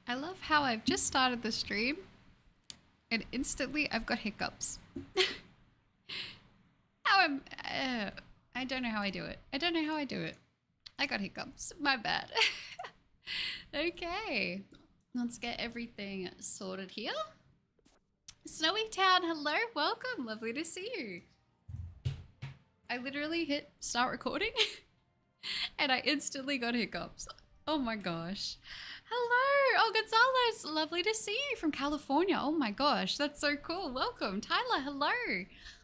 I love how I've just started the stream and instantly I've got hiccups. how I'm, I don't know how I do it. I don't know how I do it. I got hiccups. My bad. Okay, let's get everything sorted here. Snowy Town, hello, welcome. Lovely to see you. I literally hit start recording and I instantly got hiccups. Oh my gosh. Hello, oh Gonzalez, lovely to see you from California. Oh my gosh, that's so cool. Welcome. Tyler, hello.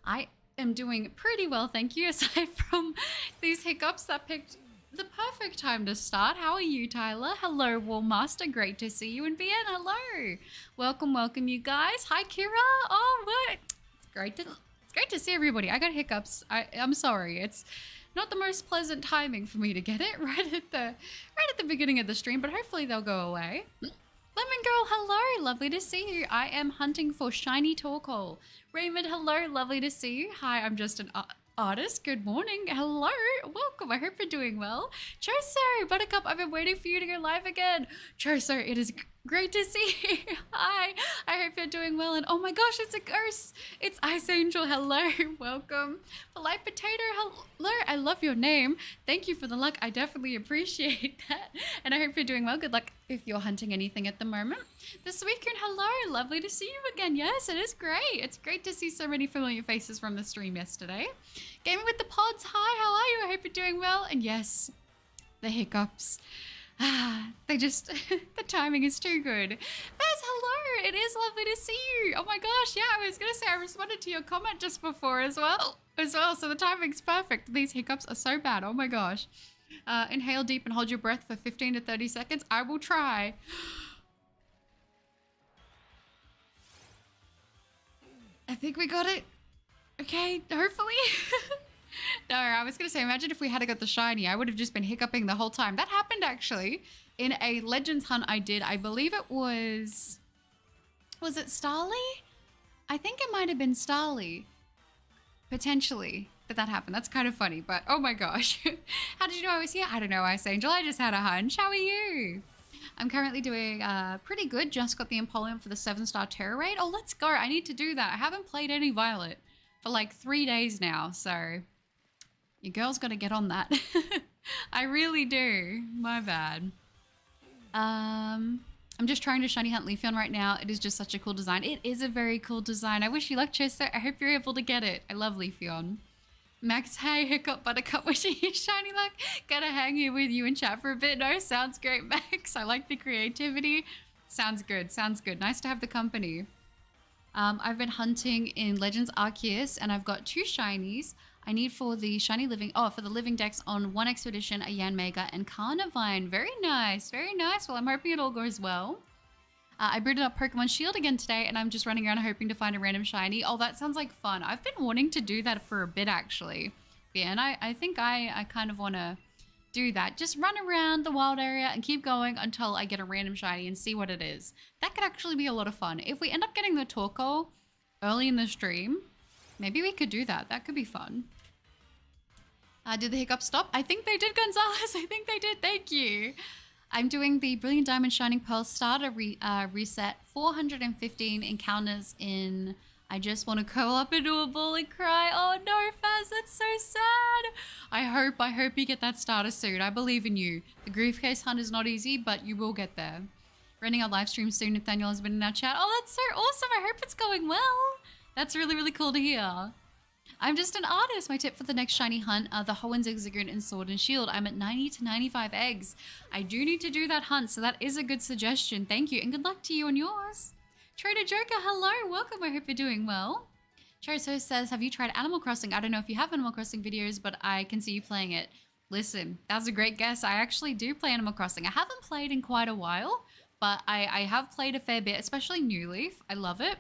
I am doing pretty well, thank you, aside from these hiccups that picked the perfect time to start. How are you, Tyler? Hello, Warmaster, great to see you. And BN, hello. Welcome, welcome you guys. Hi, Kira. Oh, what? It's great to see everybody. I got hiccups. I'm sorry. It's not the most pleasant timing for me to get it right at the beginning of the stream, but hopefully they'll go away. Lemon Girl, hello, lovely to see you. I am hunting for shiny TORKOAL. Raymond, hello, lovely to see you. Hi, I'm just an artist. Good morning. Hello, welcome. I hope you're doing well. Choso, Buttercup, I've been waiting for you to go live again. Choso, it is great to see you. Hi, I hope you're doing well. And oh my gosh, it's a ghost. It's Ice Angel. Hello, welcome. Polite Potato, hello. I love your name. Thank you for the luck. I definitely appreciate that. And I hope you're doing well. Good luck if you're hunting anything at the moment. This weekend, hello. Lovely to see you again. Yes, it is great. It's great to see so many familiar faces from the stream yesterday. Gaming with the Pods, hi, how are you? I hope you're doing well. And yes, the hiccups. They just, the timing is too good. Faz, hello, it is lovely to see you. Oh my gosh, yeah, I was gonna say I responded to your comment just before as well, so the timing's perfect. These hiccups are so bad, oh my gosh. Inhale deep and hold your breath for 15 to 30 seconds. I will try. I think we got it. Okay, hopefully. No, I was going to say, imagine if we had got the shiny. I would have just been hiccuping the whole time. That happened actually in a Legends hunt I did. I believe it was it Starly? I think it might have been Starly. Potentially that happened. That's kind of funny, but oh my gosh. How did you know I was here? I don't know, Ice Angel. I just had a hunch. How are you? I'm currently doing pretty good. Just got the Empoleon for the 7-star Terror Raid. Oh, let's go. I need to do that. I haven't played any Violet for like 3 days now, so your girl's got to get on that. I really do. My bad. I'm just trying to shiny hunt Leafeon right now. It is just such a cool design. It is a very cool design. I wish you luck, Chester. I hope you're able to get it. I love Leafeon. Max, hey, Hiccup, Buttercup, wishing you shiny luck. Gotta hang here with you and chat for a bit. No, sounds great, Max. I like the creativity. Sounds good. Sounds good. Nice to have the company. I've been hunting in Legends Arceus and I've got 2 shinies. I need for the shiny living, for the living decks on 1 expedition, a Yanmega and Carnivine. Very nice, very nice. Well, I'm hoping it all goes well. I booted up Pokemon Shield again today and I'm just running around hoping to find a random shiny. Oh, that sounds like fun. I've been wanting to do that for a bit actually. Yeah, and I think I kind of want to do that. Just run around the wild area and keep going until I get a random shiny and see what it is. That could actually be a lot of fun. If we end up getting the TORKOAL early in the stream, maybe we could do that. That could be fun. Did the hiccups stop? I think they did, Gonzalez. I think they did. Thank you. I'm doing the Brilliant Diamond Shining Pearl starter reset. 415 encounters in. I just want to curl up into a ball and cry. Oh no, Faz, that's so sad. I hope you get that starter soon. I believe in you. The grief case hunt is not easy, but you will get there. Running our live stream soon. Nathaniel has been in our chat. Oh, that's so awesome. I hope it's going well. That's really, really cool to hear. I'm just an artist. My tip for the next shiny hunt are the Hoenn Zigzagoon and Sword and Shield. I'm at 90 to 95 eggs. I do need to do that hunt, so that is a good suggestion. Thank you, and good luck to you and yours. Trader Joker, hello, welcome. I hope you're doing well. Chariso says, have you tried Animal Crossing? I don't know if you have Animal Crossing videos, but I can see you playing it. Listen, that's a great guess. I actually do play Animal Crossing. I haven't played in quite a while, but I have played a fair bit, especially New Leaf. I love it.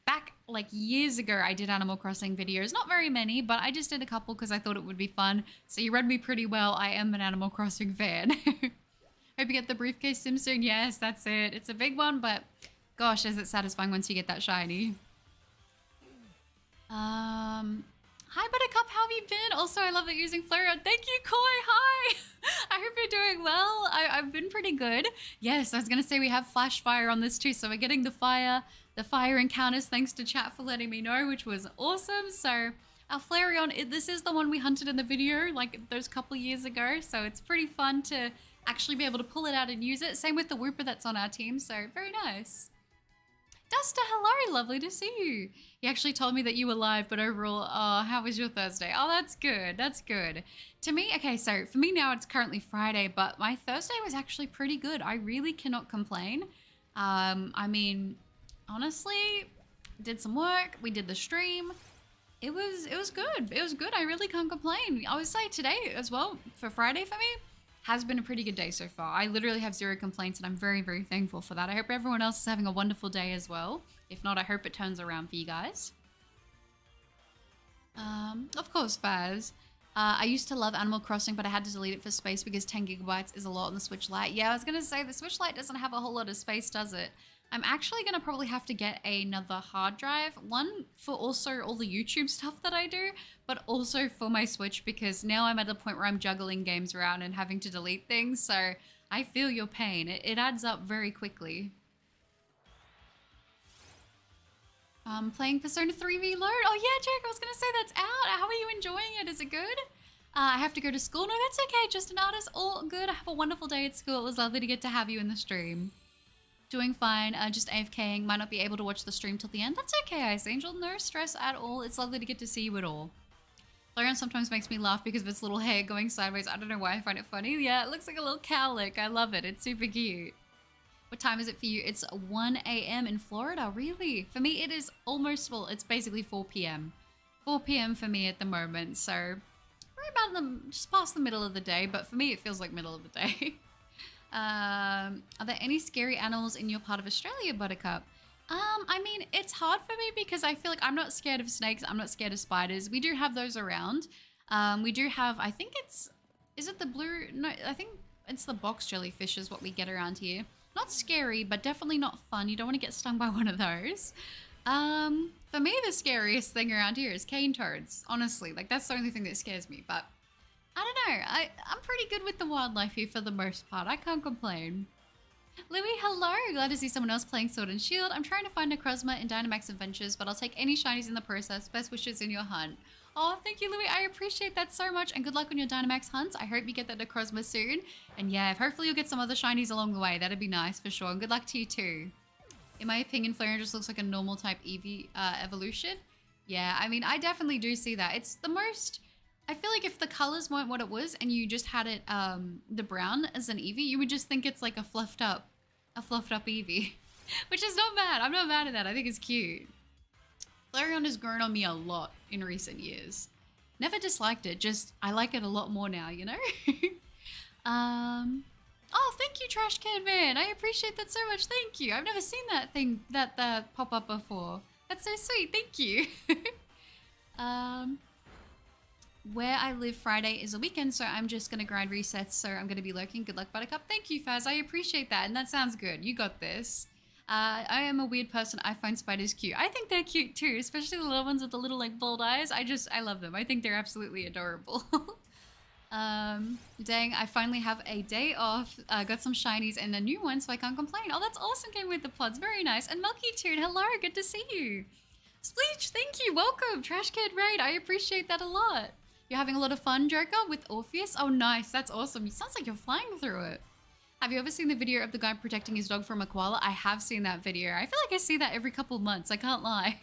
Back like years ago, I did Animal Crossing videos. Not very many, but I just did a couple because I thought it would be fun. So you read me pretty well. I am an Animal Crossing fan. Hope you get the briefcase sim soon. Yes, that's it. It's a big one, but gosh, is it satisfying once you get that shiny. Hi Buttercup, how have you been? Also, I love that you're using Flareon. Thank you, Koi. Hi. I I hope you're doing well. I've been pretty good. Yes, I was going to say we have flash fire on this too. So we're getting the fire encounters thanks to chat for letting me know, which was awesome. So our Flareon, this is the one we hunted in the video like those couple years ago. So it's pretty fun to actually be able to pull it out and use it. Same with the Whooper that's on our team. So very nice. Duster, hello, lovely to see you. He actually told me that you were live, but overall, how was your Thursday? Oh, that's good, that's good. To me, okay, so for me now it's currently Friday, but my Thursday was actually pretty good. I really cannot complain. I mean, honestly, did some work, we did the stream. It was good, it was good, I really can't complain. I would say today as well, for Friday for me, has been a pretty good day so far. I literally have zero complaints and I'm very, very thankful for that. I hope everyone else is having a wonderful day as well. If not, I hope it turns around for you guys. Of course, Faz. I used to love Animal Crossing, but I had to delete it for space because 10 gigabytes is a lot on the Switch Lite. Yeah, I was going to say the Switch Lite doesn't have a whole lot of space, does it? I'm actually going to probably have to get another hard drive. One for also all the YouTube stuff that I do, but also for my Switch because now I'm at a point where I'm juggling games around and having to delete things. So I feel your pain. It adds up very quickly. Playing Persona 3 Reload. Oh yeah, Jack, I was going to say that's out. How are you enjoying it? Is it good? I have to go to school. No, that's okay. Just an artist. All good. Have a wonderful day at school. It was lovely to get to have you in the stream. Doing fine, just AFKing, might not be able to watch the stream till the end. That's okay, Ice Angel, no stress at all. It's lovely to get to see you at all. Flareon sometimes makes me laugh because of its little hair going sideways. I don't know why I find it funny. Yeah, it looks like a little cowlick. I love it. It's super cute. What time is it for you? It's 1 a.m. in Florida, really? For me, it is almost, well, it's basically 4 p.m. 4 p.m. for me at the moment, so we're about just past the middle of the day, but for me, it feels like middle of the day. Are there any scary animals in your part of Australia, Buttercup? I mean, it's hard for me because I feel like I'm not scared of snakes. I'm not scared of spiders. We do have those around. We do have, I think is it the blue? No, I think it's the box jellyfish is what we get around here. Not scary, but definitely not fun. You don't want to get stung by one of those. For me, the scariest thing around here is cane toads. Honestly, like that's the only thing that scares me, but I don't know. I'm pretty good with the wildlife here for the most part. I can't complain. Louis, hello. Glad to see someone else playing Sword and Shield. I'm trying to find Necrozma in Dynamax Adventures, but I'll take any shinies in the process. Best wishes in your hunt. Oh, thank you, Louis. I appreciate that so much, and good luck on your Dynamax hunts. I hope you get that Necrozma soon. And yeah, hopefully you'll get some other shinies along the way. That'd be nice for sure. And good luck to you too. In my opinion, Flareon just looks like a normal type Eevee evolution. Yeah, I mean, I definitely do see that. It's the most... I feel like if the colors weren't what it was and you just had it the brown as an Eevee, you would just think it's like a fluffed up Eevee, which is not bad. I'm not mad at that. I think it's cute. Flareon has grown on me a lot in recent years. Never disliked it, just I like it a lot more now, you know? Oh, thank you, Trash Can Man. I appreciate that so much. Thank you. I've never seen that thing that pop up before. That's so sweet. Thank you. Where I live, Friday is a weekend, so I'm just going to grind resets, so I'm going to be lurking. Good luck, Buttercup. Thank you, Faz. I appreciate that, and that sounds good. You got this. I am a weird person. I find spiders cute. I think they're cute too, especially the little ones with the little, like, bold eyes. I love them. I think they're absolutely adorable. Dang, I finally have a day off. Got some shinies and a new one, so I can't complain. Oh, that's awesome. Came with the pods. Very nice. And Milky Toon, hello. Good to see you. Spleech, thank you. Welcome. Trash Kid Raid. I appreciate that a lot. You're having a lot of fun, Joker, with Orpheus? Oh, nice. That's awesome. It sounds like you're flying through it. Have you ever seen the video of the guy protecting his dog from a koala? I have seen that video. I feel like I see that every couple of months. I can't lie.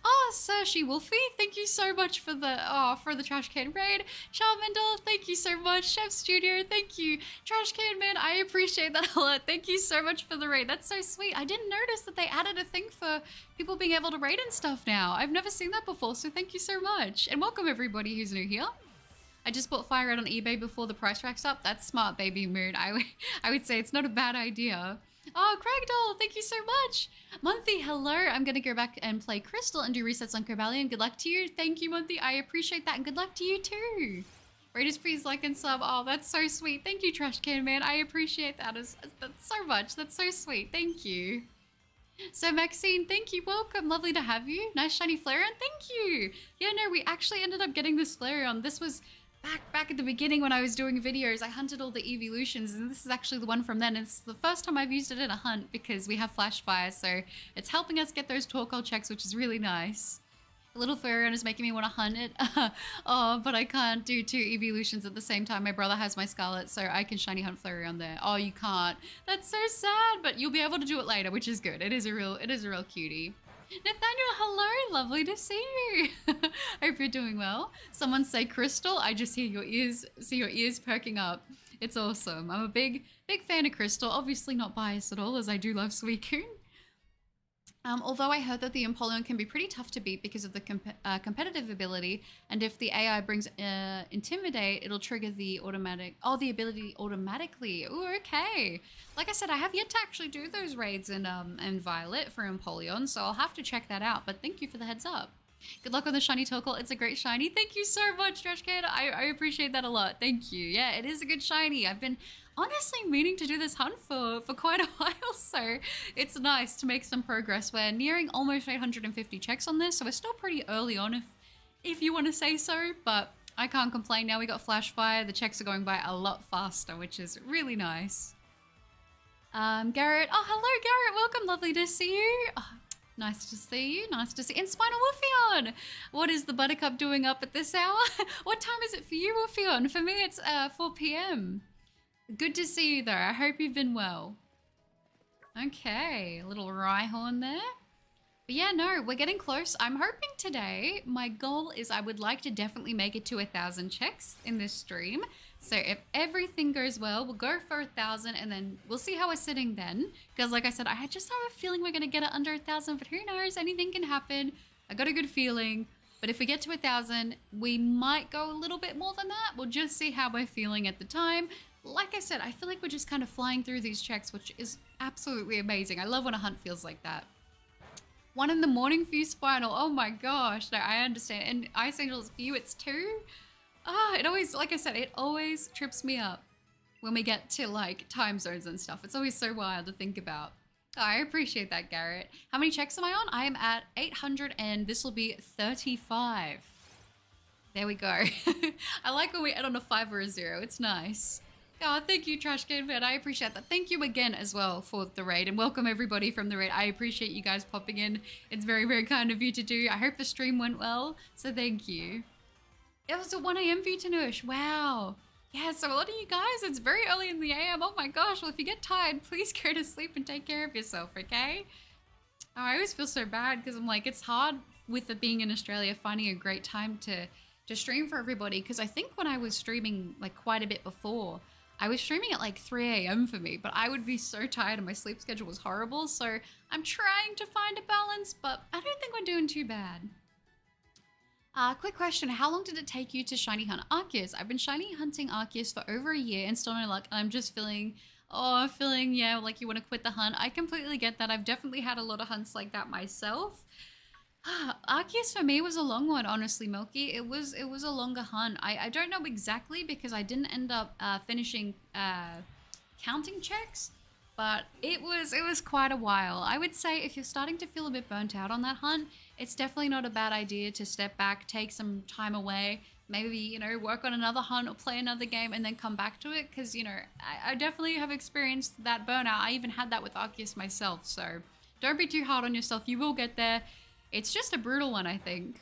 Oh, Sashi Wolfie, thank you so much for the Trash Can Raid. Charmander, thank you so much. Chef Studio, thank you. Trash Can Man, I appreciate that a lot. Thank you so much for the raid. That's so sweet. I didn't notice that they added a thing for people being able to raid and stuff now. I've never seen that before, so thank you so much. And welcome everybody who's new here. I just bought Fire Red on eBay before the price racks up. That's smart, Baby Moon. I would say it's not a bad idea. Oh, Cragdoll, thank you so much. Monty, hello. I'm going to go back and play Crystal and do resets on Cobalion. Good luck to you. Thank you, Monty. I appreciate that. And good luck to you, too. Raiders, please like and sub. Oh, that's so sweet. Thank you, Trash Can Man. I appreciate that. That's so much. That's so sweet. Thank you. So, Maxine, thank you. Welcome. Lovely to have you. Nice shiny Flareon. Thank you. Yeah, no, we actually ended up getting this Flareon. This was back at the beginning when I was doing videos, I hunted all the evolutions, and this is actually the one from then. It's the first time I've used it in a hunt because we have flash fire, so it's helping us get those TORKOAL checks, which is really nice. A little Flareon is making me want to hunt it. Oh, but I can't do 2 evolutions at the same time. My brother has my Scarlet, so I can shiny hunt Flareon there. Oh, you can't. That's so sad, but you'll be able to do it later, which is good. It is a real cutie. Nathaniel, hello, lovely to see you. Hope you're doing well. Someone say Crystal. I just hear your ears perking up. It's awesome. I'm a big fan of Crystal. Obviously not biased at all, as I do love Suicune. Although I heard that the Empoleon can be pretty tough to beat because of the competitive ability, and if the AI brings Intimidate, it'll trigger the ability automatically. Ooh, okay. Like I said, I have yet to actually do those raids in Violet for Empoleon, so I'll have to check that out, but thank you for the heads up. Good luck on the shiny TORKOAL. It's a great shiny. Thank you so much, Trashcan. I appreciate that a lot. Thank you. Yeah, it is a good shiny. I've been honestly meaning to do this hunt for quite a while, so it's nice to make some progress. We're nearing almost 850 checks on this, so we're still pretty early on if you want to say so, but I can't complain. Now we got flash fire. The checks are going by a lot faster, which is really nice. Garrett. Oh, hello, Garrett. Welcome. Lovely to see you. Oh, nice to see you. Nice to see you. And Spinal Wolfion. What is the Buttercup doing up at this hour? What time is it for you, Wolfion? For me, it's 4 p.m. Good to see you, though. I hope you've been well. Okay, a little Rhyhorn there. But yeah, no, we're getting close. I'm hoping today, my goal is I would like to definitely make it to 1,000 checks in this stream. So if everything goes well, we'll go for 1,000 and then we'll see how we're sitting then. Because like I said, I just have a feeling we're going to get it under 1,000, but who knows? Anything can happen. I got a good feeling. But if we get to 1,000, we might go a little bit more than that. We'll just see how we're feeling at the time. Like I said, I feel like we're just kind of flying through these checks, which is absolutely amazing. I love when a hunt feels like that. 1 in the morning for you, Spinal. Oh my gosh. No, I understand. And Ice Angels, for you, it's 2. Ah, it always, like I said, it always trips me up when we get to like time zones and stuff. It's always so wild to think about. Oh, I appreciate that, Garrett. How many checks am I on? I am at 800 and this will be 35. There we go. I like when we add on a 5 or a 0. It's nice. Oh, thank you, Trash Can Man. I appreciate that. Thank you again as well for the raid, and welcome everybody from the raid. I appreciate you guys popping in. It's very, very kind of you to do. I hope the stream went well, so thank you. It was at 1 a.m. for you, Tanush. Wow. Yeah, so a lot of you guys, it's very early in the a.m. Oh my gosh. Well, if you get tired, please go to sleep and take care of yourself, okay? Oh, I always feel so bad because I'm like, it's hard with it being in Australia, finding a great time to stream for everybody. Because I think when I was streaming like quite a bit before, I was streaming at like 3 a.m. for me, but I would be so tired and my sleep schedule was horrible. So I'm trying to find a balance, but I don't think we're doing too bad. Quick question. How long did it take you to shiny hunt Arceus? I've been shiny hunting Arceus for over a year and still no luck. I'm just feeling, yeah, like you want to quit the hunt. I completely get that. I've definitely had a lot of hunts like that myself. Arceus for me was a long one, honestly, Milky. It was a longer hunt. I don't know exactly because I didn't end up finishing counting checks, but it was quite a while. I would say if you're starting to feel a bit burnt out on that hunt, it's definitely not a bad idea to step back, take some time away, maybe, you know, work on another hunt or play another game and then come back to it. Because, you know, I definitely have experienced that burnout. I even had that with Arceus myself. So don't be too hard on yourself. You will get there. It's just a brutal one, I think.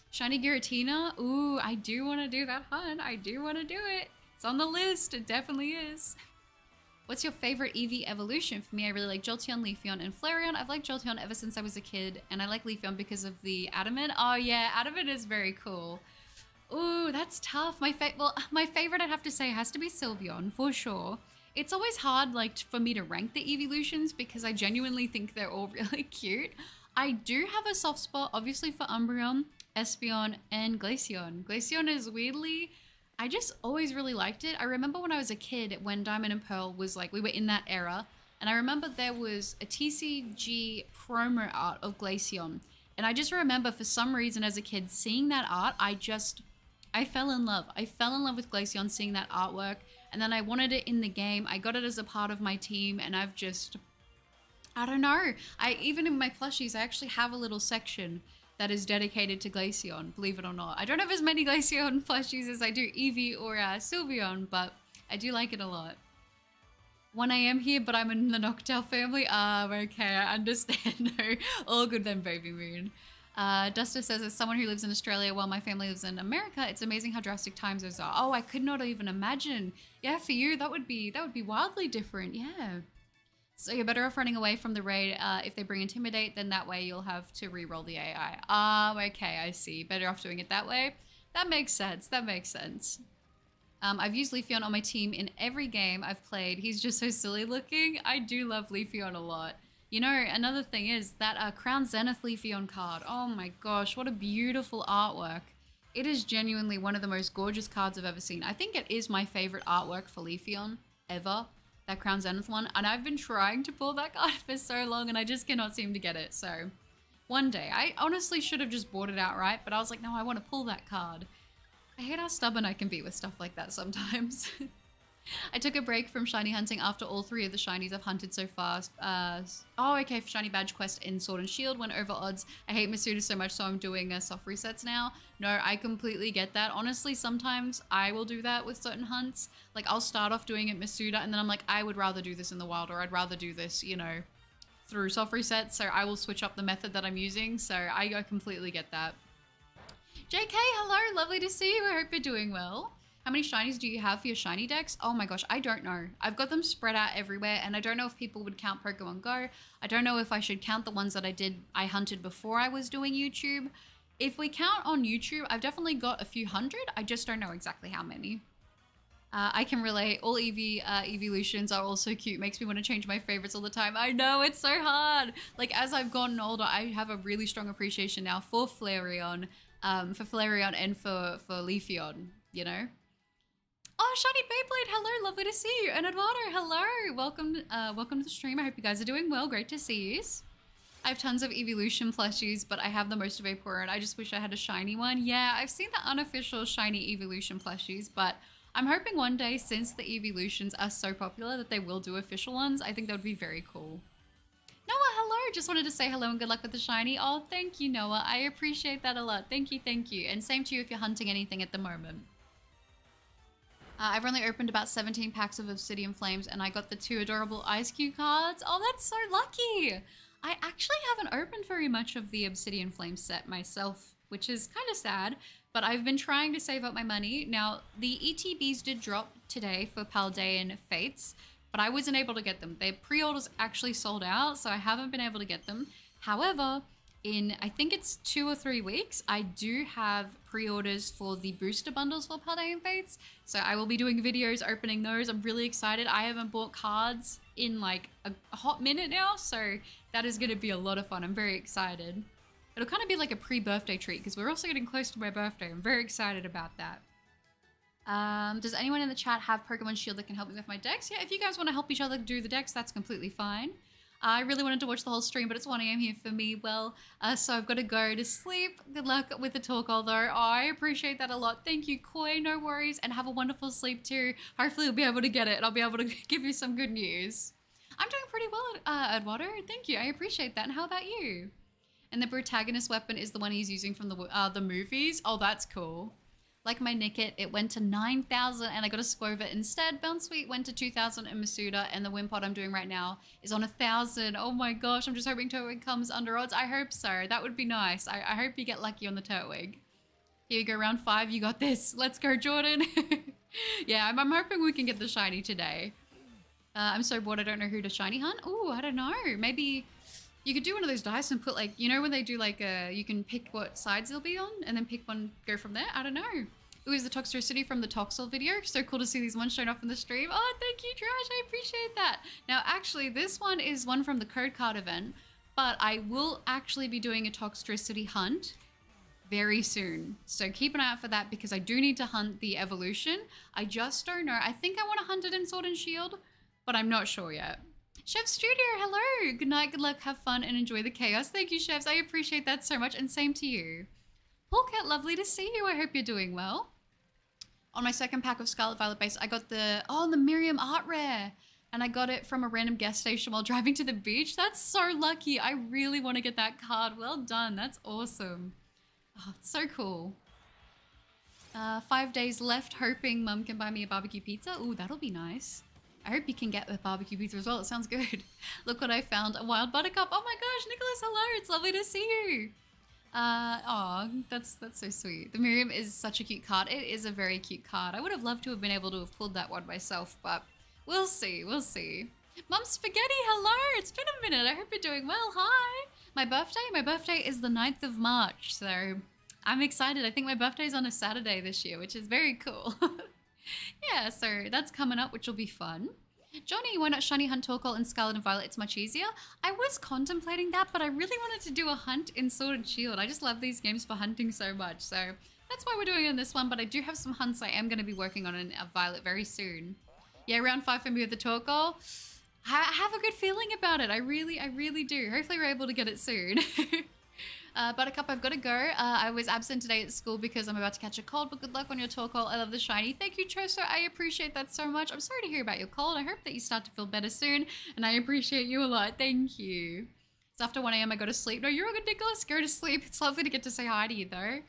Shiny Giratina. Ooh, I do want to do that hunt. I do want to do it. It's on the list. It definitely is. What's your favorite EV evolution? For me, I really like Jolteon, Leafeon, and Flareon. I've liked Jolteon ever since I was a kid, and I like Leafeon because of the Adamant. Oh yeah, Adamant is very cool. Ooh, that's tough. My favorite, I'd have to say, has to be Sylveon, for sure. It's always hard, like, for me to rank the evolutions because I genuinely think they're all really cute. I do have a soft spot, obviously, for Umbreon, Espeon, and Glaceon. Glaceon is weirdly, I just always really liked it. I remember when I was a kid, when Diamond and Pearl was like, we were in that era, and I remember there was a TCG promo art of Glaceon. And I just remember for some reason as a kid seeing that art, I fell in love. I fell in love with Glaceon seeing that artwork, and then I wanted it in the game. I got it as a part of my team, and I don't know. Even in my plushies, I actually have a little section that is dedicated to Glaceon, believe it or not. I don't have as many Glaceon plushies as I do Eevee or Sylveon, but I do like it a lot. 1 a.m. here, but I'm in the Noctowl family. Okay, I understand. No, all good then, Baby Moon. Duster says, as someone who lives in Australia while my family lives in America, it's amazing how drastic time zones are. Oh, I could not even imagine. Yeah, for you, that would be wildly different. Yeah. So you're better off running away from the raid if they bring Intimidate, then that way you'll have to re-roll the AI. Okay, I see. Better off doing it that way. That makes sense. That makes sense. I've used Leafeon on my team in every game I've played. He's just so silly looking. I do love Leafeon a lot. You know, another thing is that Crown Zenith Leafeon card. Oh my gosh, what a beautiful artwork. It is genuinely one of the most gorgeous cards I've ever seen. I think it is my favorite artwork for Leafeon ever. That Crown Zenith one. And I've been trying to pull that card for so long and I just cannot seem to get it. So one day, I honestly should have just bought it outright, but I was like, no, I want to pull that card. I hate how stubborn I can be with stuff like that sometimes. I took a break from shiny hunting after all 3 of the shinies I've hunted so far. Okay, for shiny badge quest in Sword and Shield went over odds. I hate Masuda so much, so I'm doing soft resets now. No, I completely get that. Honestly, sometimes I will do that with certain hunts. Like, I'll start off doing it Masuda, and then I'm like, I would rather do this in the wild, or I'd rather do this, you know, through soft resets. So I will switch up the method that I'm using. So I completely get that. JK, hello, lovely to see you. I hope you're doing well. How many shinies do you have for your shiny decks? Oh my gosh, I don't know. I've got them spread out everywhere, and I don't know if people would count Pokemon Go. I don't know if I should count the ones that I hunted before I was doing YouTube. If we count on YouTube, I've definitely got a few hundred. I just don't know exactly how many. I can relate. All Eevee evolutions are also cute. Makes me want to change my favorites all the time. I know, it's so hard. Like, as I've gotten older, I have a really strong appreciation now for Flareon. And for Leafeon, you know? Oh, Shiny Beyblade, hello, lovely to see you. And Eduardo, hello. Welcome to the stream. I hope you guys are doing well. Great to see you. I have tons of Evolution plushies, but I have the most of Vaporeon. I just wish I had a shiny one. Yeah, I've seen the unofficial shiny Evolution plushies, but I'm hoping one day, since the Evolutions are so popular, that they will do official ones. I think that would be very cool. Noah, hello. Just wanted to say hello and good luck with the shiny. Oh, thank you, Noah. I appreciate that a lot. Thank you, thank you. And same to you if you're hunting anything at the moment. I've only opened about 17 packs of Obsidian Flames and I got the 2 adorable Ice Cube cards. Oh, that's so lucky. I actually haven't opened very much of the Obsidian Flames set myself, which is kind of sad, but I've been trying to save up my money. Now, the ETBs did drop today for Paldean Fates, but I wasn't able to get them. Their pre-orders actually sold out, so I haven't been able to get them. However, in I think it's 2 or 3 weeks, I do have pre-orders for the booster bundles for Paldean Fates, so I will be doing videos opening those. I'm really excited. I haven't bought cards in like a hot minute now, so that is going to be a lot of fun. I'm very excited. It'll kind of be like a pre-birthday treat because we're also getting close to my birthday. I'm very excited about that. Does anyone in the chat have Pokemon Shield that can help me with my decks? Yeah, if you guys want to help each other do the decks, that's completely fine. I really wanted to watch the whole stream, but it's 1 a.m. here for me. Well, so I've got to go to sleep. Good luck with the TORKOAL though. Oh, I appreciate that a lot. Thank you, Koi. No worries. And have a wonderful sleep too. Hopefully you'll be able to get it and I'll be able to give you some good news. I'm doing pretty well, Eduardo. Thank you. I appreciate that. And how about you? And the protagonist weapon is the one he's using from the movies. Oh, that's cool. Like my Nickit, it went to 9,000 and I got a Squover instead. Bounsweet went to 2,000 in Masuda, and the Wimpod I'm doing right now is on 1,000. Oh my gosh, I'm just hoping Turtwig comes under odds. I hope so. That would be nice. I hope you get lucky on the Turtwig. Here you go, round 5. You got this. Let's go, Jordan. Yeah, I'm hoping we can get the shiny today. I'm so bored. I don't know who to shiny hunt. Oh, I don't know. Maybe you could do one of those dice and put like, you know, when they do like you can pick what sides they'll be on and then pick one, go from there. I don't know. It was the Toxtricity from the Toxel video. So cool to see these ones showing up in the stream. Oh, thank you, Trash. I appreciate that. Now, actually, this one is one from the code card event, but I will actually be doing a Toxtricity hunt very soon. So keep an eye out for that because I do need to hunt the evolution. I just don't know. I think I want to hunt it in Sword and Shield, but I'm not sure yet. Chef Studio, hello. Good night, good luck, have fun, and enjoy the chaos. Thank you, Chefs. I appreciate that so much, and same to you. Polkat, lovely to see you. I hope you're doing well. On my second pack of Scarlet Violet base, I got the Miriam art rare. And I got it from a random gas station while driving to the beach. That's so lucky. I really want to get that card. Well done. That's awesome. Oh, it's so cool. 5 days left, hoping Mum can buy me a barbecue pizza. Ooh, that'll be nice. I hope you can get the barbecue pizza as well. It sounds good. Look what I found. A wild buttercup. Oh my gosh, Nicholas, hello. It's lovely to see you. Oh, that's so sweet. The Miriam is such a cute card. It is a very cute card. I would have loved to have been able to have pulled that one myself, but we'll see. We'll see. Mum Spaghetti, hello. It's been a minute. I hope you're doing well. Hi. My birthday is the 9th of March, so I'm excited. I think my birthday's on a Saturday this year, which is very cool. Yeah, so that's coming up, which will be fun. Johnny, why not shiny hunt Torkoal in Scarlet and Violet? It's much easier. I was contemplating that, but I really wanted to do a hunt in Sword and Shield. I just love these games for hunting so much, so that's why we're doing it in this one, but I do have some hunts I am going to be working on in Violet very soon. Yeah, round 5 for me with the Torkoal. I have a good feeling about it. I really do. Hopefully we're able to get it soon. Buttercup, I've got to go. I was absent today at school because I'm about to catch a cold, but good luck on your Torkoal. I love the shiny. Thank you, Choso. I appreciate that so much. I'm sorry to hear about your cold. I hope that you start to feel better soon, and I appreciate you a lot. Thank you. It's after 1 a.m. I go to sleep. No, you're all good, Nicholas. Go to sleep. It's lovely to get to say hi to you, though.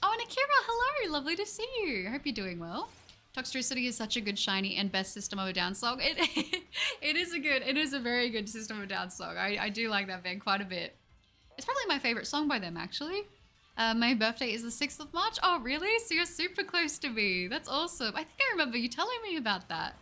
Oh, and Akira, hello. Lovely to see you. I hope you're doing well. Toxtricity is such a good shiny and best system of a down slog. It is a very good system of a down slog. I do like that van quite a bit. It's probably my favorite song by them, actually. My birthday is the 6th of March. Oh, really? So you're super close to me. That's awesome. I think I remember you telling me about that.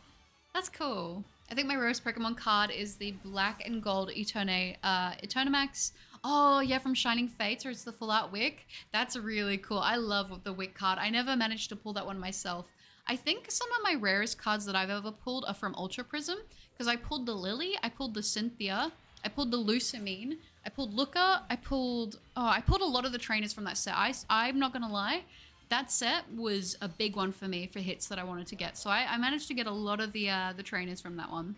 That's cool. I think my rose Pokemon card is the black and gold Eternamax. Oh, yeah, from Shining Fates, or it's the full art Wick. That's really cool. I love the Wick card. I never managed to pull that one myself. I think some of my rarest cards that I've ever pulled are from Ultra Prism, because I pulled the Lily, I pulled the Cynthia, I pulled the Lusamine, I pulled Looker, I pulled a lot of the trainers from that set. I'm not gonna lie, that set was a big one for me for hits that I wanted to get. So I managed to get a lot of the trainers from that one.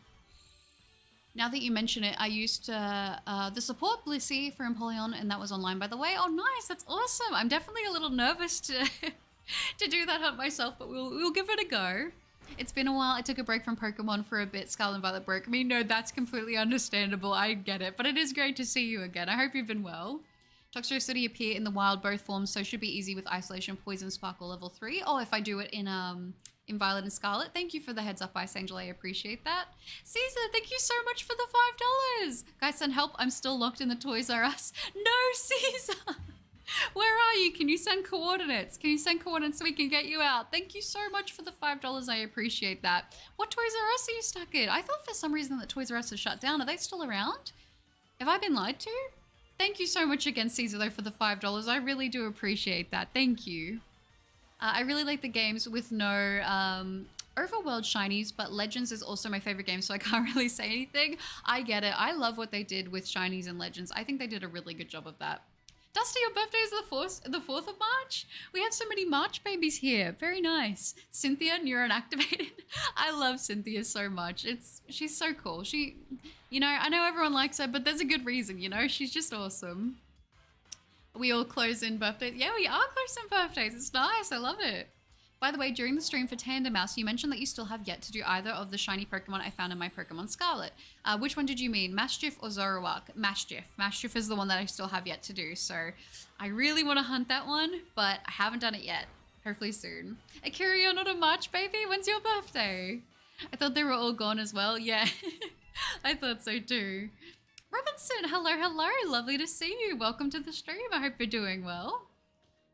Now that you mention it, I used the support Blissey for Empoleon, and that was online, by the way. Oh, nice, that's awesome. I'm definitely a little nervous to to do that hunt myself, but we'll give it a go. It's been a while. I took a break from Pokemon for a bit. Scarlet and Violet broke me. No, that's completely understandable. I get it. But it is great to see you again. I hope you've been well. Toxtricity appear in the wild, both forms, so should be easy with Isolation, Poison, Sparkle, level 3. Oh, if I do it in Violet and Scarlet. Thank you for the heads up, Ice Angel. I appreciate that. Caesar, thank you so much for the $5. Guys, send help. I'm still locked in the Toys R Us. No, Caesar. Where are you? Can you send coordinates? Can you send coordinates so we can get you out? Thank you so much for the $5. I appreciate that. What Toys R Us are you stuck in? I thought for some reason that Toys R Us is shut down. Are they still around? Have I been lied to? Thank you so much again, Caesar, though, for the $5. I really do appreciate that. Thank you. I really like the games with no overworld shinies, but Legends is also my favorite game, so I can't really say anything. I get it. I love what they did with shinies and Legends. I think they did a really good job of that. Dusty, your birthday is the 4th of March? We have so many March babies here. Very nice. Cynthia, neuron activated. I love Cynthia so much. She's so cool. She, you know, I know everyone likes her, but there's a good reason, you know? She's just awesome. We all close in birthdays. Yeah, we are close in birthdays. It's nice. I love it. By the way, during the stream for Tandem Mouse, you mentioned that you still have yet to do either of the shiny Pokemon I found in my Pokemon Scarlet. Which one did you mean? Maschiff or Zoroark? Maschiff. Maschiff is the one that I still have yet to do, so I really want to hunt that one, but I haven't done it yet. Hopefully soon. Akira, you're not a March baby? When's your birthday? I thought they were all gone as well. Yeah, I thought so too. Robinson, hello. Lovely to see you. Welcome to the stream. I hope you're doing well.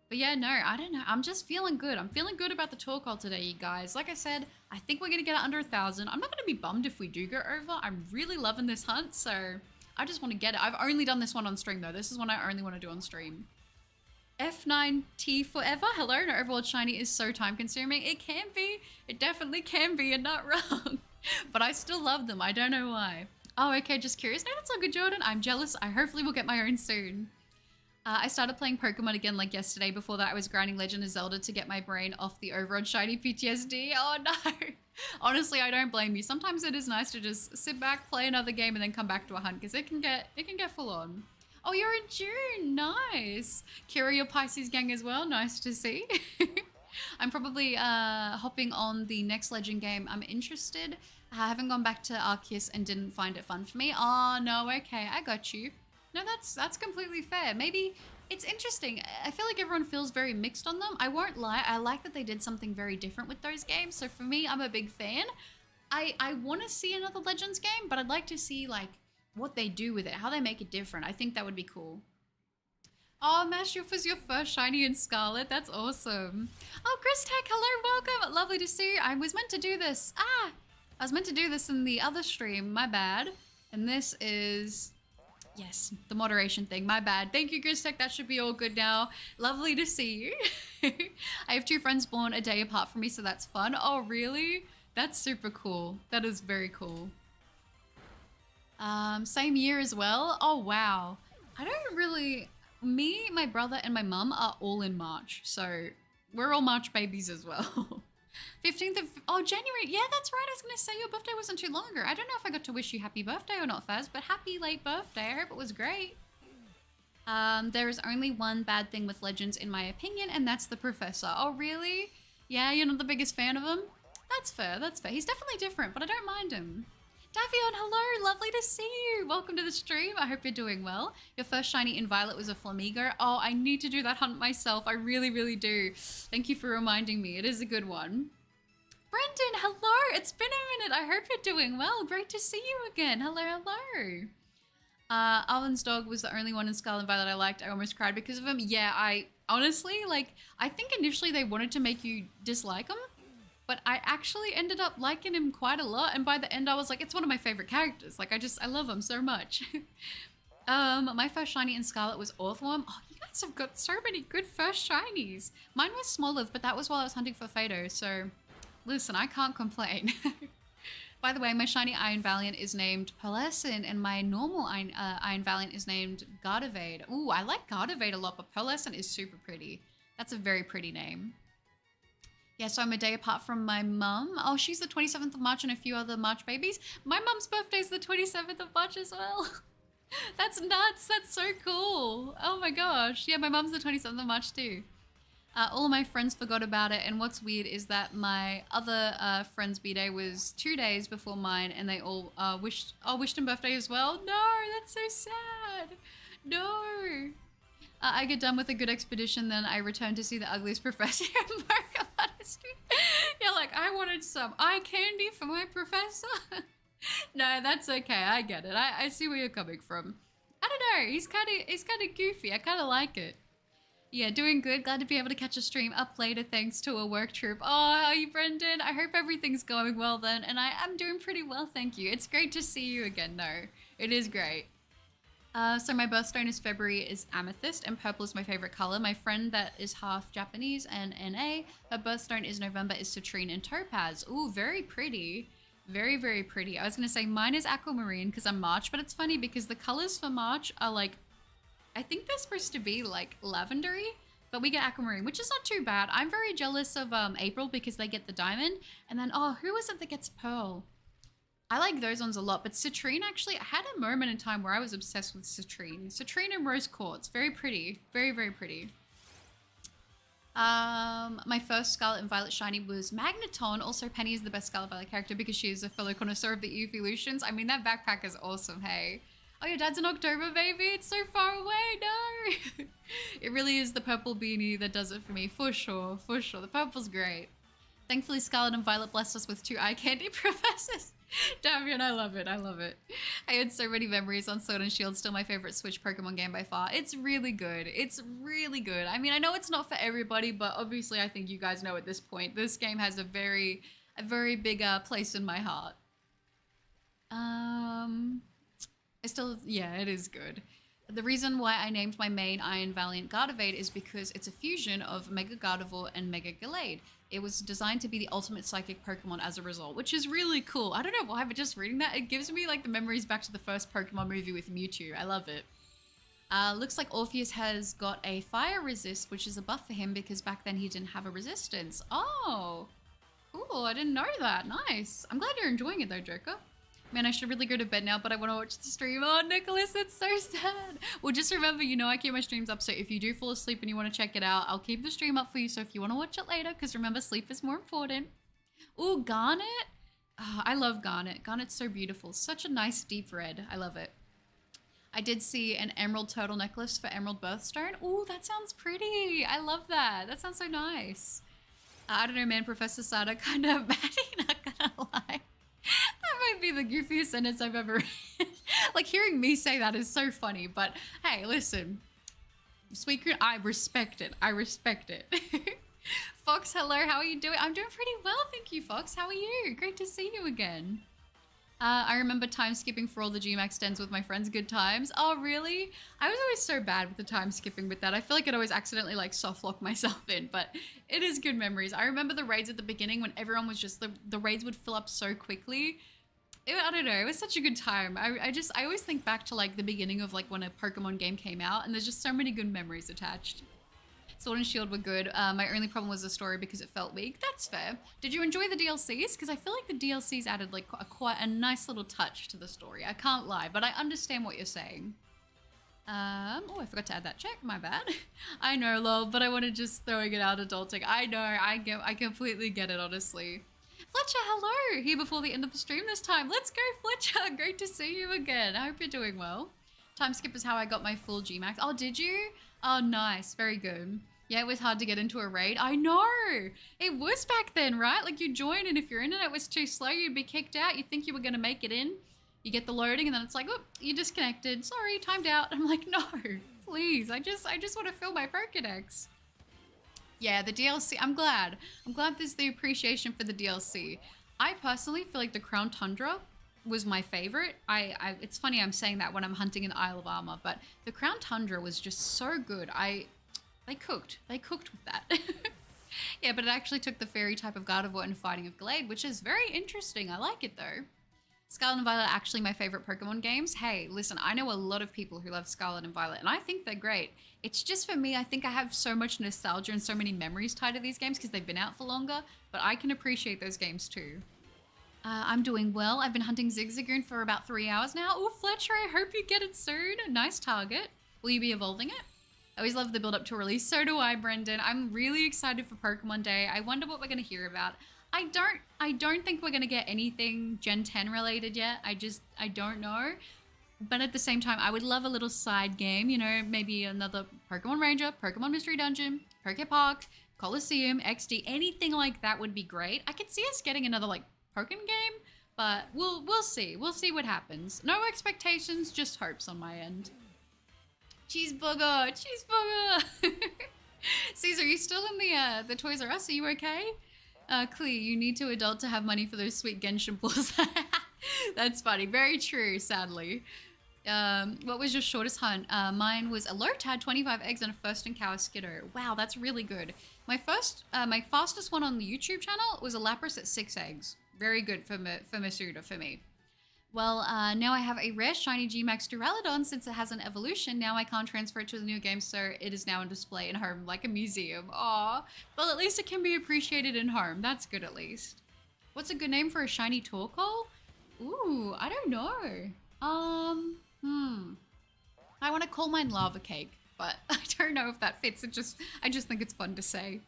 But yeah, no, I don't know. I'm just feeling good. I'm feeling good about the Torkoal today, you guys. Like I said, I think we're going to get it under 1,000. I'm not going to be bummed if we do go over. I'm really loving this hunt, so I just want to get it. I've only done this one on stream, though. This is one I only want to do on stream. F9T forever. Hello, no overworld shiny is so time consuming. It can be. It definitely can be. You're not wrong. But I still love them. I don't know why. Oh, okay. Just curious. No, that's all good, Jordan. I'm jealous. I hopefully will get my own soon. I started playing Pokemon again like yesterday. Before that, I was grinding Legend of Zelda to get my brain off the overall shiny PTSD. Oh no. Honestly, I don't blame you. Sometimes it is nice to just sit back, play another game, and then come back to a hunt because it can get full on. Oh, you're in June. Nice. Kira, your Pisces gang as well. Nice to see. I'm probably hopping on the next Legend game. I'm interested. I haven't gone back to Arceus and didn't find it fun for me. Oh, no, okay, I got you. No, that's completely fair. Maybe it's interesting. I feel like everyone feels very mixed on them. I won't lie, I like that they did something very different with those games. So for me, I'm a big fan. I want to see another Legends game, but I'd like to see like what they do with it, how they make it different. I think that would be cool. Oh, Mashup was your first shiny in Scarlet. That's awesome. Oh, Chris Tech, hello, welcome. Lovely to see you. I was meant to do this. I was meant to do this in the other stream. My bad. And this is... Yes, the moderation thing. My bad. Thank you, Chris Tech. That should be all good now. Lovely to see you. I have 2 friends born a day apart from me, so that's fun. Oh, really? That's super cool. That is very cool. Same year as well. Oh, wow. I don't really... Me, my brother, and my mum are all in March, so we're all March babies as well. 15th of... Oh, January. Yeah, that's right. I was going to say your birthday wasn't too long ago. I don't know if I got to wish you happy birthday or not, Faz, but happy late birthday. I hope it was great. There is only one bad thing with Legends, in my opinion, and that's the Professor. Oh, really? Yeah, you're not the biggest fan of him? That's fair. That's fair. He's definitely different, but I don't mind him. Davion, hello, lovely to see you. Welcome to the stream. I hope you're doing well. Your first shiny in Violet was a Flamigo. Oh, I need to do that hunt myself. I really, really do. Thank you for reminding me. It is a good one. Brendan, hello. It's been a minute. I hope you're doing well. Great to see you again. Hello, hello. Arlen's dog was the only one in Scarlet and Violet I liked. I almost cried because of him. Yeah, I honestly, like, I think initially they wanted to make you dislike him. But I actually ended up liking him quite a lot. And by the end, I was like, it's one of my favorite characters. Like, I love him so much. My first shiny in Scarlet was Orthworm. Oh, you guys have got so many good first shinies. Mine was Smoliv, but that was while I was hunting for Fado. So, listen, I can't complain. By the way, my shiny Iron Valiant is named Pearlescent, and my normal Iron Valiant is named Gardevoir. Ooh, I like Gardevoir a lot, but Pearlescent is super pretty. That's a very pretty name. Yeah, so I'm a day apart from my mum. Oh, she's the 27th of March and a few other March babies. My mum's birthday is the 27th of March as well. That's nuts. That's so cool. Oh my gosh. Yeah, my mum's the 27th of March too. All of my friends forgot about it. And what's weird is that my other friend's b-day was 2 days before mine, and they all wished him birthday as well. No, that's so sad. No. I get done with a good expedition, then I return to see the ugliest professor in Pokemon history. You're like, I wanted some eye candy for my professor. No, that's okay. I get it. I see where you're coming from. I don't know. He's kind of goofy. I kind of like it. Yeah, doing good. Glad to be able to catch a stream up later thanks to a work trip. Oh, how are you, Brendan? I hope everything's going well then. And I am doing pretty well, thank you. It's great to see you again. No, it is great. So my birthstone is February is Amethyst, and purple is my favorite color. My friend that is half Japanese and NA, her birthstone is November is Citrine and Topaz. Ooh, very pretty. Very, very pretty. I was going to say mine is Aquamarine because I'm March, but it's funny because the colors for March are like, I think they're supposed to be like lavendery, but we get Aquamarine, which is not too bad. I'm very jealous of April because they get the diamond. And then, oh, who is it that gets pearl? I like those ones a lot, but Citrine actually, I had a moment in time where I was obsessed with Citrine. Citrine and Rose Quartz, very pretty. Very, very pretty. My first Scarlet and Violet shiny was Magneton. Also, Penny is the best Scarlet Violet character because she is a fellow connoisseur of the evolutions. I mean, that backpack is awesome, hey. Oh, your dad's in October, baby. It's so far away, no. It really is the purple beanie that does it for me, for sure, for sure. The purple's great. Thankfully, Scarlet and Violet blessed us with 2 eye candy professors. Davian, I love it. I love it. I had so many memories on Sword and Shield. Still my favorite Switch Pokemon game by far. It's really good. It's really good. I mean, I know it's not for everybody, but obviously I think you guys know at this point, this game has a very big place in my heart. Yeah, it is good. The reason why I named my main Iron Valiant Gardevoir is because it's a fusion of Mega Gardevoir and Mega Gallade. It was designed to be the ultimate psychic Pokemon as a result, which is really cool. I don't know why, but just reading that, it gives me like the memories back to the first Pokemon movie with Mewtwo. I love it. Looks like Orpheus has got a fire resist, which is a buff for him because back then he didn't have a resistance. Oh, cool. I didn't know that. Nice. I'm glad you're enjoying it though, Joker. Man, I should really go to bed now, but I want to watch the stream. Oh, Nicholas, it's so sad. Well, just remember, you know, I keep my streams up, so if you do fall asleep and you want to check it out, I'll keep the stream up for you. So if you want to watch it later, because remember, sleep is more important. Ooh, Garnet. Oh, I love garnet. Garnet's so beautiful. Such a nice deep red. I love it. I did see an emerald turtle necklace for emerald birthstone. Oh, that sounds pretty. I love that. That sounds so nice. I don't know, man. Professor Sada kind of batty, not gonna lie. That might be the goofiest sentence I've ever read. Like, hearing me say that is so funny, but hey, listen. Sweet Coon, I respect it. I respect it. Fox, hello, how are you doing? I'm doing pretty well, thank you, Fox. How are you? Great to see you again. I remember time skipping for all the GMAX dens with my friends. Good times. Oh, really? I was always so bad with the time skipping with that. I feel like I'd always accidentally like soft lock myself in, but it is good memories. I remember the raids at the beginning when everyone was just, the raids would fill up so quickly. I don't know, it was such a good time. I always think back to like the beginning of like when a Pokemon game came out, and there's just so many good memories attached. Sword and Shield were good. My only problem was the story because it felt weak. That's fair. Did you enjoy the DLCs? Because I feel like the DLCs added like quite a nice little touch to the story. I can't lie, but I understand what you're saying. Oh, I forgot to add that check. My bad. I know, lol, but I wanted just throwing it out adulting. I know. I completely get it, honestly. Fletcher, hello! Here before the end of the stream this time. Let's go, Fletcher! Great to see you again. I hope you're doing well. Time skip is how I got my full GMAX. Oh, did you? Oh, nice. Very good. Yeah, it was hard to get into a raid. I know! It was back then, right? Like, you join, and if your internet was too slow, you'd be kicked out. You think you were going to make it in. You get the loading, and then it's like, oh, you disconnected. Sorry, timed out. I'm like, no, please. I just want to fill my Pokedex. Yeah, the DLC. I'm glad. I'm glad there's the appreciation for the DLC. I personally feel like the Crown Tundra was my favorite. It's funny I'm saying that when I'm hunting in the Isle of Armor, but the Crown Tundra was just so good. They cooked with that. Yeah, but it actually took the fairy type of Gardevoir and Fighting of Glade, which is very interesting. I like it though. Scarlet and Violet are actually my favorite Pokemon games. Hey, listen, I know a lot of people who love Scarlet and Violet, and I think they're great. It's just for me, I think I have so much nostalgia and so many memories tied to these games because they've been out for longer, but I can appreciate those games too. I'm doing well. I've been hunting Zigzagoon for about 3 hours now. Oh, Fletcher, I hope you get it soon. Nice target. Will you be evolving it? I always love the build up to release. So do I, Brendan. I'm really excited for Pokemon Day. I wonder what we're going to hear about. I don't think we're going to get anything Gen 10 related yet. I don't know. But at the same time, I would love a little side game, you know, maybe another Pokemon Ranger, Pokemon Mystery Dungeon, Poke Park, Coliseum, XD, anything like that would be great. I could see us getting another like Pokemon game, but we'll see. We'll see what happens. No expectations, just hopes on my end. Cheeseburger, cheeseburger. Caesar, are you still in the Toys R Us? Are you okay? Clee, you need to adult to have money for those sweet Genshin pulls. That's funny. Very true, sadly. What was your shortest hunt? Mine was a Lotad, 25 eggs, and a first in Cow Skiddo. Wow, that's really good. My fastest one on the YouTube channel was a Lapras at 6 eggs. Very good for Masuda, for me. Well, now I have a rare shiny Gmax Duraludon since it has an evolution. Now I can't transfer it to the new game, so it is now on display in home like a museum. Aww. Well, at least it can be appreciated in home. That's good at least. What's a good name for a shiny Torkoal? Ooh, I don't know. I want to call mine Lava Cake, but I don't know if that fits. I just think it's fun to say.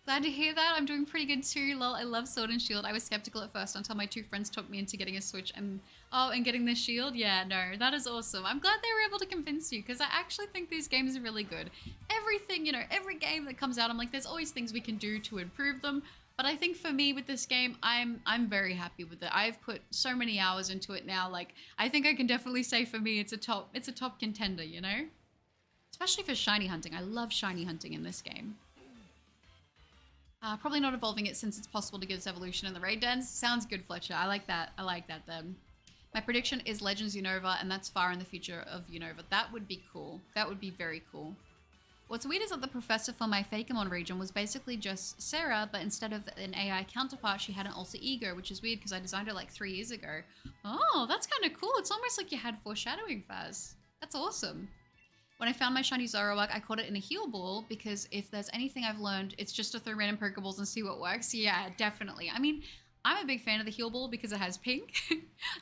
Glad to hear that. I'm doing pretty good too. Lol, I love Sword and Shield. I was skeptical at first until my 2 friends talked me into getting a Switch and getting the Shield. Yeah, no, that is awesome. I'm glad they were able to convince you because I actually think these games are really good. Everything, you know, every game that comes out, I'm like, there's always things we can do to improve them. But I think for me with this game, I'm very happy with it. I've put so many hours into it now. Like, I think I can definitely say for me, it's a top contender, you know? Especially for shiny hunting. I love shiny hunting in this game. Probably not evolving it since it's possible to get its evolution in the raid dens. Sounds good, Fletcher. I like that. I like that then. My prediction is Legends Unova, and that's far in the future of Unova. That would be cool. That would be very cool. What's weird is that the professor for my Fakemon region was basically just Sarah, but instead of an AI counterpart, she had an alter ego, which is weird because I designed her like 3 years ago. Oh, that's kind of cool. It's almost like you had foreshadowing, Faz. That's awesome. When I found my shiny Zoroark, I caught it in a heal ball because if there's anything I've learned, it's just to throw random Pokeballs and see what works. Yeah, definitely. I mean, I'm a big fan of the heal ball because it has pink.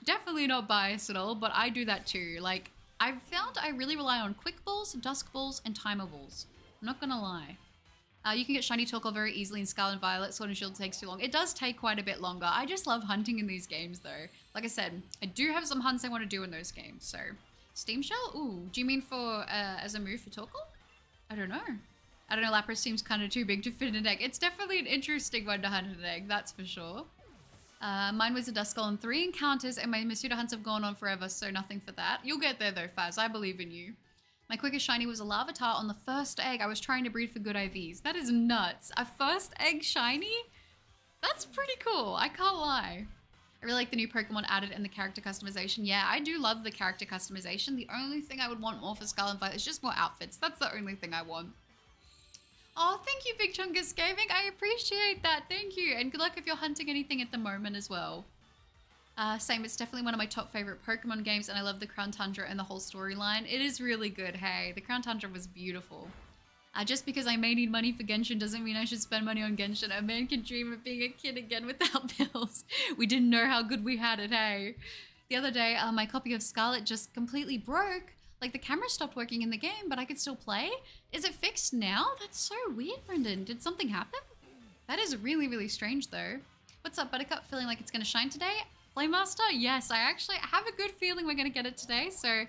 Definitely not biased at all, but I do that too. Like, I've found I really rely on quick balls, dusk balls, and timer balls. I'm not gonna lie. You can get shiny Torkoal very easily in Scarlet and Violet. Sword and Shield takes too long. It does take quite a bit longer. I just love hunting in these games though. Like I said, I do have some hunts I want to do in those games. So, Steam Shell? Ooh, do you mean for as a move for Torkoal? I don't know. I don't know, Lapras seems kind of too big to fit in an egg. It's definitely an interesting one to hunt in an egg, that's for sure. Mine was a Duskull and 3 encounters, and my Masuda hunts have gone on forever, so nothing for that. You'll get there though, Faz. I believe in you. My quickest shiny was a Larvitar on the first egg. I was trying to breed for good IVs. That is nuts. A first egg shiny? That's pretty cool. I can't lie. I really like the new Pokemon added and the character customization. Yeah, I do love the character customization. The only thing I would want more for Scarlet and Violet is just more outfits. That's the only thing I want. Oh, thank you, Big Chungus Gaming. I appreciate that. Thank you. And good luck if you're hunting anything at the moment as well. Same, it's definitely one of my top favorite Pokemon games, and I love the Crown Tundra and the whole storyline. It is really good, hey. The Crown Tundra was beautiful. Just because I may need money for Genshin doesn't mean I should spend money on Genshin. A man can dream of being a kid again without bills. We didn't know how good we had it, hey. The other day, my copy of Scarlet just completely broke. Like, the camera stopped working in the game, but I could still play. Is it fixed now? That's so weird, Brendan. Did something happen? That is really, really strange, though. What's up, Buttercup? Feeling like it's going to shine today? Flame Master? Yes, I actually have a good feeling we're going to get it today, so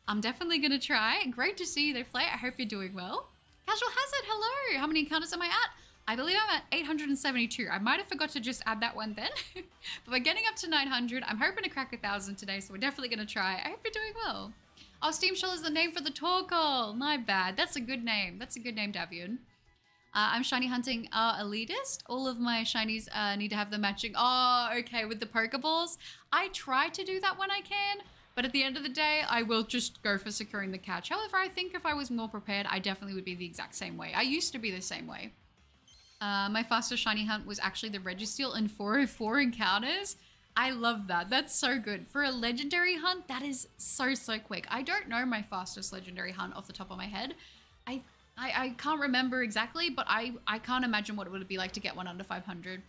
I'm definitely going to try. Great to see you, though, Flay. I hope you're doing well. Casual Hazard, hello. How many encounters am I at? I believe I'm at 872. I might have forgot to just add that one then. But we're getting up to 900. I'm hoping to crack 1,000 today, so we're definitely going to try. I hope you're doing well. Oh, Steam Shell is the name for the Torkoal. My bad. That's a good name. That's a good name, Davian. I'm shiny hunting elitist. All of my shinies need to have the matching. Oh, okay, with the Pokeballs. I try to do that when I can, but at the end of the day, I will just go for securing the catch. However, I think if I was more prepared, I definitely would be the exact same way. I used to be the same way. My fastest shiny hunt was actually the Registeel in 404 encounters. I love that. That's so good. For a legendary hunt, that is so quick. I don't know my fastest legendary hunt off the top of my head. I can't remember exactly, but I can't imagine what it would be like to get one under 500.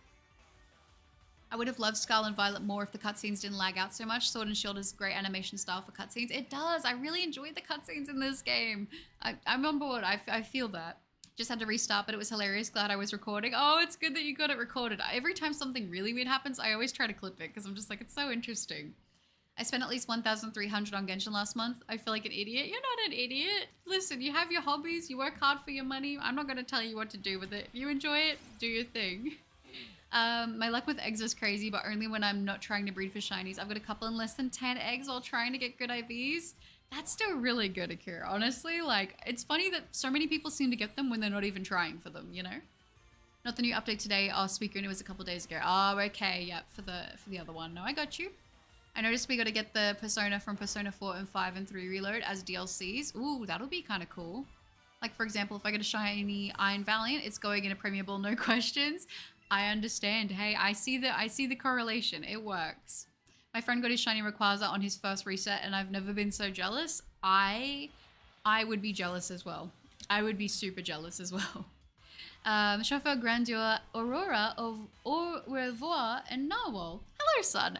I would have loved Scarlet and Violet more if the cutscenes didn't lag out so much. Sword and Shield has great animation style for cutscenes. It does. I really enjoyed the cutscenes in this game. I'm on board. I feel that. Just had to restart, but it was hilarious. Glad I was recording. Oh, it's good that you got it recorded. Every time something really weird happens, I always try to clip it because I'm just like, it's so interesting. I spent at least 1,300 on Genshin last month. I feel like an idiot. You're not an idiot. Listen, you have your hobbies. You work hard for your money. I'm not going to tell you what to do with it. If you enjoy it, do your thing. My luck with eggs is crazy, but only when I'm not trying to breed for shinies. I've got a couple in less than 10 eggs while trying to get good IVs. That's still really good, Akira. Honestly, like, it's funny that so many people seem to get them when they're not even trying for them, you know? Not the new update today. Oh, Speaker, and it was a couple days ago. Oh, okay. Yep, for the other one. No, I got you. I noticed we got to get the Persona from Persona 4 and 5 and 3 Reload as DLCs. Ooh, that'll be kind of cool. Like, for example, if I get a shiny Iron Valiant, it's going in a Premier Ball, no questions. I understand. Hey, I see the correlation. It works. My friend got his shiny Rayquaza on his first reset, and I've never been so jealous. I would be jealous as well. I would be super jealous as well. Chauffeur Grandeur, Aurora of Au revoir, and Narwhal. Hello, son.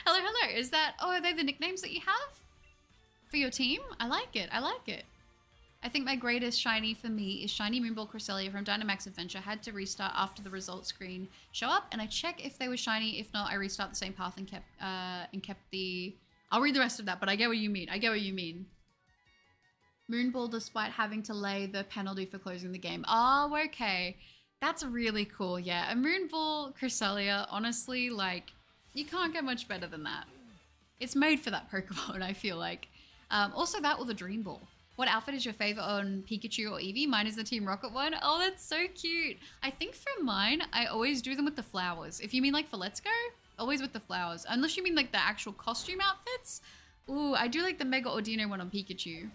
hello. Is that, are they the nicknames that you have for your team? I like it. I think my greatest shiny for me is shiny Moonball Cresselia from Dynamax Adventure. Had to restart after the results screen show up, and I check if they were shiny. If not, I restart the same path and kept the. I'll read the rest of that, but I get what you mean. Moonball, despite having to lay the penalty for closing the game. Oh, okay. That's really cool. Yeah, a Moonball Cresselia, honestly, like, you can't get much better than that. It's made for that Pokemon, I feel like. Also that or the Dream Ball. What outfit is your favorite on Pikachu or Eevee? Mine is the Team Rocket one. Oh, that's so cute. I think for mine, I always do them with the flowers. If you mean like for Let's Go, always with the flowers. Unless you mean like the actual costume outfits. Ooh, I do like the Mega Ordino one on Pikachu.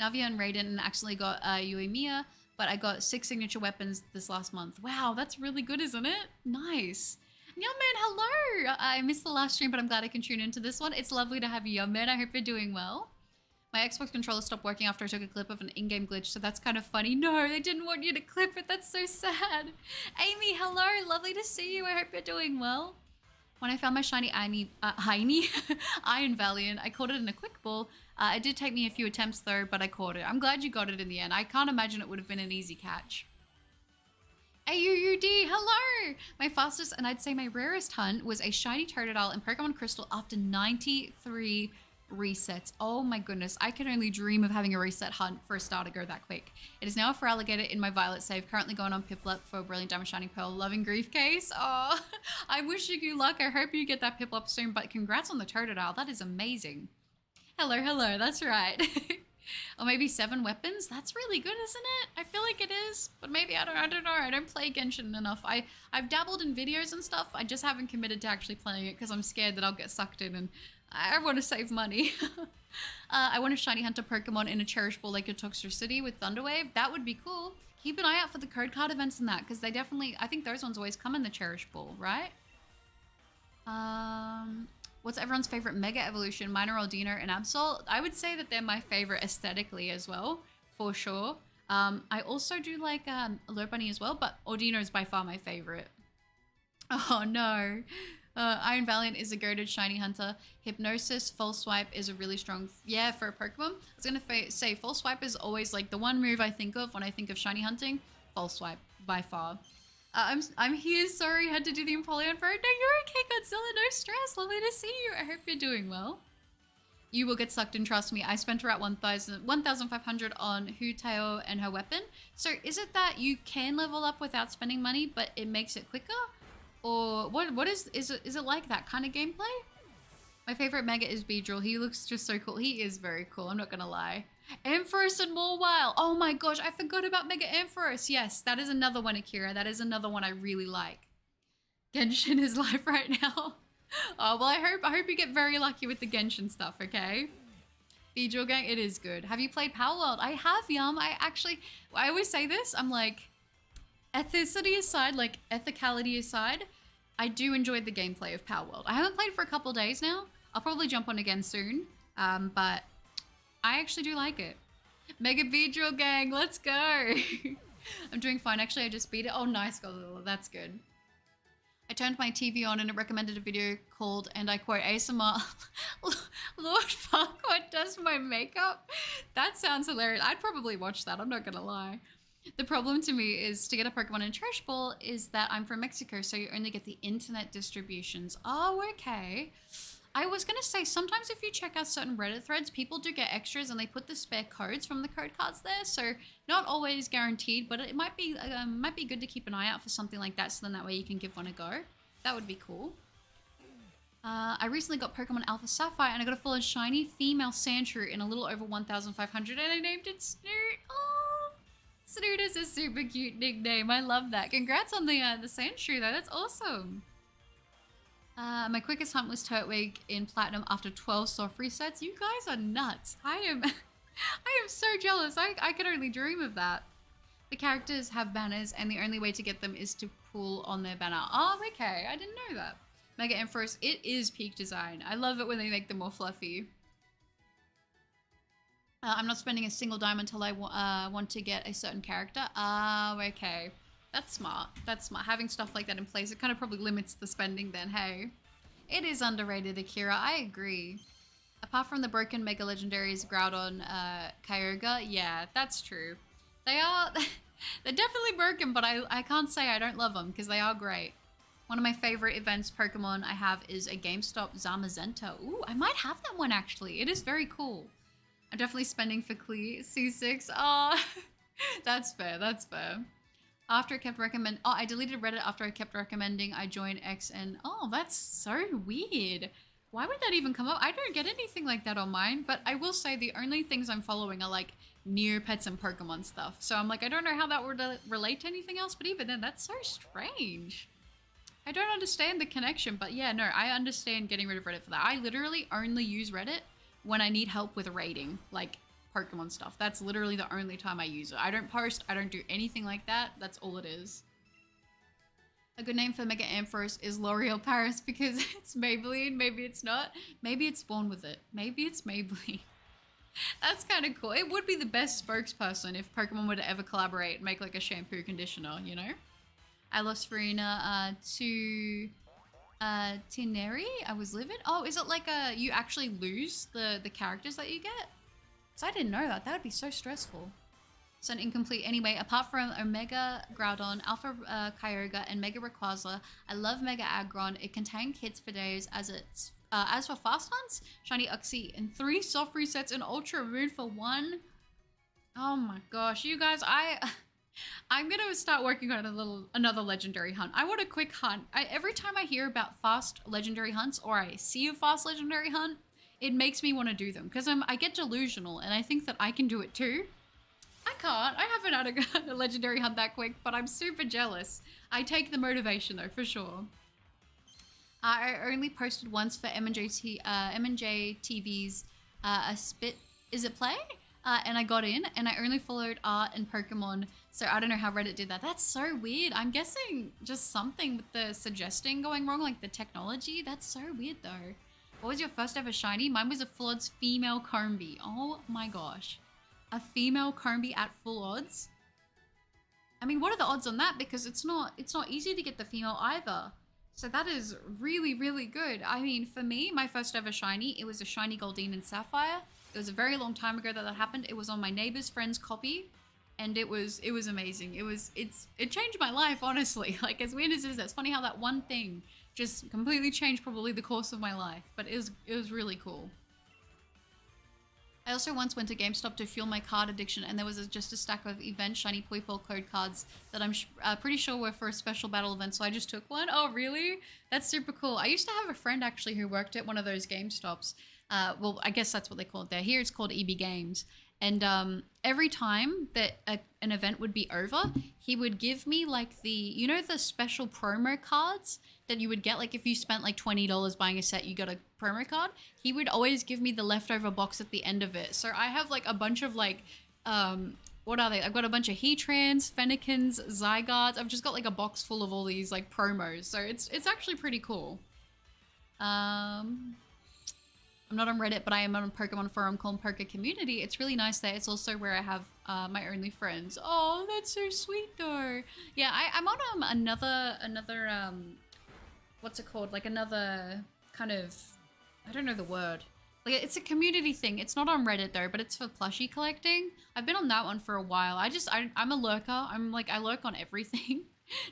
Navia and Raiden actually got Uemia, but I got 6 signature weapons this last month. Wow, that's really good, isn't it? Nice. Young Man, hello! I missed the last stream, but I'm glad I can tune into this one. It's lovely to have you, Young Man. I hope you're doing well. My Xbox controller stopped working after I took a clip of an in-game glitch, so that's kind of funny. No, they didn't want you to clip it. That's so sad. Amy, hello. Lovely to see you. I hope you're doing well. When I found my shiny Iron Valiant, I caught it in a quick ball. It did take me a few attempts though, but I caught it. I'm glad you got it in the end. I can't imagine it would have been an easy catch. AUUD, hello! My fastest and I'd say my rarest hunt was a shiny Totodile in Pokemon Crystal after 93 resets. Oh my goodness, I can only dream of having a reset hunt for a starter go that quick. It is now a Feraligatr in my Violet save, currently going on Piplup for Brilliant Diamond Shining Pearl. Loving Grief Case. Oh, I'm wishing you luck. I hope you get that Piplup soon, but congrats on the Totodile. That is amazing. Hello, hello, that's right. Or maybe 7 weapons? That's really good, isn't it? I feel like it is, but maybe I don't know. I don't play Genshin enough. I've dabbled in videos and stuff. I just haven't committed to actually playing it because I'm scared that I'll get sucked in and I want to save money. I want a shiny hunter Pokemon in a Cherish Ball like a Toxtricity with Thunderwave. That would be cool. Keep an eye out for the code card events and that because they definitely, I think those ones always come in the Cherish Ball, right? What's everyone's favorite Mega Evolution? Mine are Aldino and Absol. I would say that they're my favorite aesthetically as well, for sure. I also do like Alert Bunny as well, but Aldino is by far my favorite. Oh no. Iron Valiant is a goated shiny hunter. Hypnosis, False Swipe is a really strong, yeah, for a Pokemon. I was gonna say False Swipe is always like the one move I think of when I think of shiny hunting. False Swipe, by far. I'm here, sorry, had to do the Empoleon for it. No, you're okay, Godzilla, no stress. Lovely to see you. I hope you're doing well. You will get sucked in, trust me. I spent around 1,500 on Hooteo and her weapon. So is it that you can level up without spending money, but it makes it quicker? Or what is it like that kind of gameplay? My favorite Mega is Beedrill. He looks just so cool. He is very cool, I'm not gonna lie. Ampharos and Mawile. Oh my gosh, I forgot about Mega Ampharos. Yes, that is another one, Akira. That is another one I really like. Genshin is live right now. Oh, well, I hope you get very lucky with the Genshin stuff, okay? Beedrill Gang, it is good. Have you played Power World? I have, Yum. I always say this. I'm like, ethicity aside, like ethicality aside, I do enjoy the gameplay of Power World. I haven't played for a couple days now. I'll probably jump on again soon. But I actually do like it. Mega Beedrill Gang, let's go. I'm doing fine. Actually, I just beat it. Oh, nice, Godzilla. That's good. I turned my TV on and it recommended a video called, and I quote, ASMR, Lord Farquaad does my makeup. That sounds hilarious. I'd probably watch that. I'm not going to lie. The problem to me is to get a Pokemon in Cherish Ball is that I'm from Mexico, so you only get the internet distributions. Oh, okay. I was going to say, sometimes if you check out certain Reddit threads, people do get extras and they put the spare codes from the code cards there. So not always guaranteed, but it might be good to keep an eye out for something like that. So then that way you can give one a go. That would be cool. I recently got Pokemon Alpha Sapphire and I got a full and shiny female Sandshrew in a little over 1,500 and I named it Snoot. Oh, Snoot is a super cute nickname. I love that. Congrats on the Sandshrew though. That's awesome. My quickest hunt was Turtwig in Platinum after 12 soft resets. You guys are nuts. I am so jealous. I could only dream of that. The characters have banners and the only way to get them is to pull on their banner. Oh, okay. I didn't know that. Mega Ampharos, it is peak design. I love it when they make them more fluffy. I'm not spending a single dime until I want to get a certain character. Oh, okay. That's smart. That's smart. Having stuff like that in place, it kind of probably limits the spending then, hey? It is underrated, Akira. I agree. Apart from the broken Mega Legendaries, Groudon, Kyogre, yeah, that's true. They're definitely broken, but I can't say I don't love them because they are great. One of my favorite events Pokemon I have is a GameStop Zamazenta. Ooh, I might have that one actually. It is very cool. I'm definitely spending for Klee. C6. Oh, that's fair. That's fair. After it kept I deleted Reddit after I kept recommending I join X and oh, that's so weird. Why would that even come up? I don't get anything like that on mine, but I will say the only things I'm following are like Neopets and Pokemon stuff. So I'm like, I don't know how that would relate to anything else, but even then, that's so strange. I don't understand the connection, but yeah, no, I understand getting rid of Reddit for that. I literally only use Reddit when I need help with raiding, like Pokemon stuff. That's literally the only time I use it. I don't post, I don't do anything like that. That's all it is. A good name for Mega Ampharos is L'Oreal Paris because it's Maybelline. Maybe it's not. Maybe it's born with it. Maybe it's Maybelline. That's kind of cool. It would be the best spokesperson if Pokemon were to ever collaborate and make like a shampoo conditioner, you know? I lost Farina to Tineri. I was livid. Oh, is it like you actually lose the characters that you get? So I didn't know that. That would be so stressful. So an incomplete. Anyway, apart from Omega Groudon, Alpha Kyogre, and Mega Rayquaza, I love Mega Aggron. It can tank hits for days as for fast hunts, Shiny Uxie, and 3 soft resets and Ultra Moon for 1. Oh my gosh, you guys, I'm gonna start working on another legendary hunt. I want a quick hunt. Every time I hear about fast legendary hunts or I see a fast legendary hunt, it makes me want to do them because I get delusional and I think that I can do it too. I can't. I haven't had a legendary hunt that quick, but I'm super jealous. I take the motivation though, for sure. I only posted once for M&J TV's a spit, is it play? And I got in and I only followed art and Pokemon. So I don't know how Reddit did that. That's so weird. I'm guessing just something with the suggesting going wrong, like the technology. That's so weird though. What was your first ever shiny? Mine was a full odds female Combee. Oh my gosh. A female Combee at full odds? I mean, what are the odds on that? Because it's not easy to get the female either. So that is really, really good. I mean, for me, my first ever shiny, it was a shiny Goldeen and Sapphire. It was a very long time ago that happened. It was on my neighbor's friend's copy, and it was amazing. It changed my life, honestly. Like, as weird as it is, it's funny how that one thing just completely changed probably the course of my life. But it was really cool. I also once went to GameStop to fuel my card addiction, and there was just a stack of event shiny Poipole code cards that I'm pretty sure were for a special battle event, so I just took one. Oh, really? That's super cool. I used to have a friend actually who worked at one of those GameStops. Well, I guess that's what they call it there. Here it's called EB Games. And every time that an event would be over, he would give me like the special promo cards that you would get, like if you spent like $20 buying a set, you got a promo card. He would always give me the leftover box at the end of it. So I have like a bunch of like, what are they? I've got a bunch of Heatrans, Fennekins, Zygardes. I've just got like a box full of all these like promos. So it's actually pretty cool. I'm not on Reddit, but I am on a Pokemon forum called Poke Community. It's really nice there. It's also where I have my only friends. Oh, that's so sweet though. Yeah, I'm on another what's it called? Like another kind of, I don't know the word. Like it's a community thing. It's not on Reddit though, but it's for plushie collecting. I've been on that one for a while. I'm a lurker. I lurk on everything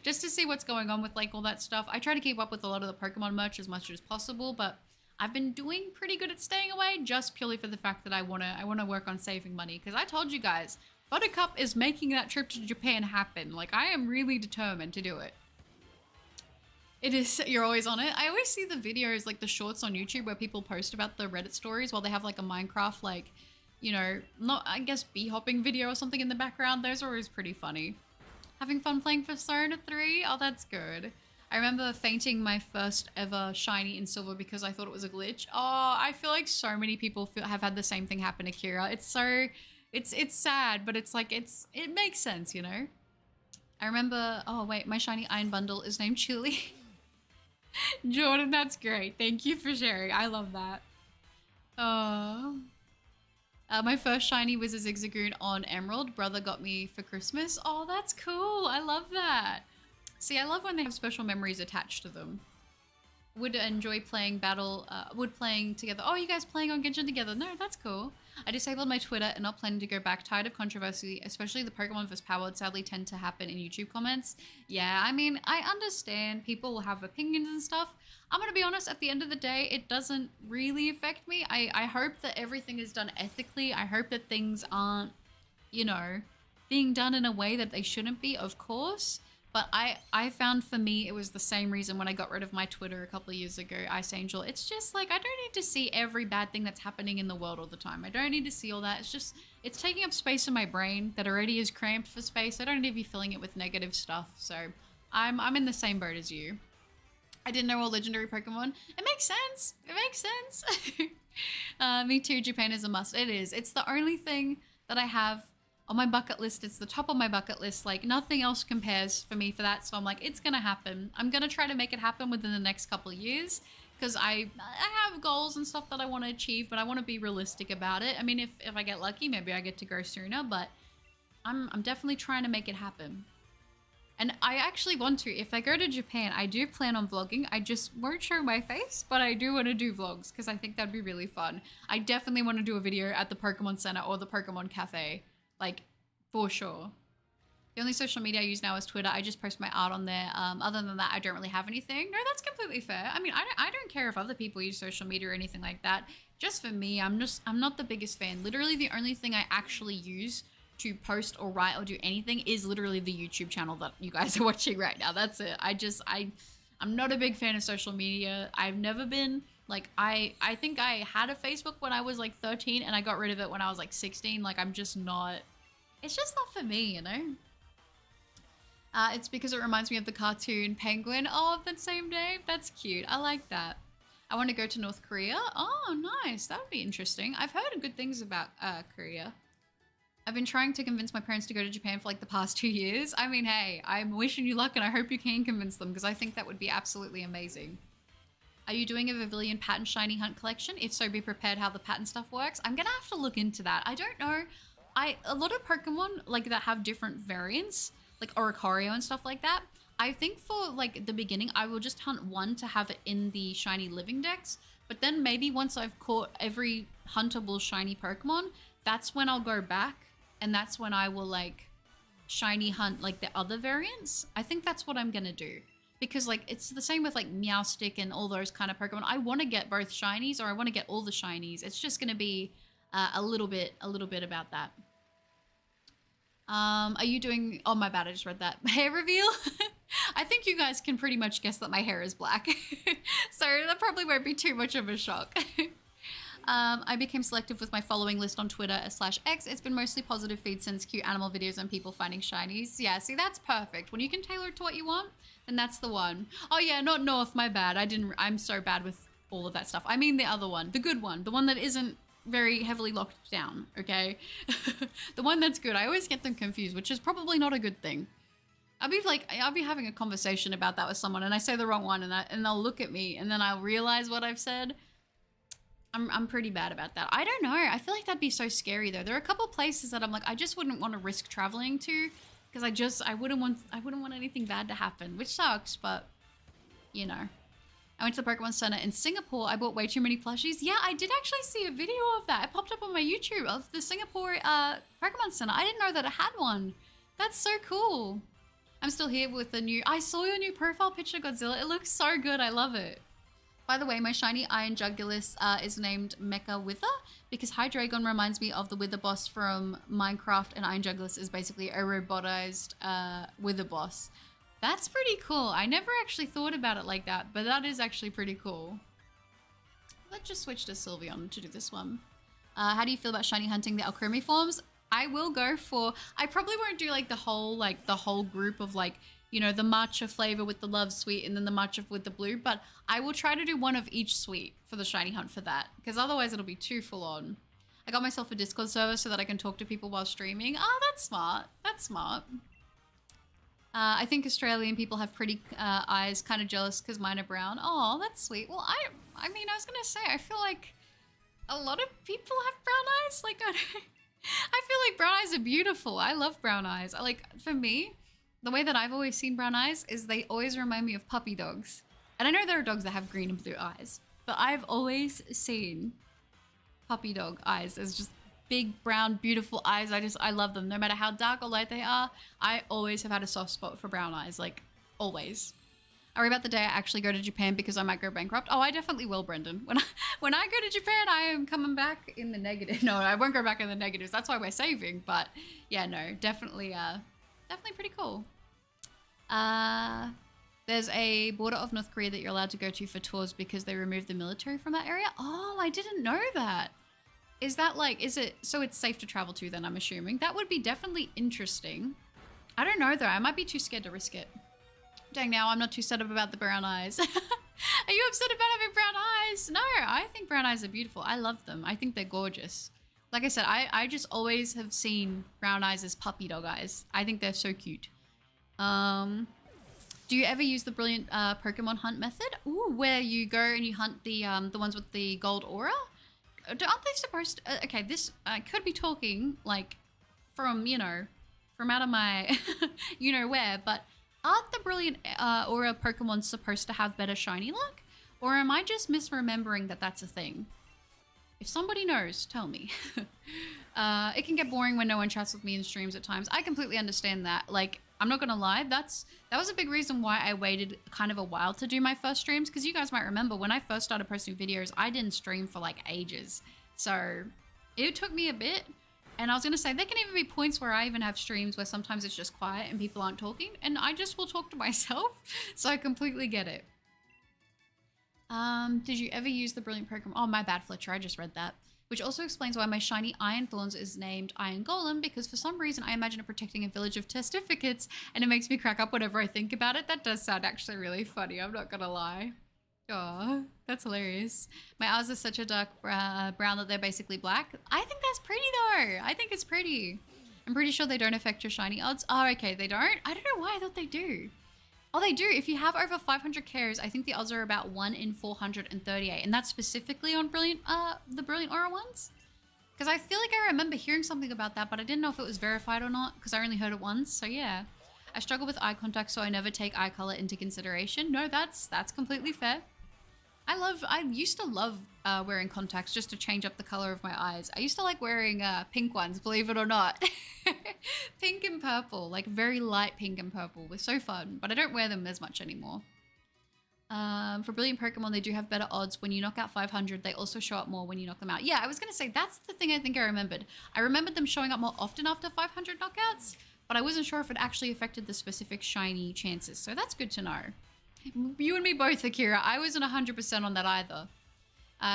just to see what's going on with like all that stuff. I try to keep up with a lot of the Pokemon merch as much as possible, but I've been doing pretty good at staying away just purely for the fact that I wanna work on saving money, because I told you guys, Buttercup is making that trip to Japan happen. Like I am really determined to do it. It is, you're always on it. I always see the videos, like the shorts on YouTube where people post about the Reddit stories while they have like a Minecraft, like, you know, not, I guess, bee hopping video or something in the background. Those are always pretty funny. Having fun playing Persona 3? Oh, that's good. I remember fainting my first ever shiny in silver because I thought it was a glitch. Oh, I feel like so many people have had the same thing happen to Kira. It's sad, but it's like, it makes sense, you know? I remember, oh wait, my shiny iron bundle is named Chili. Jordan, that's great. Thank you for sharing. I love that. My first shiny was a Zigzagoon on Emerald. Brother got me for Christmas. Oh, that's cool. I love that. See, I love when they have special memories attached to them. Would enjoy playing playing together. Oh, you guys playing on Genshin together? No, that's cool. I disabled my Twitter and not planning to go back. Tired of controversy, especially the Pokemon vs. Powered sadly tend to happen in YouTube comments. Yeah, I mean, I understand people will have opinions and stuff. I'm gonna be honest, at the end of the day, it doesn't really affect me. I hope that everything is done ethically. I hope that things aren't, you know, being done in a way that they shouldn't be, of course. But I found for me, it was the same reason when I got rid of my Twitter a couple of years ago, Ice Angel. It's just like, I don't need to see every bad thing that's happening in the world all the time. I don't need to see all that. It's just, it's taking up space in my brain that already is cramped for space. I don't need to be filling it with negative stuff. So I'm in the same boat as you. I didn't know all legendary Pokemon. It makes sense. It makes sense. Me too. Japan is a must. It is. It's the only thing that I have on my bucket list. It's the top of my bucket list. Like nothing else compares for me for that. So I'm like, it's gonna happen. I'm gonna try to make it happen within the next couple of years because I have goals and stuff that I want to achieve, but I want to be realistic about it. I mean, if I get lucky, maybe I get to go sooner, but I'm definitely trying to make it happen. And I actually want to. If I go to Japan, I do plan on vlogging. I just won't show my face, but I do want to do vlogs because I think that'd be really fun. I definitely want to do a video at the Pokemon Center or the Pokemon Cafe. Like, For sure. The only social media I use now is Twitter. I just post my art on there. Other than that, I don't really have anything. No, that's completely fair. I mean, I don't care if other people use social media or anything like that. Just for me, I'm not the biggest fan. Literally, the only thing I actually use to post or write or do anything is literally the YouTube channel that you guys are watching right now. That's it. I'm not a big fan of social media. I've never been. Like, I think I had a Facebook when I was like 13 and I got rid of it when I was like 16. Like, I'm just not. It's just not for me, you know? It's because it reminds me of the cartoon Penguin. Oh, the same name? That's cute. I like that. I want to go to North Korea. Oh, nice. That would be interesting. I've heard good things about Korea. I've been trying to convince my parents to go to Japan for like the past 2 years. I mean, hey, I'm wishing you luck and I hope you can convince them because I think that would be absolutely amazing. Are you doing a Pavilion pattern shiny hunt collection? If so, be prepared how the pattern stuff works. I'm gonna have to look into that. I don't know. A lot of Pokemon like that have different variants, like Oricorio and stuff like that. I think for like the beginning, I will just hunt one to have it in the shiny living dex. But then maybe once I've caught every huntable shiny Pokemon, that's when I'll go back and that's when I will like shiny hunt like the other variants. I think that's what I'm gonna do. Because like it's the same with like Meowstic and all those kind of Pokemon. I want to get both shinies or I want to get all the shinies. It's just gonna be a little bit about that. Are you doing, oh my bad, I just read that. Hair reveal? I think you guys can pretty much guess that my hair is black. So that probably won't be too much of a shock. I became selective with my following list on Twitter/X. It's been mostly positive feed since cute animal videos and people finding shinies. Yeah, see, that's perfect. When you can tailor it to what you want, then that's the one. Oh yeah, not North, my bad. I'm so bad with all of that stuff. I mean the other one, the good one, the one that isn't very heavily locked down, okay? The one that's good. I always get them confused, which is probably not a good thing. I'll be having a conversation about that with someone and I say the wrong one and they'll look at me and then I'll realize what I've said. I'm pretty bad about that. I don't know. I feel like that'd be so scary though. There are a couple places that I'm like, I just wouldn't want to risk traveling to because I wouldn't want anything bad to happen, which sucks, but you know. I went to the Pokemon Center in Singapore. I bought way too many plushies. Yeah, I did actually see a video of that. It popped up on my YouTube of the Singapore Pokemon Center. I didn't know that it had one. That's so cool. I'm still here with the new... I saw your new profile picture, Godzilla. It looks so good. I love it. By the way, my shiny Iron Jugulus is named Mecha Wither because Hydreigon reminds me of the Wither boss from Minecraft, and Iron Jugulus is basically a robotized Wither boss. That's pretty cool. I never actually thought about it like that, but that is actually pretty cool. Let's just switch to Sylveon to do this one. How do you feel about shiny hunting the Alcremie forms? I will go for... I probably won't do like the whole group of like, you know, the matcha flavor with the love sweet and then the matcha with the blue, but I will try to do one of each sweet for the shiny hunt for that because otherwise it'll be too full on. I got myself a Discord server so that I can talk to people while streaming. Oh, that's smart. That's smart. I think Australian people have pretty eyes, kind of jealous because mine are brown. Oh, that's sweet. Well, I mean, I was going to say, I feel like a lot of people have brown eyes. Like, I feel like brown eyes are beautiful. I love brown eyes. For me, the way that I've always seen brown eyes is they always remind me of puppy dogs. And I know there are dogs that have green and blue eyes, but I've always seen puppy dog eyes as just big, brown, beautiful eyes. I love them. No matter how dark or light they are, I always have had a soft spot for brown eyes, like always. I worry about the day I actually go to Japan because I might go bankrupt. Oh, I definitely will, Brendan. When I go to Japan, I am coming back in the negative. No, I won't go back in the negatives. That's why we're saving. But yeah, no, definitely pretty cool. There's a border of North Korea that you're allowed to go to for tours because they removed the military from that area. Oh, I didn't know that. Is that like, so it's safe to travel to then, I'm assuming? That would be definitely interesting. I don't know though, I might be too scared to risk it. Dang, now I'm not too set up about the brown eyes. Are you upset about having brown eyes? No, I think brown eyes are beautiful. I love them. I think they're gorgeous. Like I said, I just always have seen brown eyes as puppy dog eyes. I think they're so cute. Do you ever use the brilliant Pokemon hunt method? Ooh, where you go and you hunt the ones with the gold aura? Aren't they supposed to, okay, this, I could be talking like from, you know, from out of my, you know where, but aren't the brilliant aura Pokemon supposed to have better shiny luck? Or am I just misremembering that that's a thing? If somebody knows, tell me. It can get boring when no one chats with me in streams at times. I completely understand that. Like, I'm not gonna lie, that was a big reason why I waited kind of a while to do my first streams, because you guys might remember when I first started posting videos, I didn't stream for like ages. So it took me a bit. And I was gonna say, there can even be points where I even have streams where sometimes it's just quiet and people aren't talking, and I just will talk to myself. So I completely get it. Did you ever use the brilliant program? Oh, my bad, Fletcher, I just read that. Which also explains why my shiny Iron Thorns is named Iron Golem, because for some reason I imagine it protecting a village of testificates, and it makes me crack up whenever I think about it. That does sound actually really funny, I'm not gonna lie. Oh, that's hilarious. My eyes are such a dark brown that they're basically black. I think that's pretty though. I think it's pretty. I'm pretty sure they don't affect your shiny odds. Oh, okay, they don't? I don't know why I thought they do. Oh, they do. If you have over 500 cares, I think the odds are about 1 in 438. And that's specifically on the Brilliant Aura ones? Because I feel like I remember hearing something about that, but I didn't know if it was verified or not, because I only heard it once. So yeah. I struggle with eye contact, so I never take eye color into consideration. No, that's completely fair. I used to love wearing contacts just to change up the color of my eyes. I used to like wearing pink ones, believe it or not. Pink and purple, like very light pink and purple. Were so fun, but I don't wear them as much anymore. For brilliant Pokemon, they do have better odds. When you knock out 500, they also show up more when you knock them out. Yeah, I was going to say, that's the thing I think I remembered. I remembered them showing up more often after 500 knockouts, but I wasn't sure if it actually affected the specific shiny chances. So that's good to know. You and me both, Akira. I wasn't 100% on that either.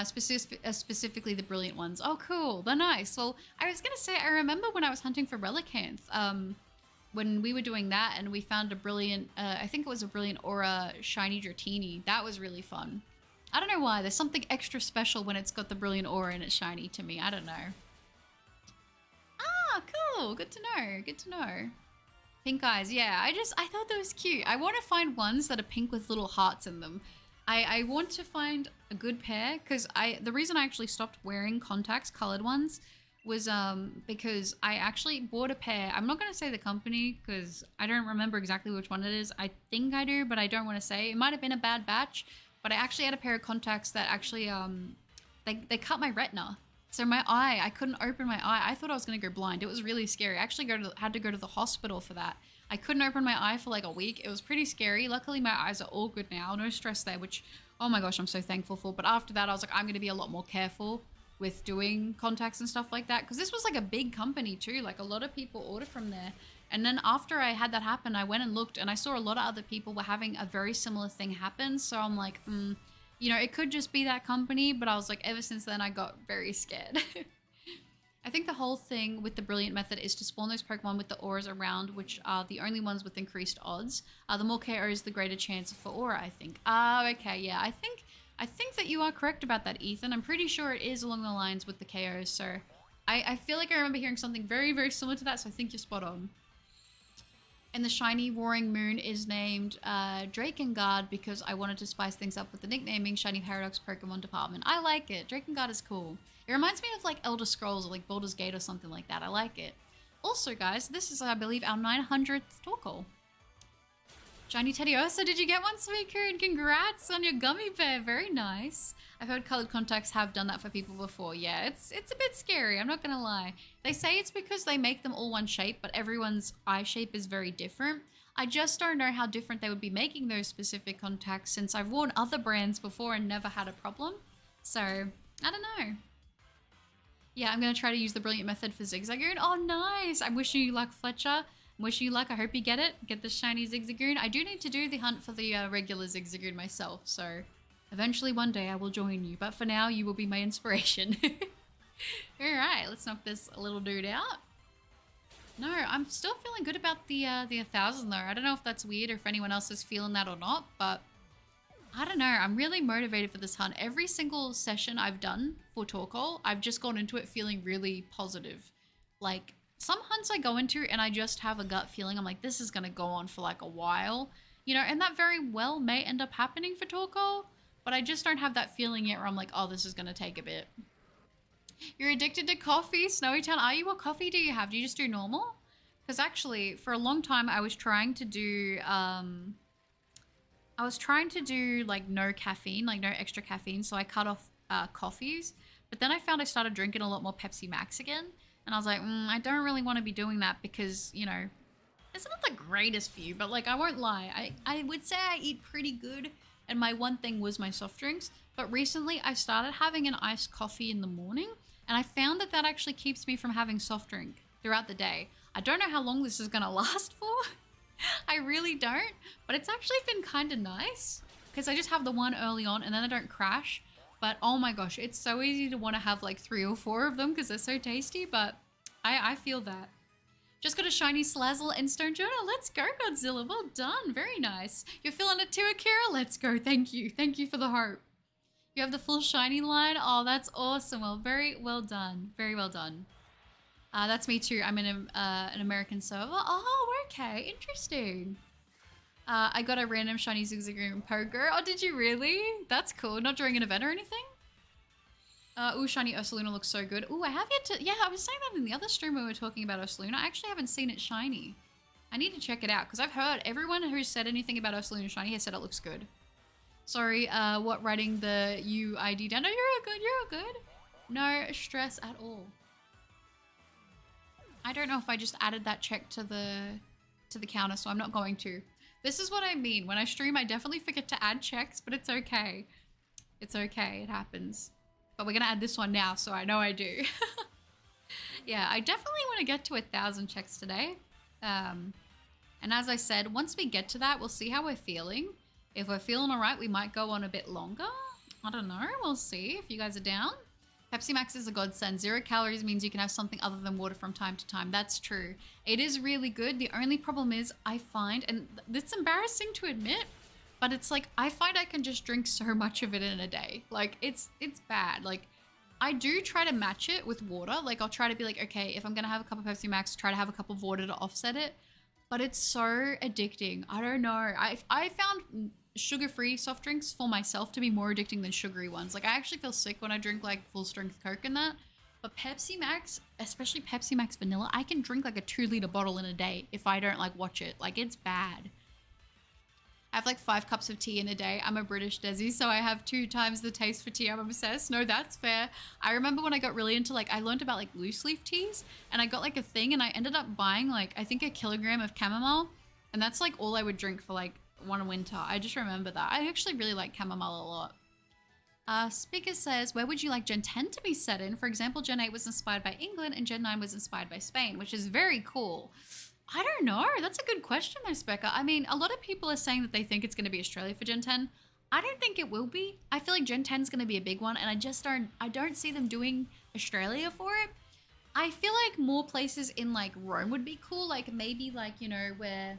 Specifically the brilliant ones. Oh, cool. They're nice. Well, I was going to say, I remember when I was hunting for Relicanth, when we were doing that and we found a brilliant, I think it was a brilliant Aura shiny Dratini. That was really fun. I don't know why. There's something extra special when it's got the brilliant Aura and it's shiny to me. I don't know. Ah, cool. Good to know. Good to know. Pink eyes, yeah. I thought that was cute. I want to find ones that are pink with little hearts in them. I want to find a good pair, because the reason I actually stopped wearing contacts, colored ones, was because I actually bought a pair. I'm not going to say the company because I don't remember exactly which one it is. I think I do, but I don't want to say. It might have been a bad batch, but I actually had a pair of contacts that actually, they cut my retina. So my eye, I couldn't open my eye. I thought I was going to go blind. It was really scary. I actually had to go to the hospital for that. I couldn't open my eye for like a week. It was pretty scary. Luckily, my eyes are all good now. No stress there, which, oh my gosh, I'm so thankful for. But after that, I was like, I'm going to be a lot more careful with doing contacts and stuff like that. Because this was like a big company too. Like a lot of people order from there. And then after I had that happen, I went and looked and I saw a lot of other people were having a very similar thing happen. So I'm like, you know, it could just be that company, but I was like, ever since then, I got very scared. I think the whole thing with the brilliant method is to spawn those Pokemon with the auras around, which are the only ones with increased odds. The more KOs, the greater chance for aura, I think. Okay, yeah, I think that you are correct about that, Ethan. I'm pretty sure it is along the lines with the KOs, so I feel like I remember hearing something very, very similar to that, so I think you're spot on. And the shiny Roaring Moon is named Drakengard because I wanted to spice things up with the nicknaming Shiny Paradox Pokemon department. I like it. Drakengard is cool. It reminds me of like Elder Scrolls or like Baldur's Gate or something like that. I like it. Also, guys, this is, I believe, our 900th TORKOAL. Shiny Teddiursa, did you get one, Suiku? And congrats on your gummy bear. Very nice. I've heard colored contacts have done that for people before. Yeah, it's a bit scary. I'm not going to lie. They say it's because they make them all one shape, but everyone's eye shape is very different. I just don't know how different they would be making those specific contacts since I've worn other brands before and never had a problem. So, I don't know. Yeah, I'm going to try to use the brilliant method for Zigzagoon. Oh, nice. I'm wishing you luck, Fletcher. Wishing you luck. I hope you get it. Get the shiny Zigzagoon. I do need to do the hunt for the regular Zigzagoon myself, so eventually one day I will join you. But for now, you will be my inspiration. Alright, let's knock this little dude out. No, I'm still feeling good about the 1,000 though. I don't know if that's weird or if anyone else is feeling that or not, but I don't know. I'm really motivated for this hunt. Every single session I've done for TORKOAL, I've just gone into it feeling really positive. Like, some hunts I go into and I just have a gut feeling. I'm like, this is going to go on for like a while, you know, and that very well may end up happening for TORKOAL, but I just don't have that feeling yet where I'm like, oh, this is going to take a bit. You're addicted to coffee, Snowy Town. Are you? What coffee do you have? Do you just do normal? Because actually, for a long time, I was trying to do, like no caffeine, like no extra caffeine. So I cut off coffees, but then I found I started drinking a lot more Pepsi Max again. And I was like, I don't really want to be doing that because, you know, it's not the greatest for you, but like, I won't lie. I would say I eat pretty good. And my one thing was my soft drinks. But recently I started having an iced coffee in the morning. And I found that that actually keeps me from having soft drink throughout the day. I don't know how long this is going to last for. I really don't. But it's actually been kind of nice. Because I just have the one early on and then I don't crash. But oh my gosh, it's so easy to want to have like 3 or 4 of them because they're so tasty. But I feel that. Just got a shiny Slazzle and Stone Jonah. Let's go, Godzilla. Well done. Very nice. You're feeling it too, Akira? Let's go. Thank you. Thank you for the hope. You have the full shiny line? Oh, that's awesome. Well, very well done. Very well done. That's me too. I'm in an American server. Oh, okay. Interesting. I got a random shiny Zigzagoon Pogo. Oh, did you really? That's cool. Not during an event or anything? Ooh, shiny Ursaluna looks so good. Ooh, I have yet to... Yeah, I was saying that in the other stream when we were talking about Ursaluna. I actually haven't seen it shiny. I need to check it out because I've heard everyone who's said anything about Ursaluna shiny has said it looks good. Sorry, what, writing the UID down? No, you're all good. You're all good. No stress at all. I don't know if I just added that check to the counter, so I'm not going to. This is what I mean. When I stream, I definitely forget to add checks, but it's okay. It's okay. It happens. But we're going to add this one now, so I know I do. Yeah, I definitely want to get to 1,000 checks today. And as I said, once we get to that, we'll see how we're feeling. If we're feeling all right, we might go on a bit longer. I don't know. We'll see if you guys are down. Pepsi Max is a godsend. 0 calories means you can have something other than water from time to time. That's true. It is really good. The only problem is I find, and it's embarrassing to admit, but it's like, I find I can just drink so much of it in a day. Like, it's bad. Like, I do try to match it with water. Like, I'll try to be like, okay, if I'm going to have a cup of Pepsi Max, try to have a cup of water to offset it. But it's so addicting. I don't know. I found sugar-free soft drinks for myself to be more addicting than sugary ones. Like, I actually feel sick when I drink, like, full-strength Coke and that. But Pepsi Max, especially Pepsi Max Vanilla, I can drink, like, a 2-liter bottle in a day if I don't, like, watch it. Like, it's bad. I have like 5 cups of tea in a day. I'm a British Desi, so I have 2 times the taste for tea. I'm obsessed. No, that's fair. I remember when I got really into like, I learned about like loose leaf teas and I got like a thing and I ended up buying like, I think 1 kilogram of chamomile. And that's like all I would drink for like one winter. I just remember that. I actually really like chamomile a lot. Speaker says, where would you like Gen 10 to be set in? For example, Gen 8 was inspired by England and Gen 9 was inspired by Spain, which is very cool. I don't know. That's a good question though, Specker. I mean, a lot of people are saying that they think it's going to be Australia for Gen 10. I don't think it will be. I feel like Gen 10 is going to be a big one and I don't see them doing Australia for it. I feel like more places in like Rome would be cool. Like maybe like, you know, where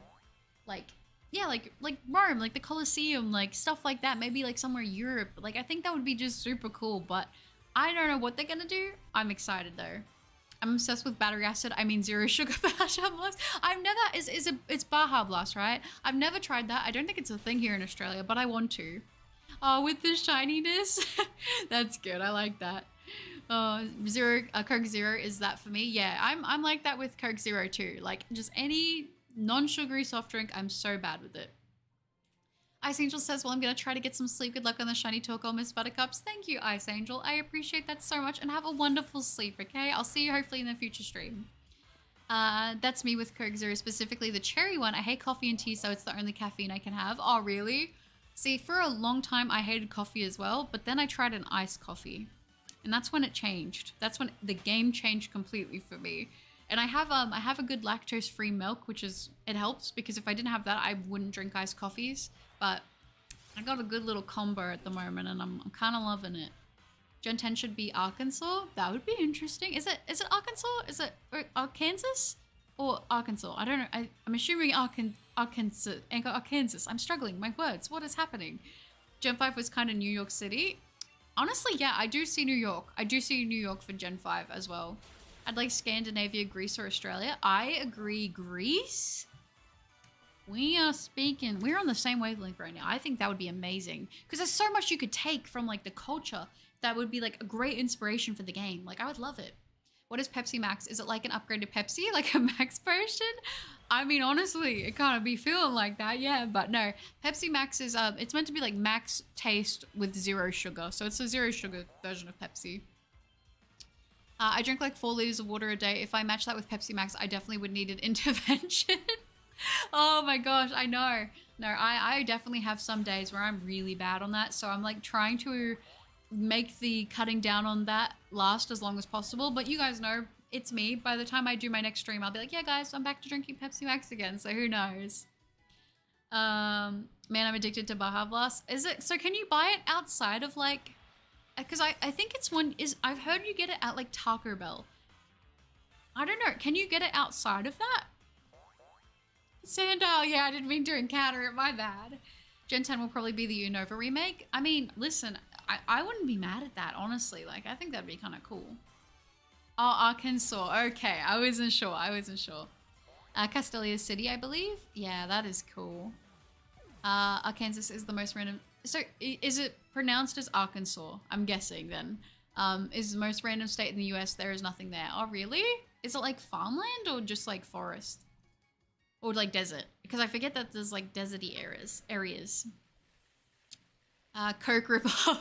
like, yeah, like Rome, like the Colosseum, like stuff like that. Maybe like somewhere Europe. Like I think that would be just super cool, but I don't know what they're going to do. I'm excited though. I'm obsessed with battery acid. I mean, 0 sugar Baja Blast. I've never, it's Baja Blast, right? I've never tried that. I don't think it's a thing here in Australia, but I want to. Oh, with the shininess. That's good. I like that. Coke Zero is that for me? Yeah, I'm like that with Coke Zero too. Like just any non-sugary soft drink, I'm so bad with it. Ice Angel says, well, I'm going to try to get some sleep. Good luck on the shiny TORKOAL, Miss Buttercups. Thank you, Ice Angel. I appreciate that so much and have a wonderful sleep, okay? I'll see you hopefully in the future stream. That's me with Coke Zero, specifically the cherry one. I hate coffee and tea, so it's the only caffeine I can have. Oh, really? See, for a long time, I hated coffee as well, but then I tried an iced coffee. And that's when it changed. That's when the game changed completely for me. And I have a good lactose-free milk, which is, it helps because if I didn't have that, I wouldn't drink iced coffees. But I got a good little combo at the moment and I'm kind of loving it. Gen 10 should be Arkansas. That would be interesting. Is it Arkansas? Is it Arkansas or Arkansas? I don't know. I'm assuming Arkansas. I'm struggling. My words. What is happening? Gen 5 was kind of New York City. Honestly, yeah, I do see New York. I do see New York for Gen 5 as well. I'd like Scandinavia, Greece, or Australia. I agree, Greece. We're on the same wavelength right now. I think that would be amazing because there's so much you could take from like the culture that would be like a great inspiration for the game. Like I would love it. What is Pepsi Max? Is it like an upgraded Pepsi, like a Max potion? I mean, honestly, it kind of be feeling like that, yeah. But no, Pepsi Max is it's meant to be like max taste with 0 sugar. So it's a 0 sugar version of Pepsi. I drink like 4 liters of water a day. If I match that with Pepsi Max, I definitely would need an intervention. Oh my gosh, I know. No, I definitely have some days where I'm really bad on that. So I'm like trying to make the cutting down on that last as long as possible. But you guys know, it's me. By the time I do my next stream, I'll be like, yeah, guys, I'm back to drinking Pepsi Max again. So who knows? Man, I'm addicted to Baja Blast. Is it, so can you buy it outside of like, because I think it's one, I've heard you get it at like Taco Bell. I don't know, can you get it outside of that? Sandal, yeah, I didn't mean to encounter it, my bad. Gen 10 will probably be the Unova remake. I mean, listen, I wouldn't be mad at that, honestly. Like, I think that'd be kind of cool. Oh, Arkansas, okay, I wasn't sure. Castelia City, I believe? Yeah, that is cool. Arkansas is the most random. So is it pronounced as Arkansas? I'm guessing then. Is the most random state in the US. There is nothing there. Oh, really? Is it like farmland or just like forest? Or like desert? Because I forget that there's like deserty areas. Coke ripoff.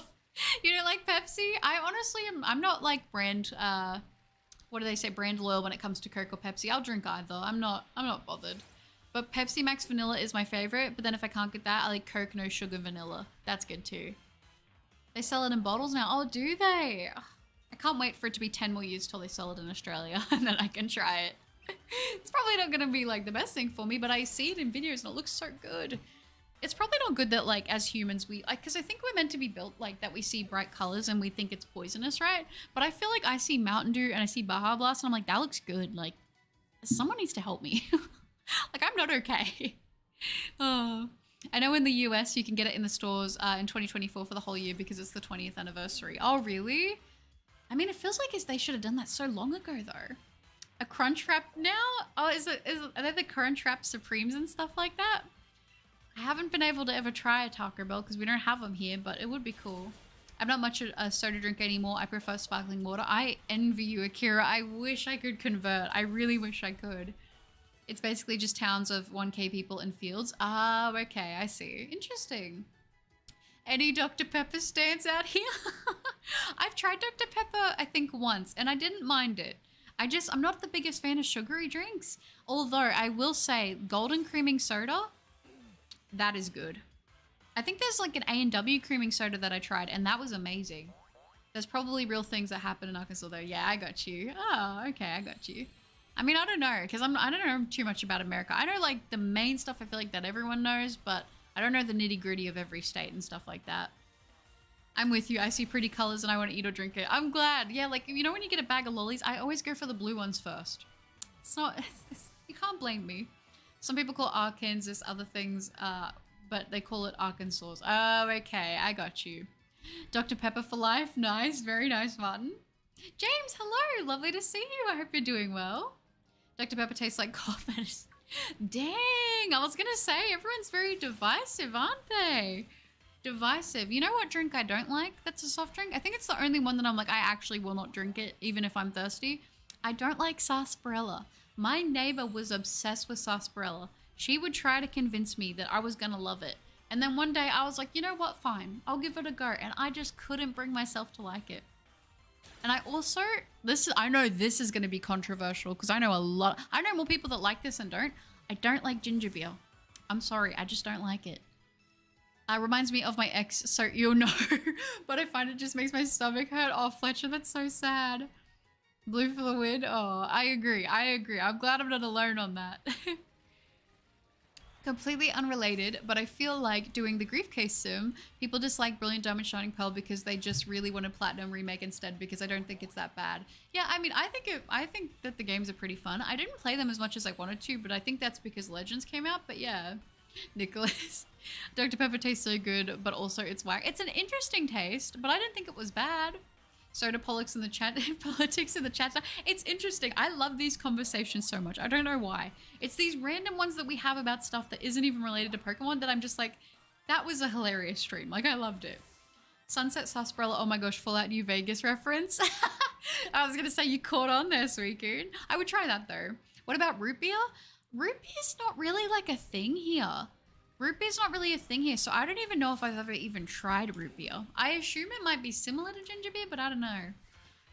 You don't like Pepsi? I honestly I'm not like brand, what do they say? Brand loyal when it comes to Coke or Pepsi. I'll drink either. I'm not bothered. But Pepsi Max Vanilla is my favorite. But then if I can't get that, I like Coke No Sugar Vanilla. That's good too. They sell it in bottles now. Oh, do they? I can't wait for it to be 10 more years till they sell it in Australia and then I can try it. It's probably not going to be like the best thing for me, but I see it in videos and it looks so good. It's probably not good that like as humans we like, because I think we're meant to be built like that we see bright colors and we think it's poisonous, right? But I feel like I see Mountain Dew and I see Baja Blast and I'm like, that looks good. Like someone needs to help me. Like I'm not okay. Oh, I know in the US you can get it in the stores in 2024 for the whole year because it's the 20th anniversary. Oh really? I mean, it feels like they should have done that so long ago though. A Crunchwrap now? Oh, are they the Crunchwrap Supremes and stuff like that? I haven't been able to ever try a Taco Bell because we don't have them here, but it would be cool. I'm not much a soda drink anymore. I prefer sparkling water. I envy you, Akira. I wish I could convert. I really wish I could. It's basically just towns of 1K people and fields. Oh, okay. I see. Interesting. Any Dr. Pepper stands out here? I've tried Dr. Pepper, I think, once, and I didn't mind it. I'm not the biggest fan of sugary drinks. Although, I will say, golden creaming soda, that is good. I think there's like an A&W creaming soda that I tried, and that was amazing. There's probably real things that happen in Arkansas, though. Yeah, I got you. Oh, okay, I got you. I mean, I don't know, because I don't know too much about America. I know, like, the main stuff I feel like that everyone knows, but I don't know the nitty-gritty of every state and stuff like that. I'm with you. I see pretty colors and I want to eat or drink it. I'm glad. Yeah, like, you know when you get a bag of lollies, I always go for the blue ones first. It's not... you can't blame me. Some people call Arkansas other things, but they call it Arkansas. Oh, okay. I got you. Dr. Pepper for life. Nice. Very nice, Martin. James, hello. Lovely to see you. I hope you're doing well. Dr. Pepper tastes like cough medicine. Dang. I was going to say, everyone's very divisive, aren't they? Divisive. You know what drink I don't like that's a soft drink? I think it's the only one that I'm like, I actually will not drink it, even if I'm thirsty. I don't like sarsaparilla. My neighbor was obsessed with sarsaparilla. She would try to convince me that I was going to love it. And then one day I was like, you know what? Fine. I'll give it a go. And I just couldn't bring myself to like it. And I also, I know this is going to be controversial because I know more people that like this and don't. I don't like ginger beer. I'm sorry. I just don't like it. Reminds me of my ex, so you'll know. But I find it just makes my stomach hurt. Oh, Fletcher, that's so sad. Blue for the win. Oh, I agree. I'm glad I'm not alone on that. Completely unrelated, but I feel like doing the Grief Case sim, people dislike Brilliant Diamond Shining Pearl because they just really want a Platinum remake instead because I don't think it's that bad. Yeah, I mean, I think that the games are pretty fun. I didn't play them as much as I wanted to, but I think that's because Legends came out, but yeah. Nicholas. Dr. Pepper tastes so good, but also it's whack. It's an interesting taste, but I didn't think it was bad. Soda politics in the chat. It's interesting. I love these conversations so much. I don't know why. It's these random ones that we have about stuff that isn't even related to Pokemon that I'm just like, that was a hilarious stream. Like, I loved it. Sunset Sarsaparilla. Oh my gosh, Fallout New Vegas reference. I was going to say you caught on there, Suicune. I would try that though. What about root beer? Root beer's not really like a thing here. Root beer's not really a thing here, so I don't even know if I've ever even tried root beer. I assume it might be similar to ginger beer, but I don't know.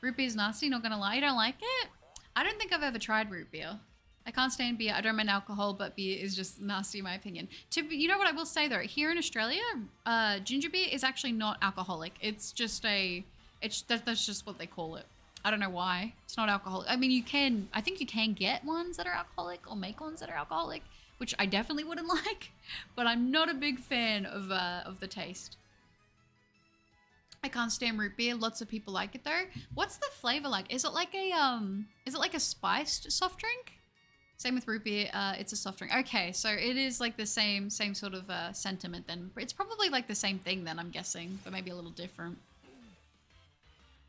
Root beer's nasty, not gonna lie. You don't like it? I don't think I've ever tried root beer. I can't stand beer. I don't mind alcohol, but beer is just nasty in my opinion. You know what I will say though? Here in Australia, ginger beer is actually not alcoholic. It's just that's just what they call it. I don't know why. It's not alcoholic. I mean, I think you can get ones that are alcoholic or make ones that are alcoholic, which I definitely wouldn't like, but I'm not a big fan of the taste. I can't stand root beer. Lots of people like it though. What's the flavor like? Is it like a spiced soft drink? Same with root beer. It's a soft drink. Okay, so it is like the same sort of sentiment then. It's probably like the same thing then, I'm guessing, but maybe a little different.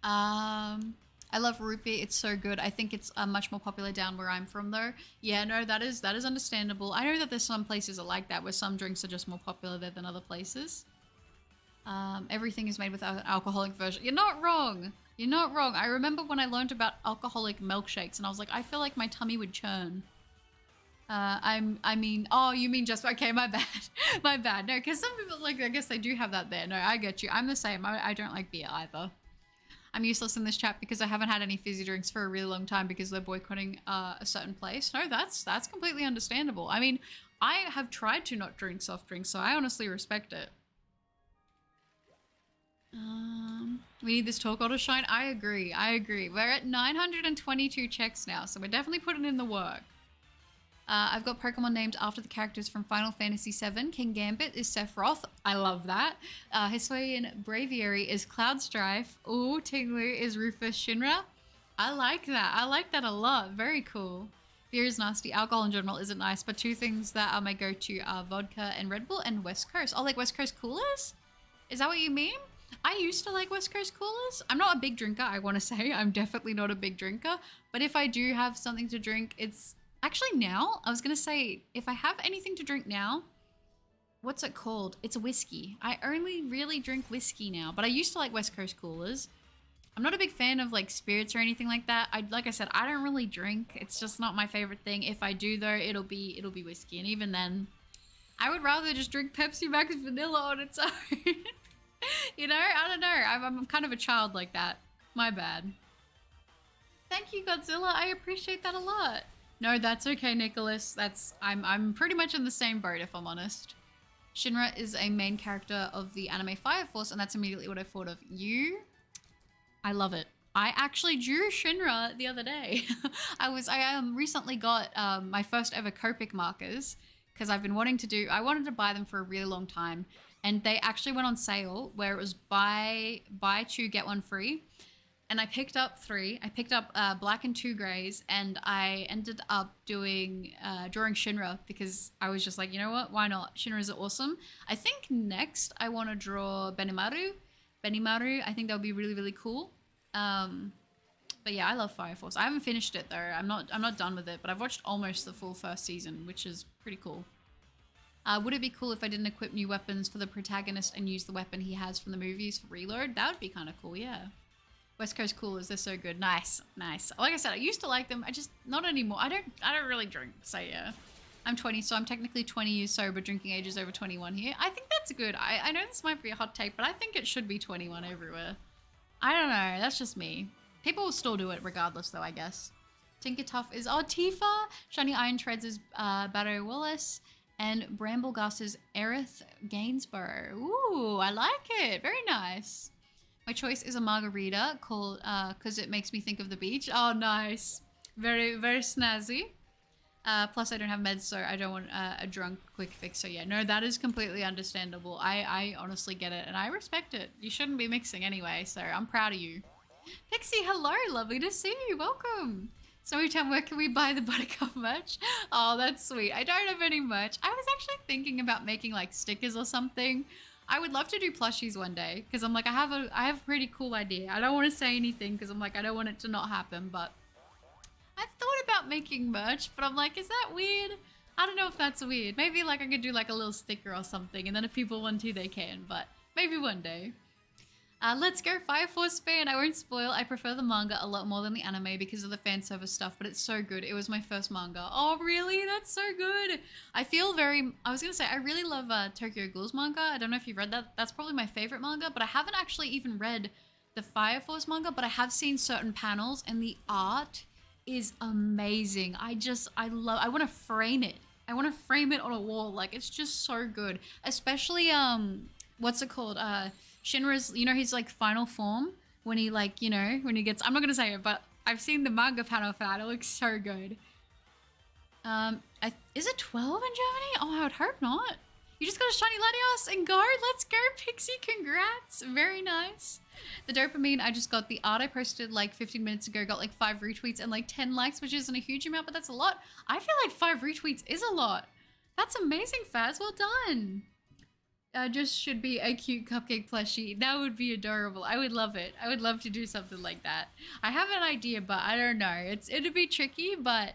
I love root beer. It's so good. I think it's much more popular down where I'm from though. Yeah, no, that is understandable. I know that there's some places that like that where some drinks are just more popular there than other places. Everything is made with an alcoholic version. You're not wrong. You're not wrong. I remember when I learned about alcoholic milkshakes and I was like, I feel like my tummy would churn. I mean, oh, you mean just, okay, my bad. My bad. No, because some people, like, I guess they do have that there. No, I get you. I'm the same. I don't like beer either. I'm useless in this chat because I haven't had any fizzy drinks for a really long time because they're boycotting a certain place. No, that's completely understandable. I mean, I have tried to not drink soft drinks, so I honestly respect it. We need this TORKOAL to shine. I agree. We're at 922 checks now, so we're definitely putting in the work. I've got Pokemon named after the characters from Final Fantasy VII. King Gambit is Sephiroth. I love that. Hisuian Braviary is Cloudstrife. Ooh, Tinglu is Rufus Shinra. I like that. I like that a lot. Very cool. Beer is nasty. Alcohol in general isn't nice, but two things that are my go-to are vodka and Red Bull and West Coast. Oh, like West Coast coolers? Is that what you mean? I used to like West Coast coolers. I'm not a big drinker, I want to say. I'm definitely not a big drinker. But if I do have something to drink, it's... Actually now, I was going to say, if I have anything to drink now, what's it called? It's a whiskey. I only really drink whiskey now, but I used to like West Coast coolers. I'm not a big fan of like spirits or anything like that. Like I said, I don't really drink. It's just not my favorite thing. If I do though, it'll be whiskey. And even then, I would rather just drink Pepsi Max vanilla on its own. You know, I don't know. I'm kind of a child like that. My bad. Thank you, Godzilla. I appreciate that a lot. No, that's okay, Nicholas. I'm pretty much in the same boat, if I'm honest. Shinra is a main character of the anime Fire Force, and that's immediately what I thought of. You? I love it. I actually drew Shinra the other day. I recently got my first ever Copic markers because I've been wanting to I wanted to buy them for a really long time, and they actually went on sale where it was buy 2 get 1 free. And I picked up 3. I picked up black and 2 grays, and I ended up drawing Shinra because I was just like, you know what? Why not? Shinra is awesome. I think next I want to draw Benimaru. I think that would be really, really cool. But yeah, I love Fire Force. I haven't finished it though. I'm not done with it, but I've watched almost the full first season, which is pretty cool. Would it be cool if I didn't equip new weapons for the protagonist and use the weapon he has from the movies for reload? That would be kind of cool, yeah. West Coast coolers, they're so good. Nice. Like I said, I used to like them. I just, not anymore. I don't really drink, so yeah. I'm 20, so I'm technically 20 years sober. Drinking age is over 21 here. I think that's good. I know this might be a hot take, but I think it should be 21 everywhere. I don't know. That's just me. People will still do it regardless, though, I guess. Tinker Tough is Tifa. Shiny Iron Treads is Barry Wallace. And Bramblegus is Aerith Gainsborough. Ooh, I like it. Very nice. My choice is a margarita called, because it makes me think of the beach. Oh, nice. Very, very snazzy. Plus, I don't have meds, so I don't want a drunk quick fix. So yeah, no, that is completely understandable. I honestly get it, and I respect it. You shouldn't be mixing anyway, so I'm proud of you. Pixie, hello. Lovely to see you. Welcome. Summertime, where can we buy the Buttercup merch? Oh, that's sweet. I don't have any merch. I was actually thinking about making like stickers or something. I would love to do plushies one day because I'm like, I have a pretty cool idea. I don't want to say anything because I'm like, I don't want it to not happen, but I've thought about making merch, but I'm like, is that weird? I don't know if that's weird. Maybe like I could do like a little sticker or something, and then if people want to, they can, but maybe one day. Let's go, Fire Force fan. I won't spoil. I prefer the manga a lot more than the anime because of the fan service stuff, but it's so good. It was my first manga. Oh, really? That's so good. I feel very... I was going to say, I really love Tokyo Ghoul's manga. I don't know if you've read that. That's probably my favorite manga, but I haven't actually even read the Fire Force manga, but I have seen certain panels and the art is amazing. I want to frame it. I want to frame it on a wall. Like, it's just so good. Especially, what's it called? Shinra's, you know, his like final form when he like, you know, when he gets, I'm not going to say it, but I've seen the manga panel for that. It looks so good. Is it 12 in Germany? Oh, I would hope not. You just got a shiny Latios and go. Let's go, Pixie. Congrats. Very nice. The dopamine, I just got the art I posted like 15 minutes ago, got like 5 retweets and like 10 likes, which isn't a huge amount, but that's a lot. I feel like 5 retweets is a lot. That's amazing, Faz. Well done. Just should be a cute cupcake plushie. That would be adorable. I would love it. I would love to do something like that. I have an idea, but I don't know. It'd be tricky, but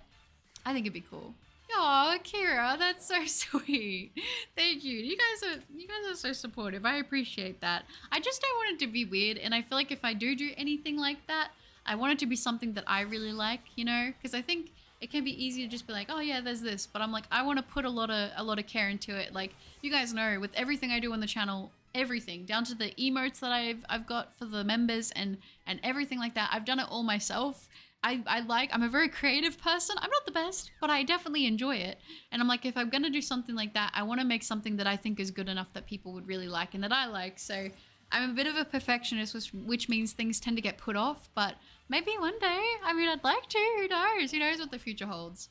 I think it'd be cool. Aw, Kira, that's so sweet. Thank you. You guys are so supportive. I appreciate that. I just don't want it to be weird, and I feel like if I do anything like that, I want it to be something that I really like, you know? Because I think it can be easy to just be like, oh yeah, there's this, but I'm like, I want to put a lot of care into it. Like, you guys know, with everything I do on the channel, everything down to the emotes that I've got for the members and everything like that, I've done it all myself. I'm a very creative person. I'm not the best, but I definitely enjoy it. And I'm like, if I'm gonna do something like that, I want to make something that I think is good enough that people would really like and that I like. So I'm a bit of a perfectionist, which means things tend to get put off, but maybe one day, I mean, I'd like to. Who knows? Who knows what the future holds?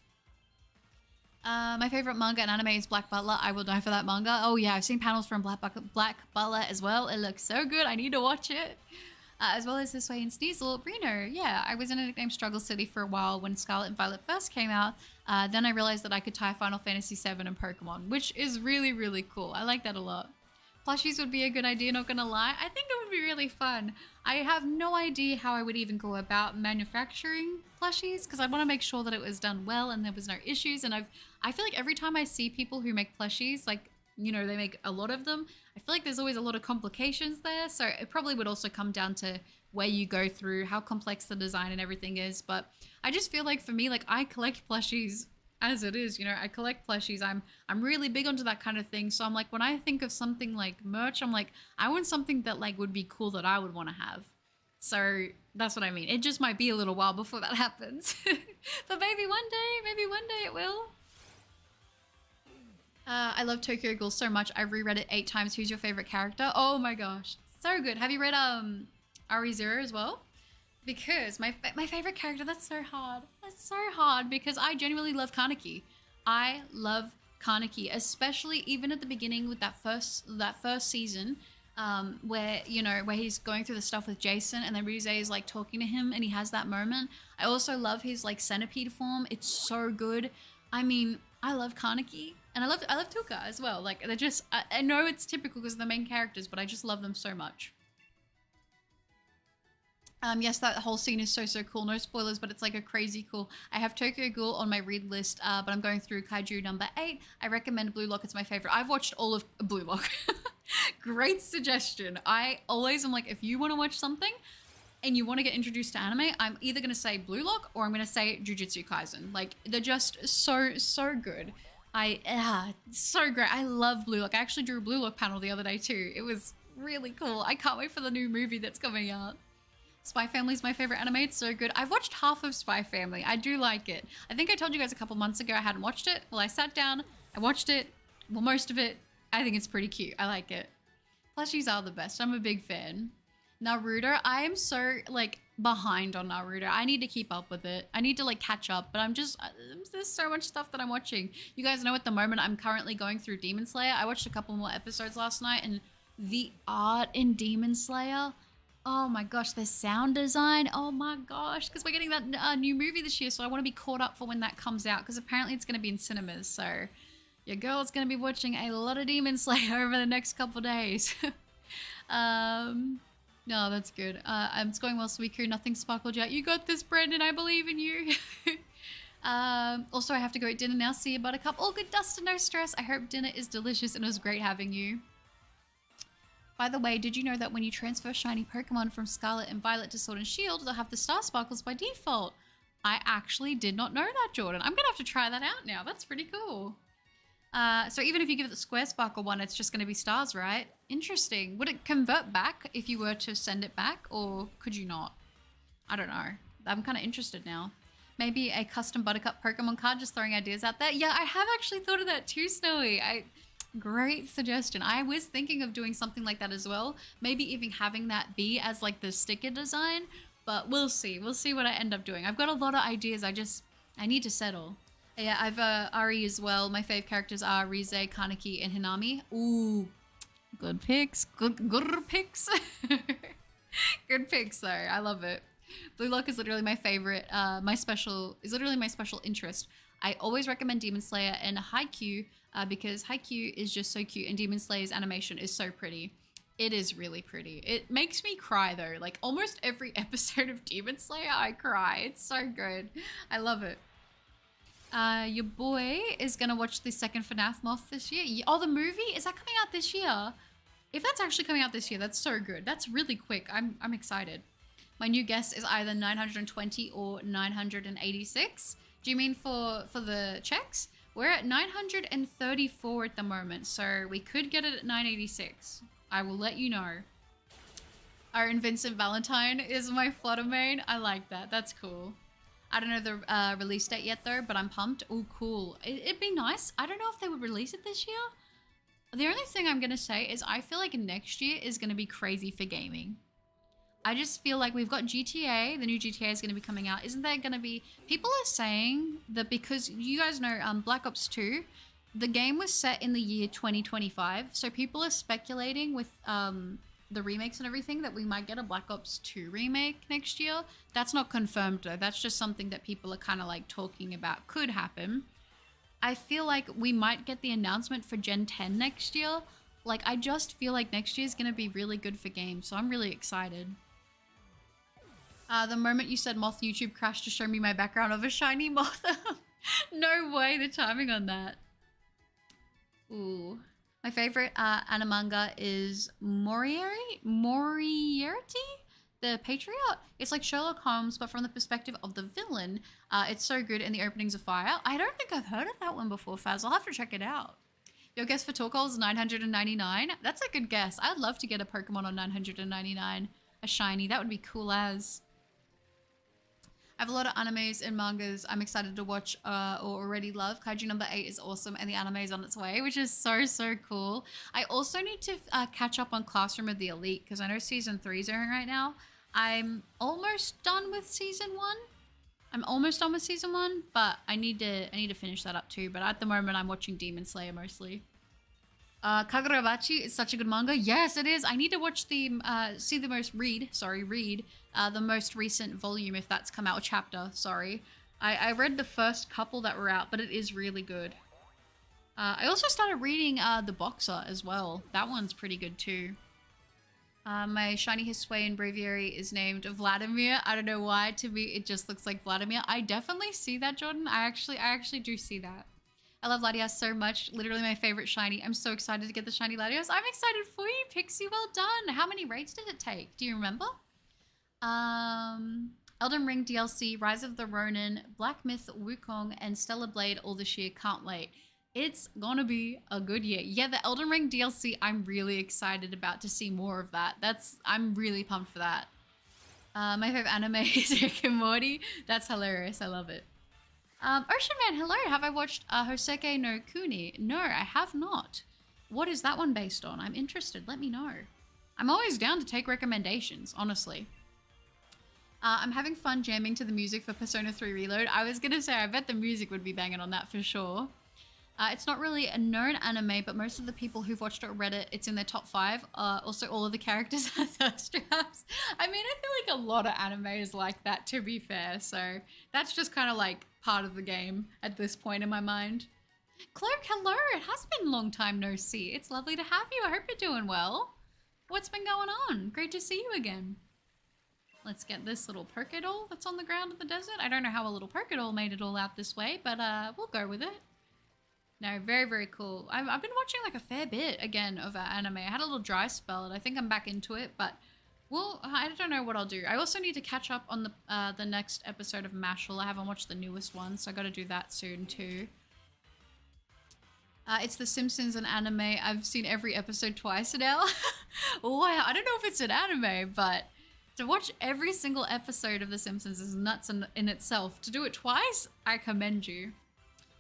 My favorite manga and anime is Black Butler. I will die for that manga. Oh yeah, I've seen panels from Black Butler as well. It looks so good. I need to watch it. As well as This Way and Sneasel. Reno, yeah, I was in a nickname Struggle City for a while when Scarlet and Violet first came out. Then I realized that I could tie Final Fantasy VII and Pokemon, which is really, really cool. I like that a lot. Plushies would be a good idea, not gonna lie. I think it would be really fun. I have no idea how I would even go about manufacturing plushies because I want to make sure that it was done well and there was no issues. And I feel like every time I see people who make plushies, like, you know, they make a lot of them, I feel like there's always a lot of complications there. So it probably would also come down to where you go through, how complex the design and everything is. But I just feel like for me, like, I collect plushies as it is, you know, I collect plushies. I'm really big onto that kind of thing. So I'm like, when I think of something like merch, I'm like, I want something that like would be cool that I would want to have. So that's what I mean. It just might be a little while before that happens. But maybe one day it will. I love Tokyo Ghoul so much. I've reread it 8 times. Who's your favorite character? Oh my gosh, so good. Have you read Re:Zero as well? Because my favorite character, that's so hard. That's so hard because I genuinely love Kaneki. I love Kaneki, especially even at the beginning with that first season, where, you know, where he's going through the stuff with Jason and then Rize is like talking to him and he has that moment. I also love his like centipede form. It's so good. I mean, I love Kaneki. And I love Tuka as well. Like, they're just, I know it's typical because they're the main characters, but I just love them so much. Yes, that whole scene is so cool. No spoilers, but it's like a crazy cool. I have Tokyo Ghoul on my read list, but I'm going through Kaiju number 8. I recommend Blue Lock. It's my favorite. I've watched all of Blue Lock. Great suggestion. I always am like, if you want to watch something and you want to get introduced to anime, I'm either going to say Blue Lock or I'm going to say Jujutsu Kaisen. Like, they're just so good. So great. I love Blue Lock. I actually drew a Blue Lock panel the other day too. It was really cool. I can't wait for the new movie that's coming out. Spy Family is my favorite anime. It's so good. I've watched half of Spy Family. I do like it. I think I told you guys a couple months ago I hadn't watched it. Well, I sat down, I watched it. Well, most of it. I think it's pretty cute. I like it. Plushies are the best. I'm a big fan. Naruto, I am so like behind on Naruto. I need to keep up with it. I need to like catch up, but there's so much stuff that I'm watching. You guys know at the moment I'm currently going through Demon Slayer. I watched a couple more episodes last night and the art in Demon Slayer, oh my gosh, the sound design, oh my gosh, because we're getting that new movie this year, so I want to be caught up for when that comes out because apparently it's going to be in cinemas. So your girl's going to be watching a lot of Demon Slayer over the next couple days. No, that's good. It's going well, Suiku. Nothing sparkled yet. You got this, Brendan. I believe in you. Also, I have to go eat dinner now. See you, Buttercup. All good, Dustin. No stress. I hope dinner is delicious and it was great having you. By the way, did you know that when you transfer shiny Pokemon from Scarlet and Violet to Sword and Shield, they'll have the Star Sparkles by default? I actually did not know that, Jordan. I'm going to have to try that out now. That's pretty cool. So even if you give it the square sparkle one, it's just going to be stars, right? Interesting. Would it convert back if you were to send it back, or could you not? I don't know. I'm kind of interested now. Maybe a custom Buttercup Pokemon card, just throwing ideas out there. Yeah, I have actually thought of that too, Snowy. Great suggestion. I was thinking of doing something like that as well. Maybe even having that be as like the sticker design, but we'll see. We'll see what I end up doing. I've got a lot of ideas. I need to settle. Yeah, I've Ari as well. My fave characters are Rize, Kaneki, and Hinami. Ooh, good picks. Good picks. Good picks though. I love it. Blue Lock is literally my favorite. My special interest. I always recommend Demon Slayer and Haikyuu because Haikyuu is just so cute and Demon Slayer's animation is so pretty. It is really pretty. It makes me cry though. Like almost every episode of Demon Slayer, I cry. It's so good. I love it. Your boy is gonna watch the second FNAF Moth this year. Oh, the movie? Is that coming out this year? If that's actually coming out this year, that's so good. That's really quick. I'm excited. My new guess is either 920 or 986. Do you mean for the checks? We're at 934 at the moment, so we could get it at 986. I will let you know. Our Vincent Valentine is my Flutter main. I like that. That's cool. I don't know the release date yet though, but I'm pumped. Oh, cool. It'd be nice. I don't know if they would release it this year. The only thing I'm going to say is I feel like next year is going to be crazy for gaming. I just feel like we've got GTA. The new GTA is going to be coming out. Isn't there going to be... People are saying that because you guys know Black Ops 2, the game was set in the year 2025. So people are speculating with the remakes and everything that we might get a Black Ops 2 remake next year. That's not confirmed though. That's just something that people are kind of like talking about could happen. I feel like we might get the announcement for Gen 10 next year. Like I just feel like next year is going to be really good for games. So I'm really excited. The moment you said moth, YouTube crashed to show me my background of a shiny moth. No way, the timing on that. Ooh. My favorite animanga is Moriarty? The Patriot? It's like Sherlock Holmes, but from the perspective of the villain. It's so good in the openings of Fire. I don't think I've heard of that one before, Faz. I'll have to check it out. Your guess for TORKOAL is 999. That's a good guess. I'd love to get a Pokemon on 999. A shiny. That would be cool as. I have a lot of animes and mangas I'm excited to watch or already love. Kaiju number 8 is awesome and the anime is on its way, which is so cool. I also need to catch up on Classroom of the Elite because I know season 3 is airing right now. I'm almost done with season 1. But I need to finish that up too. But at the moment I'm watching Demon Slayer mostly. Kagurabachi is such a good manga. Yes, it is. I need to watch the read the most recent volume if that's come out, or chapter, sorry. I read the first couple that were out, but it is really good. I also started reading The Boxer as well. That one's pretty good too. My shiny Hisuian Braviary is named Vladimir. I don't know why. To me, it just looks like Vladimir. I definitely see that, Jordan. I actually do see that. I love Latias so much. Literally my favorite shiny. I'm so excited to get the shiny Latias. I'm excited for you, Pixie. Well done. How many raids did it take? Do you remember? Elden Ring DLC, Rise of the Ronin, Black Myth, Wukong, and Stellar Blade all this year. Can't wait. It's gonna be a good year. Yeah, the Elden Ring DLC, I'm really excited about to see more of that. I'm really pumped for that. My favorite anime is Rick and Morty. That's hilarious. I love it. Ocean Man, hello. Have I watched Hoseki no Kuni? No, I have not. What is that one based on? I'm interested. Let me know. I'm always down to take recommendations, honestly. I'm having fun jamming to the music for Persona 3 Reload. I was going to say, I bet the music would be banging on that for sure. It's not really a known anime, but most of the people who've watched it or read it, it's in their top 5. Also, all of the characters are thirst traps. I mean, I feel like a lot of anime is like that, to be fair. So that's just kind of like part of the game at this point in my mind. Clerk, hello. It has been a long time no see. It's lovely to have you. I hope you're doing well. What's been going on? Great to see you again. Let's get this little Pokédoll that's on the ground in the desert. I don't know how a little Pokédoll made it all out this way, but we'll go with it. No, very cool. I've been watching like a fair bit again of anime. I had a little dry spell and I think I'm back into it, but well, I don't know what I'll do. I also need to catch up on the next episode of Mashal. I haven't watched the newest one, so I got to do that soon too. It's The Simpsons, an anime. I've seen every episode twice now. Wow, I don't know if it's an anime, but to watch every single episode of The Simpsons is nuts in itself. To do it twice, I commend you.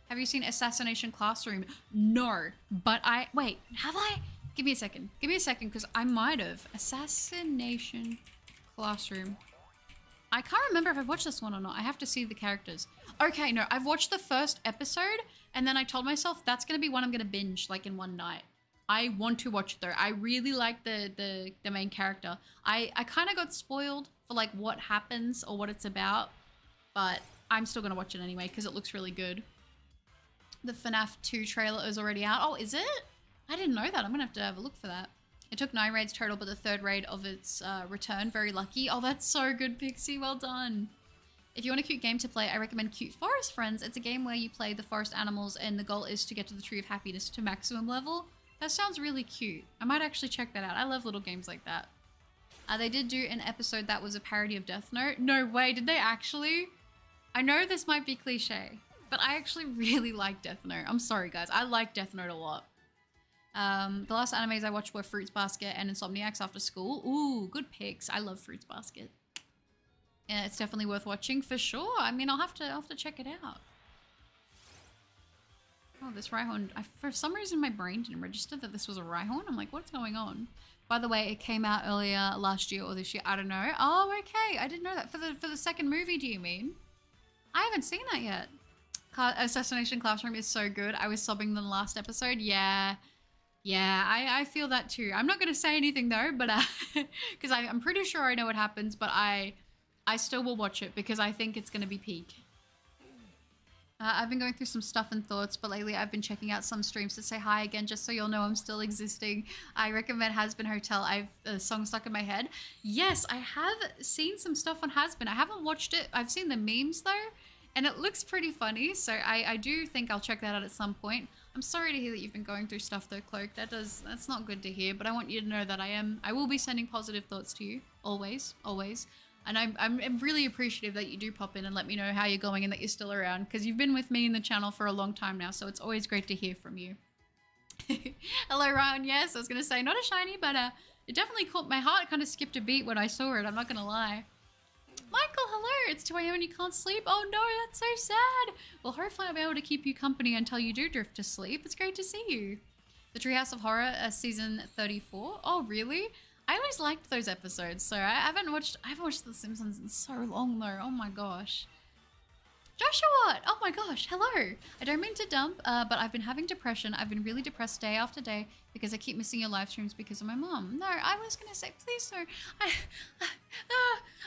Have you seen Assassination Classroom? No, but wait, have I? Give me a second. Give me a second, because I might have. Assassination Classroom. I can't remember if I've watched this one or not. I have to see the characters. Okay, no, I've watched the first episode, and then I told myself that's going to be one I'm going to binge, like, in one night. I want to watch it, though. I really like the main character. I kind of got spoiled for, like, what happens or what it's about, but I'm still going to watch it anyway, because it looks really good. The FNAF 2 trailer is already out. Oh, is it? I didn't know that. I'm going to have a look for that. It took 9 raids total, but the 3rd raid of its return. Very lucky. Oh, that's so good, Pixie. Well done. If you want a cute game to play, I recommend Cute Forest Friends. It's a game where you play the forest animals, and the goal is to get to the Tree of Happiness to maximum level. That sounds really cute. I might actually check that out. I love little games like that. They did do an episode that was a parody of Death Note. No way, did they actually? I know this might be cliche, but I actually really like Death Note. I'm sorry, guys. I like Death Note a lot. The last animes I watched were Fruits Basket and Insomniacs After School. Ooh, good picks. I love Fruits Basket. Yeah, it's definitely worth watching for sure. I mean, I'll have to check it out. Oh, this Rhyhorn. For some reason, my brain didn't register that this was a Rhyhorn. I'm like, what's going on? By the way, it came out earlier last year or this year. I don't know. Oh, okay. I didn't know that. For the second movie, do you mean? I haven't seen that yet. Assassination Classroom is so good. I was sobbing in the last episode. Yeah. Yeah, I feel that too. I'm not going to say anything though, but because I'm pretty sure I know what happens, but I still will watch it because I think it's going to be peak. I've been going through some stuff and thoughts, but lately I've been checking out some streams to say hi again, just so you'll know I'm still existing. I recommend Has Been Hotel. I've a song stuck in my head. Yes, I have seen some stuff on Has Been. I haven't watched it. I've seen the memes though, and it looks pretty funny. So I do think I'll check that out at some point. I'm sorry to hear that you've been going through stuff though, Cloak. That's not good to hear, but I want you to know that I will be sending positive thoughts to you. Always, always. And I'm really appreciative that you do pop in and let me know how you're going and that you're still around, because you've been with me in the channel for a long time now, so it's always great to hear from you. Hello, Ryan. Yes, I was going to say, not a shiny, but it definitely caught my heart. It kind of skipped a beat when I saw it. I'm not going to lie. Michael, hello. It's 2 a.m. and you can't sleep. Oh, no, that's so sad. Well, hopefully I'll be able to keep you company until you do drift to sleep. It's great to see you. The Treehouse of Horror, season 34. Oh, really? I always liked those episodes, so I haven't watched The Simpsons in so long though. Oh my gosh. Joshua! Oh my gosh, hello! I don't mean to dump, but I've been having depression. I've been really depressed day after day because I keep missing your live streams because of my mom. No, I was gonna say, please no. I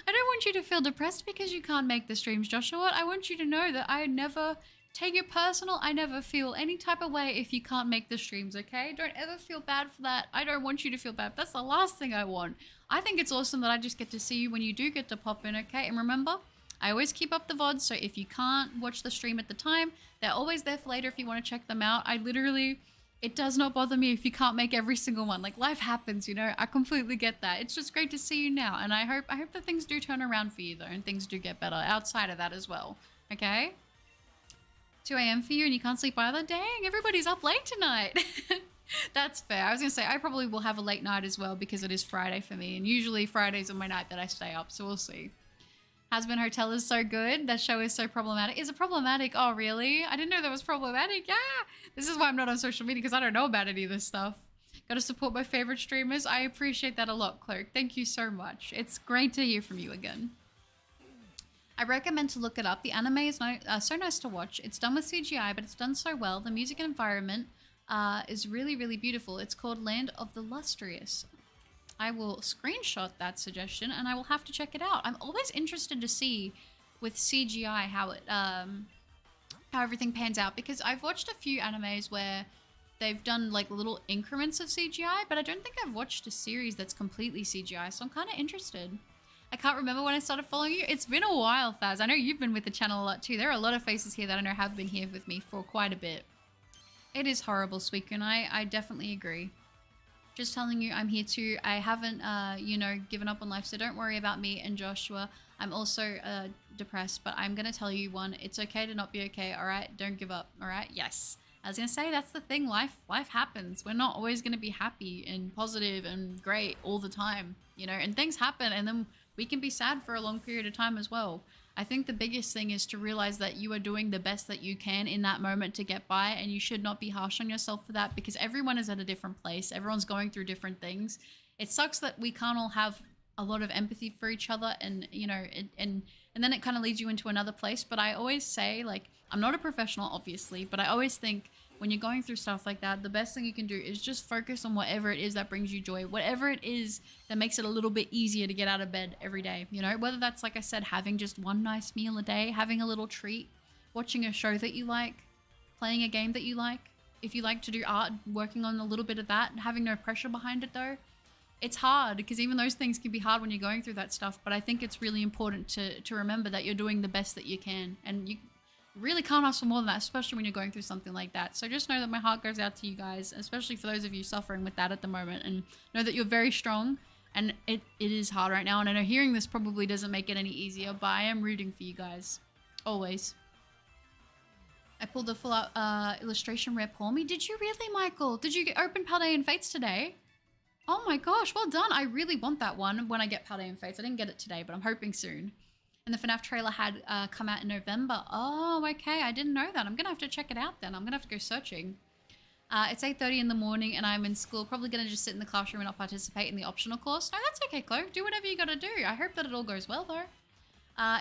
don't want you to feel depressed because you can't make the streams, Joshua. I want you to know that I never take it personal. I never feel any type of way if you can't make the streams, okay? Don't ever feel bad for that. I don't want you to feel bad. That's the last thing I want. I think it's awesome that I just get to see you when you do get to pop in, okay? And remember, I always keep up the VODs, so if you can't watch the stream at the time, they're always there for later if you want to check them out. It does not bother me if you can't make every single one. Like, life happens, you know? I completely get that. It's just great to see you now, and I hope that things do turn around for you, though, and things do get better outside of that as well, okay? 2 a.m. for you and you can't sleep either? Dang, everybody's up late tonight. That's fair. I was going to say, I probably will have a late night as well because it is Friday for me, and usually Fridays are my night that I stay up, so we'll see. Has Been Hotel is so good. That show is so problematic. Is it problematic? Oh, really? I didn't know that was problematic. Yeah. This is why I'm not on social media, because I don't know about any of this stuff. Got to support my favorite streamers. I appreciate that a lot, Clerk. Thank you so much. It's great to hear from you again. I recommend to look it up. The anime is so nice to watch. It's done with CGI, but it's done so well. The music and environment is really, really beautiful. It's called Land of the Lustrous. I will screenshot that suggestion and I will have to check it out. I'm always interested to see with CGI how everything pans out, because I've watched a few animes where they've done like little increments of CGI, but I don't think I've watched a series that's completely CGI, so I'm kind of interested. I can't remember when I started following you. It's been a while, Faz. I know you've been with the channel a lot too. There are a lot of faces here that I know have been here with me for quite a bit. It is horrible, Sweetcoon. I definitely agree. Just telling you, I'm here too. I haven't, you know, given up on life, so don't worry about me and Joshua. I'm also depressed, but I'm going to tell you one. It's okay to not be okay, all right? Don't give up, all right? Yes. I was gonna say, that's the thing. Life happens. We're not always gonna be happy and positive and great all the time, you know. And things happen, and then we can be sad for a long period of time as well. I think the biggest thing is to realize that you are doing the best that you can in that moment to get by, and you should not be harsh on yourself for that, because everyone is at a different place. Everyone's going through different things. It sucks that we can't all have a lot of empathy for each other, and you know, and then it kind of leads you into another place. But I always say, like, I'm not a professional, obviously, but I always think when you're going through stuff like that, the best thing you can do is just focus on whatever it is that brings you joy, whatever it is that makes it a little bit easier to get out of bed every day, you know, whether that's, like I said, having just one nice meal a day, having a little treat, watching a show that you like, playing a game that you like. If you like to do art, working on a little bit of that, having no pressure behind it though. It's hard, because even those things can be hard when you're going through that stuff, but I think it's really important to remember that you're doing the best that you can, and you really can't ask for more than that, especially when you're going through something like that. So just know that my heart goes out to you guys, especially for those of you suffering with that at the moment, and know that you're very strong, and it is hard right now. And I know hearing this probably doesn't make it any easier, but I am rooting for you guys. Always. I pulled the full out illustration rare Palmy. Did you really, Michael? Did you open Paldean Fates today? Oh my gosh, well done. I really want that one when I get Paldean Fates. I didn't get it today, but I'm hoping soon. And the FNAF trailer had come out in November. Oh, okay. I didn't know that. I'm going to have to check it out then. I'm going to have to go searching. It's 8:30 in the morning and I'm in school. Probably going to just sit in the classroom and not participate in the optional course. No, that's okay, Chloe. Do whatever you got to do. I hope that it all goes well, though.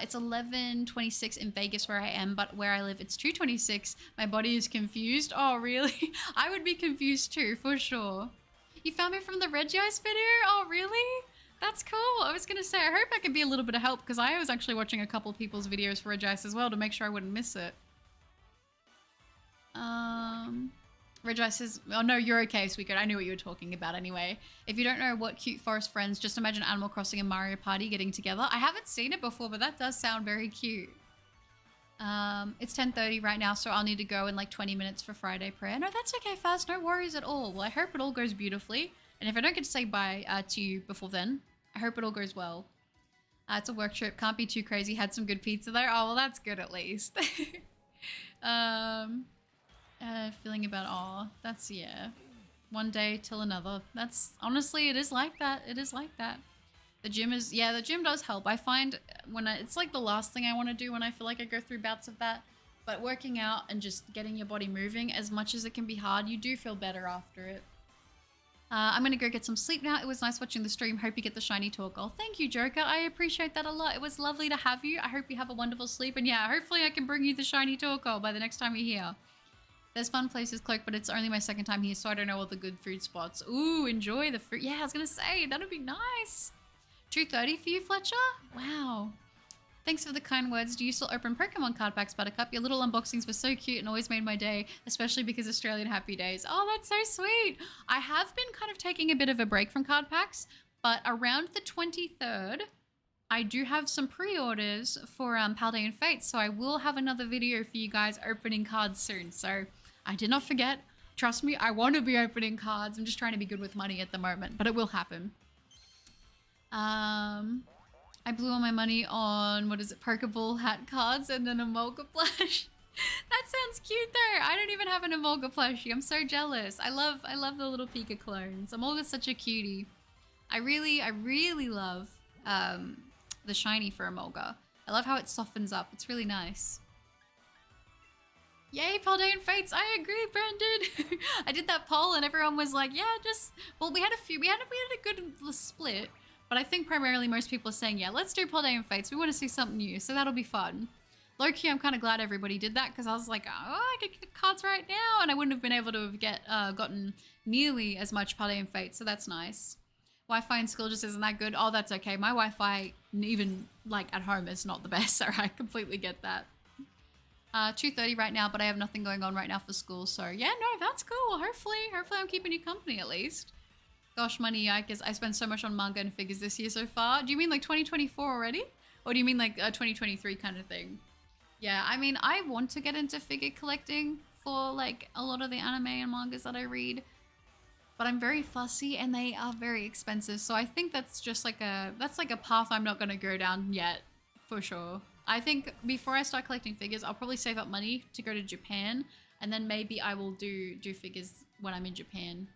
It's 11:26 in Vegas where I am, but where I live, it's 2:26. My body is confused. Oh, really? I would be confused too, for sure. You found me from the Reggie Ice video? Oh, really? That's cool. I was going to say, I hope I can be a little bit of help, because I was actually watching a couple people's videos for Reggie Ice as well to make sure I wouldn't miss it. Reggie Ice says, oh no, you're okay, Sweetgoat. I knew what you were talking about anyway. If you don't know what cute forest friends, just imagine Animal Crossing and Mario Party getting together. I haven't seen it before, but that does sound very cute. It's 10:30 right now, so I'll need to go in like 20 minutes for Friday prayer. No, that's okay, Faz. No worries at all. Well, I hope it all goes beautifully. And if I don't get to say bye to you before then, I hope it all goes well. It's a work trip. Can't be too crazy. Had some good pizza there. Oh, well, that's good at least. Feeling about, oh, that's, yeah. One day till another. That's, honestly, it is like that. It is like that. The gym is, yeah, the gym does help. I find it's like the last thing I want to do when I feel like I go through bouts of that. But working out and just getting your body moving, as much as it can be hard, you do feel better after it. I'm going to go get some sleep now. It was nice watching the stream. Hope you get the shiny TORKOAL. Thank you, Joker. I appreciate that a lot. It was lovely to have you. I hope you have a wonderful sleep. And yeah, hopefully I can bring you the shiny TORKOAL by the next time you're here. There's fun places, Cloak, but it's only my second time here, so I don't know all the good food spots. Ooh, enjoy the food. Yeah, I was going to say, that would be nice. 2:30 for you, Fletcher? Wow. Thanks for the kind words. Do you still open Pokemon card packs, Buttercup? Your little unboxings were so cute and always made my day, especially because Australian Happy Days. Oh, that's so sweet. I have been kind of taking a bit of a break from card packs, but around the 23rd, I do have some pre-orders for Paldean Fates, so I will have another video for you guys opening cards soon. So I did not forget. Trust me, I want to be opening cards. I'm just trying to be good with money at the moment, but it will happen. I blew all my money on, what is it, Pokeball hat cards and then a Emolga plush. That sounds cute though. I don't even have an Emolga plushie. I'm so jealous. I love the little Pika clones. Emolga's such a cutie. I really love the shiny for Emolga. I love how it softens up. It's really nice. Yay, Paldean Fates. I agree, Brandon. I did that poll and everyone was like, yeah, just, well, we had a good split. But I think primarily most people are saying, yeah, let's do Paldean Fates. We want to see something new, so that'll be fun. Low-key, I'm kind of glad everybody did that, because I was like, oh, I could get cards right now, and I wouldn't have been able to have gotten nearly as much Paldean Fates, so that's nice. Wi-Fi in school just isn't that good. Oh, that's okay. My Wi-Fi, even like at home, is not the best, so I completely get that. 2:30 right now, but I have nothing going on right now for school, so yeah, no, that's cool. Hopefully I'm keeping you company at least. Gosh, money, yikes. I spent so much on manga and figures this year so far. Do you mean like 2024 already? Or do you mean like a 2023 kind of thing? Yeah, I mean, I want to get into figure collecting for like a lot of the anime and mangas that I read. But I'm very fussy and they are very expensive. So I think that's just like that's like a path I'm not going to go down yet, for sure. I think before I start collecting figures, I'll probably save up money to go to Japan. And then maybe I will do figures when I'm in Japan.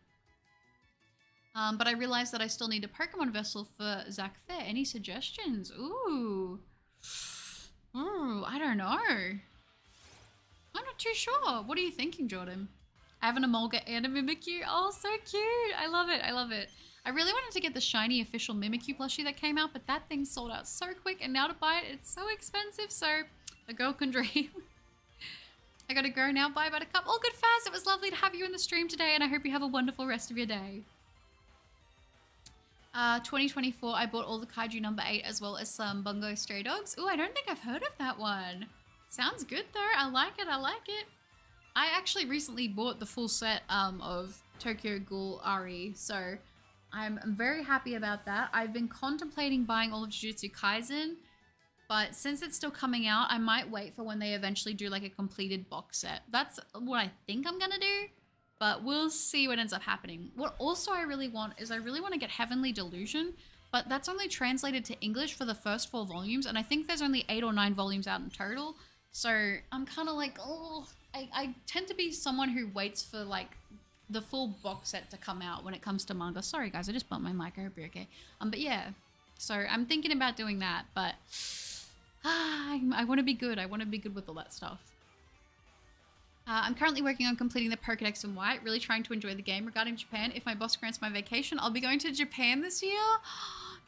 But I realized that I still need a Pokemon vessel for Zach Fair. Any suggestions? Ooh, I don't know. I'm not too sure. What are you thinking, Jordan? I have an Emolga and a Mimikyu. Oh, so cute. I love it. I love it. I really wanted to get the shiny official Mimikyu plushie that came out, but that thing sold out so quick, and now to buy it, it's so expensive. So a girl can dream. I gotta go now. Bye, Buttercup. All good, Faz. It was lovely to have you in the stream today, and I hope you have a wonderful rest of your day. 2024, I bought all the Kaiju number 8 as well as some Bungo Stray Dogs. Ooh, I don't think I've heard of that one. Sounds good though. I like it. I like it. I actually recently bought the full set of Tokyo Ghoul Ari, so I'm very happy about that. I've been contemplating buying all of Jujutsu Kaisen, but since it's still coming out, I might wait for when they eventually do like a completed box set. That's what I think I'm gonna do, but we'll see what ends up happening. What also I really want is I really want to get Heavenly Delusion, but that's only translated to English for the first 4 volumes, and I think there's only 8 or 9 volumes out in total. So I'm kind of like, oh, I tend to be someone who waits for like the full box set to come out when it comes to manga. Sorry guys, I just bumped my mic. I hope you're okay. But yeah, so I'm thinking about doing that, but I want to be good. I want to be good with all that stuff. I'm currently working on completing the Pokedex in White, really trying to enjoy the game. Regarding Japan, if my boss grants my vacation, I'll be going to Japan this year.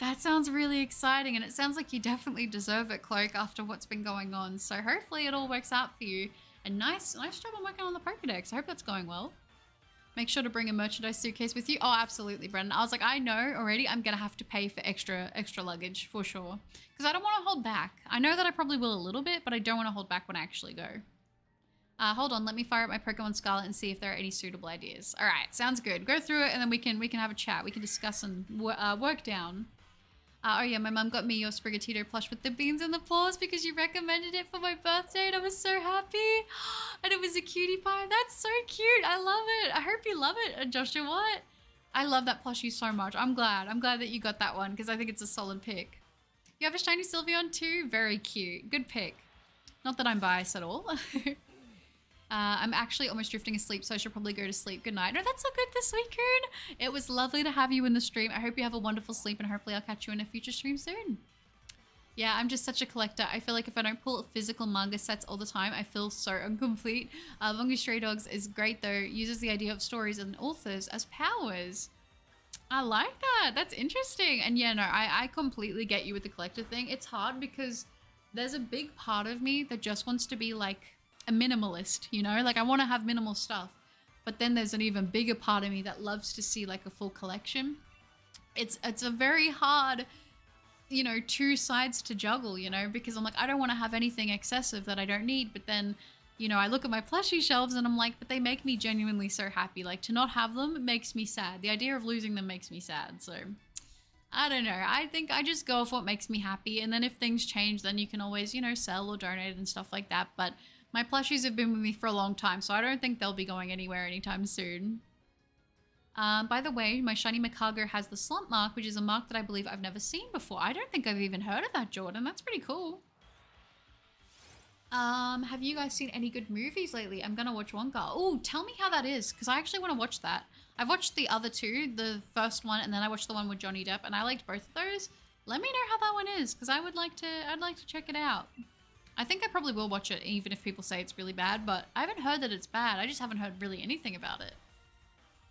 That sounds really exciting, and it sounds like you definitely deserve it, Cloak, after what's been going on. So hopefully it all works out for you. And nice job on working on the Pokedex. I hope that's going well. Make sure to bring a merchandise suitcase with you. Oh, absolutely, Brendan. I was like, I know already I'm going to have to pay for extra luggage for sure. Because I don't want to hold back. I know that I probably will a little bit, but I don't want to hold back when I actually go. Hold on, let me fire up my Pokemon Scarlet and see if there are any suitable ideas. All right, sounds good. Go through it and then we can have a chat. We can discuss and work down. Oh yeah, my mum got me your Sprigatito plush with the beans and the paws because you recommended it for my birthday and I was so happy. And it was a cutie pie. That's so cute. I love it. I hope you love it, Joshua. What? I love that plushie so much. I'm glad that you got that one because I think it's a solid pick. You have a shiny Sylveon too? Very cute. Good pick. Not that I'm biased at all. I'm actually almost drifting asleep, so I should probably go to sleep. Good night. No, that's so good this week, Coon. It was lovely to have you in the stream. I hope you have a wonderful sleep, and hopefully I'll catch you in a future stream soon. Yeah, I'm just such a collector. I feel like if I don't pull physical manga sets all the time, I feel so incomplete. Bungo Stray Dogs is great, though. Uses the idea of stories and authors as powers. I like that. That's interesting. And yeah, no, I completely get you with the collector thing. It's hard because there's a big part of me that just wants to be like a minimalist, you know, like I want to have minimal stuff, but then there's an even bigger part of me that loves to see like a full collection. It's a very hard, you know, 2 sides to juggle, you know, because I'm like, I don't want to have anything excessive that I don't need, but then, you know, I look at my plushie shelves and I'm like, but they make me genuinely so happy. Like to not have them makes me sad. The idea of losing them makes me sad. So I don't know. I think I just go off what makes me happy, and then if things change, then you can always, you know, sell or donate and stuff like that. But my plushies have been with me for a long time, so I don't think they'll be going anywhere anytime soon. By the way, my shiny Makago has the slump mark, which is a mark that I believe I've never seen before. I don't think I've even heard of that, Jordan. That's pretty cool. Have you guys seen any good movies lately? I'm gonna watch Wonka. Oh, tell me how that is, because I actually want to watch that. I've watched the other 2, the first one, and then I watched the one with Johnny Depp, and I liked both of those. Let me know how that one is, because I'd like to check it out. I think I probably will watch it even if people say it's really bad, but I haven't heard that it's bad. I just haven't heard really anything about it.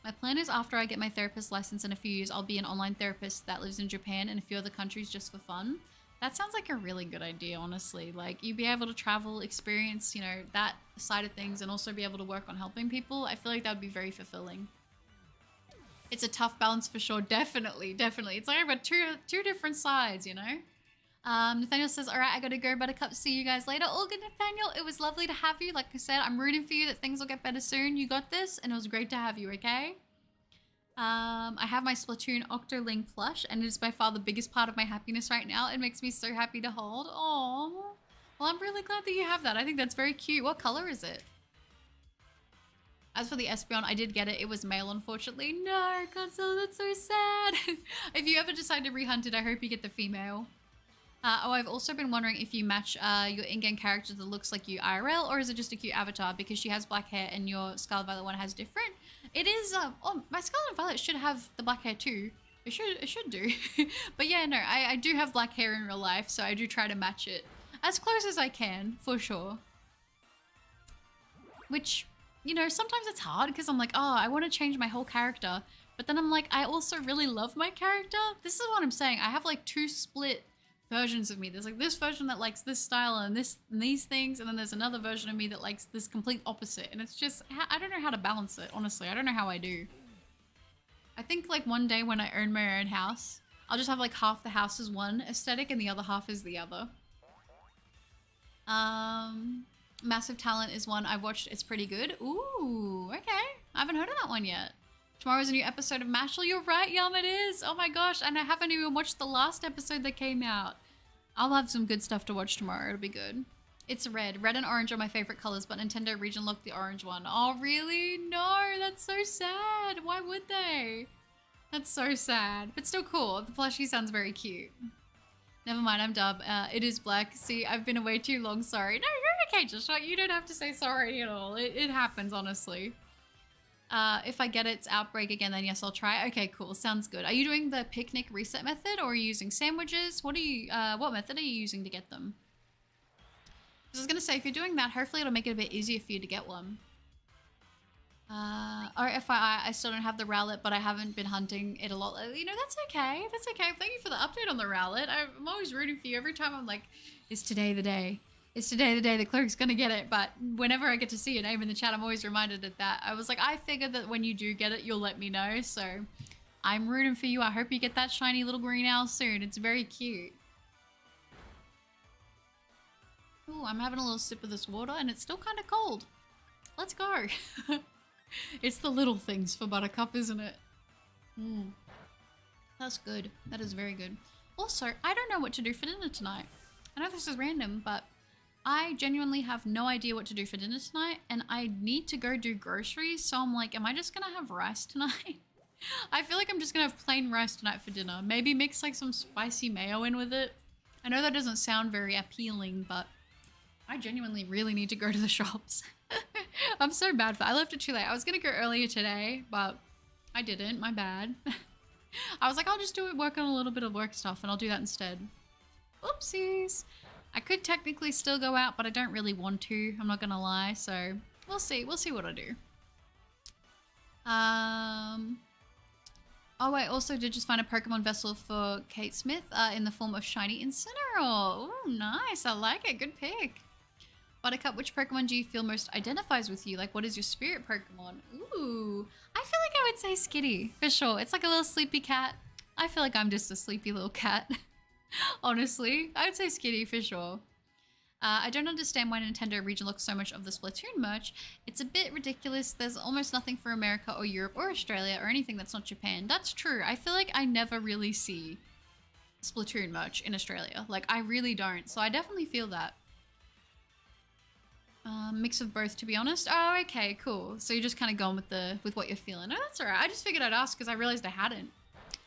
My plan is after I get my therapist license in a few years, I'll be an online therapist that lives in Japan and a few other countries just for fun. That sounds like a really good idea, honestly. Like, you'd be able to travel, experience, you know, that side of things, and also be able to work on helping people. I feel like that would be very fulfilling. It's a tough balance for sure. Definitely, definitely. It's like I've got two different sides, you know? Nathaniel says, all right, I gotta go, Buttercup. See you guys later. All good, Nathaniel. It was lovely to have you. Like I said, I'm rooting for you that things will get better soon. You got this, and it was great to have you, okay? I have my Splatoon Octoling plush, and it is by far the biggest part of my happiness right now. It makes me so happy to hold. Aww. Well, I'm really glad that you have that. I think that's very cute. What color is it? As for the Espeon, I did get it. It was male, unfortunately. No, Console, that's so sad. If you ever decide to rehunt it, I hope you get the female. Oh, I've also been wondering if you match your in-game character that looks like you IRL, or is it just a cute avatar because she has black hair and your Scarlet Violet one has different? It is, oh, my Scarlet Violet should have the black hair too. It should do. But yeah, no, I do have black hair in real life, so I do try to match it as close as I can, for sure. Which, you know, sometimes it's hard because I'm like, oh, I want to change my whole character. But then I'm like, I also really love my character. This is what I'm saying. I have like two split versions of me. There's like this version that likes this style and these things, and then there's another version of me that likes this complete opposite. And it's just, I don't know how to balance it, honestly. I don't know how I do. I think like one day when I own my own house, I'll just have like half the house is one aesthetic and the other half is the other. Massive Talent is one I've watched. It's pretty good. Ooh, okay. I haven't heard of that one yet. Tomorrow's a new episode of Mashal. You're right, Yum, it is. Oh my gosh, and I haven't even watched the last episode that came out. I'll have some good stuff to watch tomorrow. It'll be good. It's red. Red and orange are my favorite colors, but Nintendo region locked the orange one. Oh, really? No, that's so sad. Why would they? That's so sad, but still cool. The plushie sounds very cute. Never mind, I'm dumb. It is black. See, I've been away too long. Sorry. No, you're okay, Joshua. You don't have to say sorry at all. It happens, honestly. If I get its outbreak again, then yes, I'll try. Okay, cool. Sounds good. Are you doing the picnic reset method, or are you using sandwiches? What method are you using to get them? I was gonna say, if you're doing that, hopefully it'll make it a bit easier for you to get one. Or FYI, I still don't have the Rowlet, but I haven't been hunting it a lot. You know, that's okay. That's okay. Thank you for the update on the Rowlet. I'm always rooting for you. Every time I'm like, is today the day? Is today the day the clerk's gonna get it? But whenever I get to see your name in the chat, I'm always reminded of that. I was like, I figured that when you do get it, you'll let me know. So I'm rooting for you. I hope you get that shiny little green owl soon. It's very cute. Ooh, I'm having a little sip of this water and it's still kind of cold. Let's go. It's the little things for Buttercup, isn't it? That's good. That is very good. Also, I don't know what to do for dinner tonight. I know this is random, but I genuinely have no idea what to do for dinner tonight, and I need to go do groceries, so I'm like, am I just gonna have rice tonight? I feel like I'm just gonna have plain rice tonight for dinner. Maybe mix like some spicy mayo in with it. I know that doesn't sound very appealing, but I genuinely really need to go to the shops. I'm so bad for I left it too late. I was gonna go earlier today, but I didn't. My bad. I was like, I'll just work on a little bit of work stuff, and I'll do that instead. Oopsies. I could technically still go out, but I don't really want to. I'm not gonna lie. So we'll see. We'll see what I do. Oh, I also did just find a Pokemon vessel for Kate Smith in the form of Shiny Incineroar. Oh, nice. I like it. Good pick. Buttercup, which Pokemon do you feel most identifies with you? Like, what is your spirit Pokemon? Ooh, I feel like I would say Skitty, for sure. It's like a little sleepy cat. I feel like I'm just a sleepy little cat. Honestly, I would say Skitty, for sure. I don't understand why Nintendo region looks so much of the Splatoon merch. It's a bit ridiculous. There's almost nothing for America or Europe or Australia or anything that's not Japan. That's true. I feel like I never really see Splatoon merch in Australia. Like, I really don't. So I definitely feel that. Mix of both, to be honest. Oh, okay, cool. So you're just kind of going with what you're feeling. Oh, that's all right. I just figured I'd ask because I realized I hadn't.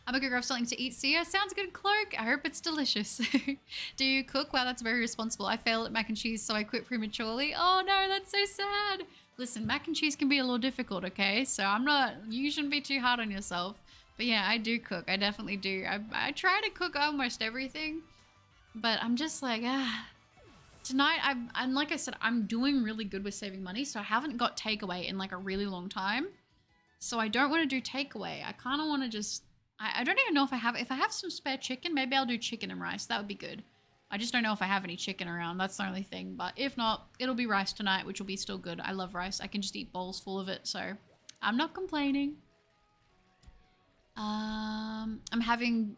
I'm gonna go grab something to eat. See ya. Sounds good, Cloak. I hope it's delicious. Do you cook? Wow, that's very responsible. I failed at mac and cheese, so I quit prematurely. Oh no, that's so sad. Listen, mac and cheese can be a little difficult, okay? So you shouldn't be too hard on yourself. But yeah, I do cook. I definitely do. I try to cook almost everything, but I'm just like, tonight, I'm like I said, I'm doing really good with saving money, so I haven't got takeaway in like a really long time. So I don't want to do takeaway. I kind of want to just, I don't even know if I have some spare chicken, maybe I'll do chicken and rice. That would be good. I just don't know if I have any chicken around. That's the only thing. But if not, it'll be rice tonight, which will be still good. I love rice. I can just eat bowls full of it, so I'm not complaining. I'm having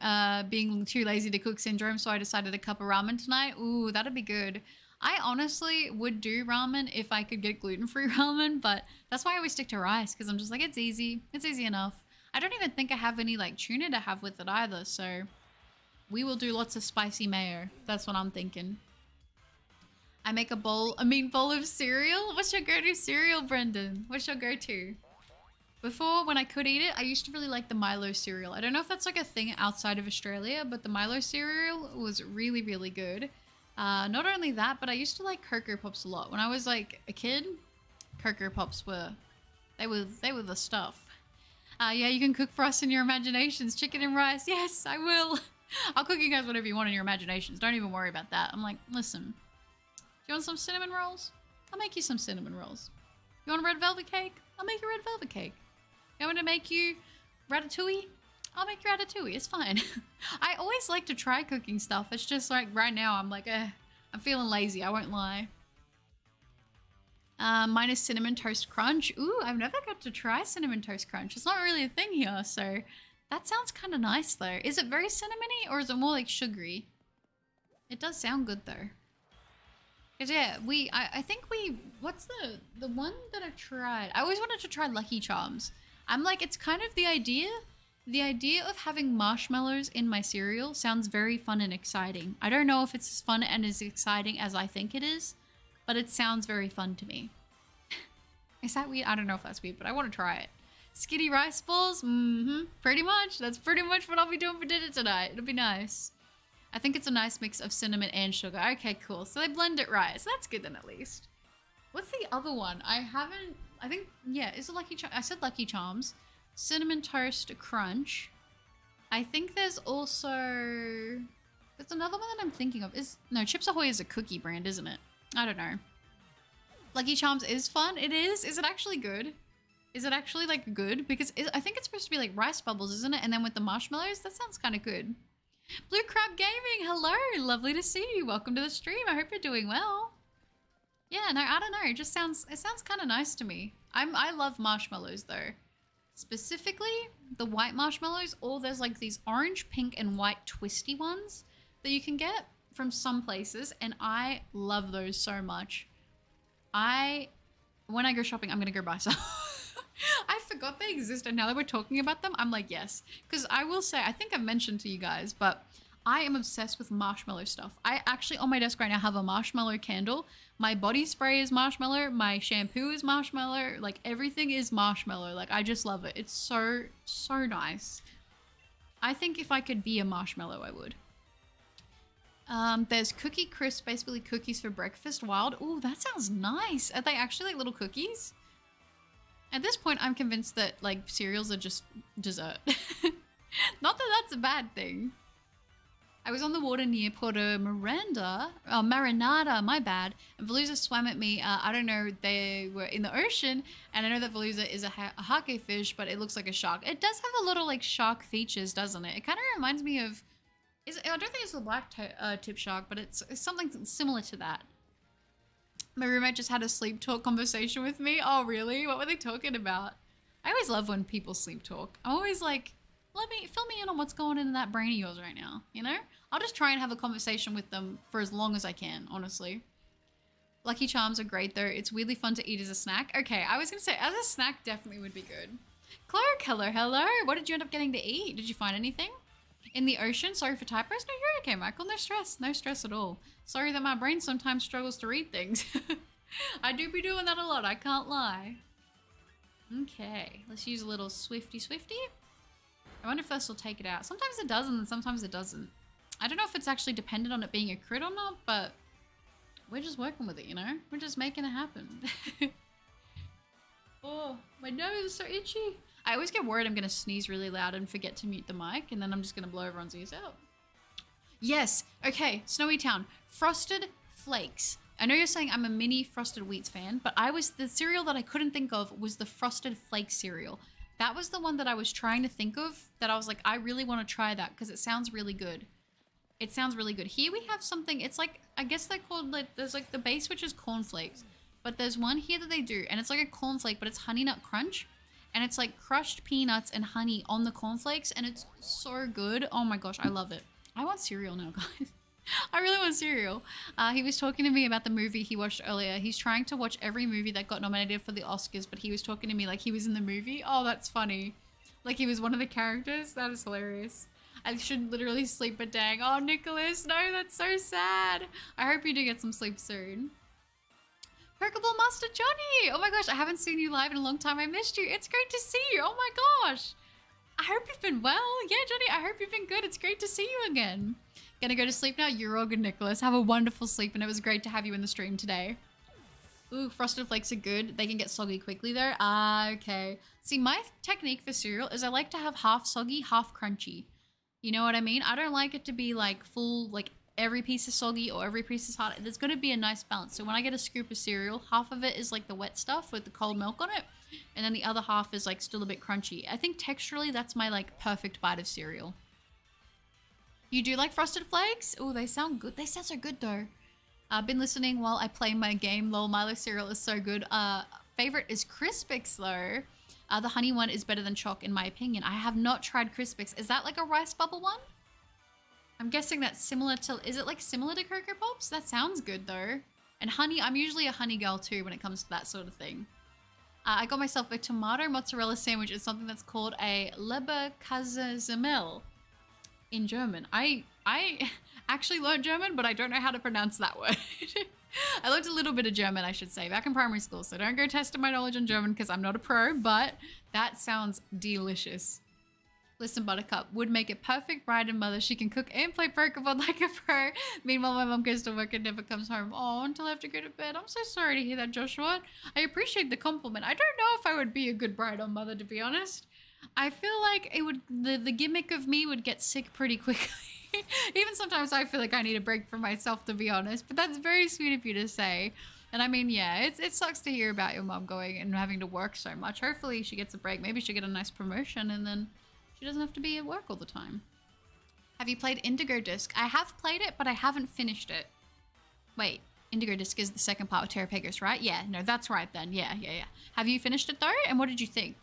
being too lazy to cook syndrome, so I decided a cup of ramen tonight. Ooh, that'd be good. I honestly would do ramen if I could get gluten-free ramen, but that's why I always stick to rice, because I'm just like, it's easy. It's easy enough. I don't even think I have any like tuna to have with it either, so we will do lots of spicy mayo. That's what I'm thinking. I make a bowl of cereal? What's your go-to cereal, Brendan? What's your go-to? Before, when I could eat it, I used to really like the Milo cereal. I don't know if that's like a thing outside of Australia, but the Milo cereal was really, really good. Not only that, but I used to like Cocoa Pops a lot. When I was like a kid, Cocoa Pops were the stuff. Yeah, you can cook for us in your imaginations. Chicken and rice. Yes, I will. I'll cook you guys whatever you want in your imaginations. Don't even worry about that. I'm like, listen, do you want some cinnamon rolls? I'll make you some cinnamon rolls. You want a red velvet cake? I'll make you a red velvet cake. You want me to make you ratatouille? I'll make you ratatouille. It's fine. I always like to try cooking stuff. It's just like right now I'm like, I'm feeling lazy. I won't lie. Mine is Cinnamon Toast Crunch. Ooh, I've never got to try Cinnamon Toast Crunch. It's not really a thing here, so that sounds kind of nice though. Is it very cinnamony or is it more like sugary? It does sound good though. Cause yeah, I think what's the one that I tried? I always wanted to try Lucky Charms. I'm like, it's kind of the idea of having marshmallows in my cereal sounds very fun and exciting. I don't know if it's as fun and as exciting as I think it is, but it sounds very fun to me. Is that weird? I don't know if that's weird, but I want to try it. Skitty rice balls? Mm-hmm. Pretty much. That's pretty much what I'll be doing for dinner tonight. It'll be nice. I think it's a nice mix of cinnamon and sugar. Okay, cool. So they blend it right. So that's good then at least. What's the other one? I think, yeah, is it Lucky Charms? I said Lucky Charms. Cinnamon Toast Crunch. I think there's also... There's another one that I'm thinking of. No, Chips Ahoy is a cookie brand, isn't it? I don't know. Lucky Charms is fun. It is. Is it actually good? Is it actually, like, good? Because I think it's supposed to be, like, rice bubbles, isn't it? And then with the marshmallows, that sounds kind of good. Blue Crab Gaming, hello. Lovely to see you. Welcome to the stream. I hope you're doing well. Yeah, no, I don't know. It sounds kind of nice to me. I love marshmallows, though. Specifically, the white marshmallows, or there's, like, these orange, pink, and white twisty ones that you can get from some places, and I love those so much. When I go shopping, I'm gonna go buy some. I forgot they existed. Now that we're talking about them, I'm like, yes. Because I will say, I think I've mentioned to you guys, but I am obsessed with marshmallow stuff. I actually, on my desk right now, have a marshmallow candle. My body spray is marshmallow. My shampoo is marshmallow. Like, everything is marshmallow. Like, I just love it. It's so, so nice. I think if I could be a marshmallow, I would. There's Cookie Crisp, basically cookies for breakfast. Wild. Ooh, that sounds nice. Are they actually like little cookies? At this point, I'm convinced that like cereals are just dessert. Not that that's a bad thing. I was on the water near Puerto Marinada, my bad. And Veluza swam at me. I don't know, they were in the ocean. And I know that Veluza is a hake fish, but it looks like a shark. It does have a little like shark features, doesn't it? It kind of reminds me of... I don't think it's the black tip shark, but it's something similar to that. My roommate just had a sleep talk conversation with me. Oh, really? What were they talking about? I always love when people sleep talk. I'm always like, fill me in on what's going on in that brain of yours right now, you know? I'll just try and have a conversation with them for as long as I can, honestly. Lucky Charms are great, though. It's weirdly fun to eat as a snack. Okay, I was going to say, as a snack, definitely would be good. Clark, hello. What did you end up getting to eat? Did you find anything? In the ocean? Sorry for typos? No, you're okay, Michael. No stress at all. Sorry that my brain sometimes struggles to read things. I do be doing that a lot, I can't lie. Okay, let's use a little swifty. I wonder if this will take it out. Sometimes it does and sometimes it doesn't. I don't know if it's actually dependent on it being a crit or not, but we're just working with it, you know? We're just making it happen. Oh, my nose is so itchy. I always get worried I'm going to sneeze really loud and forget to mute the mic, and then I'm just going to blow everyone's ears out. Yes. Okay, Snowy Town. Frosted Flakes. I know you're saying I'm a mini Frosted Wheats fan, but the cereal that I couldn't think of was the Frosted Flakes cereal. That was the one that I was trying to think of, that I was like, I really want to try that because it sounds really good. It sounds really good. Here we have something, it's like, I guess they're called, like, there's like the base, which is cornflakes, but there's one here that they do, and it's like a cornflake, but it's Honey Nut Crunch. And it's like crushed peanuts and honey on the cornflakes, and it's so good. Oh my gosh, I love it. I want cereal now, guys. I really want cereal. He was talking to me about the movie he watched earlier. He's trying to watch every movie that got nominated for the Oscars, but he was talking to me like he was in the movie. Oh, that's funny. Like he was one of the characters. That is hilarious. I should literally sleep, but dang. Oh, Nicholas, no, that's so sad. I hope you do get some sleep soon. Pokeball Master Johnny! Oh my gosh, I haven't seen you live in a long time. I missed you. It's great to see you. Oh my gosh. I hope you've been well. Yeah, Johnny, I hope you've been good. It's great to see you again. Gonna go to sleep now? You're all good, Nicholas. Have a wonderful sleep, and it was great to have you in the stream today. Ooh, Frosted Flakes are good. They can get soggy quickly though. Ah, okay. See, my technique for cereal is I like to have half soggy, half crunchy. You know what I mean? I don't like it to be like full, like every piece is soggy or every piece is hard. There's going to be a nice balance. So when I get a scoop of cereal, half of it is like the wet stuff with the cold milk on it. And then the other half is like still a bit crunchy. I think texturally that's my like perfect bite of cereal. You do like Frosted Flakes? Oh, they sound good. They sound so good though. I've been listening while I play my game. Lol, Milo cereal is so good. Favorite is Crispix though. The honey one is better than Choc in my opinion. I have not tried Crispix. Is that like a rice bubble one? I'm guessing that's similar to, is it like similar to Cocoa Pops? That sounds good though. And honey, I'm usually a honey girl too when it comes to that sort of thing. I got myself a tomato mozzarella sandwich. It's something that's called a Leberkäsesemel in German. I actually learned German, but I don't know how to pronounce that word. I learned a little bit of German, I should say, back in primary school. So don't go testing my knowledge on German because I'm not a pro, but that sounds delicious. Listen, Buttercup would make it perfect bride and mother. She can cook and play Pokemon like a pro. Meanwhile, my mom goes to work and never comes home. Oh, until I have to go to bed. I'm so sorry to hear that, Joshua. I appreciate the compliment. I don't know if I would be a good bride or mother, to be honest. I feel like it would, the gimmick of me would get sick pretty quickly. Even sometimes I feel like I need a break for myself, to be honest. But that's very sweet of you to say. And I mean, yeah, it sucks to hear about your mom going and having to work so much. Hopefully she gets a break. Maybe she'll get a nice promotion and then she doesn't have to be at work all the time. Have you played Indigo Disc? I have played it, but I haven't finished it. Wait, Indigo Disc is the second part of Terrapagos, right? Yeah, no, that's right then. Yeah. Have you finished it though? And what did you think?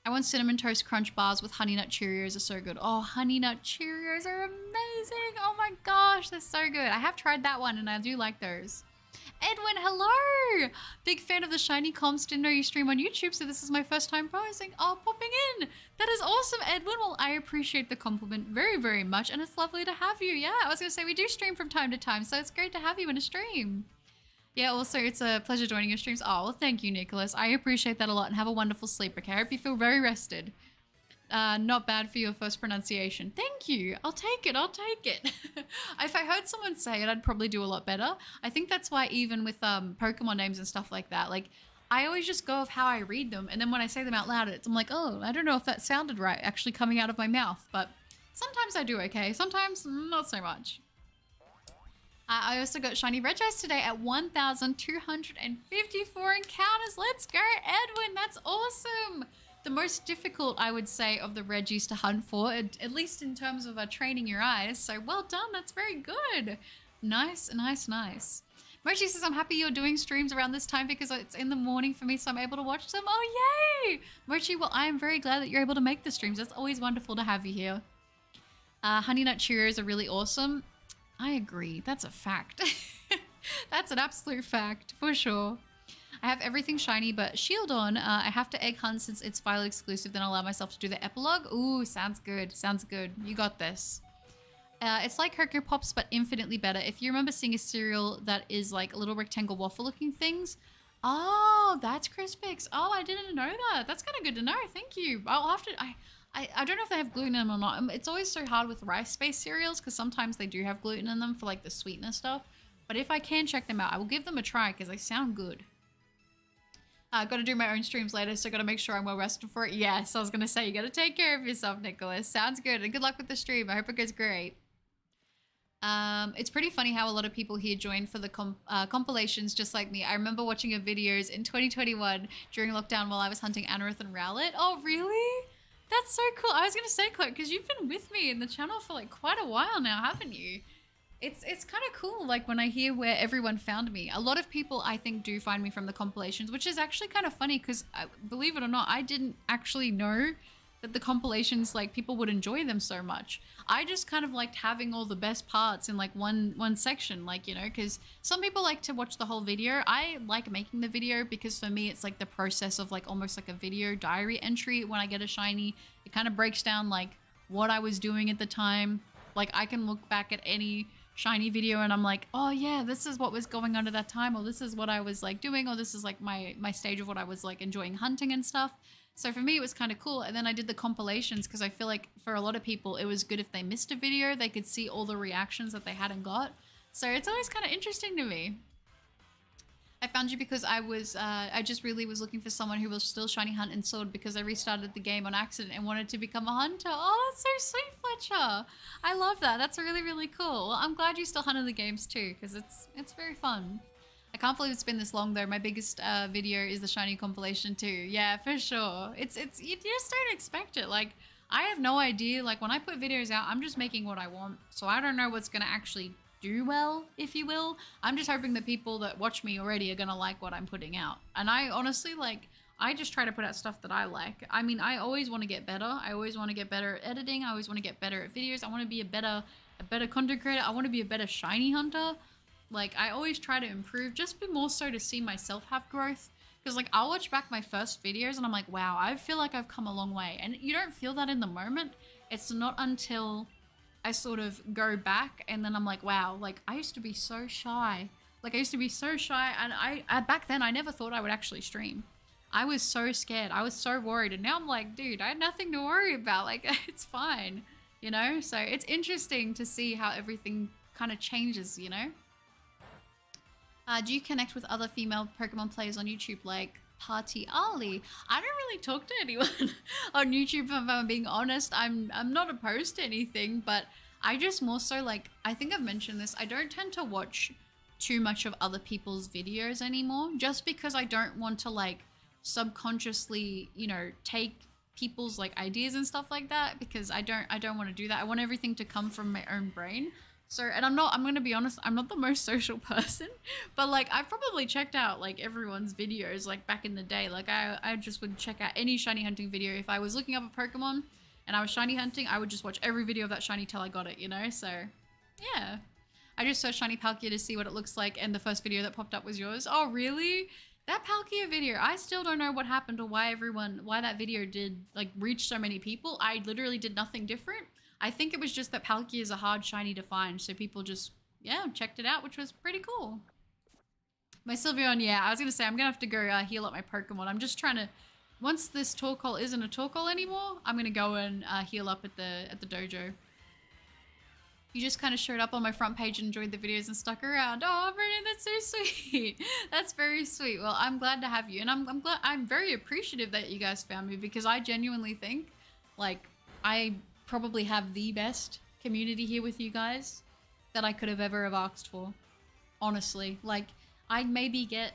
I want Cinnamon Toast Crunch bars with Honey Nut Cheerios are so good. Oh, Honey Nut Cheerios are amazing. Oh my gosh, they're so good. I have tried that one and I do like those. Edwin, hello! Big fan of the shiny comps. Didn't know you stream on YouTube, so this is my first time posting. Oh, popping in. That is awesome, Edwin. Well, I appreciate the compliment very, very much, and it's lovely to have you. Yeah, I was going to say, we do stream from time to time, so it's great to have you in a stream. Yeah, also, it's a pleasure joining your streams. Oh, well, thank you, Nicholas. I appreciate that a lot, and have a wonderful sleep, okay? I hope you feel very rested. Not bad for your first pronunciation. Thank you. I'll take it. I'll take it. If I heard someone say it, I'd probably do a lot better. I think that's why even with Pokemon names and stuff like that, like I always just go of how I read them. And then when I say them out loud, I'm like, oh, I don't know if that sounded right actually coming out of my mouth. But sometimes I do okay. Sometimes not so much. I also got Shiny Regis today at 1,254 encounters. Let's go, Edwin. That's awesome. The most difficult, I would say, of the Regis to hunt for, at least in terms of training your eyes. So well done. That's very good. Nice, nice, nice. Mochi says, I'm happy you're doing streams around this time because it's in the morning for me, so I'm able to watch them. Oh, yay! Mochi, well, I am very glad that you're able to make the streams. It's always wonderful to have you here. Honey Nut Cheerios are really awesome. I agree. That's a fact. That's an absolute fact, for sure. I have everything shiny, but Shield on. I have to egg hunt since it's file exclusive, then I'll allow myself to do the epilogue. Ooh, sounds good. Sounds good. You got this. It's like Cocoa Pops, but infinitely better. If you remember seeing a cereal that is like little rectangle waffle looking things. Oh, that's Crispix. Oh, I didn't know that. That's kind of good to know. Thank you. I'll have to... I don't know if they have gluten in them or not. It's always so hard with rice-based cereals because sometimes they do have gluten in them for like the sweetness stuff. But if I can check them out, I will give them a try because they sound good. I've got to do my own streams later, so got to make sure I'm well rested for it. Yes, I was going to say, you got to take care of yourself, Nicholas. Sounds good. And good luck with the stream. I hope it goes great. It's pretty funny how a lot of people here join for the compilations just like me. I remember watching your videos in 2021 during lockdown while I was hunting Anorith and Rowlet. Oh, really? That's so cool. I was going to say, Chloe, because you've been with me in the channel for like quite a while now, haven't you? It's kind of cool, like when I hear where everyone found me. A lot of people, I think, do find me from the compilations, which is actually kind of funny because, believe it or not, I didn't actually know that the compilations, like, people would enjoy them so much. I just kind of liked having all the best parts in, like, one section, like, you know, because some people like to watch the whole video. I like making the video because for me, it's like the process of, like, almost like a video diary entry when I get a shiny. It kind of breaks down, like, what I was doing at the time. Like, I can look back at any shiny video and I'm like, oh yeah, this is what was going on at that time, or this is what I was like doing, or this is like my stage of what I was like enjoying hunting and stuff. So for me, it was kind of cool. And then I did the compilations because I feel like for a lot of people, it was good if they missed a video, they could see all the reactions that they hadn't got. So it's always kind of interesting to me. I found you because I just really was looking for someone who will still shiny hunt and sword because I restarted the game on accident and wanted to become a hunter. Oh, that's so sweet, Fletcher. I love that. That's really, really cool. Well, I'm glad you still hunted the games too because it's very fun. I can't believe it's been this long though. My biggest video is the shiny compilation too. Yeah, for sure. It's you just don't expect it. Like, I have no idea. Like, when I put videos out, I'm just making what I want. So I don't know what's going to actually do well, if you will. I'm just hoping that people that watch me already are gonna like what I'm putting out. And I honestly, like, I just try to put out stuff that I like. I mean, I always want to get better. I always want to get better at editing. I always want to get better at videos. I want to be a better content creator. I want to be a better shiny hunter. Like, I always try to improve, just be more so to see myself have growth. Because, like, I'll watch back my first videos and I'm like, wow, I feel like I've come a long way. And you don't feel that in the moment. It's not until I sort of go back and then I'm like, wow, like, I used to be so shy. Like, I used to be so shy, and I back then I never thought I would actually stream. I was so scared. I was so worried, and now I'm like, dude, I had nothing to worry about. Like, it's fine, you know? So it's interesting to see how everything kind of changes, you know? Do you connect with other female Pokemon players on YouTube like Party Ali? I don't really talk to anyone on YouTube, if I'm being honest. I'm not opposed to anything, but I just more so, like, I think I've mentioned this, I don't tend to watch too much of other people's videos anymore, just because I don't want to, like, subconsciously, you know, take people's, like, ideas and stuff like that, because I don't want to do that. I want everything to come from my own brain. So, and I'm going to be honest, I'm not the most social person, but, like, I've probably checked out, like, everyone's videos, like, back in the day. Like, I just would check out any shiny hunting video. If I was looking up a Pokemon and I was shiny hunting, I would just watch every video of that shiny till I got it, you know? So, yeah. I just searched shiny Palkia to see what it looks like, and the first video that popped up was yours. Oh, really? That Palkia video, I still don't know what happened or why that video did, like, reach so many people. I literally did nothing different. I think it was just that Palkia is a hard shiny to find, so people just, yeah, checked it out, which was pretty cool. My Sylveon, yeah, I was gonna say, I'm gonna have to go heal up my Pokemon. I'm just trying to, once this TORKOAL isn't a TORKOAL anymore, I'm gonna go and heal up at the dojo. You just kind of showed up on my front page and enjoyed the videos and stuck around. Oh, Brennan, that's so sweet. That's very sweet. Well, I'm glad to have you, and I'm very appreciative that you guys found me, because I genuinely think, like, I probably have the best community here with you guys that I could have ever have asked for. Honestly, like, I'd maybe get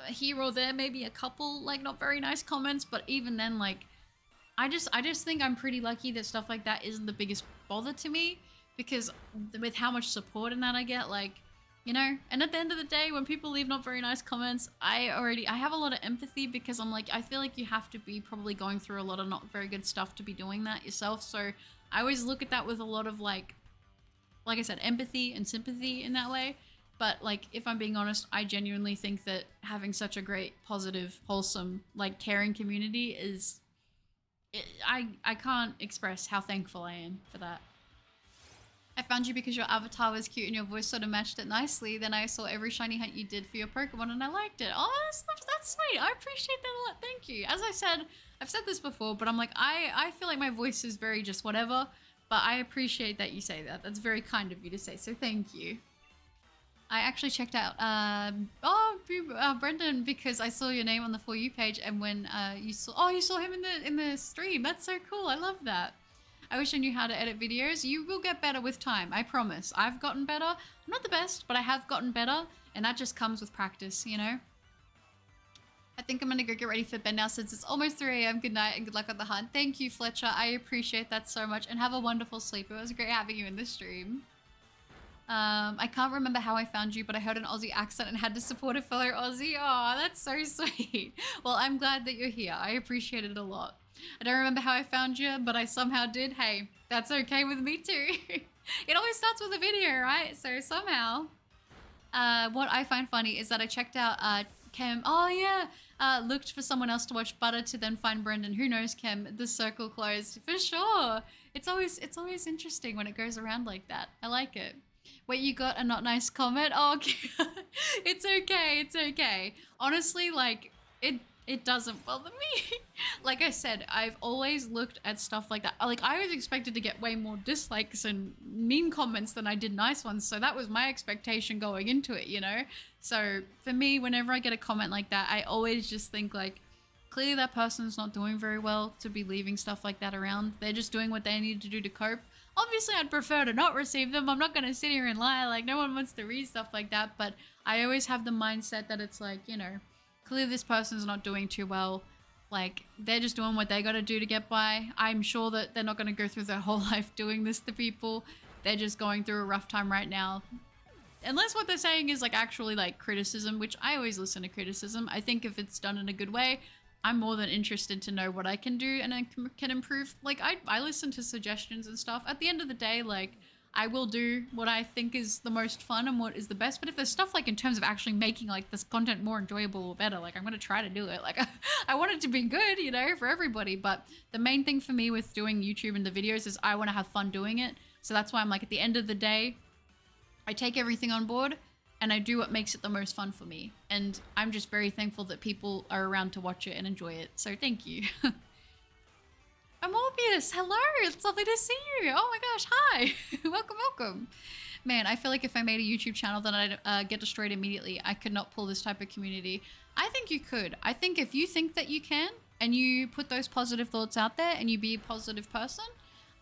here or there, maybe a couple, like, not very nice comments, but even then, like, I just think I'm pretty lucky that stuff like that isn't the biggest bother to me, because with how much support and that I get, like, you know, and at the end of the day, when people leave not very nice comments, I have a lot of empathy, because I'm like, I feel like you have to be probably going through a lot of not very good stuff to be doing that yourself. So I always look at that with a lot of, like I said, empathy and sympathy in that way. But, like, if I'm being honest, I genuinely think that having such a great, positive, wholesome, like, caring community is, I can't express how thankful I am for that. I found you because your avatar was cute and your voice sort of matched it nicely. Then I saw every shiny hunt you did for your Pokemon and I liked it. Oh, that's sweet. I appreciate that a lot. Thank you. As I said, I've said this before, but I'm like, I feel like my voice is very just whatever, but I appreciate that you say that. That's very kind of you to say, so thank you. I actually checked out, Brendan, because I saw your name on the For You page, and when you saw him in the stream. That's so cool. I love that. I wish I knew how to edit videos. You will get better with time, I promise. I've gotten better. I'm not the best, but I have gotten better, and that just comes with practice, you know? I think I'm gonna go get ready for bed now since it's almost 3 AM. Good night and good luck on the hunt. Thank you, Fletcher. I appreciate that so much, and have a wonderful sleep. It was great having you in the stream. I can't remember how I found you, but I heard an Aussie accent and had to support a fellow Aussie. Oh, that's so sweet. Well, I'm glad that you're here. I appreciate it a lot. I don't remember how I found you, but I somehow did. Hey, that's okay with me too. It always starts with a video, right? So somehow. What I find funny is that I checked out Kem. Oh yeah. Looked for someone else to watch Butter to then find Brendan. Who knows, Kem? The circle closed. For sure. It's always interesting when it goes around like that. I like it. Wait, you got a not nice comment? Oh, okay. It's okay. It's okay. Honestly, like, it doesn't bother me. Like I said, I've always looked at stuff like that. Like, I was expected to get way more dislikes and mean comments than I did nice ones. So that was my expectation going into it, you know? So for me, whenever I get a comment like that, I always just think like, clearly that person's not doing very well to be leaving stuff like that around. They're just doing what they need to do to cope. Obviously, I'd prefer to not receive them. I'm not going to sit here and lie. Like, no one wants to read stuff like that. But I always have the mindset that it's like, you know, clearly this person's not doing too well. Like, they're just doing what they got to do to get by. I'm sure that they're not going to go through their whole life doing this to people. They're just going through a rough time right now. Unless what they're saying is, like, actually, like, criticism, which I always listen to criticism. I think if it's done in a good way, I'm more than interested to know what I can do and I can improve. Like, I listen to suggestions and stuff. At the end of the day, like, I will do what I think is the most fun and what is the best. But if there's stuff, like, in terms of actually making, like, this content more enjoyable or better, like, I'm going to try to do it. Like, I want it to be good, you know, for everybody. But the main thing for me with doing YouTube and the videos is I want to have fun doing it. So that's why I'm like, at the end of the day, I take everything on board and I do what makes it the most fun for me. And I'm just very thankful that people are around to watch it and enjoy it. So thank you. Amorbius, hello. It's lovely to see you. Oh my gosh, hi. Welcome, welcome. Man, I feel like if I made a YouTube channel, then I'd get destroyed immediately. I could not pull this type of community. I think you could. I think if you think that you can and you put those positive thoughts out there and you be a positive person,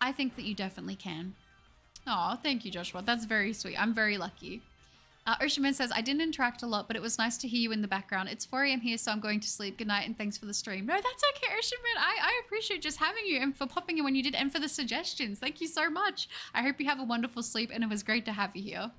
I think that you definitely can. Oh, thank you, Joshua. That's very sweet. I'm very lucky. Oceanman says, I didn't interact a lot, but it was nice to hear you in the background. It's 4 a.m. here, so I'm going to sleep. Good night, and thanks for the stream. No, that's okay, Oceanman. I appreciate just having you and for popping in when you did and for the suggestions. Thank you so much. I hope you have a wonderful sleep, and it was great to have you here.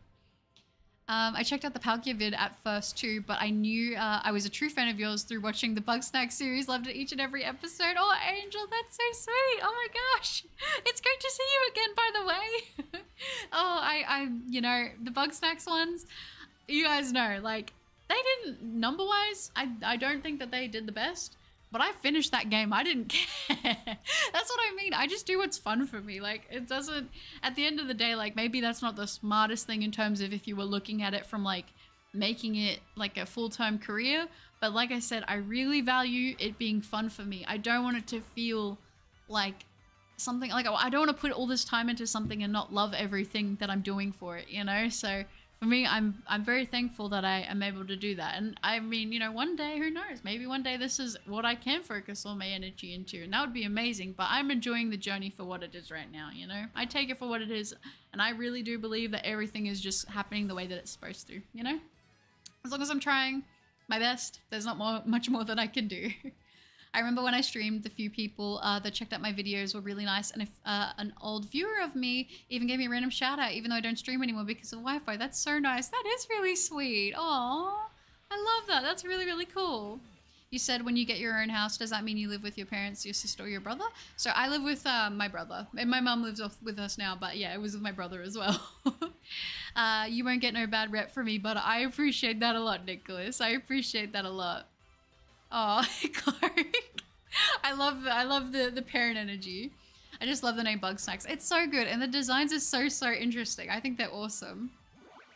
I checked out the Palkia vid at first too, but I knew I was a true fan of yours through watching the Bug Snack series. Loved it each and every episode. Oh, Angel, that's so sweet. Oh my gosh. It's great to see you again, by the way. Oh, I you know, the Bug Snacks ones, you guys know, like, they didn't, number-wise, I don't think that they did the best. But I finished that game. I didn't care. That's what I mean. I just do what's fun for me. Like, it doesn't, at the end of the day, like, maybe that's not the smartest thing in terms of if you were looking at it from, like, making it, like, a full-time career. But like I said, I really value it being fun for me. I don't want it to feel like something, like, I don't want to put all this time into something and not love everything that I'm doing for it, you know? So for me, I'm very thankful that I am able to do that. And I mean, you know, one day, who knows? Maybe one day this is what I can focus all my energy into, and that would be amazing. But I'm enjoying the journey for what it is right now, you know? I take it for what it is, and I really do believe that everything is just happening the way that it's supposed to, you know? As long as I'm trying my best, there's not much more that I can do. I remember when I streamed, the few people that checked out my videos were really nice, and if an old viewer of me even gave me a random shout out, even though I don't stream anymore because of Wi-Fi. That's so nice. That is really sweet. Aww, I love that. That's really, really cool. You said when you get your own house, does that mean you live with your parents, your sister, or your brother? So I live with my brother, and my mom lives with us now, but yeah, it was with my brother as well. You won't get no bad rep from me, but I appreciate that a lot, Nicholas. I appreciate that a lot. Oh, Clark. I love the parent energy. I just love the name Bug Snacks. It's so good, and the designs are so interesting. I think they're awesome.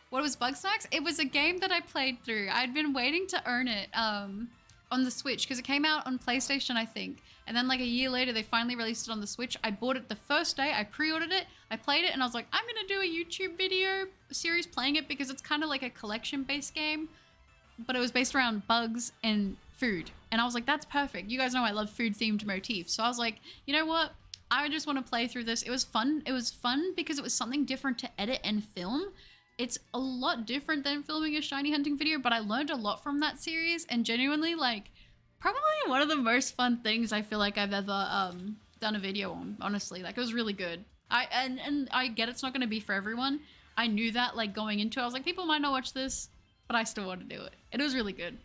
What was Bug Snacks? It was a game that I played through. I'd been waiting to earn it on the Switch because it came out on PlayStation, I think. And then like a year later, they finally released it on the Switch. I bought it the first day. I pre-ordered it. I played it, and I was like, I'm gonna do a YouTube video series playing it because it's kind of like a collection-based game, but it was based around bugs and food. And I was like, that's perfect. You guys know I love food themed motifs. So I was like, you know what? I just want to play through this. It was fun. It was fun because it was something different to edit and film. It's a lot different than filming a shiny hunting video, but I learned a lot from that series, and genuinely, like, probably one of the most fun things I feel like I've ever done a video on, honestly. Like, it was really good. And I get it's not going to be for everyone. I knew that, like, going into it. I was like, people might not watch this, but I still want to do it. It was really good.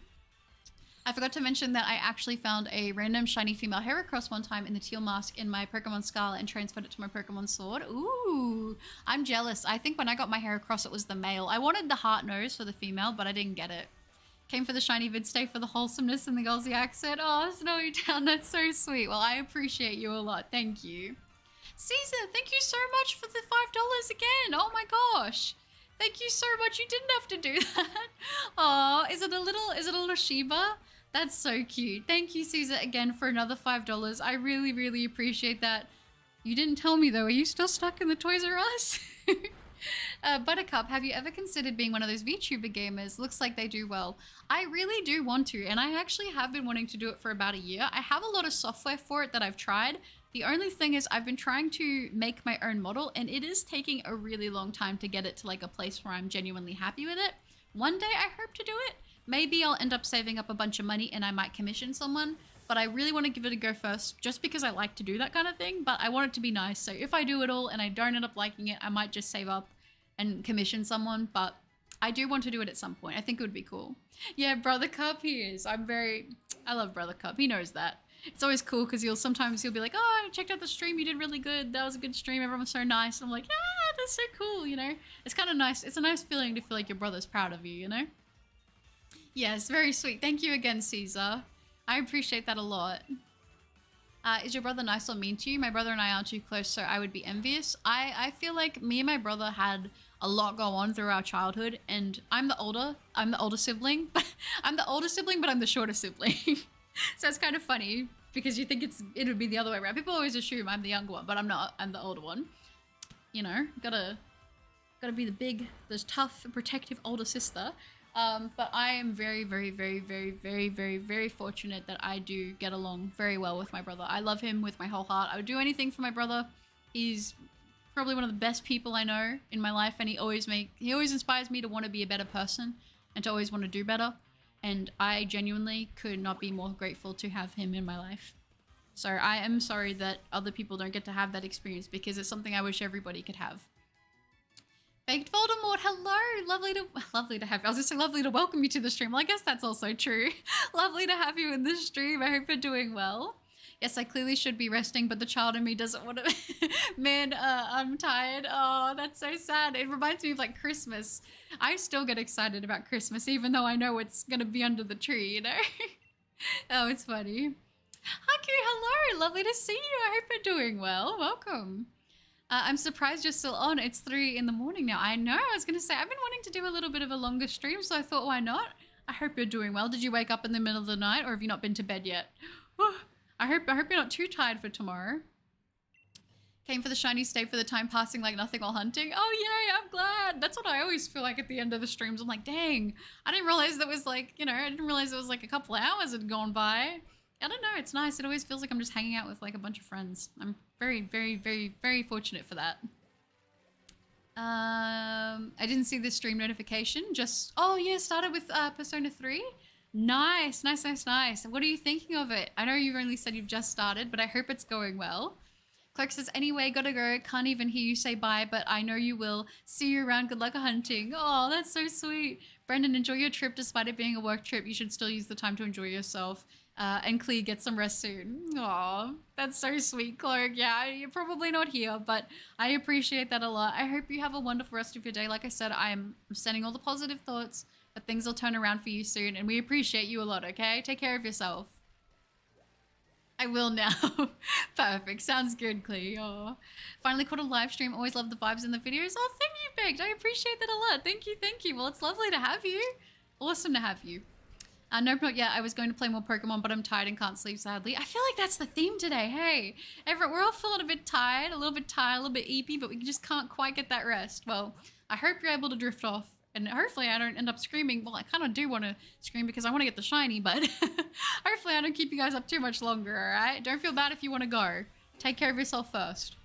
I forgot to mention that I actually found a random shiny female Heracross one time in the teal mask in my Pokemon Scarlet and transferred it to my Pokemon Sword. Ooh, I'm jealous. I think when I got my Heracross, it was the male. I wanted the heart nose for the female, but I didn't get it. Came for the shiny vid, stay for the wholesomeness and the Aussie accent. Oh, Snowy Town, that's so sweet. Well, I appreciate you a lot. Thank you. Caesar, thank you so much for the $5 again. Oh my gosh. Thank you so much. You didn't have to do that. Oh, is it a little Shiba? That's so cute. Thank you, Caesar, again for another $5. I really, really appreciate that. You didn't tell me though. Are you still stuck in the Toys R Us? Buttercup, have you ever considered being one of those VTuber gamers? Looks like they do well. I really do want to, and I actually have been wanting to do it for about a year. I have a lot of software for it that I've tried. The only thing is I've been trying to make my own model, and it is taking a really long time to get it to like a place where I'm genuinely happy with it. One day I hope to do it. Maybe I'll end up saving up a bunch of money and I might commission someone, but I really want to give it a go first just because I like to do that kind of thing, but I want it to be nice. So if I do it all and I don't end up liking it, I might just save up and commission someone, but I do want to do it at some point. I think it would be cool. Yeah, Brother Cup, he is. I love Brother Cup. He knows that. It's always cool because sometimes you'll be like, oh, I checked out the stream. You did really good. That was a good stream. Everyone was so nice. And I'm like, yeah, that's so cool, you know? It's kind of nice. It's a nice feeling to feel like your brother's proud of you, you know? Yes, very sweet. Thank you again, Caesar. I appreciate that a lot. Is your brother nice or mean to you? My brother and I aren't too close, so I would be envious. I feel like me and my brother had a lot go on through our childhood, and I'm the older sibling. I'm the older sibling, but I'm the shorter sibling. So it's kind of funny because you think it would be the other way around. People always assume I'm the younger one, but I'm not. I'm the older one. You know, gotta be the tough, protective older sister. But I am very, very, very, very, very, very, very fortunate that I do get along very well with my brother. I love him with my whole heart. I would do anything for my brother. He's probably one of the best people I know in my life, and he always inspires me to want to be a better person and to always want to do better. And I genuinely could not be more grateful to have him in my life. So I am sorry that other people don't get to have that experience because it's something I wish everybody could have. Baked Voldemort, hello! Lovely to have you. I was just saying lovely to welcome you to the stream. Well, I guess that's also true. Lovely to have you in the stream. I hope you're doing well. Yes, I clearly should be resting, but the child in me doesn't want to. Man, I'm tired. Oh, that's so sad. It reminds me of like Christmas. I still get excited about Christmas, even though I know it's gonna be under the tree, you know? Oh, it's funny. Haku, hello! Lovely to see you. I hope you're doing well. Welcome. I'm surprised you're still on. It's 3 in the morning now. I know. I was going to say, I've been wanting to do a little bit of a longer stream, so I thought, why not? I hope you're doing well. Did you wake up in the middle of the night, or have you not been to bed yet? I hope you're not too tired for tomorrow. Came for the shiny, stay for the time passing like nothing while hunting. Oh, yay, I'm glad. That's what I always feel like at the end of the streams. I'm like, dang, I didn't realize that was like, you know, I didn't realize it was like a couple hours had gone by. I don't know, it's nice. It always feels like I'm just hanging out with like a bunch of friends. I'm very, very, very, very fortunate for that. I didn't see the stream notification. Oh yeah, started with Persona 3. Nice, nice, nice, nice. What are you thinking of it? I know you've only said you've just started, but I hope it's going well. Clark says, anyway, gotta go. Can't even hear you say bye, but I know you will. See you around. Good luck hunting. Oh, that's so sweet. Brendan, enjoy your trip. Despite it being a work trip, you should still use the time to enjoy yourself. And Clee, get some rest soon. Aw, that's so sweet, Clark. Yeah, you're probably not here, but I appreciate that a lot. I hope you have a wonderful rest of your day. Like I said, I'm sending all the positive thoughts that things will turn around for you soon, and we appreciate you a lot, okay? Take care of yourself. I will now. Perfect. Sounds good, Clee. Oh, finally caught a live stream. Always love the vibes in the videos. Oh, thank you, Baked. I appreciate that a lot. Thank you, thank you. Well, it's lovely to have you. Awesome to have you. Nope, not yet. I was going to play more Pokemon, but I'm tired and can't sleep, sadly. I feel like that's the theme today. Hey, we're all feeling a bit tired, a little bit eepy, but we just can't quite get that rest. Well, I hope you're able to drift off, and hopefully I don't end up screaming. Well, I kind of do want to scream because I want to get the shiny, but hopefully I don't keep you guys up too much longer, all right? Don't feel bad if you want to go. Take care of yourself first.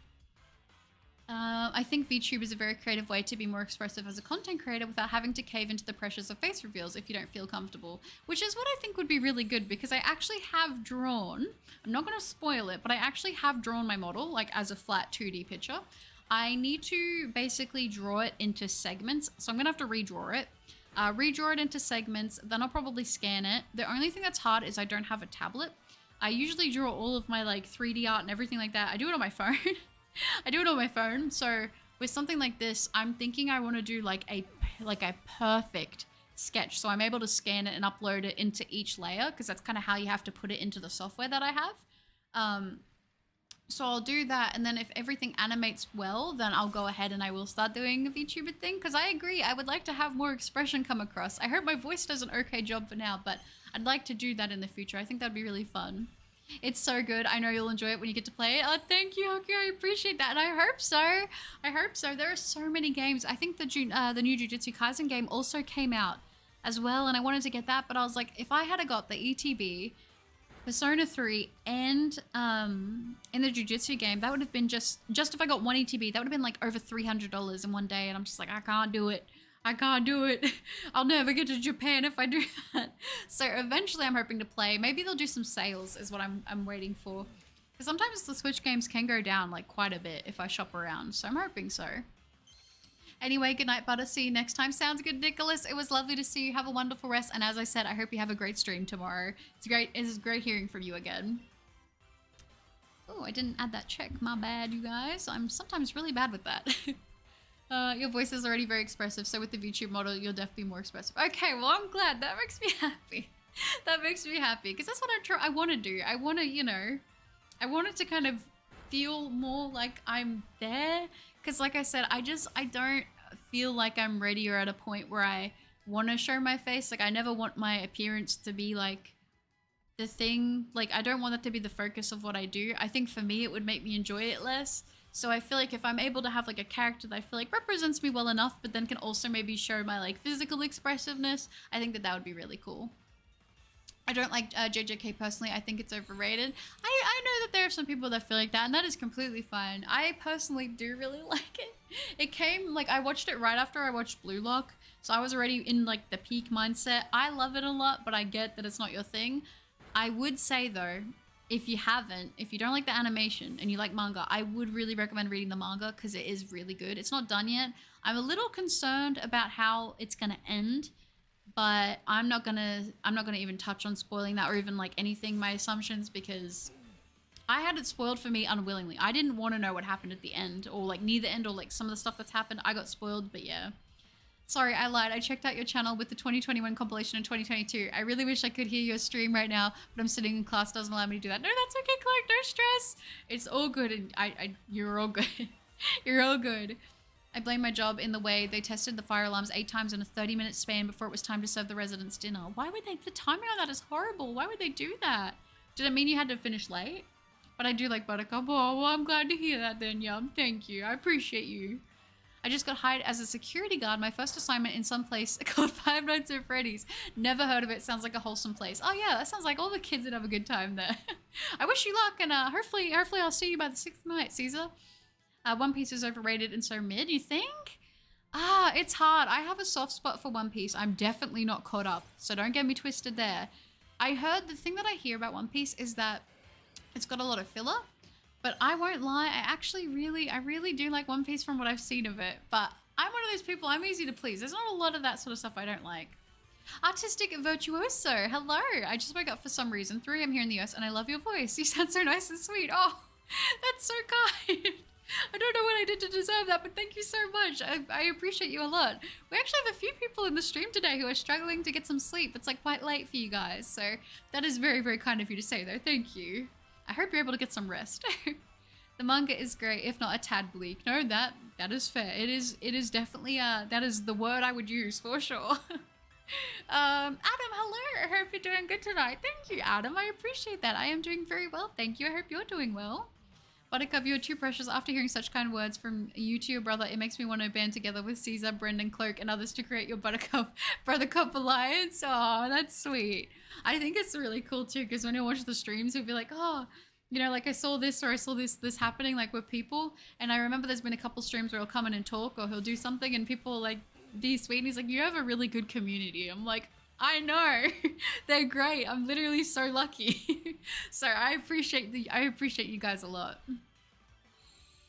I think VTube is a very creative way to be more expressive as a content creator without having to cave into the pressures of face reveals if you don't feel comfortable, which is what I think would be really good because I actually have drawn, I'm not going to spoil it, but I actually have drawn my model like as a flat 2D picture. I need to basically draw it into segments, so I'm going to have to redraw it. Redraw it into segments, then I'll probably scan it. The only thing that's hard is I don't have a tablet. I usually draw all of my like 3D art and everything like that. I do it on my phone. I do it on my phone, so with something like this, I'm thinking I want to do like a perfect sketch, so I'm able to scan it and upload it into each layer, because that's kind of how you have to put it into the software that I have. So I'll do that, and then if everything animates well, then I'll go ahead and I will start doing a VTuber thing, because I agree, I would like to have more expression come across. I hope my voice does an okay job for now, but I'd like to do that in the future. I think that'd be really fun. It's so good. I know you'll enjoy it when you get to play it. Oh, thank you, Hoki. I appreciate that, and I hope so. I hope so. There are so many games. I think the new Jujutsu Kaisen game also came out as well, and I wanted to get that, but I was like, if I had got the ETB, Persona 3, and in the Jujutsu game, that would have been just if I got one ETB, that would have been like over $300 in one day, and I'm just like, I can't do it. I can't do it. I'll never get to Japan if I do that. So eventually I'm hoping to play. Maybe they'll do some sales is what I'm waiting for. Because sometimes the Switch games can go down like quite a bit if I shop around. So I'm hoping so. Anyway, good night, Butter. See you next time. Sounds good, Nicholas. It was lovely to see you. Have a wonderful rest. And as I said, I hope you have a great stream tomorrow. It is great hearing from you again. Oh, I didn't add that check. My bad, you guys. I'm sometimes really bad with that. Your voice is already very expressive, so with the VTube model, you'll definitely be more expressive. Okay, well, I'm glad. That makes me happy. That makes me happy, because that's what I want to do. I want to, you know, I want it to kind of feel more like I'm there, because like I said, I don't feel like I'm ready or at a point where I want to show my face. Like, I never want my appearance to be like the thing. Like, I don't want that to be the focus of what I do. I think for me, it would make me enjoy it less. So I feel like if I'm able to have like a character that I feel like represents me well enough, but then can also maybe show my like physical expressiveness, I think that would be really cool. I don't like JJK personally. I think it's overrated. I know that there are some people that feel like that, and that is completely fine. I personally do really like it. It came, like, I watched it right after I watched Blue Lock, so I was already in like the peak mindset. I love it a lot, but I get that it's not your thing. I would say though, if you don't like the animation and you like manga, I would really recommend reading the manga because it is really good. It's not done yet. I'm a little concerned about how it's gonna end, but I'm not gonna even touch on spoiling that or even like anything, my assumptions, because I had it spoiled for me unwillingly. I didn't want to know what happened at the end or like near the end or like some of the stuff that's happened. I got spoiled, but yeah. Sorry, I lied. I checked out your channel with the 2021 compilation in 2022. I really wish I could hear your stream right now, but I'm sitting in class, doesn't allow me to do that. No, that's okay, Clark. No stress. It's all good, and you're all good. You're all good. I blame my job in the way they tested the fire alarms 8 times in a 30-minute span before it was time to serve the residents dinner. Why would they? The timing on that is horrible. Why would they do that? Did it mean you had to finish late? But I do like Buttercup. Oh, well, I'm glad to hear that then, Yum. Thank you. I appreciate you. I just got hired as a security guard. My first assignment in some place called Five Nights at Freddy's. Never heard of it. Sounds like a wholesome place. Oh yeah, that sounds like all the kids would have a good time there. I wish you luck, and hopefully I'll see you by the 6th night, Caesar. One Piece is overrated and so mid, you think? It's hard. I have a soft spot for One Piece. I'm definitely not caught up, so don't get me twisted there. I heard the thing that I hear about One Piece is that it's got a lot of filler. But I won't lie, I really do like One Piece from what I've seen of it. But I'm one of those people, I'm easy to please. There's not a lot of that sort of stuff I don't like. Artistic Virtuoso, hello. I just woke up for some reason. 3 AM here in the US, and I love your voice. You sound so nice and sweet. Oh, that's so kind. I don't know what I did to deserve that, but thank you so much. I appreciate you a lot. We actually have a few people in the stream today who are struggling to get some sleep. It's like quite late for you guys. So that is very, very kind of you to say though. Thank you. I hope you're able to get some rest. The manga is great, if not a tad bleak. No, that is fair. It is definitely that is the word I would use for sure. Adam, hello. I hope you're doing good tonight. Thank you, Adam. I appreciate that. I am doing very well, thank you. I hope you're doing well. Buttercup, you are too precious. After hearing such kind words from you to your brother, it makes me want to band together with Caesar, Brendan, Cloak, and others to create your Buttercup Brothercup Alliance. Oh, that's sweet. I think it's really cool too, because when I watch the streams, it'll be like, oh, you know, like I saw this or I saw this happening like with people, and I remember there's been a couple streams where he'll come in and talk or he'll do something and people will, like, be sweet, and he's like, you have a really good community. I'm like, I know. They're great. I'm literally so lucky. So I appreciate you guys a lot.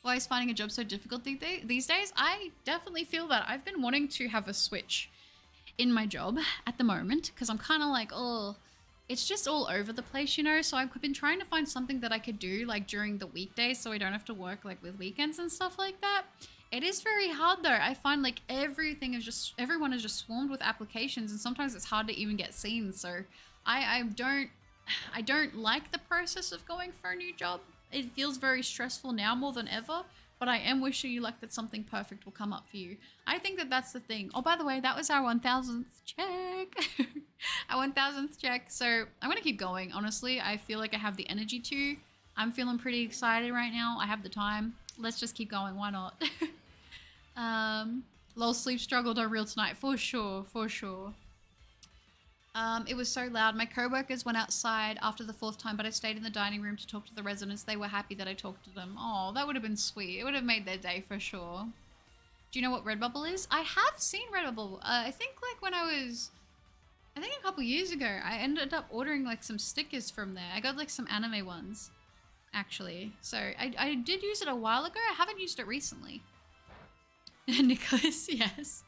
Why is finding a job so difficult these days? I definitely feel that. I've been wanting to have a switch in my job at the moment because I'm kind of like, oh, it's just all over the place, you know? So I've been trying to find something that I could do like during the weekdays so I don't have to work like with weekends and stuff like that. It is very hard though. I find like everyone is just swarmed with applications, and sometimes it's hard to even get seen. So I don't like the process of going for a new job. it feels very stressful now more than ever, but I am wishing you luck that something perfect will come up for you. I think that that's the thing. Oh, by the way, that was our 1000th check. Our 1000th check. So I'm going to keep going, honestly. I feel like I have the energy to. I'm feeling pretty excited right now. I have the time. Let's just keep going. Why not? Lol, sleep struggled are real tonight. For sure. For sure. It was so loud. My co-workers went outside after the 4th time, but I stayed in the dining room to talk to the residents. They were happy that I talked to them. Oh, that would have been sweet. It would have made their day for sure. Do you know what Redbubble is? I have seen Redbubble. I think like when I think a couple years ago, I ended up ordering like some stickers from there. I got like some anime ones, actually. So I did use it a while ago. I haven't used it recently. Nicholas, yes.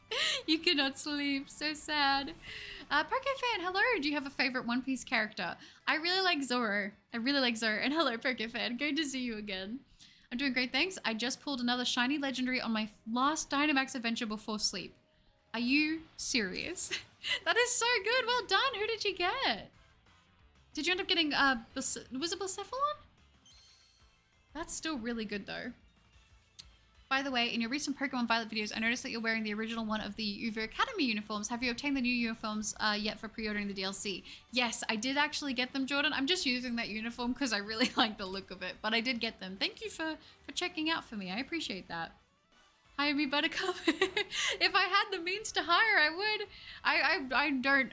You cannot sleep. So sad. Pokefan, hello. Do you have a favorite One Piece character? I really like Zoro. I really like Zoro. And hello, Pokefan. Good to see you again. I'm doing great, thanks. I just pulled another shiny legendary on my last Dynamax adventure before sleep. Are you serious? That is so good. Well done. Who did you get? Did you end up getting, was it Blacephalon? That's still really good, though. By the way, in your recent Pokemon Violet videos, I noticed that you're wearing the original one of the UVO Academy uniforms. Have you obtained the new uniforms yet for pre-ordering the DLC? Yes, I did actually get them, Jordan. I'm just using that uniform because I really like the look of it, but I did get them. Thank you for checking out for me. I appreciate that. Hire me, Buttercup. If I had the means to hire, I would.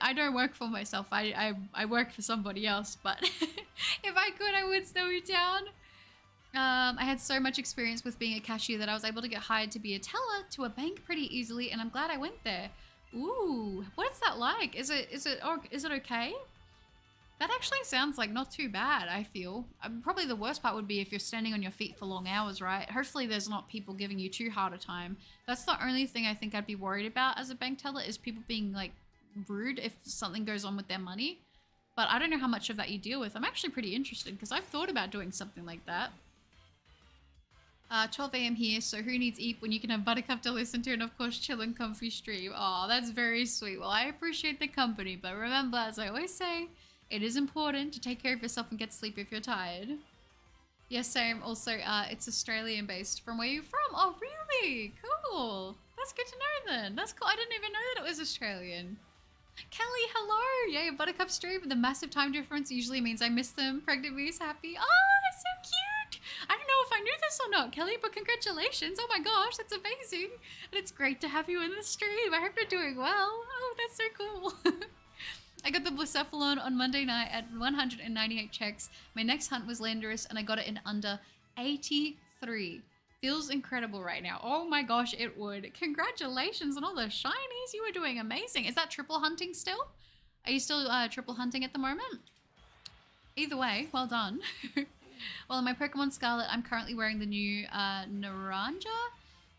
I don't work for myself. I work for somebody else, but if I could, I would snow you down. I had so much experience with being a cashier that I was able to get hired to be a teller to a bank pretty easily, and I'm glad I went there. Ooh, what is that like? Is it okay? That actually sounds like not too bad, I feel. Probably the worst part would be if you're standing on your feet for long hours, right? Hopefully there's not people giving you too hard a time. That's the only thing I think I'd be worried about as a bank teller, is people being like rude if something goes on with their money. But I don't know how much of that you deal with. I'm actually pretty interested because I've thought about doing something like that. 12 a.m. here, so who needs Eep when you can have Buttercup to listen to and of course chill and comfy stream. Oh, that's very sweet. Well, I appreciate the company, but remember, as I always say, it is important to take care of yourself and get sleep if you're tired. Yes, same. Also, it's Australian based. From where you from? Oh, really? Cool. That's good to know then. That's cool. I didn't even know that it was Australian. Kelly, hello. Yay, Buttercup stream. The massive time difference usually means I miss them. Pregnant me is happy. Oh, that's so cute. I don't know if I knew this or not, Kelly, but congratulations. Oh my gosh, that's amazing. And it's great to have you in the stream. I hope you're doing well. Oh, that's so cool. I got the Blacephalon on Monday night at 198 checks. My next hunt was Landorus, and I got it in under 83. Feels incredible right now. Oh my gosh, it would. Congratulations on all the shinies. You were doing amazing. Is that triple hunting still? Are you still triple hunting at the moment? Either way, well done. Well, in my Pokemon Scarlet, I'm currently wearing the new Naranja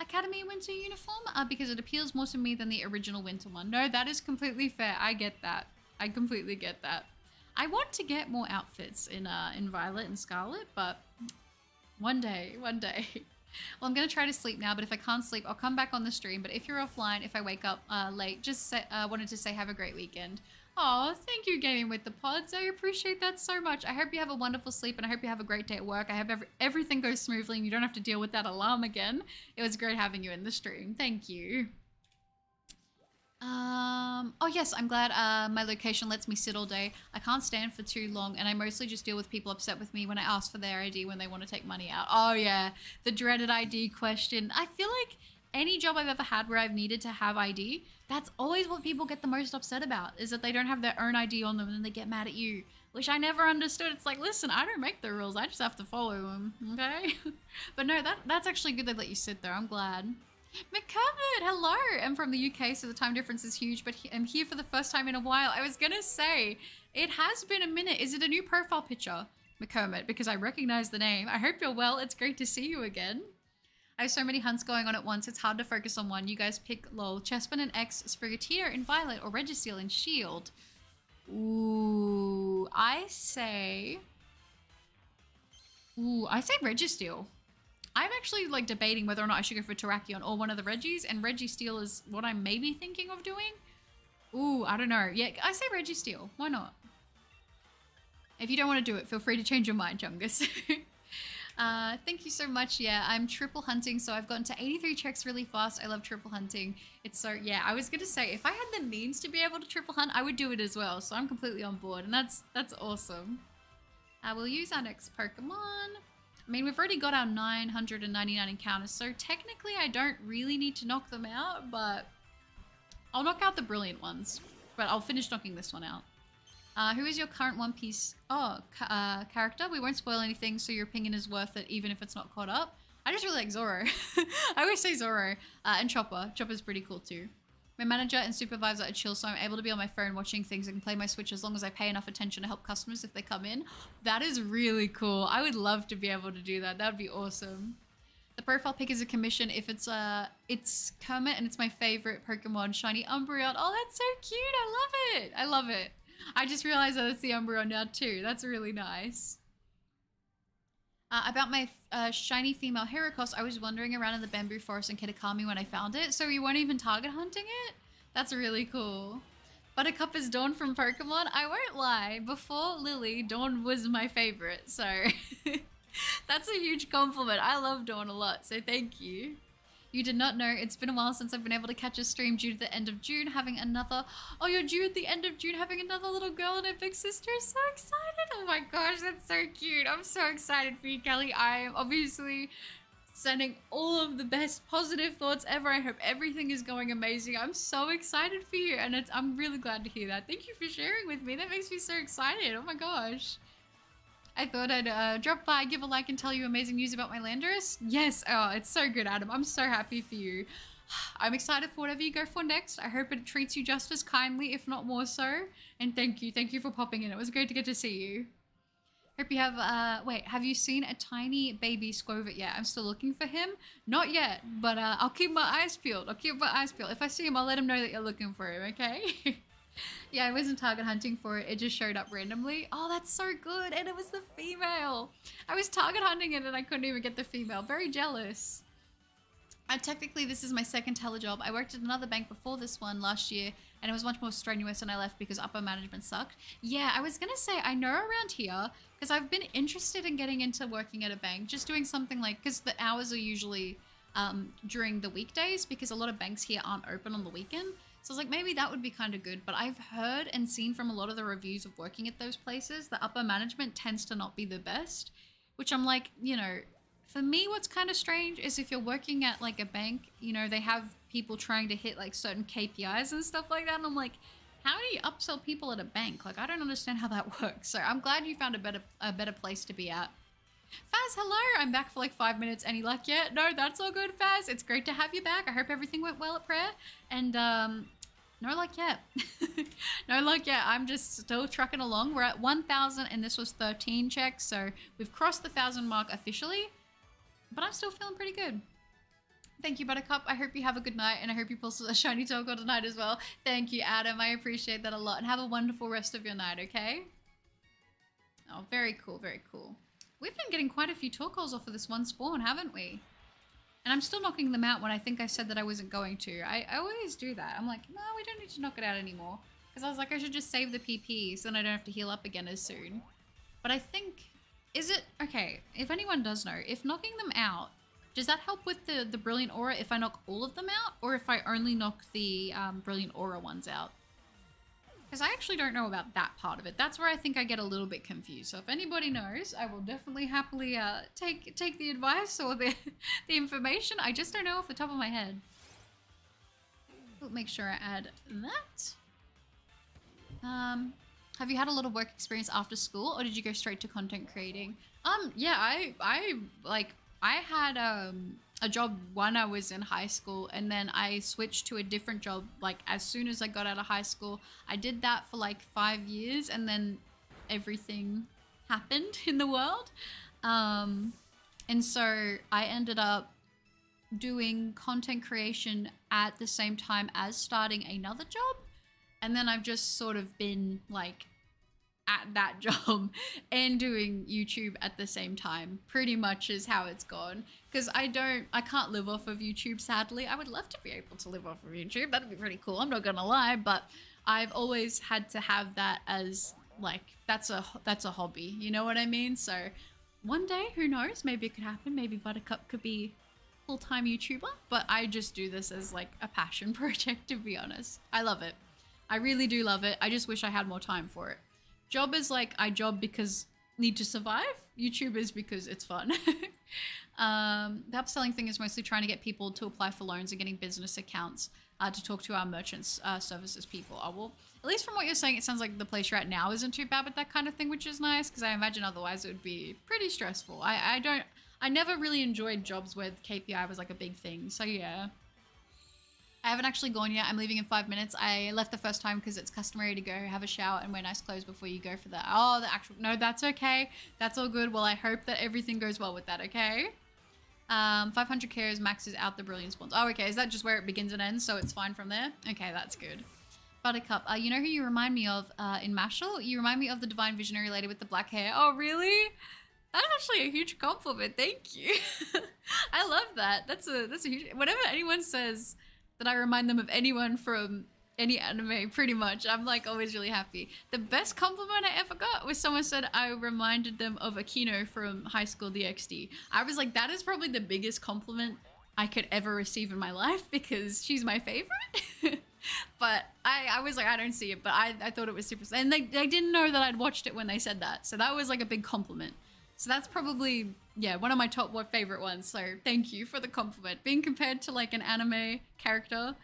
Academy winter uniform because it appeals more to me than the original winter one. No, that is completely fair. I get that. I completely get that. I want to get more outfits in Violet and Scarlet, but one day. Well, I'm going to try to sleep now, but if I can't sleep, I'll come back on the stream. But if you're offline, if I wake up late, just wanted to say have a great weekend. Oh, thank you, Gaming with the Pods. I appreciate that so much. I hope you have a wonderful sleep, and I hope you have a great day at work. I hope everything goes smoothly and you don't have to deal with that alarm again. It was great having you in the stream. Thank you. Oh yes, I'm glad my location lets me sit all day. I can't stand for too long, and I mostly just deal with people upset with me when I ask for their ID when they want to take money out. Oh yeah, the dreaded ID question. I feel like any job I've ever had where I've needed to have ID, that's always what people get the most upset about, is that they don't have their own ID on them and then they get mad at you, which I never understood. It's like, listen, I don't make the rules, I just have to follow them, okay? But no, that's actually good they let you sit there. I'm glad. McCovered, hello! I'm from the UK, so the time difference is huge, but I'm here for the first time in a while. I was gonna say, it has been a minute. Is it a new profile picture, McCormick? Because I recognize the name. I hope you're well. It's great to see you again. I have so many hunts going on at once, it's hard to focus on one. You guys pick lol. Chespin and X, Sprigateer in Violet, or Registeel in Shield. Ooh, I say Registeel. I'm actually like debating whether or not I should go for Terrakion or one of the Reggies, and Registeel is what I'm maybe thinking of doing. Ooh, I don't know. Yeah, I say Registeel. Why not? If you don't want to do it, feel free to change your mind, Chungus. Thank you so much. Yeah, I'm triple hunting, so I've gotten to 83 checks really fast. I love triple hunting. It's so, yeah, I was gonna say, if I had the means to be able to triple hunt, I would do it as well. So I'm completely on board, and that's awesome. We'll use our next Pokemon. I mean, we've already got our 999 encounters, so technically I don't really need to knock them out, but I'll knock out the brilliant ones. But I'll finish knocking this one out. Who is your current One Piece character? We won't spoil anything, so your opinion is worth it, even if it's not caught up. I just really like Zoro. I always say Zoro. And Chopper. Chopper's pretty cool too. My manager and supervisor are chill, so I'm able to be on my phone watching things and play my Switch as long as I pay enough attention to help customers if they come in. That is really cool. I would love to be able to do that. That would be awesome. The profile pic is a commission if it's Kermit and it's my favorite Pokemon, Shiny Umbreon. Oh, that's so cute. I love it. I love it. I just realized that it's the Umbreon now too. That's really nice. About my shiny female Heracross, I was wandering around in the bamboo forest in Kitakami when I found it, so you weren't even target hunting it? That's really cool. Buttercup is Dawn from Pokemon. I won't lie, before Lily, Dawn was my favorite, so that's a huge compliment. I love Dawn a lot, so thank you. You did not know, it's been a while since I've been able to catch a stream due to the end of June having another... Oh, you're due at the end of June having another little girl and her big sister. So excited. Oh my gosh, that's so cute. I'm so excited for you, Kelly. I am obviously sending all of the best positive thoughts ever. I hope everything is going amazing. I'm so excited for you, and I'm really glad to hear that. Thank you for sharing with me. That makes me so excited. Oh my gosh. I thought I'd drop by, give a like, and tell you amazing news about my Landorus. Yes, oh, it's so good, Adam. I'm so happy for you. I'm excited for whatever you go for next. I hope it treats you just as kindly, if not more so. And thank you for popping in. It was great to get to see you. Hope you have, wait, have you seen a tiny baby Squovit yet? I'm still looking for him. Not yet, but I'll keep my eyes peeled. If I see him, I'll let him know that you're looking for him, okay? Yeah, I wasn't target hunting for it. It just showed up randomly. Oh, that's so good. And it was the female. I was target hunting it and I couldn't even get the female. Very jealous. Technically, this is my second telejob. I worked at another bank before this one last year, and it was much more strenuous, and I left because upper management sucked. Yeah, I was going to say, I know around here, because I've been interested in getting into working at a bank, just doing something like, because the hours are usually during the weekdays, because a lot of banks here aren't open on the weekend. So I was like, maybe that would be kind of good. But I've heard and seen from a lot of the reviews of working at those places, the upper management tends to not be the best, which I'm like, you know, for me, what's kind of strange is if you're working at like a bank, you know, they have people trying to hit like certain KPIs and stuff like that. And I'm like, how do you upsell people at a bank? Like, I don't understand how that works. So I'm glad you found a better place to be at. Faz, hello. I'm back for like 5 minutes. Any luck yet? No, that's all good, Faz. It's great to have you back. I hope everything went well at prayer. And no luck yet. No luck yet. I'm just still trucking along. We're at 1,000 and this was 13 checks. So we've crossed the 1,000 mark officially. But I'm still feeling pretty good. Thank you, Buttercup. I hope you have a good night, and I hope you pull a shiny TORKOAL tonight as well. Thank you, Adam. I appreciate that a lot. And have a wonderful rest of your night, okay? Oh, very cool, very cool. We've been getting quite a few TORKOALs off of this one spawn, haven't we? And I'm still knocking them out when I think I said that I wasn't going to. I always do that. I'm like, no, we don't need to knock it out anymore. Because I was like, I should just save the PPs, then I don't have to heal up again as soon. But I think... Is it... Okay, if anyone does know, if knocking them out, does that help with the Brilliant Aura if I knock all of them out? Or if I only knock the Brilliant Aura ones out? Because I actually don't know about that part of it. That's where I think I get a little bit confused. So if anybody knows, I will definitely happily take the advice or the information. I just don't know off the top of my head. We'll make sure I add that. Have you had a lot of work experience after school, or did you go straight to content creating? Yeah, I had a job when I was in high school, and then I switched to a different job like as soon as I got out of high school. I did that for like 5 years, and then everything happened in the world. And so I ended up doing content creation at the same time as starting another job. And then I've just sort of been like at that job and doing YouTube at the same time, pretty much is how it's gone. Because I can't live off of YouTube, sadly. I would love to be able to live off of YouTube. That'd be pretty cool. I'm not gonna lie, but I've always had to have that as like, that's a hobby. You know what I mean? So one day, who knows? Maybe it could happen. Maybe Buttercup could be full-time YouTuber, but I just do this as like a passion project, to be honest. I love it. I really do love it. I just wish I had more time for it. Job is like, I job because need to survive. YouTube is because it's fun. The upselling thing is mostly trying to get people to apply for loans and getting business accounts to talk to our merchants services people. Oh, well, at least from what you're saying, it sounds like the place you're at now isn't too bad with that kind of thing, which is nice, because I imagine otherwise it would be pretty stressful. I never really enjoyed jobs where KPI was like a big thing, so yeah. I haven't actually gone yet. I'm leaving in 5 minutes. I left the first time because it's customary to go have a shower and wear nice clothes before you go for that. Oh, the actual... No, that's okay. That's all good. Well, I hope that everything goes well with that, okay? 500 cares maxes out the brilliant spawns. Oh, okay. Is that just where it begins and ends? So it's fine from there? Okay, that's good. Buttercup. You know who you remind me of in Mashal? You remind me of the Divine Visionary lady with the black hair. Oh, really? That's actually a huge compliment. Thank you. I love that. That's a huge... Whenever anyone says... that I remind them of anyone from any anime, pretty much, I'm like always really happy. The best compliment I ever got was someone said I reminded them of Akino from High School DxD. I was like, that is probably the biggest compliment I could ever receive in my life because she's my favorite. But I was like, I don't see it, but I thought it was super, and they didn't know that I'd watched it when they said that. So that was like a big compliment. So that's probably, yeah, one of my top favorite ones. So thank you for the compliment. Being compared to like an anime character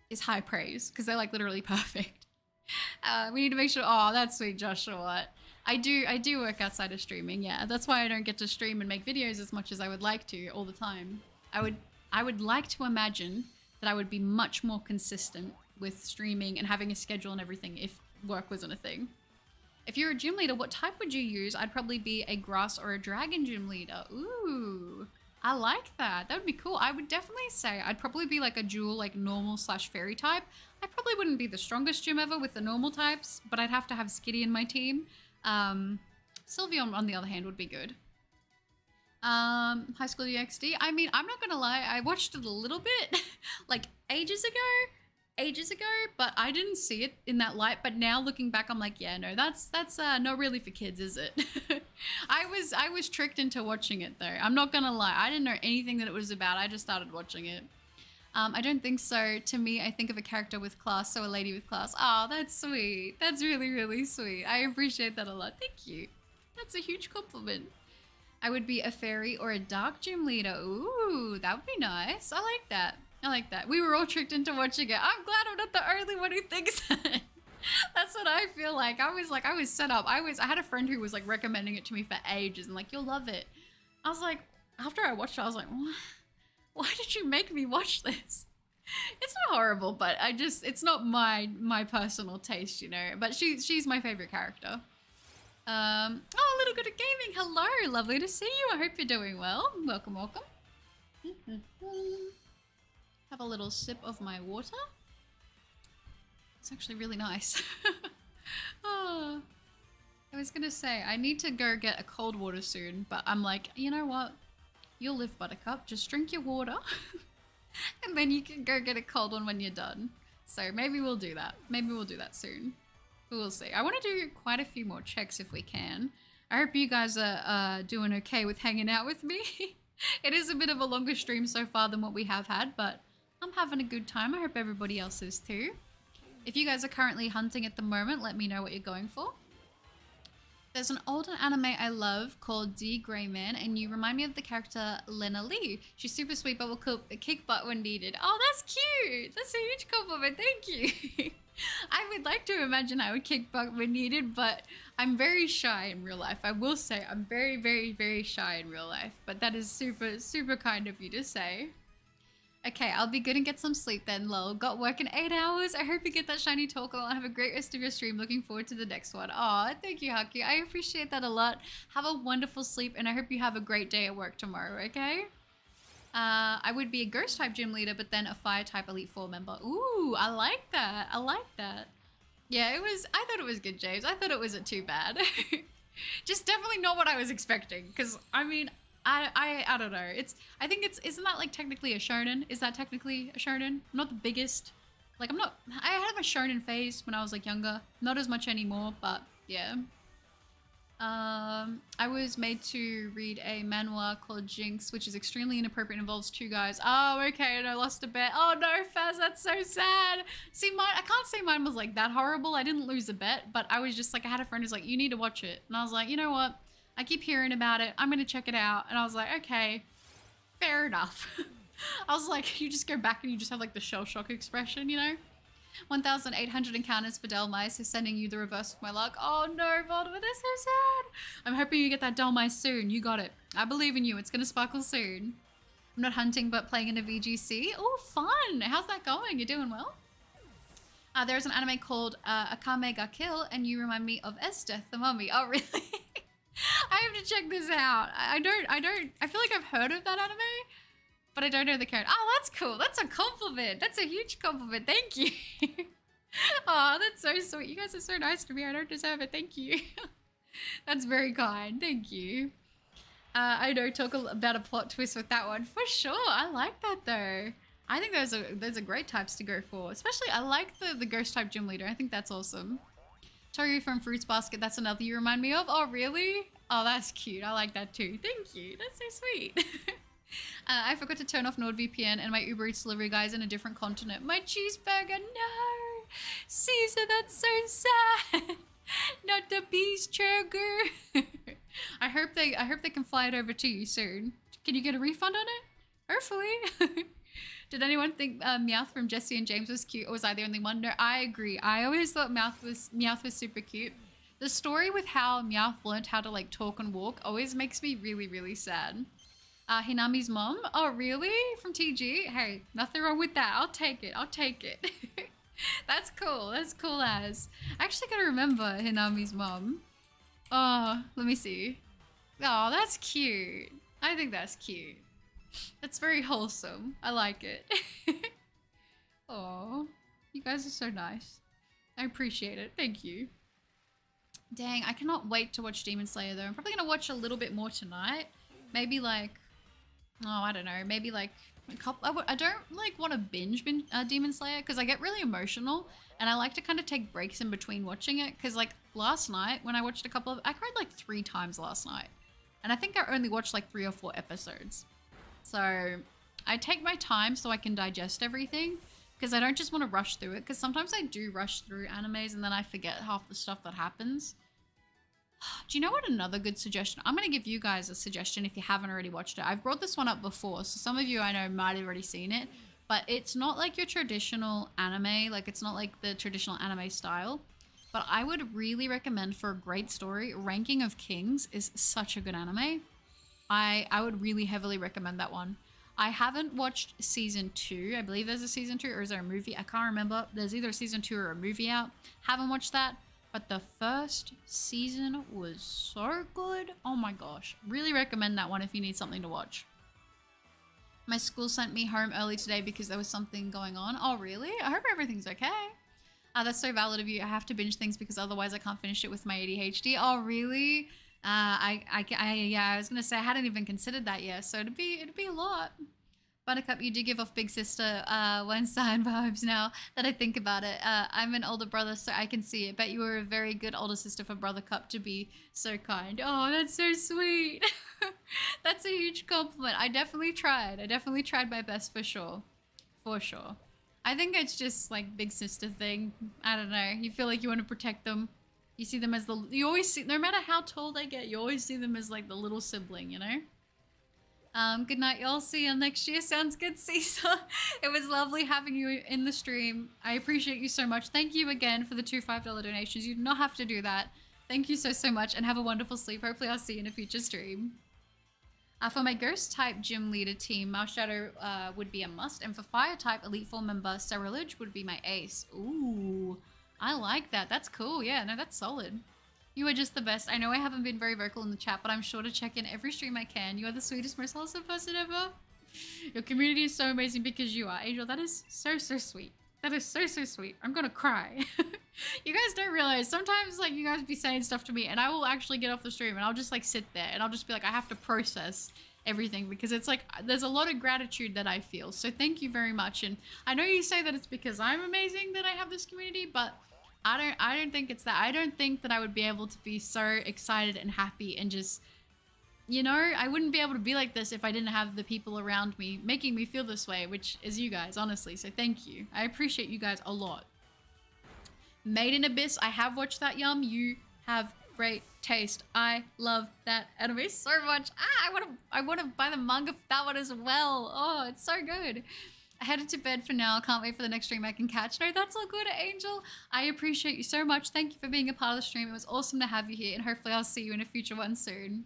is high praise because they're like literally perfect. We need to make sure, oh, that's sweet, Joshua. I do work outside of streaming. Yeah, that's why I don't get to stream and make videos as much as I would like to all the time. I would like to imagine that I would be much more consistent with streaming and having a schedule and everything if work wasn't a thing. If you're a gym leader, what type would you use? I'd probably be a grass or a dragon gym leader. Ooh, I like that. That would be cool. I would definitely say I'd probably be like a dual, like normal / fairy type. I probably wouldn't be the strongest gym ever with the normal types, but I'd have to have Skitty in my team. Sylveon, on the other hand, would be good. High School DxD. I mean, I'm not gonna lie. I watched it a little bit, like ages ago, but I didn't see it in that light. But now looking back, I'm like, yeah, no, that's not really for kids, is it? I was tricked into watching it though. I'm not gonna lie. I didn't know anything that it was about. I just started watching it. I don't think so. To me, I think of a character with class, so a lady with class. Oh, that's sweet. That's really, really sweet. I appreciate that a lot. Thank you. That's a huge compliment. I would be a fairy or a dark gym leader. Ooh, that would be nice. I like that. I like that. We were all tricked into watching it. I'm glad I'm not the only one who thinks that. That's what I feel like. I was set up. I had a friend who was like recommending it to me for ages and like, you'll love it. I was like, after I watched it, I was like, what? Why did you make me watch this? It's not horrible, but it's not my personal taste, you know, but she's my favorite character. Oh, Little Good at Gaming. Hello, lovely to see you. I hope you're doing well. Welcome, welcome. Have a little sip of my water. It's actually really nice. Oh, I was gonna say, I need to go get a cold water soon, but I'm like, you know what? You'll live, Buttercup. Just drink your water. And then you can go get a cold one when you're done. So maybe we'll do that. Maybe we'll do that soon. We'll see. I want to do quite a few more checks if we can. I hope you guys are doing okay with hanging out with me. It is a bit of a longer stream so far than what we have had, but I'm having a good time. I hope everybody else is too. If you guys are currently hunting at the moment, let me know what you're going for. There's an older anime I love called D. Greyman, and you remind me of the character Lena Lee. She's super sweet, but will kick butt when needed. Oh, that's cute. That's a huge compliment. Thank you. I would like to imagine I would kick butt when needed, but I'm very shy in real life. I will say I'm very, very, very shy in real life, but that is super, super kind of you to say. Okay, I'll be good and get some sleep then, lol. Got work in 8 hours. I hope you get that shiny TORKOAL and have a great rest of your stream. Looking forward to the next one. Aw, thank you, Haki. I appreciate that a lot. Have a wonderful sleep, and I hope you have a great day at work tomorrow, okay? I would be a ghost type gym leader, but then a fire type Elite 4 member. Ooh, I like that. I like that. Yeah, I thought it was good, James. I thought it wasn't too bad. Just definitely not what I was expecting, because, I mean, I don't know. I think isn't that like technically a shonen? Is that technically a shonen? I'm not the biggest. Like I had my shonen phase when I was like younger. Not as much anymore, but yeah. I was made to read a manhwa called Jinx, which is extremely inappropriate and involves two guys. Oh, okay, and I lost a bet. Oh no, Faz, that's so sad. See, I can't say mine was like that horrible. I didn't lose a bet, but I was just like, I had a friend who's like, you need to watch it. And I was like, you know what? I keep hearing about it. I'm going to check it out. And I was like, okay, fair enough. I was like, you just go back and you just have like the shell shock expression, you know? 1,800 encounters for Delmice is sending you the reverse of my luck. Oh no, Voldemort, that's so sad. I'm hoping you get that Delmice soon. You got it. I believe in you. It's going to sparkle soon. I'm not hunting, but playing in a VGC. Oh, fun. How's that going? You're doing well? There's an anime called Akame ga Kill, and you remind me of Esther, the mummy. Oh, really? I have to check this out. I feel like I've heard of that anime, but I don't know the character. Oh, that's cool. That's a compliment. That's a huge compliment. Thank you. Oh, that's so sweet. You guys are so nice to me. I don't deserve it. Thank you. That's very kind. Thank you. I know, talk about a plot twist with that one. For sure. I like that though. I think those are great types to go for. Especially, I like the ghost type gym leader. I think that's awesome. Toru from Fruits Basket. That's another you remind me of. Oh, really? Oh, that's cute. I like that too. Thank you. That's so sweet. I forgot to turn off NordVPN and my Uber Eats delivery guy's in a different continent. My cheeseburger, no! Caesar, that's so sad! Not the cheeseburger! I hope they can fly it over to you soon. Can you get a refund on it? Hopefully. Did anyone think Meowth from Jesse and James was cute, or was I the only one? No, I agree. I always thought Meowth was super cute. The story with how Meowth learned how to like talk and walk always makes me really, really sad. Hinami's mom? Oh, really? From TG? Hey, nothing wrong with that. I'll take it. I'll take it. That's cool. That's cool as. I actually gotta remember Hinami's mom. Oh, let me see. Oh, that's cute. I think that's cute. That's very wholesome. I like it. Oh, you guys are so nice. I appreciate it. Thank you. Dang, I cannot wait to watch Demon Slayer though. I'm probably gonna watch a little bit more tonight. Maybe like, oh, I don't know. Maybe like a couple. I don't like want to binge Demon Slayer because I get really emotional and I like to kind of take breaks in between watching it. Because like last night when I watched I cried like 3 times last night, and I think I only watched like 3 or 4 episodes. So I take my time so I can digest everything because I don't just want to rush through it. Because sometimes I do rush through animes and then I forget half the stuff that happens. Do you know what another good suggestion? I'm going to give you guys a suggestion if you haven't already watched it. I've brought this one up before, so some of you I know might have already seen it, but it's not like your traditional anime, like it's not like the traditional anime style, but I would really recommend for a great story, Ranking of Kings is such a good anime. I would really heavily recommend that one. I haven't watched season 2. I believe there's a season 2, or is there a movie? I can't remember. There's either a season 2 or a movie out. Haven't watched that. But the first season was so good. Oh my gosh. Really recommend that one if you need something to watch. My school sent me home early today because there was something going on. Oh, really? I hope everything's okay. That's so valid of you. I have to binge things because otherwise I can't finish it with my ADHD. Oh, really? Yeah, I was going to say I hadn't even considered that yet. So it'd be a lot. Buttercup, you do give off big sister one sign vibes now that I think about it. I'm an older brother, so I can see it. Bet you were a very good older sister for Brothercup to be so kind. Oh, that's so sweet. That's a huge compliment. I definitely tried. I definitely tried my best for sure. For sure. I think it's just like big sister thing. I don't know. You feel like you want to protect them. You see them as you always see, no matter how tall they get, you always see them as like the little sibling, you know? Good night, y'all. See you next year. Sounds good, Caesar. It was lovely having you in the stream. I appreciate you so much. Thank you again for the 2 $5 donations. You do not have to do that. Thank you so much, and have a wonderful sleep. Hopefully I'll see you in a future stream. For my ghost type gym leader team, Mouse Shadow would be a must, and for fire type elite 4 member Cerulege would be my ace. Ooh, I like that. That's cool. Yeah, no, that's solid. You are just the best. I know I haven't been very vocal in the chat, but I'm sure to check in every stream I can. You are the sweetest, most wholesome person ever. Your community is so amazing because you are. Angel, that is so, so sweet. That is so, so sweet. I'm gonna cry. You guys don't realize, sometimes like you guys be saying stuff to me and I will actually get off the stream and I'll just like sit there and I'll just be like, I have to process everything because it's like, there's a lot of gratitude that I feel. So thank you very much. And I know you say that it's because I'm amazing that I have this community, but I don't think it's that. I don't think that I would be able to be so excited and happy and just, you know, I wouldn't be able to be like this if I didn't have the people around me making me feel this way, which is you guys, honestly. So thank you. I appreciate you guys a lot. Made in Abyss, I have watched that, Yum. You have great taste. I love that anime so much. I want to buy the manga for that one as well. Oh, it's so good. I headed to bed for now. Can't wait for the next stream I can catch. No, that's all good, Angel. I appreciate you so much. Thank you for being a part of the stream. It was awesome to have you here, and hopefully I'll see you in a future one soon.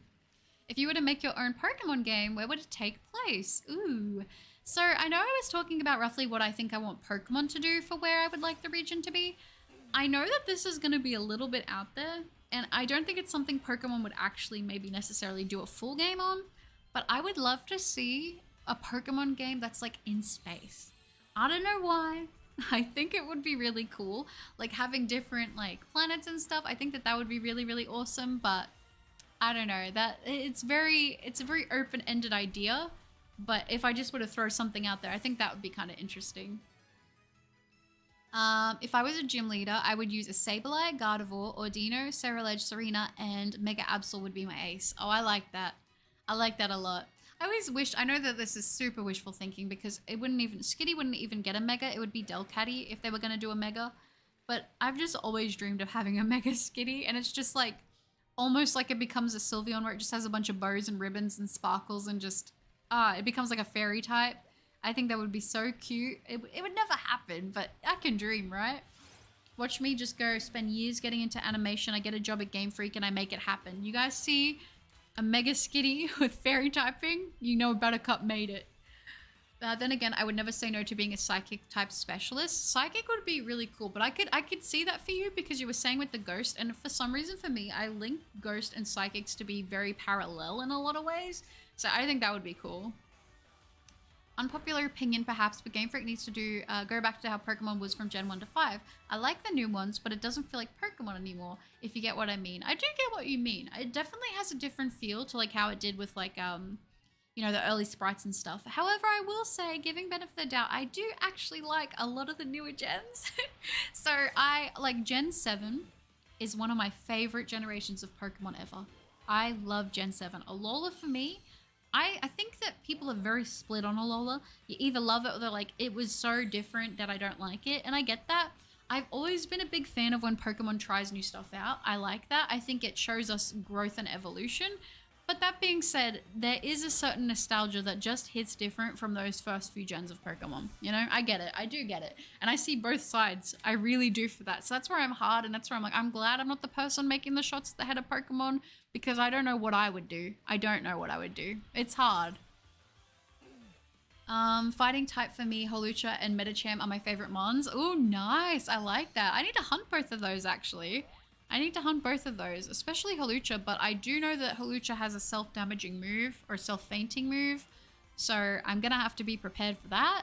If you were to make your own Pokemon game, where would it take place? Ooh. So I know I was talking about roughly what I think I want Pokemon to do for where I would like the region to be. I know that this is going to be a little bit out there, and I don't think it's something Pokemon would actually maybe necessarily do a full game on, but I would love to see a Pokemon game that's like in space. I don't know why. I think it would be really cool, like having different like planets and stuff. I think that that would be really, really awesome, but I don't know, that it's a very open-ended idea, but if I just were to throw something out there, I think that would be kind of interesting. If I was a gym leader, I would use a Sableye, Gardevoir, Ordino, Ceruledge, Serena, and Mega Absol would be my ace. Oh, I like that. I like that a lot. I always wished, I know that this is super wishful thinking because Skitty wouldn't even get a Mega. It would be Delcatty if they were going to do a Mega. But I've just always dreamed of having a Mega Skitty, and it's just like, almost like it becomes a Sylveon where it just has a bunch of bows and ribbons and sparkles and just, it becomes like a fairy type. I think that would be so cute. It would never happen, but I can dream, right? Watch me just go spend years getting into animation. I get a job at Game Freak and I make it happen. You guys see a Mega Skitty with fairy typing? You know Buttercup made it. Then again, I would never say no to being a psychic type specialist. Psychic would be really cool, but I could see that for you because you were saying with the ghost, and for some reason for me, I link ghost and psychics to be very parallel in a lot of ways. So I think that would be cool. Unpopular opinion perhaps, but Game Freak needs to do go back to how Pokemon was from Gen 1 to 5. I like the new ones, but it doesn't feel like Pokemon anymore, if you get what I mean. I do get what you mean. It definitely has a different feel to like how it did with like you know, the early sprites and stuff. However, I will say, giving benefit of the doubt, I do actually like a lot of the newer gens. So I like Gen 7 is one of my favorite generations of Pokemon ever. I love Gen 7. Alola for me, I think that people are very split on Alola. You either love it or they're like, it was so different that I don't like it. And I get that. I've always been a big fan of when Pokemon tries new stuff out. I like that. I think it shows us growth and evolution. But that being said, there is a certain nostalgia that just hits different from those first few gens of Pokemon. You know, I get it. I do get it. And I see both sides. I really do for that. So that's where I'm hard, and that's where I'm like, I'm glad I'm not the person making the shots at the head of Pokemon because I don't know what I would do. I don't know what I would do. It's hard. Fighting type for me, Holucha and Medicham are my favorite mons. Oh, nice. I like that. I need to hunt both of those, actually. I need to hunt both of those, especially Holucha, but I do know that Holucha has a self-damaging move or self-fainting move, so I'm going to have to be prepared for that.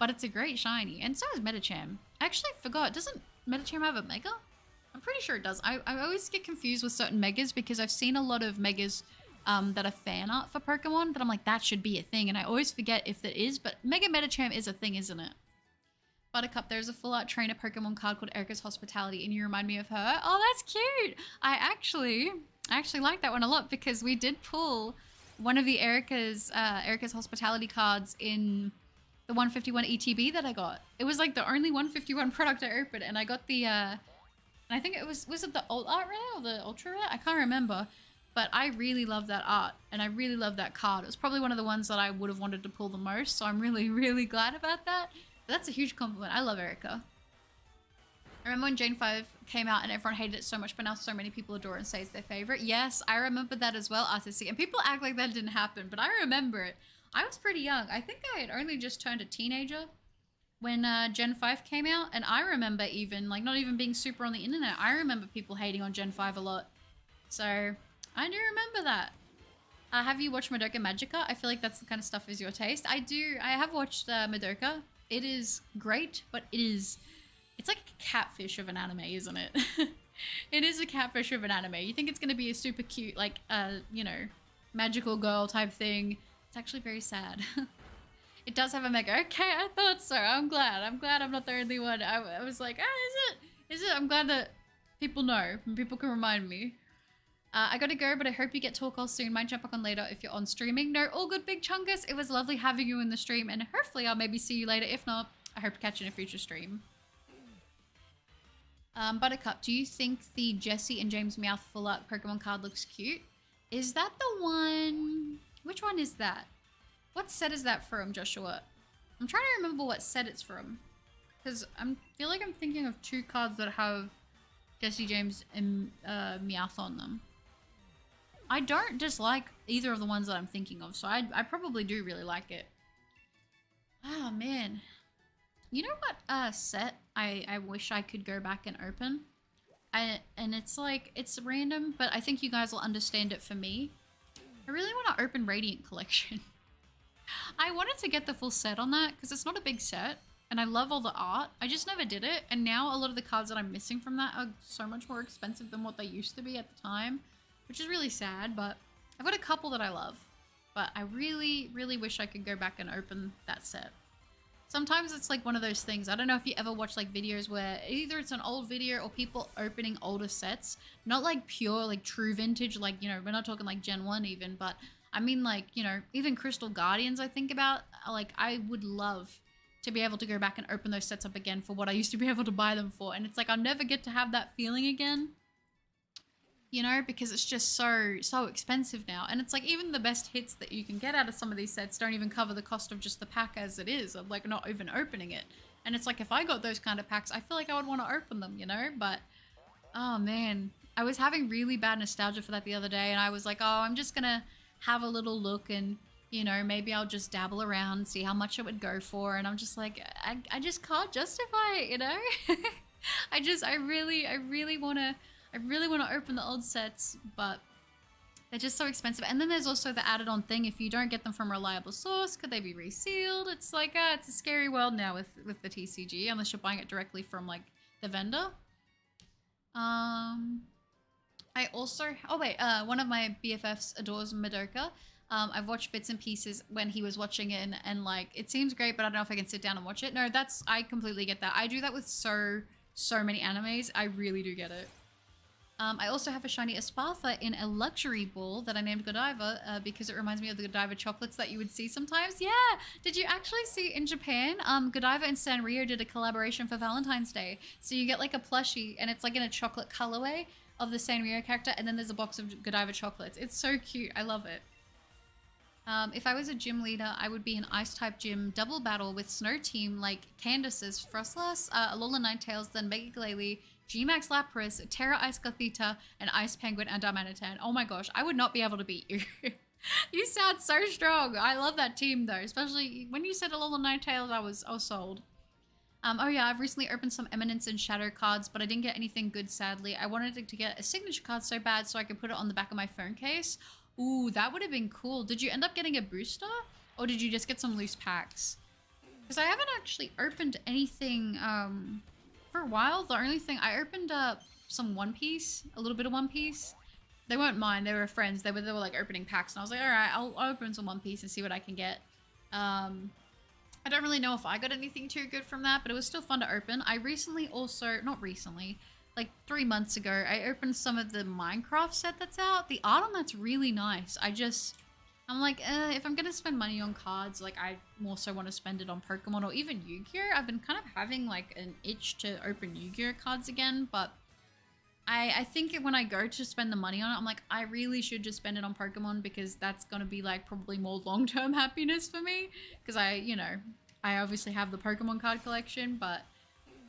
But it's a great shiny, and so is Medicham. I actually forgot, doesn't Medicham have a Mega? I'm pretty sure it does. I always get confused with certain Megas because I've seen a lot of Megas that are fan art for Pokemon, but I'm like, that should be a thing, and I always forget if it is, but Mega Medicham is a thing, isn't it? Buttercup, there's a full-out trainer Pokemon card called Erica's Hospitality, and you remind me of her. Oh, that's cute. I actually like that one a lot because we did pull one of the Erica's Hospitality cards in the 151 ETB that I got. It was like the only 151 product I opened, and I got the, and I think it was it the Alt Art Rare or the Ultra Rare? I can't remember, but I really love that art, and I really love that card. It was probably one of the ones that I would have wanted to pull the most, so I'm really, really glad about that. That's a huge compliment. I love Erica. I remember when Gen 5 came out and everyone hated it so much, but now so many people adore it and say it's their favorite. Yes, I remember that as well, RCC. And people act like that didn't happen, but I remember it. I was pretty young. I think I had only just turned a teenager when Gen 5 came out. And I remember even, like, not even being super on the internet. I remember people hating on Gen 5 a lot. So, I do remember that. Have you watched Madoka Magica? I feel like that's the kind of stuff is your taste. I do. I have watched Madoka. It is great, but it's like a catfish of an anime, isn't it? It is a catfish of an anime. You think it's going to be a super cute, like, you know, magical girl type thing. It's actually very sad. It does have a mega. Okay, I thought so. I'm glad. I'm glad I'm not the only one. I was like, is it? Is it? I'm glad that people know and people can remind me. I gotta go, but I hope you get TORKOAL soon. Might jump back on later if you're on streaming. No, all good, Big Chungus. It was lovely having you in the stream, and hopefully I'll maybe see you later. If not, I hope to catch you in a future stream. Buttercup, do you think the Jessie and James Meowth full art Pokemon card looks cute? Is that the one? Which one is that? What set is that from, Joshua? I'm trying to remember what set it's from. Because I feel like I'm thinking of two cards that have Jessie, James, and Meowth on them. I don't dislike either of the ones that I'm thinking of, so I probably do really like it. Oh, man. You know what set I wish I could go back and open? And it's like, it's random, but I think you guys will understand it for me. I really want to open Radiant Collection. I wanted to get the full set on that because it's not a big set and I love all the art. I just never did it. And now a lot of the cards that I'm missing from that are so much more expensive than what they used to be at the time, which is really sad, but I've got a couple that I love, but I really, really wish I could go back and open that set. Sometimes it's like one of those things. I don't know if you ever watch like videos where either it's an old video or people opening older sets, not like pure, like true vintage, like, you know, we're not talking like Gen 1 even, but I mean like, you know, even Crystal Guardians I think about, like I would love to be able to go back and open those sets up again for what I used to be able to buy them for. And it's like, I'll never get to have that feeling again, you know, because it's just so expensive now. And it's like even the best hits that you can get out of some of these sets don't even cover the cost of just the pack as it is, of like not even opening it. And it's like, if I got those kind of packs, I feel like I would want to open them, you know, but oh man, I was having really bad nostalgia for that the other day. And I was like, oh, I'm just gonna have a little look and, you know, maybe I'll just dabble around, see how much it would go for. And I'm just like, I just can't justify it, you know? I really want to open the old sets, but they're just so expensive. And then there's also the added on thing. If you don't get them from a reliable source, could they be resealed? It's like, it's a scary world now with the TCG, unless you're buying it directly from like the vendor. I also, one of my BFFs adores Madoka. I've watched bits and pieces when he was watching it and like, it seems great, but I don't know if I can sit down and watch it. No, I completely get that. I do that with so many animes. I really do get it. I also have a shiny Espartha in a luxury ball that I named Godiva because it reminds me of the Godiva chocolates that you would see sometimes. Yeah! Did you actually see in Japan? Godiva and Sanrio did a collaboration for Valentine's Day. So you get like a plushie and it's like in a chocolate colorway of the Sanrio character, and then there's a box of Godiva chocolates. It's so cute. I love it. If I was a gym leader, I would be an Ice-type gym double battle with Snow Team like Candace's Frostless, Alola Ninetales, then Mega Glalie, G-Max Lapras, Terra Ice Gothita, and Ice Penguin and Darmanitan. Oh my gosh, I would not be able to beat you. You sound so strong. I love that team though, especially when you said Alola Ninetales, I was sold. Oh yeah, I've recently opened some Eminence and Shadow cards, but I didn't get anything good, sadly. I wanted to get a signature card so bad so I could put it on the back of my phone case. Ooh, that would have been cool. Did you end up getting a booster? Or did you just get some loose packs? Because I haven't actually opened anything for a while. The only thing, I opened up some One Piece, a little bit of One Piece. They weren't mine, they were friends. They were like opening packs and I was like, alright, I'll open some One Piece and see what I can get. I don't really know if I got anything too good from that, but it was still fun to open. I recently also, not recently, like 3 months ago, I opened some of the Minecraft set that's out. The art on that's really nice. I'm like, if I'm gonna spend money on cards, like I more so want to spend it on Pokemon or even Yu-Gi-Oh! I've been kind of having like an itch to open Yu-Gi-Oh! Cards again, but I think when I go to spend the money on it, I'm like, I really should just spend it on Pokemon because that's gonna be like probably more long-term happiness for me. Because I obviously have the Pokemon card collection, but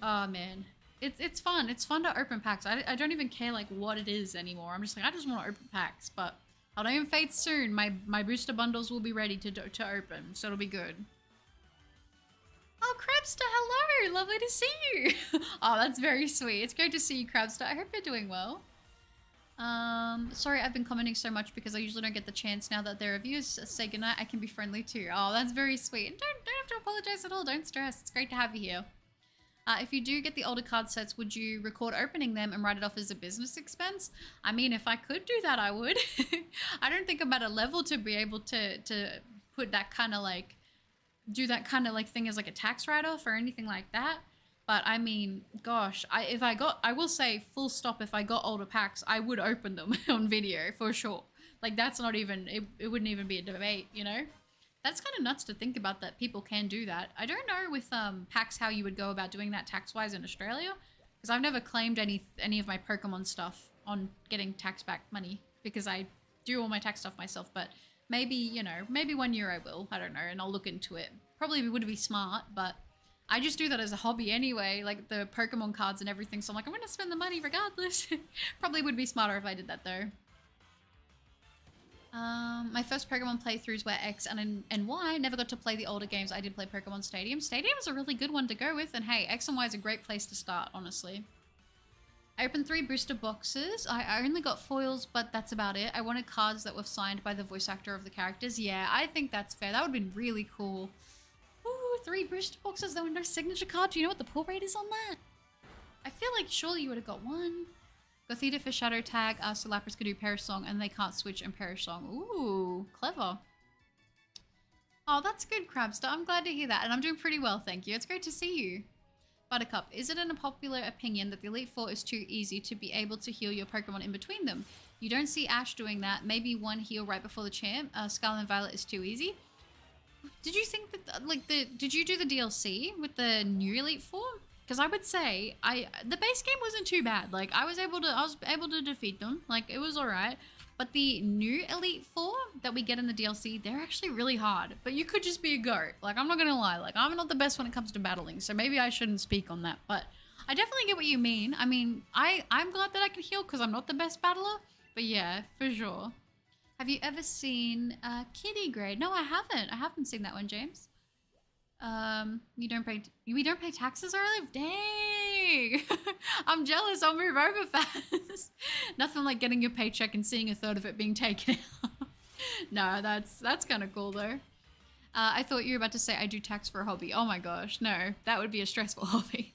oh man. It's fun. It's fun to open packs. I don't even care like what it is anymore. I'm just like, I just want to open packs. But Elden Fate soon. My booster bundles will be ready to open, so it'll be good. Oh, Crabster, hello! Lovely to see you. Oh, that's very sweet. It's great to see you, Crabster. I hope you're doing well. Sorry I've been commenting so much because I usually don't get the chance now that there are reviews. Say goodnight. I can be friendly too. Oh, that's very sweet. And don't have to apologize at all. Don't stress. It's great to have you here. If you do get the older card sets, would you record opening them and write it off as a business expense? I mean, if I could do that, I would. I don't think I'm at a level to be able to put that kind of like do that kind of like thing as like a tax write-off or anything like that. But I mean, gosh, I will say full stop, if I got older packs, I would open them on video for sure. Like that's not even, it wouldn't even be a debate, you know? That's kind of nuts to think about that people can do that. I don't know with packs how you would go about doing that tax-wise in Australia, because I've never claimed any of my Pokemon stuff on getting tax back money because I do all my tax stuff myself. But maybe, you know, maybe 1 year I will. I don't know, and I'll look into it. Probably would be smart, but I just do that as a hobby anyway, like the Pokemon cards and everything. So I'm like, I'm going to spend the money regardless. Probably would be smarter if I did that though. My first Pokemon playthroughs were X and Y. Never got to play the older games. I did play Pokemon Stadium. Stadium is a really good one to go with. And hey, X and Y is a great place to start, honestly. I opened 3 booster boxes. I only got foils, but that's about it. I wanted cards that were signed by the voice actor of the characters. Yeah, I think that's fair. That would have been really cool. Ooh, 3 booster boxes. There were no signature card. Do you know what the pull rate is on that? I feel like surely you would have got 1. Gothita for Shadow Tag, so Lapras could do Perish Song, and they can't switch and Perish Song. Ooh, clever. Oh, that's good, Crabster. I'm glad to hear that, and I'm doing pretty well, thank you. It's great to see you. Buttercup, is it an unpopular opinion that the Elite Four is too easy to be able to heal your Pokemon in between them? You don't see Ash doing that. Maybe 1 heal right before the champ. Scarlet and Violet is too easy. Did you think that, like, did you do the DLC with the new Elite Four? Because I would say the base game wasn't too bad. Like I was able to defeat them. Like it was alright. But the new Elite Four that we get in the DLC, they're actually really hard. But you could just be a goat. Like I'm not gonna lie. Like I'm not the best when it comes to battling, so maybe I shouldn't speak on that. But I definitely get what you mean. I mean, I'm glad that I can heal because I'm not the best battler. But yeah, for sure. Have you ever seen Kitty Grade? No, I haven't. I haven't seen that one, James. We don't pay taxes early? Dang! I'm jealous, I'll move over fast. Nothing like getting your paycheck and seeing 1/3 of it being taken out. No, that's kind of cool though. I thought you were about to say I do tax for a hobby. Oh my gosh, no, that would be a stressful hobby.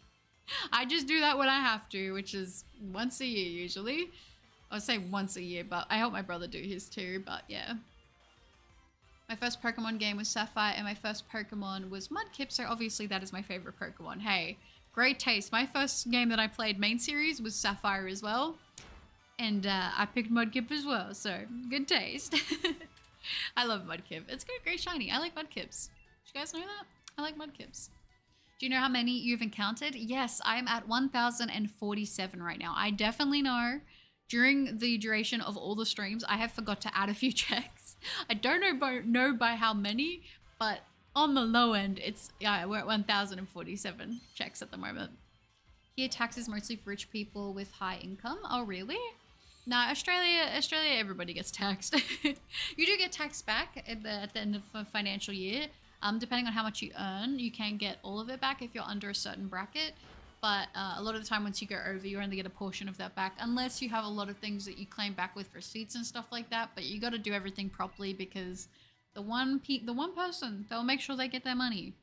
I just do that when I have to, which is once a year usually. I would say once a year, but I help my brother do his too, but yeah. My first Pokemon game was Sapphire, and my first Pokemon was Mudkip, so obviously that is my favorite Pokemon. Hey, great taste. My first game that I played main series was Sapphire as well, and I picked Mudkip as well, so good taste. I love Mudkip. It's good, great shiny. I like Mudkips. Did you guys know that? I like Mudkips. Do you know how many you've encountered? Yes, I'm at 1,047 right now. I definitely know during the duration of all the streams, I have forgot to add a few checks. I don't know by how many, but on the low end, yeah, we're at 1,047 checks at the moment. Here, taxes mostly for rich people with high income. Oh, really? Nah, Australia, everybody gets taxed. You do get taxed back at the end of a financial year. Depending on how much you earn, you can get all of it back if you're under a certain bracket. But a lot of the time, once you go over, you only get a portion of that back, unless you have a lot of things that you claim back with receipts and stuff like that. But you got to do everything properly because the one person that will make sure they get their money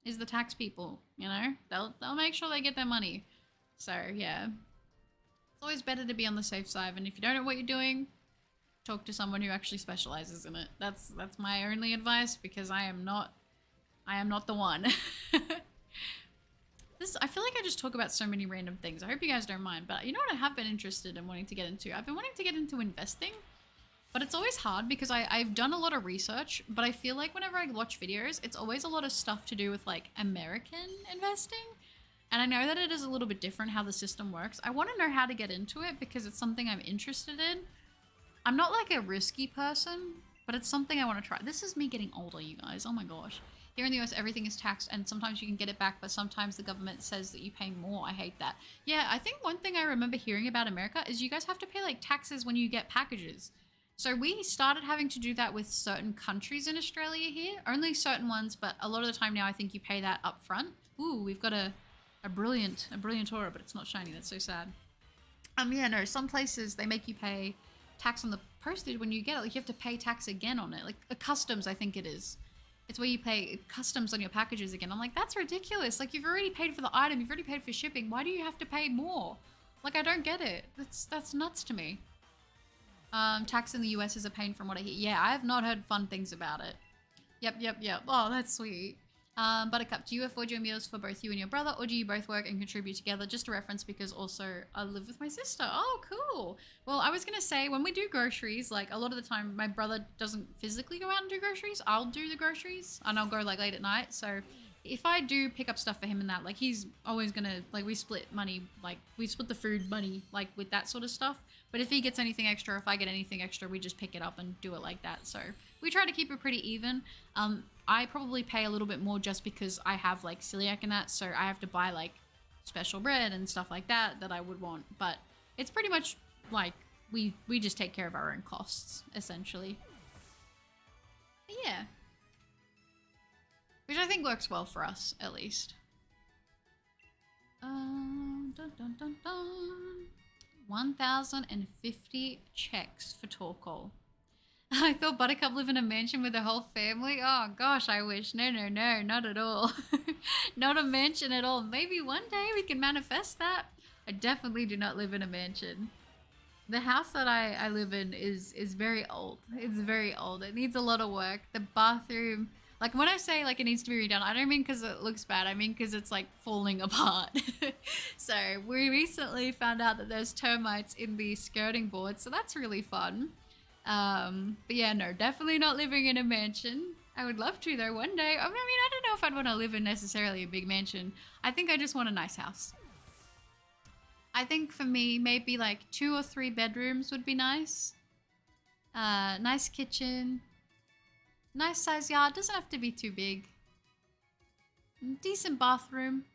is the tax people. You know, they'll make sure they get their money. So yeah, it's always better to be on the safe side. And if you don't know what you're doing, talk to someone who actually specializes in it. That's my only advice because I am not the one. I feel like I just talk about so many random things. I hope you guys don't mind, but you know what I have been interested in wanting to get into? I've been wanting to get into investing, but it's always hard because I've done a lot of research, but I feel like whenever I watch videos, it's always a lot of stuff to do with like American investing. And I know that it is a little bit different how the system works. I want to know how to get into it because it's something I'm interested in. I'm not like a risky person, but it's something I want to try. This is me getting older, you guys. Oh my gosh. Here in the US, everything is taxed, and sometimes you can get it back, but sometimes the government says that you pay more. I hate that. Yeah, I think one thing I remember hearing about America is you guys have to pay like taxes when you get packages. So we started having to do that with certain countries in Australia here. Only certain ones, but a lot of the time now I think you pay that up front. Ooh, we've got a brilliant aura, but it's not shiny. That's so sad. Yeah, no, some places they make you pay tax on the postage when you get it. Like you have to pay tax again on it. Like customs, I think it is. It's where you pay customs on your packages again. I'm like, that's ridiculous. Like, you've already paid for the item. You've already paid for shipping. Why do you have to pay more? Like, I don't get it. That's nuts to me. Tax in the US is a pain from what I hear. Yeah, I have not heard fun things about it. Yep. Oh, that's sweet. Buttercup, do you afford your meals for both you and your brother, or do you both work and contribute together? Just a reference because also I live with my sister. Oh, cool. Well, I was going to say when we do groceries, like a lot of the time my brother doesn't physically go out and do groceries. I'll do the groceries and I'll go like late at night. So if I do pick up stuff for him and that, like he's always going to, like we split money, like we split the food money, like with that sort of stuff. But if he gets anything extra, if I get anything extra, we just pick it up and do it like that. So we try to keep it pretty even. I probably pay a little bit more just because I have like celiac and that, so I have to buy like special bread and stuff like that I would want. But it's pretty much like we just take care of our own costs essentially. But yeah, which I think works well for us at least. Dun, dun, dun, dun. 1,050 checks for TORKOAL. I thought Buttercup lived in a mansion with her whole family. Oh gosh, I wish. No, not at all. Not a mansion at all. Maybe one day we can manifest that. I definitely do not live in a mansion. The house that I live in is very old. It's very old. It needs a lot of work. The bathroom, like when I say like it needs to be redone, I don't mean because it looks bad. I mean because it's like falling apart. So we recently found out that there's termites in the skirting board, so that's really fun. But yeah, no, definitely not living in a mansion. I would love to though one day. I mean, I don't know if I'd want to live in necessarily a big mansion. I think I just want a nice house. I think for me, maybe like 2 or 3 bedrooms would be nice. Nice kitchen. Nice size yard. Doesn't have to be too big. Decent bathroom.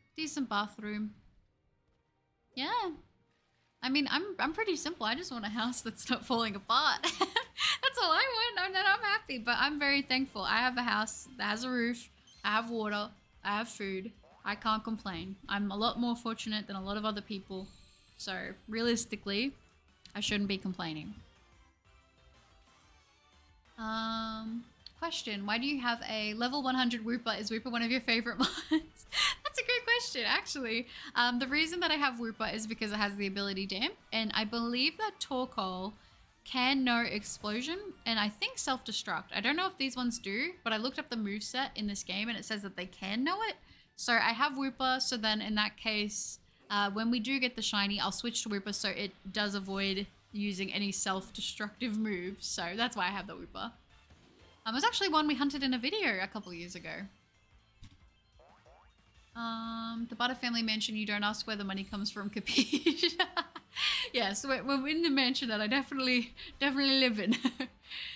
Yeah. I mean, I'm pretty simple. I just want a house that's not falling apart. That's all I want, and then I'm happy. But I'm very thankful. I have a house that has a roof. I have water. I have food. I can't complain. I'm a lot more fortunate than a lot of other people. So realistically, I shouldn't be complaining. Question. Why do you have a level 100 Wooper? Is Wooper one of your favorite mods? That's a great question, actually. The reason that I have Wooper is because it has the ability damp, and I believe that TORKOAL can know explosion, and I think self-destruct. I don't know if these ones do, but I looked up the moveset in this game, and it says that they can know it. So I have Wooper, so then in that case, when we do get the shiny, I'll switch to Wooper so it does avoid using any self-destructive moves. So that's why I have the Wooper. It was actually one we hunted in a video a couple years ago. The Butter family mansion, you don't ask where the money comes from, capiche? Yeah, so we're in the mansion that I definitely live in.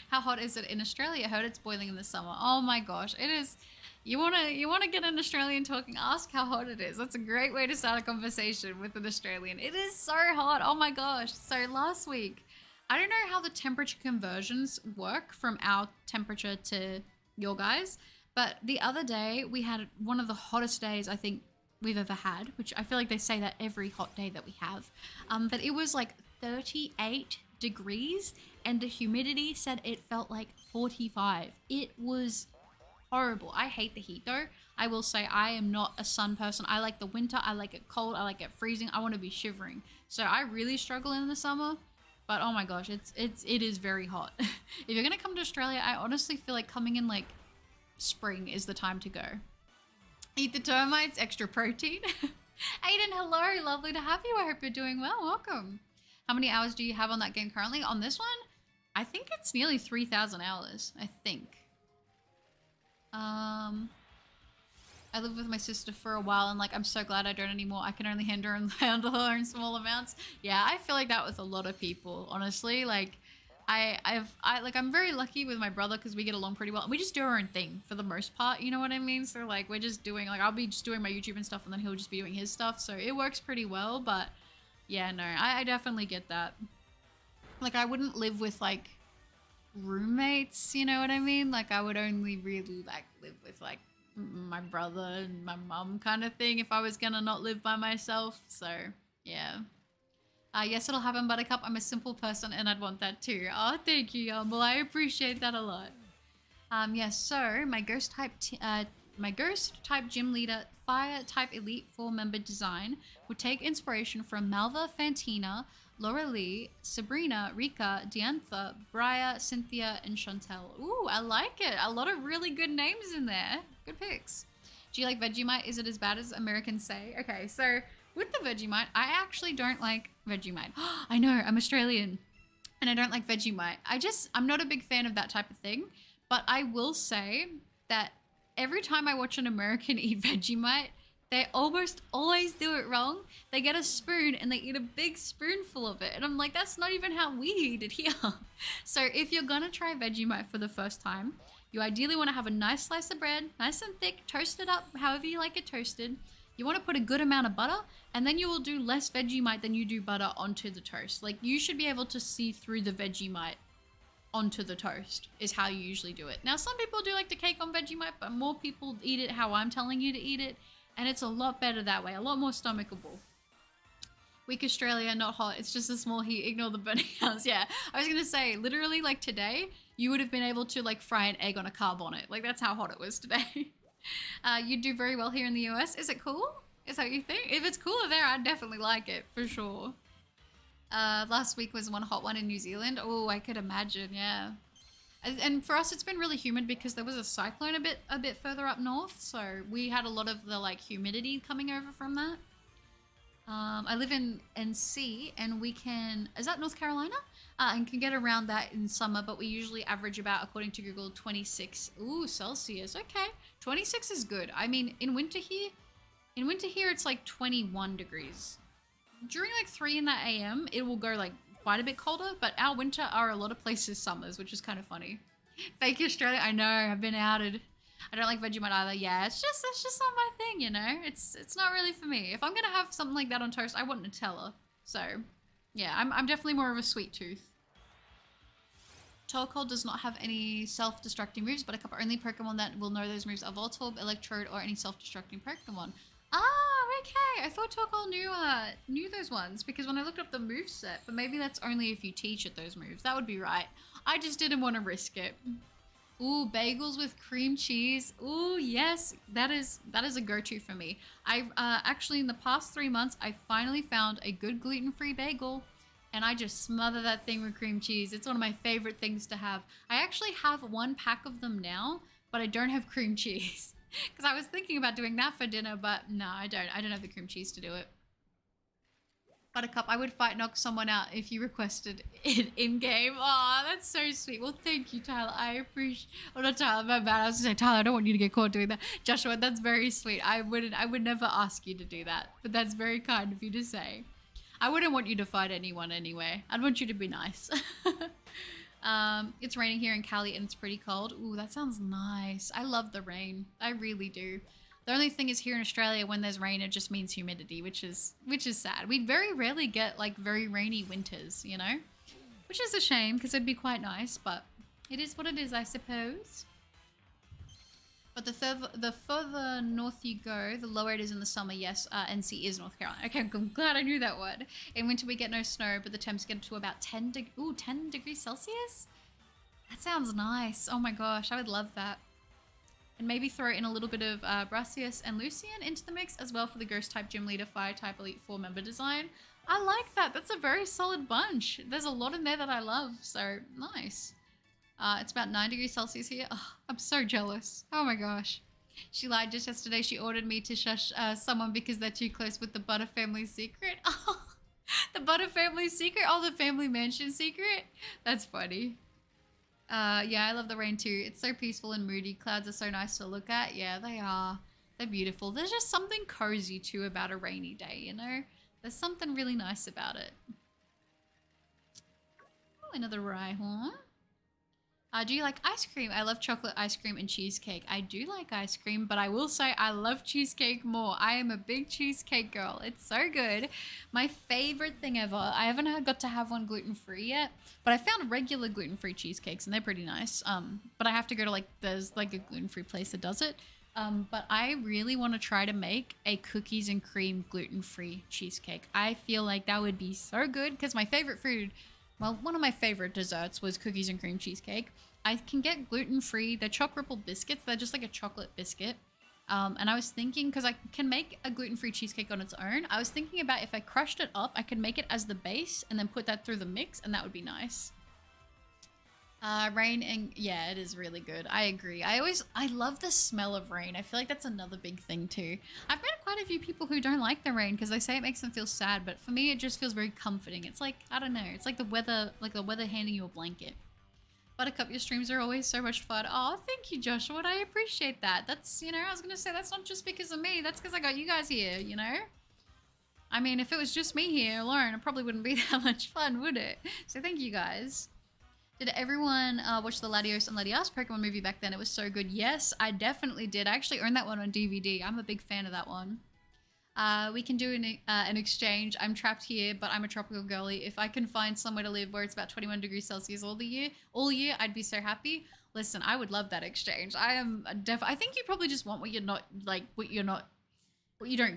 How hot is it in Australia? I heard it's boiling in the summer. Oh my gosh, it is. You wanna get an Australian talking, ask how hot it is. That's a great way to start a conversation with an Australian. It is so hot, oh my gosh. So last week, I don't know how the temperature conversions work from our temperature to your guys, but the other day we had one of the hottest days I think we've ever had, which I feel like they say that every hot day that we have. But it was like 38 degrees and the humidity said it felt like 45. It was horrible. I hate the heat though. I will say I am not a sun person. I like the winter. I like it cold. I like it freezing. I want to be shivering. So I really struggle in the summer. But oh my gosh, it is very hot. If you're gonna come to Australia, I honestly feel like coming in like spring is the time to go. Eat the termites, extra protein. Aiden, hello, lovely to have you. I hope you're doing well. Welcome. How many hours do you have on that game currently? On this one, I think it's nearly 3,000 hours. I think. I lived with my sister for a while and like I'm so glad I don't anymore. I can only handle her in small amounts. Yeah, I feel like that with a lot of people, honestly. Like I'm very lucky with my brother because we get along pretty well and we just do our own thing for the most part, you know what I mean? So like we're just doing like I'll be just doing my YouTube and stuff and then he'll just be doing his stuff. So it works pretty well, but yeah, no, I definitely get that. Like I wouldn't live with like roommates, you know what I mean? Like I would only really like live with like my brother and my mum kind of thing if I was gonna not live by myself. So yeah. Yes, it'll happen, Buttercup. I'm a simple person and I'd want that too. Oh, thank you, Yumble. I appreciate that a lot. Yes, so my ghost type gym leader fire type elite 4-member design would take inspiration from Malva Fantina, Laura Lee, Sabrina, Rika, Diantha, Briar, Cynthia, and Chantel. Ooh, I like it. A lot of really good names in there. Good picks. Do you like Vegemite? Is it as bad as Americans say? Okay, so with the Vegemite, I actually don't like Vegemite. I know, I'm Australian and I don't like Vegemite. I'm not a big fan of that type of thing, but I will say that every time I watch an American eat Vegemite, they almost always do it wrong. They get a spoon and they eat a big spoonful of it. And I'm like, that's not even how we eat it here. So if you're gonna try Vegemite for the first time, you ideally want to have a nice slice of bread, nice and thick, toast it up however you like it toasted. You want to put a good amount of butter, and then you will do less Vegemite than you do butter onto the toast. Like, you should be able to see through the Vegemite onto the toast is how you usually do it. Now, some people do like to cake on Vegemite, but more people eat it how I'm telling you to eat it, and it's a lot better that way, a lot more stomachable. Weak Australia, not hot. It's just a small heat. Ignore the burning house. Yeah, I was gonna say, literally, like today, you would have been able to like fry an egg on a carb on it. Like, that's how hot it was today. You do very well here in the US. Is it cool? Is that what you think? If it's cooler there, I'd definitely like it for sure. Last week was one hot one in New Zealand. Oh, I could imagine. Yeah. And for us, it's been really humid because there was a cyclone a bit further up north, so we had a lot of the like humidity coming over from that. I live in NC, and we can, is that North Carolina? And can get around that in summer, but we usually average about, according to Google, 26. Ooh, Celsius. Okay, 26 is good. I mean, in winter here, it's like 21 degrees. During like 3 in the AM, it will go like quite a bit colder, but our winter are a lot of places summers, which is kind of funny. Fake Australia, I know, I've been outed. I don't like Vegemite either. Yeah, it's just not my thing, you know? It's not really for me. If I'm gonna have something like that on toast, I want Nutella. So, yeah, I'm definitely more of a sweet tooth. TORKOAL does not have any self-destructing moves, but a couple only Pokemon that will know those moves are Voltorb, Electrode, or any self-destructing Pokemon. Ah, okay. I thought TORKOAL knew those ones, because when I looked up the moveset, but maybe that's only if you teach it those moves. That would be right. I just didn't want to risk it. Ooh, bagels with cream cheese. Ooh, yes, that is a go-to for me. I've actually in the past 3 months, I finally found a good gluten-free bagel, and I just smother that thing with cream cheese. It's one of my favorite things to have. I actually have 1 pack of them now, but I don't have cream cheese because I was thinking about doing that for dinner, but no, I don't have the cream cheese to do it. Buttercup, I would fight knock someone out if you requested it in-game. Oh, that's so sweet. Well, thank you, Tyler. I appreciate... Oh, not Tyler, my bad. I was going to say, Tyler, I don't want you to get caught doing that. Joshua, that's very sweet. I would never ask you to do that, but that's very kind of you to say. I wouldn't want you to fight anyone anyway. I'd want you to be nice. It's raining here in Cali and it's pretty cold. Ooh, that sounds nice. I love the rain. I really do. The only thing is here in Australia, when there's rain, it just means humidity, which is sad. We very rarely get like very rainy winters, you know, which is a shame because it'd be quite nice, but it is what it is, I suppose. But the further north you go, the lower it is in the summer. Yes, NC is North Carolina. Okay, I'm glad I knew that word. In winter we get no snow, but the temps get to about 10 degrees Celsius? That sounds nice. Oh my gosh, I would love that. And maybe throw in a little bit of Brassius and Lucian into the mix as well for the Ghost type, Gym Leader, Fire type, Elite 4 member design. I like that. That's a very solid bunch. There's a lot in there that I love, so nice. It's about 9 degrees Celsius here. Oh, I'm so jealous. Oh my gosh. She lied just yesterday. She ordered me to shush someone because they're too close with the Butter family secret. Oh, the Butter family secret? Oh, the family mansion secret? That's funny. Yeah, I love the rain too. It's so peaceful and moody. Clouds are so nice to look at. Yeah, they are. They're beautiful. There's just something cozy too about a rainy day, you know? There's something really nice about it. Oh, another Rhyhorn. Do you like ice cream? I love chocolate ice cream and cheesecake. I do like ice cream, but I will say I love cheesecake more. I am a big cheesecake girl. It's so good. My favorite thing ever. I haven't got to have one gluten-free yet, but I found regular gluten-free cheesecakes and they're pretty nice. But I have to go to there's like a gluten-free place that does it. But I really want to try to make a cookies and cream gluten-free cheesecake. I feel like that would be so good because my favorite food, well, one of my favorite desserts was cookies and cream cheesecake. I can get gluten-free. They're choc ripple biscuits. They're just like a chocolate biscuit. And I was thinking, because I can make a gluten-free cheesecake on its own, I was thinking about if I crushed it up, I could make it as the base and then put that through the mix, and that would be nice. Rain and yeah, it is really good. I agree. I love the smell of rain. I feel like that's another big thing too. I've met quite a few people who don't like the rain because they say it makes them feel sad, but for me it just feels very comforting. It's like, I don't know, it's like the weather handing you a blanket. Buttercup, your streams are always so much fun. Oh, thank you, Joshua. I appreciate that. That's, you know, I was gonna say that's not just because of me. That's because I got you guys here, you know? I mean, if it was just me here alone, it probably wouldn't be that much fun, would it? So thank you guys. Did everyone watch the Latios and Latias Pokemon movie back then? It was so good. Yes, I definitely did. I actually own that one on DVD. I'm a big fan of that one. We can do an exchange. I'm trapped here, but I'm a tropical girly. If I can find somewhere to live where it's about 21 degrees Celsius all year, I'd be so happy. Listen, I would love that exchange. I think you probably just want what you don't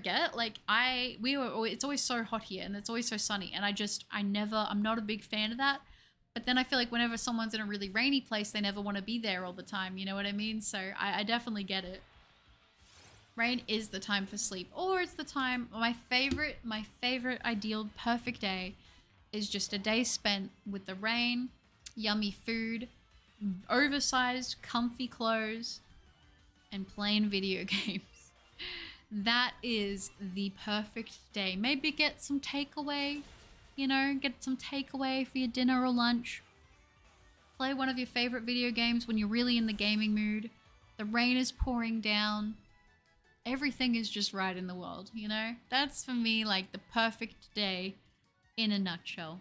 get. Like it's always so hot here and it's always so sunny, and I'm not a big fan of that. But then I feel like whenever someone's in a really rainy place, they never want to be there all the time. You know what I mean? So I definitely get it. Rain is the time for sleep, or it's the time. My favorite ideal perfect day is just a day spent with the rain, yummy food, oversized comfy clothes, and playing video games. That is the perfect day. Maybe get some takeaway, you know, get some takeaway for your dinner or lunch. Play one of your favorite video games when you're really in the gaming mood. The rain is pouring down. Everything is just right in the world, you know? That's for me like the perfect day in a nutshell.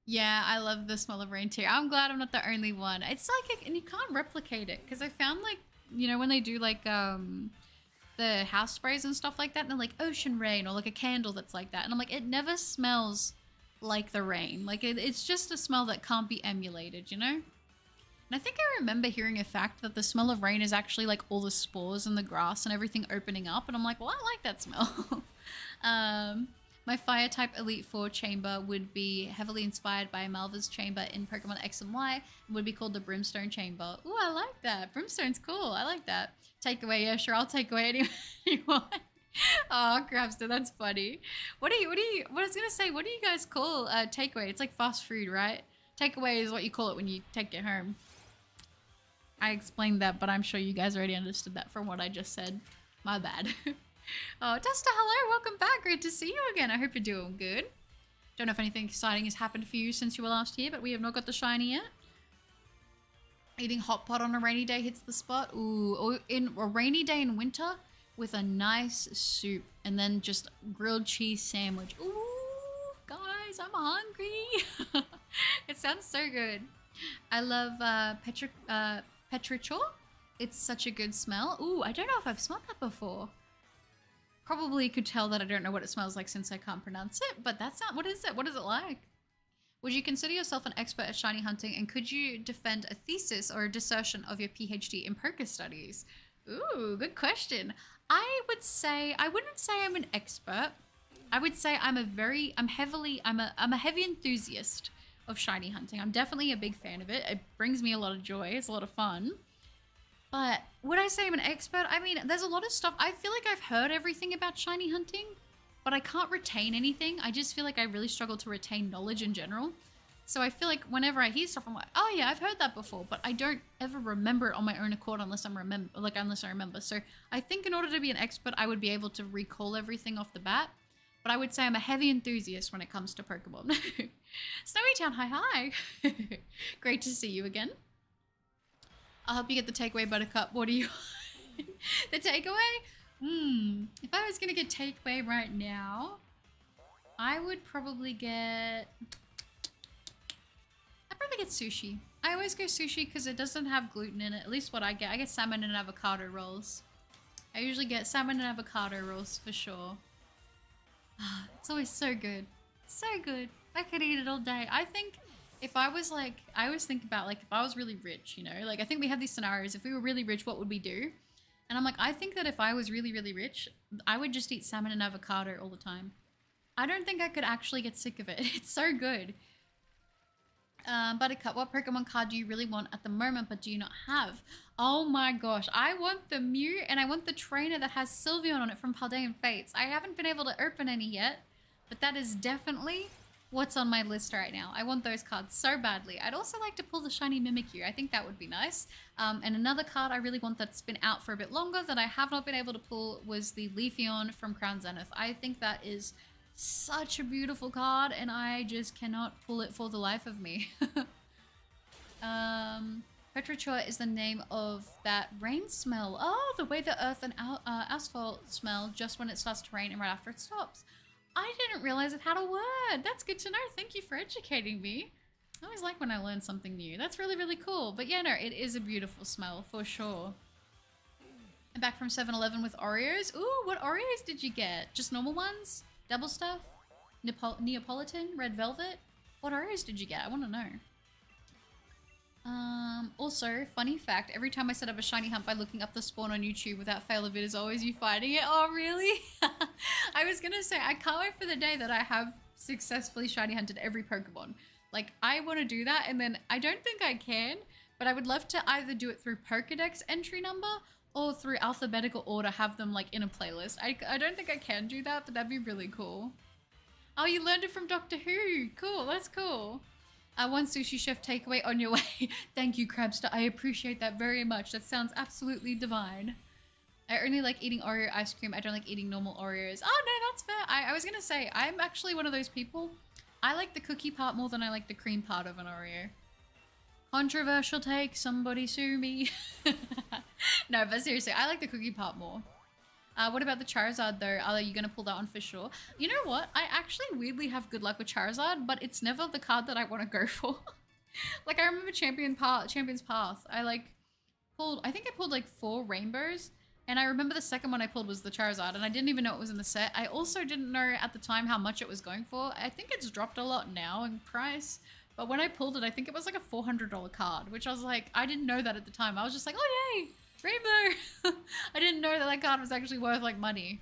Yeah, I love the smell of rain too. I'm glad I'm not the only one. It's like, and you can't replicate it because I found like, you know, when they do like the house sprays and stuff like that, and they're like ocean rain or like a candle that's like that, and I'm like, it never smells like the rain. Like it's just a smell that can't be emulated, you know? And I think I remember hearing a fact that the smell of rain is actually like all the spores in the grass and everything opening up, and I'm like, well, I like that smell. My fire type Elite Four chamber would be heavily inspired by Malva's chamber in Pokemon X and Y, and would be called the Brimstone Chamber. Ooh, I like that. Brimstone's cool. I like that. Takeaway, yeah, sure, I'll take away anyone you want. Oh, Crabster, that's funny. What I was gonna say, what do you guys call takeaway? It's like fast food, right? Takeaway is what you call it when you take it home. I explained that, but I'm sure you guys already understood that from what I just said. My bad. Oh, Duster, hello, welcome back. Great to see you again. I hope you're doing good. Don't know if anything exciting has happened for you since you were last here, but we have not got the shiny yet. Eating hot pot on a rainy day hits the spot. Ooh, or in a rainy day in winter with a nice soup and then just grilled cheese sandwich. Ooh, guys, I'm hungry. It sounds so good. I love Petrichor. It's such a good smell. Ooh, I don't know if I've smelled that before. Probably could tell that I don't know what it smells like since I can't pronounce it, but that's not, what is it? What is it like? Would you consider yourself an expert at shiny hunting, and could you defend a thesis or a dissertation of your PhD in poker studies? Ooh, good question. I wouldn't say I'm an expert. I would say I'm a heavy enthusiast of shiny hunting. I'm definitely a big fan of it. It brings me a lot of joy. It's a lot of fun. But would I say I'm an expert? I mean, there's a lot of stuff. I feel like I've heard everything about shiny hunting, but I can't retain anything. I just feel like I really struggle to retain knowledge in general. So I feel like whenever I hear stuff, I'm like, oh yeah, I've heard that before, but I don't ever remember it on my own accord unless I remember. So I think in order to be an expert, I would be able to recall everything off the bat. But I would say I'm a heavy enthusiast when it comes to Pokemon. Snowy Town, hi. Great to see you again. I'll help you get the takeaway, Buttercup. What do you want? The takeaway? If I was going to get takeaway right now, I would probably get... I'd probably get sushi. I always go sushi because it doesn't have gluten in it. At least what I get. I get salmon and avocado rolls. I usually get salmon and avocado rolls for sure. It's always so good. So good. I could eat it all day. I think if I was like, I always think about like if I was really rich, you know, like I think we have these scenarios. If we were really rich, what would we do? And I'm like, I think that if I was really, really rich, I would just eat salmon and avocado all the time. I don't think I could actually get sick of it. It's so good. Buttercup, what Pokemon card do you really want at the moment but do you not have? Oh my gosh, I want the Mew and I want the trainer that has Sylveon on it from Paldean Fates. I haven't been able to open any yet, but that is definitely what's on my list right now. I want those cards so badly. I'd also like to pull the shiny Mimikyu. I think that would be nice. And another card I really want that's been out for a bit longer that I have not been able to pull was the Leafeon from Crown Zenith. I think that is such a beautiful card and I just cannot pull it for the life of me. Petrichor is the name of that rain smell. Oh, the way the earth and asphalt smell just when it starts to rain and right after it stops. I didn't realize it had a word. That's good to know. Thank you for educating me. I always like when I learn something new. That's really, really cool. But yeah, no, it is a beautiful smell for sure. I'm back from 7-Eleven with Oreos. Ooh, what Oreos did you get? Just normal ones? Double stuff? Neapolitan? Red velvet? What Oreos did you get? I want to know. Also, funny fact, every time I set up a shiny hunt by looking up the spawn on YouTube, without fail of it is always you finding it. Oh, really? I was gonna say, I can't wait for the day that I have successfully shiny hunted every Pokemon. Like, I want to do that, and then I don't think I can, but I would love to either do it through Pokedex entry number or through alphabetical order, have them like in a playlist. I don't think I can do that, but that'd be really cool. Oh, you learned it from Doctor Who. Cool, that's cool. One sushi chef takeaway on your way. Thank you, Crabster. I appreciate that very much. That sounds absolutely divine. I only like eating Oreo ice cream. I don't like eating normal Oreos. Oh, no, that's fair. I was going to say, I'm actually one of those people. I like the cookie part more than I like the cream part of an Oreo. Controversial take. Somebody sue me. No, but seriously, I like the cookie part more. What about the Charizard though? Are you going to pull that one for sure? You know what? I actually weirdly have good luck with Charizard, but it's never the card that I want to go for. Like I remember Champion's Path. I think I pulled like 4 rainbows. And I remember the second one I pulled was the Charizard and I didn't even know it was in the set. I also didn't know at the time how much it was going for. I think it's dropped a lot now in price. But when I pulled it, I think it was like a $400 card, which I was like, I didn't know that at the time. I was just like, oh yay! Rainbow! I didn't know that that card was actually worth like money.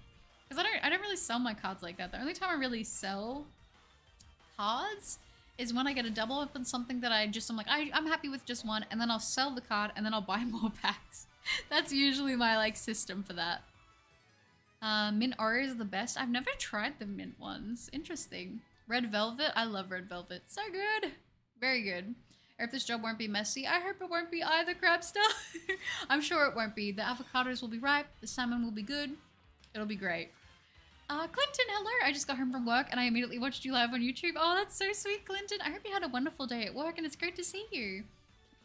Because I don't really sell my cards like that. The only time I really sell cards is when I get a double up on something that I'm like, I'm happy with just one, and then I'll sell the card and then I'll buy more packs. That's usually my like system for that. Mint Oreos are the best. I've never tried the mint ones. Interesting. Red Velvet. I love Red Velvet. So good. Very good. I hope this job won't be messy. I hope it won't be either, Crabster. I'm sure it won't be. The avocados will be ripe. The salmon will be good. It'll be great. Clinton, hello. I just got home from work and I immediately watched you live on YouTube. Oh, that's so sweet, Clinton. I hope you had a wonderful day at work and it's great to see you.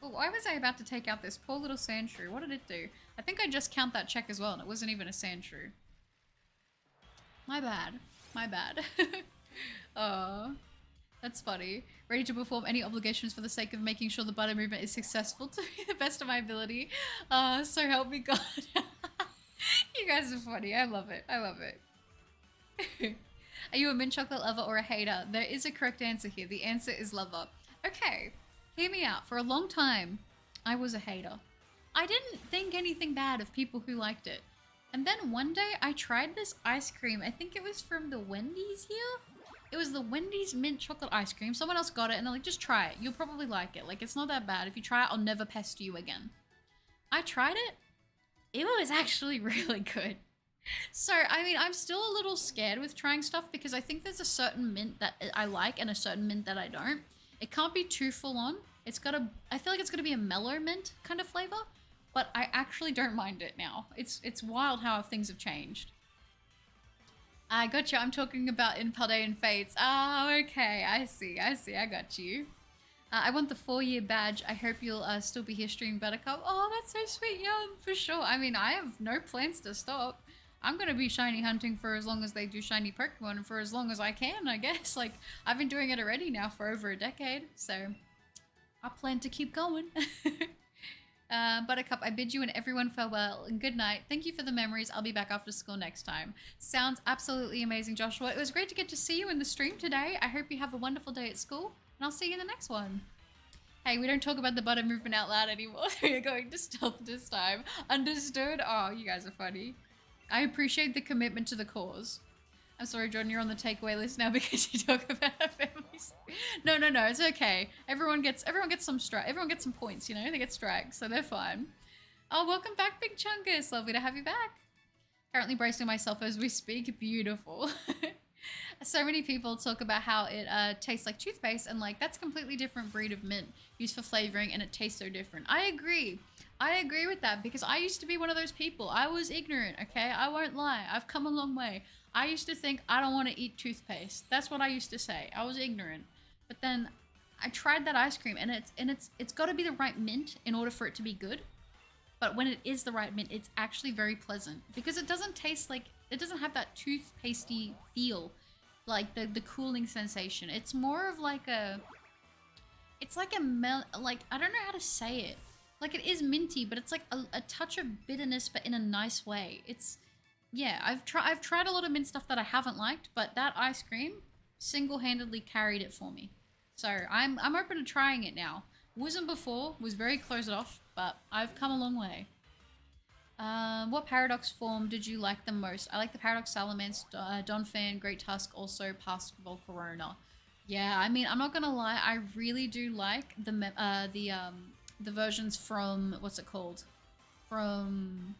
Oh, why was I about to take out this poor little Sandshrew? What did it do? I think I just count that check as well and it wasn't even a Sandshrew. My bad. My bad. Oh, that's funny. Ready to perform any obligations for the sake of making sure the butter movement is successful to the best of my ability. So help me God. You guys are funny. I love it. I love it. Are you a mint chocolate lover or a hater? There is a correct answer here. The answer is lover. Okay, hear me out. For a long time, I was a hater. I didn't think anything bad of people who liked it. And then one day I tried this ice cream. I think it was from the Wendy's here. It was the Wendy's mint chocolate ice cream. Someone else got it and they're like, just try it. You'll probably like it. Like, it's not that bad. If you try it, I'll never pester you again. I tried it. It was actually really good. So, I mean, I'm still a little scared with trying stuff because I think there's a certain mint that I like and a certain mint that I don't. It can't be too full on. It's gotta, I feel like it's gonna be a mellow mint kind of flavor, but I actually don't mind it now. It's wild how things have changed. I gotcha. I'm talking about in Paldean Fates. Oh, okay. I see. I got you. I want the 4-year badge. I hope you'll still be here streaming Buttercup. Oh, that's so sweet. Yeah, for sure. I mean, I have no plans to stop. I'm going to be shiny hunting for as long as they do shiny Pokemon and for as long as I can, I guess. Like, I've been doing it already now for over a decade, so I plan to keep going. Buttercup, I bid you and everyone farewell and good night. Thank you for the memories. I'll be back after school next time. Sounds absolutely amazing, Joshua. It was great to get to see you in the stream today. I hope you have a wonderful day at school, and I'll see you in the next one. Hey, we don't talk about the butter movement out loud anymore. We're going to stealth this time. Understood? Oh, you guys are funny. I appreciate the commitment to the cause. I'm sorry, Jordan, you're on the takeaway list now because you talk about a family No, it's okay. Everyone gets some points, you know? They get strikes, so they're fine. Oh, welcome back, Big Chungus. Lovely to have you back. Currently bracing myself as we speak. Beautiful. So many people talk about how it tastes like toothpaste, and like that's a completely different breed of mint used for flavoring, and it tastes so different. I agree with that, because I used to be one of those people. I was ignorant, okay? I won't lie. I've come a long way. I used to think I don't want to eat toothpaste. That's what I used to say. I was ignorant. But then I tried that ice cream, and it's got to be the right mint in order for it to be good. But when it is the right mint, it's actually very pleasant, because it doesn't taste like, it doesn't have that toothpastey feel, like the cooling sensation. It's more of like a, it's like a like, I don't know how to say it. Like, it is minty, but it's like a touch of bitterness, but in a nice way. It's, yeah, I've tried a lot of mint stuff that I haven't liked, but that ice cream single-handedly carried it for me. So I'm open to trying it now. Wasn't before, was very closed off, but I've come a long way. What Paradox form did you like the most? I like the Paradox Salamence, Donphan, Great Tusk, also past Volcarona. Yeah, I mean, I'm not gonna lie, I really do like the versions from, what's it called? From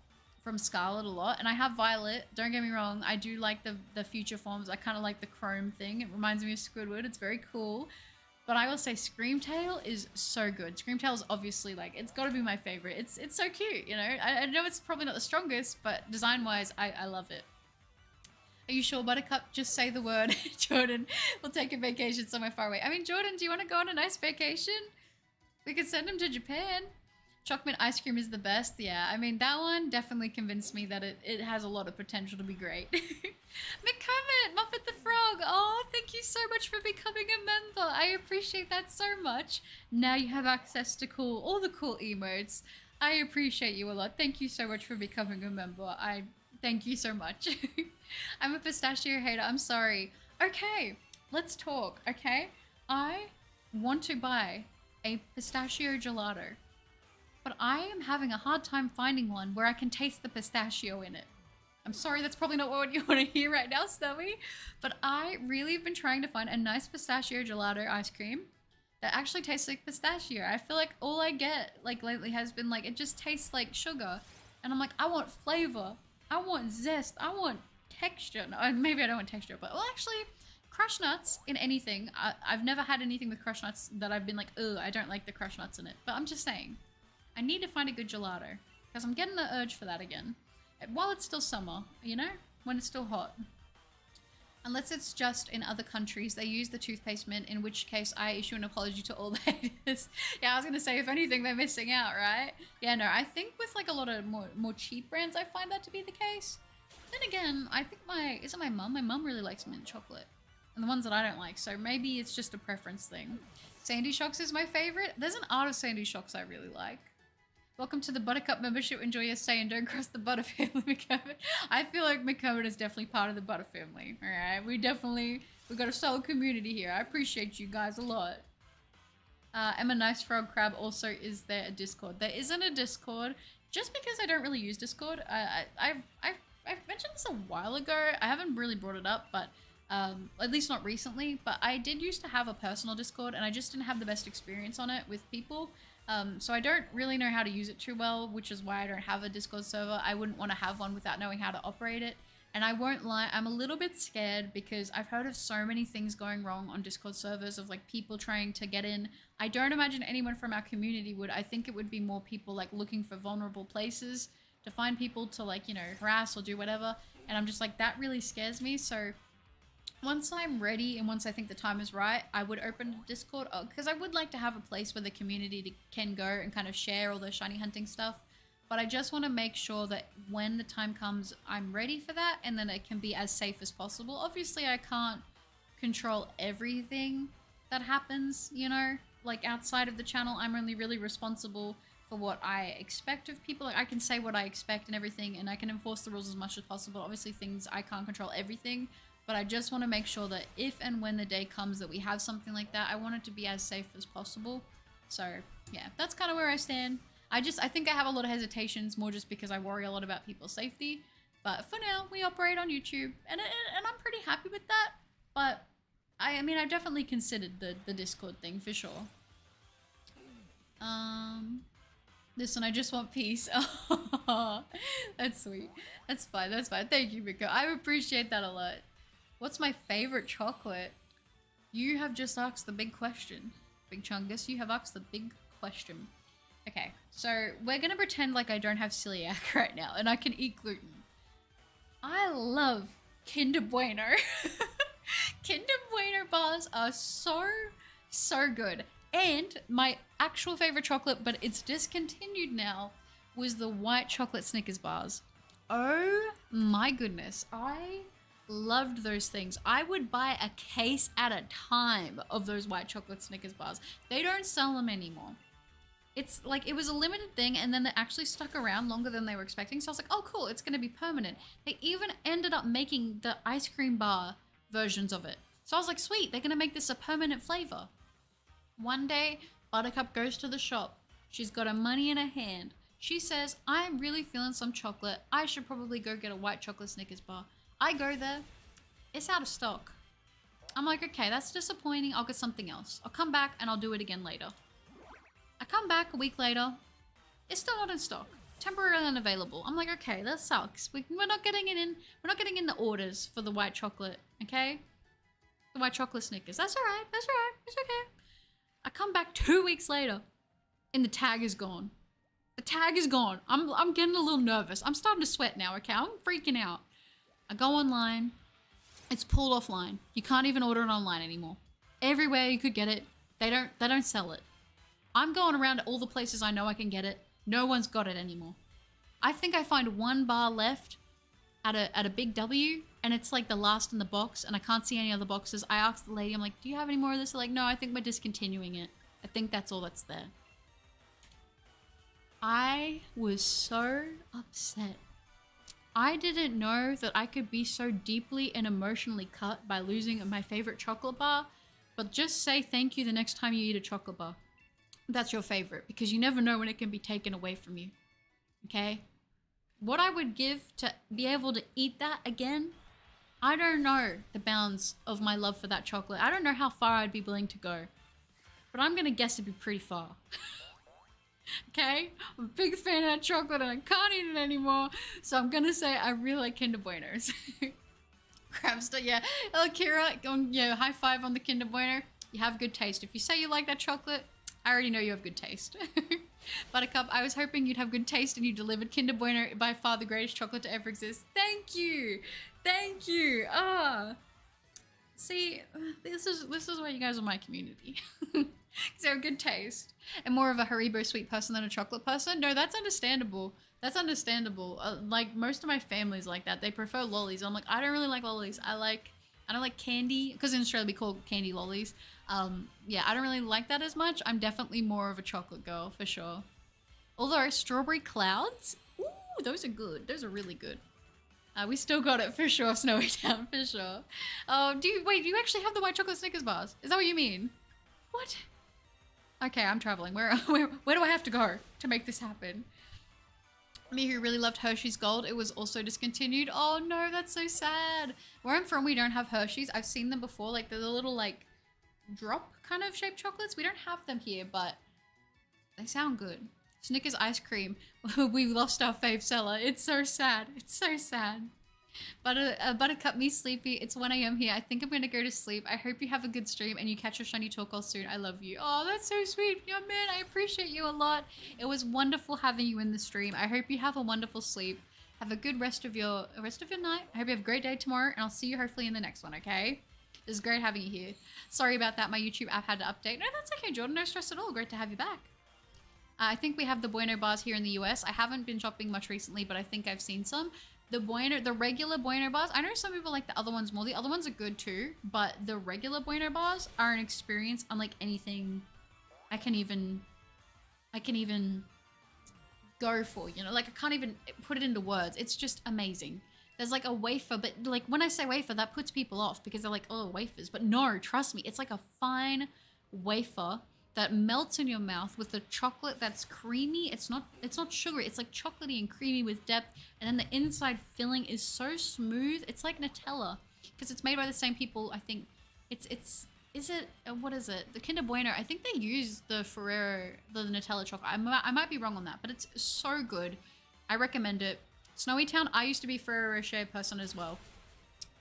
Scarlet a lot, and I have Violet. Don't get me wrong, I do like the future forms. I kind of like the chrome thing. It reminds me of Squidward. It's very cool. But I will say Screamtail is so good. Screamtail is obviously, like, it's got to be my favorite. It's so cute, you know? I know it's probably not the strongest, but design-wise, I love it. Are you sure, Buttercup? Just say the word. Jordan, we'll take a vacation somewhere far away. I mean, Jordan, do you want to go on a nice vacation? We could send him to Japan. Chocolate ice cream is the best. Yeah, I mean, that one definitely convinced me that it has a lot of potential to be great. McCormick, Muppet the Frog. Oh, thank you so much for becoming a member. I appreciate that so much. Now you have access to all the cool emotes. I appreciate you a lot. Thank you so much for becoming a member. I thank you so much. I'm a pistachio hater. I'm sorry. Okay, let's talk, okay? I want to buy a pistachio gelato, but I am having a hard time finding one where I can taste the pistachio in it. I'm sorry, that's probably not what you want to hear right now, Stubby, but I really have been trying to find a nice pistachio gelato ice cream that actually tastes like pistachio. I feel like all I get, like, lately has been, like, it just tastes like sugar. And I'm like, I want flavor. I want zest. I want texture. No, maybe I don't want texture, but, well, actually, Crush Nuts in anything. I've never had anything with Crush Nuts that I've been like, ugh, I don't like the Crush Nuts in it. But I'm just saying, I need to find a good gelato, because I'm getting the urge for that again. While it's still summer, you know? When it's still hot. Unless it's just in other countries, they use the toothpaste mint, in which case I issue an apology to all the haters. Yeah, I was gonna say, if anything, they're missing out, right? Yeah, no, I think with like a lot of more cheap brands, I find that to be the case. Then again, I think is it my mum? My mum really likes mint chocolate. And the ones that I don't like, so maybe it's just a preference thing. Sandy Shocks is my favorite. There's an art of Sandy Shocks I really like. Welcome to the Buttercup membership. Enjoy your stay and don't cross the Butter family, McCormick. I feel like McCormick is definitely part of the Butter family. All right, we got a solid community here. I appreciate you guys a lot. Emma Nice Frog Crab also, is there a Discord? There isn't a Discord, just because I don't really use Discord. I've mentioned this a while ago. I haven't really brought it up, but at least not recently. But I did used to have a personal Discord, and I just didn't have the best experience on it with people. So I don't really know how to use it too well, which is why I don't have a Discord server. I wouldn't want to have one without knowing how to operate it. And I won't lie, I'm a little bit scared because I've heard of so many things going wrong on Discord servers of like people trying to get in. I don't imagine anyone from our community would. I think it would be more people like looking for vulnerable places to find people to like, you know, harass or do whatever. And I'm just like, that really scares me. So once I'm ready and once I think the time is right, I would open a Discord, because I would like to have a place where the community can go and kind of share all the shiny hunting stuff. But I just want to make sure that when the time comes, I'm ready for that, and then it can be as safe as possible. Obviously, I can't control everything that happens, you know? Like, outside of the channel, I'm only really responsible for what I expect of people. Like, I can say what I expect and everything, and I can enforce the rules as much as possible. Obviously, I can't control everything. But I just want to make sure that if and when the day comes that we have something like that, I want it to be as safe as possible. So, yeah, that's kind of where I stand. I think I have a lot of hesitations, more just because I worry a lot about people's safety. But for now, we operate on YouTube, and I'm pretty happy with that. But I mean, I've definitely considered the Discord thing for sure. Listen, I just want peace. Oh, that's sweet. That's fine. That's fine. Thank you, Miko. I appreciate that a lot. What's my favorite chocolate? You have just asked the big question. Big Chungus, you have asked the big question. Okay, so we're gonna pretend like I don't have celiac right now and I can eat gluten. I love Kinder Bueno. Kinder Bueno bars are so good. And my actual favorite chocolate, but it's discontinued now, was the white chocolate Snickers bars. Oh my goodness. I loved those things. I would buy a case at a time of those white chocolate Snickers bars. They don't sell them anymore. It's like, it was a limited thing, and then they actually stuck around longer than they were expecting. So I was like, oh cool, it's gonna be permanent. They even ended up making the ice cream bar versions of it. So I was like, sweet, they're gonna make this a permanent flavor. One day, Buttercup goes to the shop. She's got her money in her hand. She says, I'm really feeling some chocolate. I should probably go get a white chocolate Snickers bar. I go there. It's out of stock. I'm like, okay, that's disappointing. I'll get something else. I'll come back and I'll do it again later. I come back a week later. It's still not in stock. Temporarily unavailable. I'm like, okay, that sucks. We're not getting it in. We're not getting in the orders for the white chocolate, okay? The white chocolate Snickers. That's all right. That's all right. It's okay. I come back 2 weeks later and the tag is gone. The tag is gone. I'm getting a little nervous. I'm starting to sweat now, okay? I'm freaking out. I go online. It's pulled offline. You can't even order it online anymore. Everywhere you could get it, they don't sell it. I'm going around to all the places I know I can get it. No one's got it anymore. I think I find one bar left at a Big W, and it's like the last in the box, and I can't see any other boxes. I asked the lady, I'm like, do you have any more of this? They're like, no, I think we're discontinuing it. I think that's all that's there. I was so upset. I didn't know that I could be so deeply and emotionally cut by losing my favorite chocolate bar, but just say thank you the next time you eat a chocolate bar. That's your favorite, because you never know when it can be taken away from you. Okay? What I would give to be able to eat that again, I don't know the bounds of my love for that chocolate. I don't know how far I'd be willing to go, but I'm gonna guess it'd be pretty far. Okay? I'm a big fan of that chocolate and I can't eat it anymore, so I'm gonna say I really like Kinder Buenos. Crabster, yeah. Oh, Kira, yeah, high five on the Kinder Bueno. You have good taste. If you say you like that chocolate, I already know you have good taste. Buttercup, I was hoping you'd have good taste and you delivered Kinder Bueno, by far the greatest chocolate to ever exist. Thank you. Thank you. Ah. See, this is why you guys are my community. Because they have good taste. And more of a Haribo sweet person than a chocolate person. No, that's understandable. That's understandable. Like, most of my family's like that. They prefer lollies. I'm like, I don't really like lollies. I don't like candy, because in Australia we call candy lollies. Yeah, I don't really like that as much. I'm definitely more of a chocolate girl, for sure. Although, strawberry clouds? Ooh, those are good. Those are really good. We still got it, for sure, Snowy Town, for sure. Do you actually have the white chocolate Snickers bars? Is that what you mean? What? Okay, I'm traveling. Where do I have to go to make this happen? Me who really loved Hershey's Gold, it was also discontinued. Oh no, that's so sad. Where I'm from, we don't have Hershey's. I've seen them before, like they're the little like drop kind of shaped chocolates. We don't have them here, but they sound good. Snickers ice cream. We lost our fave seller. It's so sad. It's so sad. Buttercup, me sleepy. It's 1 a.m. here. I think I'm gonna go to sleep. I hope you have a good stream and you catch a shiny TORKOAL soon. I love you. Oh, that's so sweet. Yeah, man, I appreciate you a lot. It was wonderful having you in the stream. I hope you have a wonderful sleep. Have a good rest of your night. I hope you have a great day tomorrow, and I'll see you hopefully in the next one, okay? It was great having you here. Sorry about that. My YouTube app had to update. No, that's okay, Jordan. No stress at all. Great to have you back. I think we have the Bueno bars here in the US. I haven't been shopping much recently, but I think I've seen some. The regular Bueno bars, I know some people like the other ones more. The other ones are good too, but the regular Bueno bars are an experience unlike anything I can even go for, you know? Like, I can't even put it into words. It's just amazing. There's like a wafer, but like when I say wafer, that puts people off because they're like, oh, wafers. But no, trust me, it's like a fine wafer that melts in your mouth with the chocolate that's creamy. It's not sugary. It's like chocolatey and creamy with depth. And then the inside filling is so smooth. It's like Nutella because it's made by the same people. I think Is it, what is it? The Kinder Bueno, I think they use the Ferrero, the Nutella chocolate. I might be wrong on that, but it's so good. I recommend it. Snowy Town, I used to be Ferrero Rocher person as well.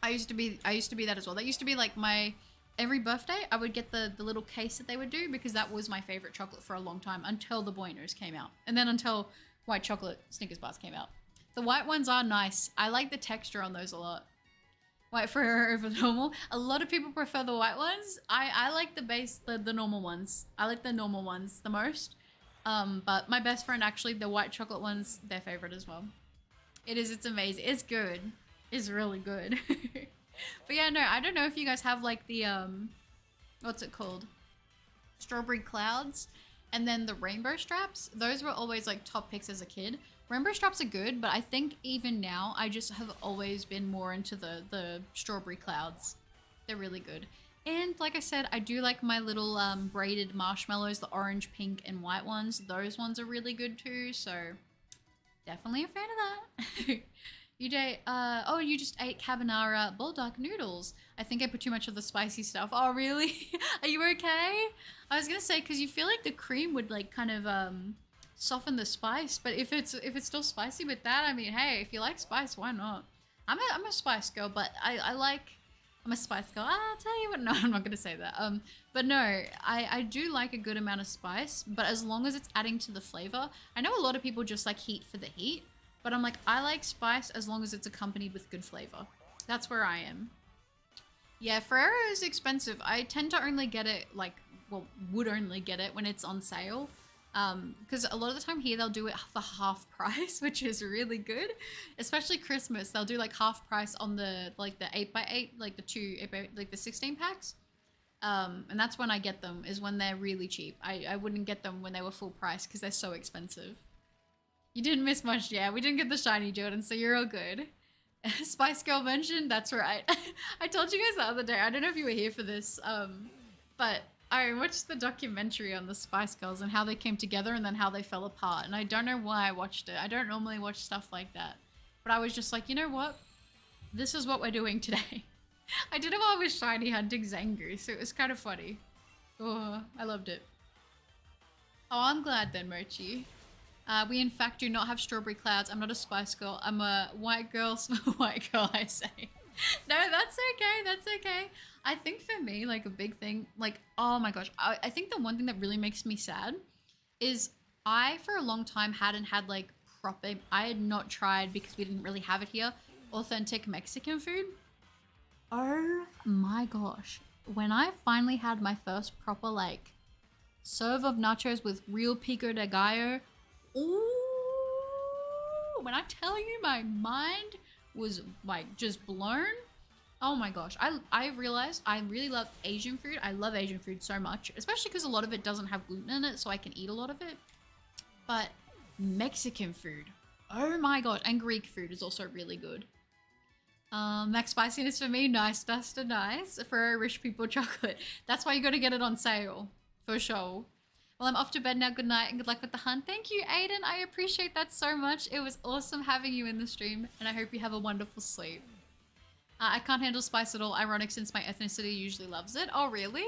I used to be that as well. That used to be like my, every birthday, I would get the little case that they would do because that was my favorite chocolate for a long time until the Buenos came out. And then until white chocolate Snickers bars came out. The white ones are nice. I like the texture on those a lot. White Ferrero over normal. A lot of people prefer the white ones. I like the base, the normal ones. I like the normal ones the most. But my best friend actually, the white chocolate ones, their favorite as well. It's amazing. It's good. It's really good. But yeah, no, I don't know if you guys have like the, what's it called? Strawberry clouds. And then the rainbow straps. Those were always like top picks as a kid. Rainbow straps are good, but I think even now, I just have always been more into the strawberry clouds. They're really good. And like I said, I do like my little braided marshmallows, the orange, pink, and white ones. Those ones are really good too, so definitely a fan of that. Oh, you just ate carbonara bulldog noodles. I think I put too much of the spicy stuff. Oh, really? Are you okay? I was gonna say, because you feel like the cream would like kind of soften the spice, but if it's still spicy with that, I mean, hey, if you like spice, why not? I'm a spice girl, but I'm a spice girl. I'll tell you what, no, I'm not gonna say that. But no, I do like a good amount of spice, but as long as it's adding to the flavor. I know a lot of people just like heat for the heat, but I'm like, I like spice as long as it's accompanied with good flavor. That's where I am. Yeah, Ferrero is expensive. I tend to only get it would only get it when it's on sale. Because a lot of the time here they'll do it for half price, which is really good. Especially Christmas, they'll do like half price on the 8x8, like the 8x8, like the 16 packs. And that's when I get them, is when they're really cheap. I wouldn't get them when they were full price because they're so expensive. You didn't miss much, yeah. We didn't get the shiny Jordan, so you're all good. Spice Girl mentioned, that's right. I told you guys the other day, I don't know if you were here for this, but I watched the documentary on the Spice Girls and how they came together and then how they fell apart. And I don't know why I watched it. I don't normally watch stuff like that. But I was just like, you know what? This is what we're doing today. I did it while I was shiny hunting Zangoose, so it was kind of funny. Oh, I loved it. Oh, I'm glad then, Mochi. We in fact do not have strawberry clouds. I'm not a Spice Girl. I'm a white girl, white girl, I say. No, that's okay. That's okay. I think for me, like a big thing, like, oh my gosh, I think the one thing that really makes me sad is I, for a long time, hadn't had like proper, I had not tried because we didn't really have it here, authentic Mexican food. Oh my gosh. When I finally had my first proper like serve of nachos with real pico de gallo, ooh, when I tell you my mind was like just blown. Oh my gosh. I realized I really love Asian food. I love Asian food so much, especially because a lot of it doesn't have gluten in it, so I can eat a lot of it. But Mexican food, oh my gosh. And Greek food is also really good. Max spiciness for me, nice, Duster, nice. For rich people chocolate. That's why you gotta get it on sale, for sure. Well, I'm off to bed now. Good night and good luck with the hunt. Thank you, Aiden. I appreciate that so much. It was awesome having you in the stream, and I hope you have a wonderful sleep. I can't handle spice at all. Ironic since my ethnicity usually loves it. Oh, really?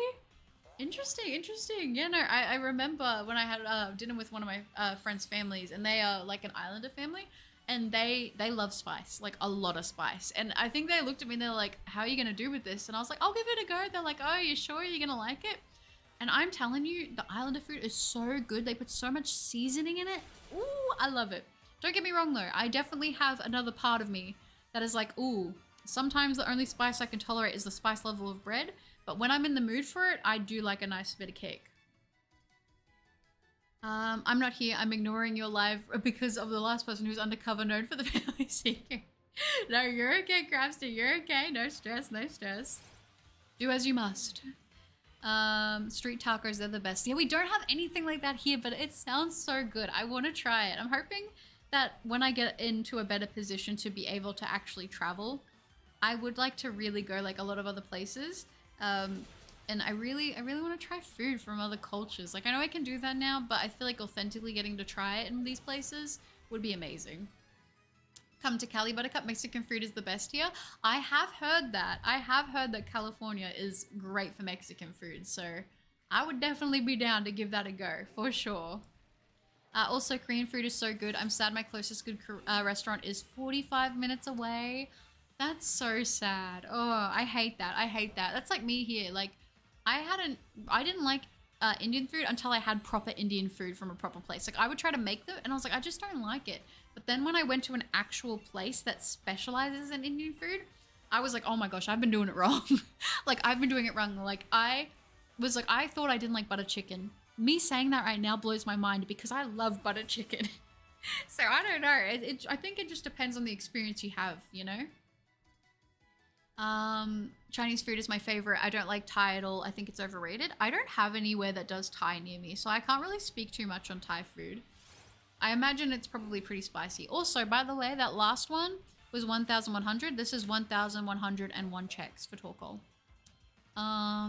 Interesting, interesting. Yeah, no, I remember when I had dinner with one of my friends' families, and they are like an Islander family, and they love spice, like a lot of spice. And I think they looked at me and they're like, how are you going to do with this? And I was like, I'll give it a go. They're like, oh, you sure you're going to like it? And I'm telling you, the Islander food is so good. They put so much seasoning in it. Ooh, I love it. Don't get me wrong though. I definitely have another part of me that is like, ooh, sometimes the only spice I can tolerate is the spice level of bread. But when I'm in the mood for it, I do like a nice bit of cake. I'm not here. I'm ignoring your live because of the last person who's undercover known for the family seeking. No, you're okay, Crabster. You're okay. No stress, no stress. Do as you must. Street tacos, they're the best. Yeah, we don't have anything like that here, but it sounds so good. I want to try it. I'm hoping that when I get into a better position to be able to actually travel, I would like to really go like a lot of other places. And I really want to try food from other cultures. Like, I know I can do that now, but I feel like authentically getting to try it in these places would be amazing. Come to Cali, Buttercup. Mexican food is the best here. I have heard that. I have heard that California is great for Mexican food. So I would definitely be down to give that a go, for sure. Also, Korean food is so good. I'm sad my closest good restaurant is 45 minutes away. That's so sad. Oh, I hate that. I hate that. That's like me here. Like, I didn't like Indian food until I had proper Indian food from a proper place. Like, I would try to make them and I was like, I just don't like it. But then when I went to an actual place that specializes in Indian food, I was like, oh my gosh, I've been doing it wrong. Like, I've been doing it wrong. Like, I thought I didn't like butter chicken. Me saying that right now blows my mind because I love butter chicken. So I don't know. I think it just depends on the experience you have, you know? Chinese food is my favorite. I don't like Thai at all. I think it's overrated. I don't have anywhere that does Thai near me, so I can't really speak too much on Thai food. I imagine it's probably pretty spicy. Also, by the way, that last one was 1,100. This is 1,101 checks for TORKOAL.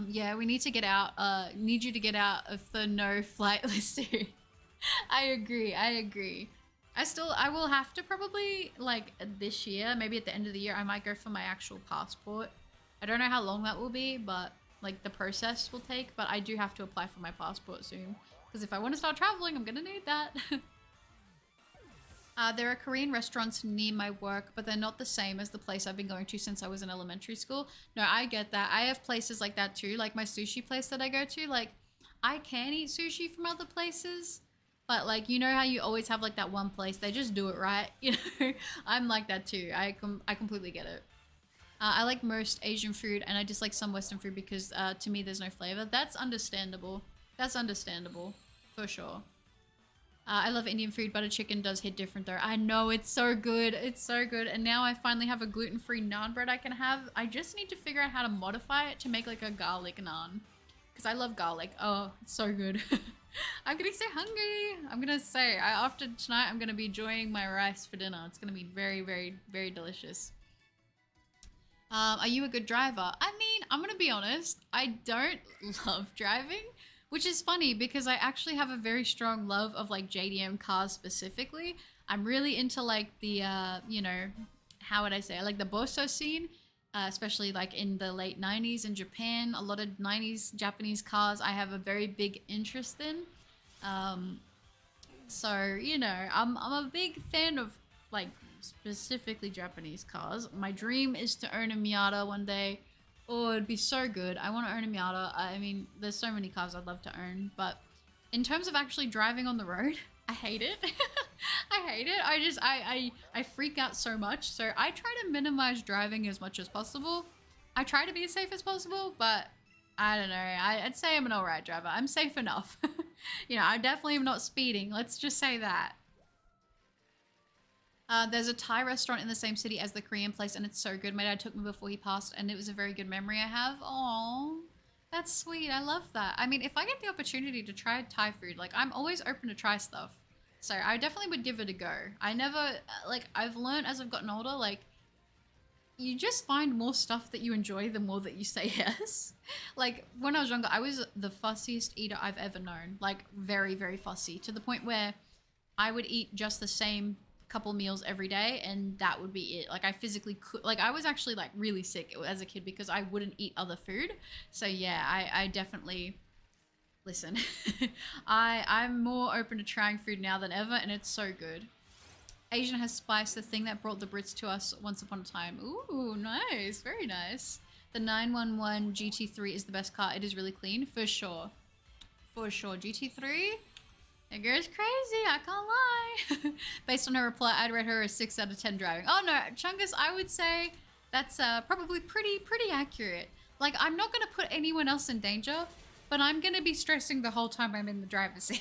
Yeah, we need to get out. Need you to get out of the no flight list too. I agree. I will have to probably, like, this year, maybe at the end of the year, I might go for my actual passport. I don't know how long that will be, but, like, the process will take, but I do have to apply for my passport soon. Because if I want to start traveling, I'm gonna need that. There are Korean restaurants near my work, but they're not the same as the place I've been going to since I was in elementary school. No, I get that. I have places like that too, like my sushi place that I go to. Like, I can eat sushi from other places, but like, you know how you always have like that one place, they just do it right, you know? I'm like that too. I completely get it. I like most Asian food and I dislike some Western food because to me there's no flavor. That's understandable. That's understandable, for sure. I love Indian food. Butter chicken does hit different though. I know, it's so good. It's so good. And now I finally have a gluten-free naan bread I can have. I just need to figure out how to modify it to make like a garlic naan. Because I love garlic. Oh, it's so good. I'm getting so hungry. I'm going to say, after tonight, I'm going to be enjoying my rice for dinner. It's going to be very, very, very delicious. Are you a good driver? I mean, I'm going to be honest. I don't love driving. Which is funny because I actually have a very strong love of like JDM cars specifically. I'm really into like the, you know, how would I say, like the Boso scene, especially like in the late 90s in Japan. A lot of 90s Japanese cars I have a very big interest in. So, you know, I'm a big fan of like specifically Japanese cars. My dream is to own a Miata one day. Oh, it'd be so good. I want to own a Miata. I mean, there's so many cars I'd love to own, but in terms of actually driving on the road, I hate it. I hate it. I freak out so much. So I try to minimize driving as much as possible. I try to be as safe as possible, but I don't know. I'd say I'm an alright driver. I'm safe enough. You know, I definitely am not speeding. Let's just say that. There's a Thai restaurant in the same city as the Korean place, and it's so good. My dad took me before he passed, and it was a very good memory I have. Aww, that's sweet. I love that. I mean, if I get the opportunity to try Thai food, like, I'm always open to try stuff. So I definitely would give it a go. I never, like, I've learned as I've gotten older, like, you just find more stuff that you enjoy the more that you say yes. Like, when I was younger, I was the fussiest eater I've ever known. Like, very, very fussy, to the point where I would eat just the same couple meals every day and that would be it. Like, I physically could, like, I was actually like really sick as a kid because I wouldn't eat other food. So yeah, I definitely, listen, I'm more open to trying food now than ever, and it's so good. Asian has spice, the thing that brought the Brits to us once upon a time. Ooh, nice, very nice. The 911 GT3 is the best car. It is really clean, for sure. For sure. GT3, that girl's crazy, I can't lie. Based on her reply, I'd rate her a 6 out of 10 driving. Oh no, Chungus, I would say that's probably pretty accurate. Like, I'm not going to put anyone else in danger, but I'm going to be stressing the whole time I'm in the driver's seat.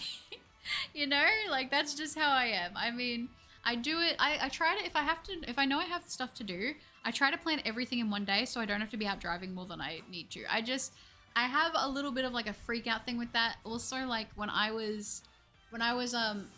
You know, like, that's just how I am. I mean, I do it, I try to, if I know I have stuff to do, I try to plan everything in one day so I don't have to be out driving more than I need to. I have a little bit of like a freak out thing with that. Also, like, when I was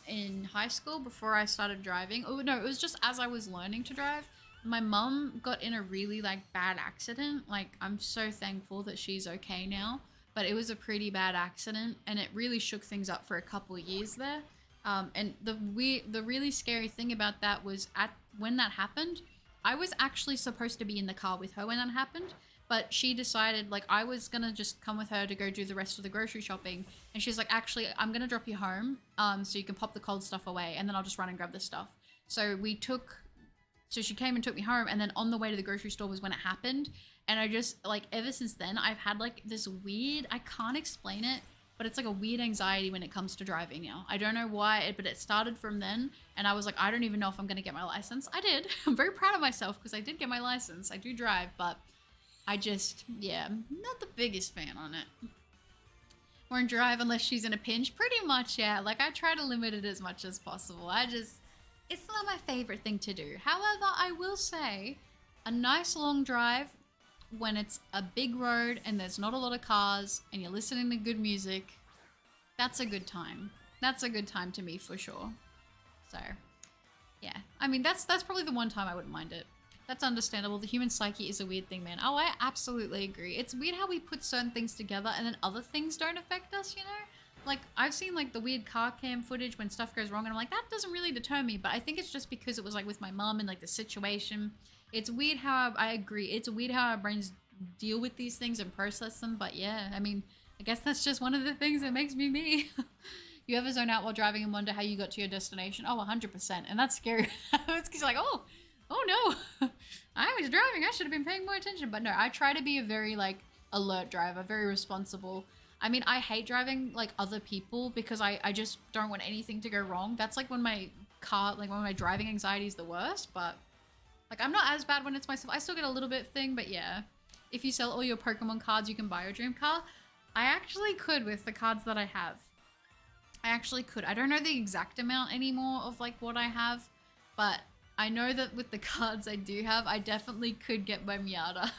in high school before I started driving, oh no, it was just as I was learning to drive, my mum got in a really like bad accident. Like, I'm so thankful that she's okay now, but it was a pretty bad accident and it really shook things up for a couple of years there. And the really scary thing about that was at when that happened, I was actually supposed to be in the car with her when that happened. But she decided, like, I was going to just come with her to go do the rest of the grocery shopping. And she's like, actually, I'm going to drop you home so you can pop the cold stuff away. And then I'll just run and grab this stuff. So she came and took me home. And then on the way to the grocery store was when it happened. And I just, like, ever since then, I've had, like, this weird, I can't explain it, but it's like a weird anxiety when it comes to driving now. I don't know why, but it started from then. And I was like, I don't even know if I'm going to get my license. I did. I'm very proud of myself because I did get my license. I do drive, but I just, yeah, not the biggest fan on it. Won't drive unless she's in a pinch. Pretty much, yeah. Like, I try to limit it as much as possible. It's not my favorite thing to do. However, I will say, a nice long drive when it's a big road and there's not a lot of cars and you're listening to good music, that's a good time. That's a good time to me for sure. So, yeah. I mean, that's probably the one time I wouldn't mind it. That's understandable. The human psyche is a weird thing, man. Oh, I absolutely agree. It's weird how we put certain things together and then other things don't affect us, you know? Like, I've seen, like, the weird car cam footage when stuff goes wrong, and I'm like, that doesn't really deter me, but I think it's just because it was, like, with my mom and, like, the situation. It's weird how, I agree, it's weird how our brains deal with these things and process them, but yeah, I mean, I guess that's just one of the things that makes me me. You ever zone out while driving and wonder how you got to your destination? Oh, 100%, and that's scary. It's because you're like, oh no, I was driving, I should have been paying more attention. But no, I try to be a very, like, alert driver, very responsible. I mean, I hate driving, like, other people because I just don't want anything to go wrong. That's, like, when my driving anxiety is the worst. But, like, I'm not as bad when it's myself. I still get a little bit thing, but yeah. If you sell all your Pokemon cards, you can buy your dream car. I actually could with the cards that I have. I actually could. I don't know the exact amount anymore of, like, what I have, but I know that with the cards I do have, I definitely could get my Miata.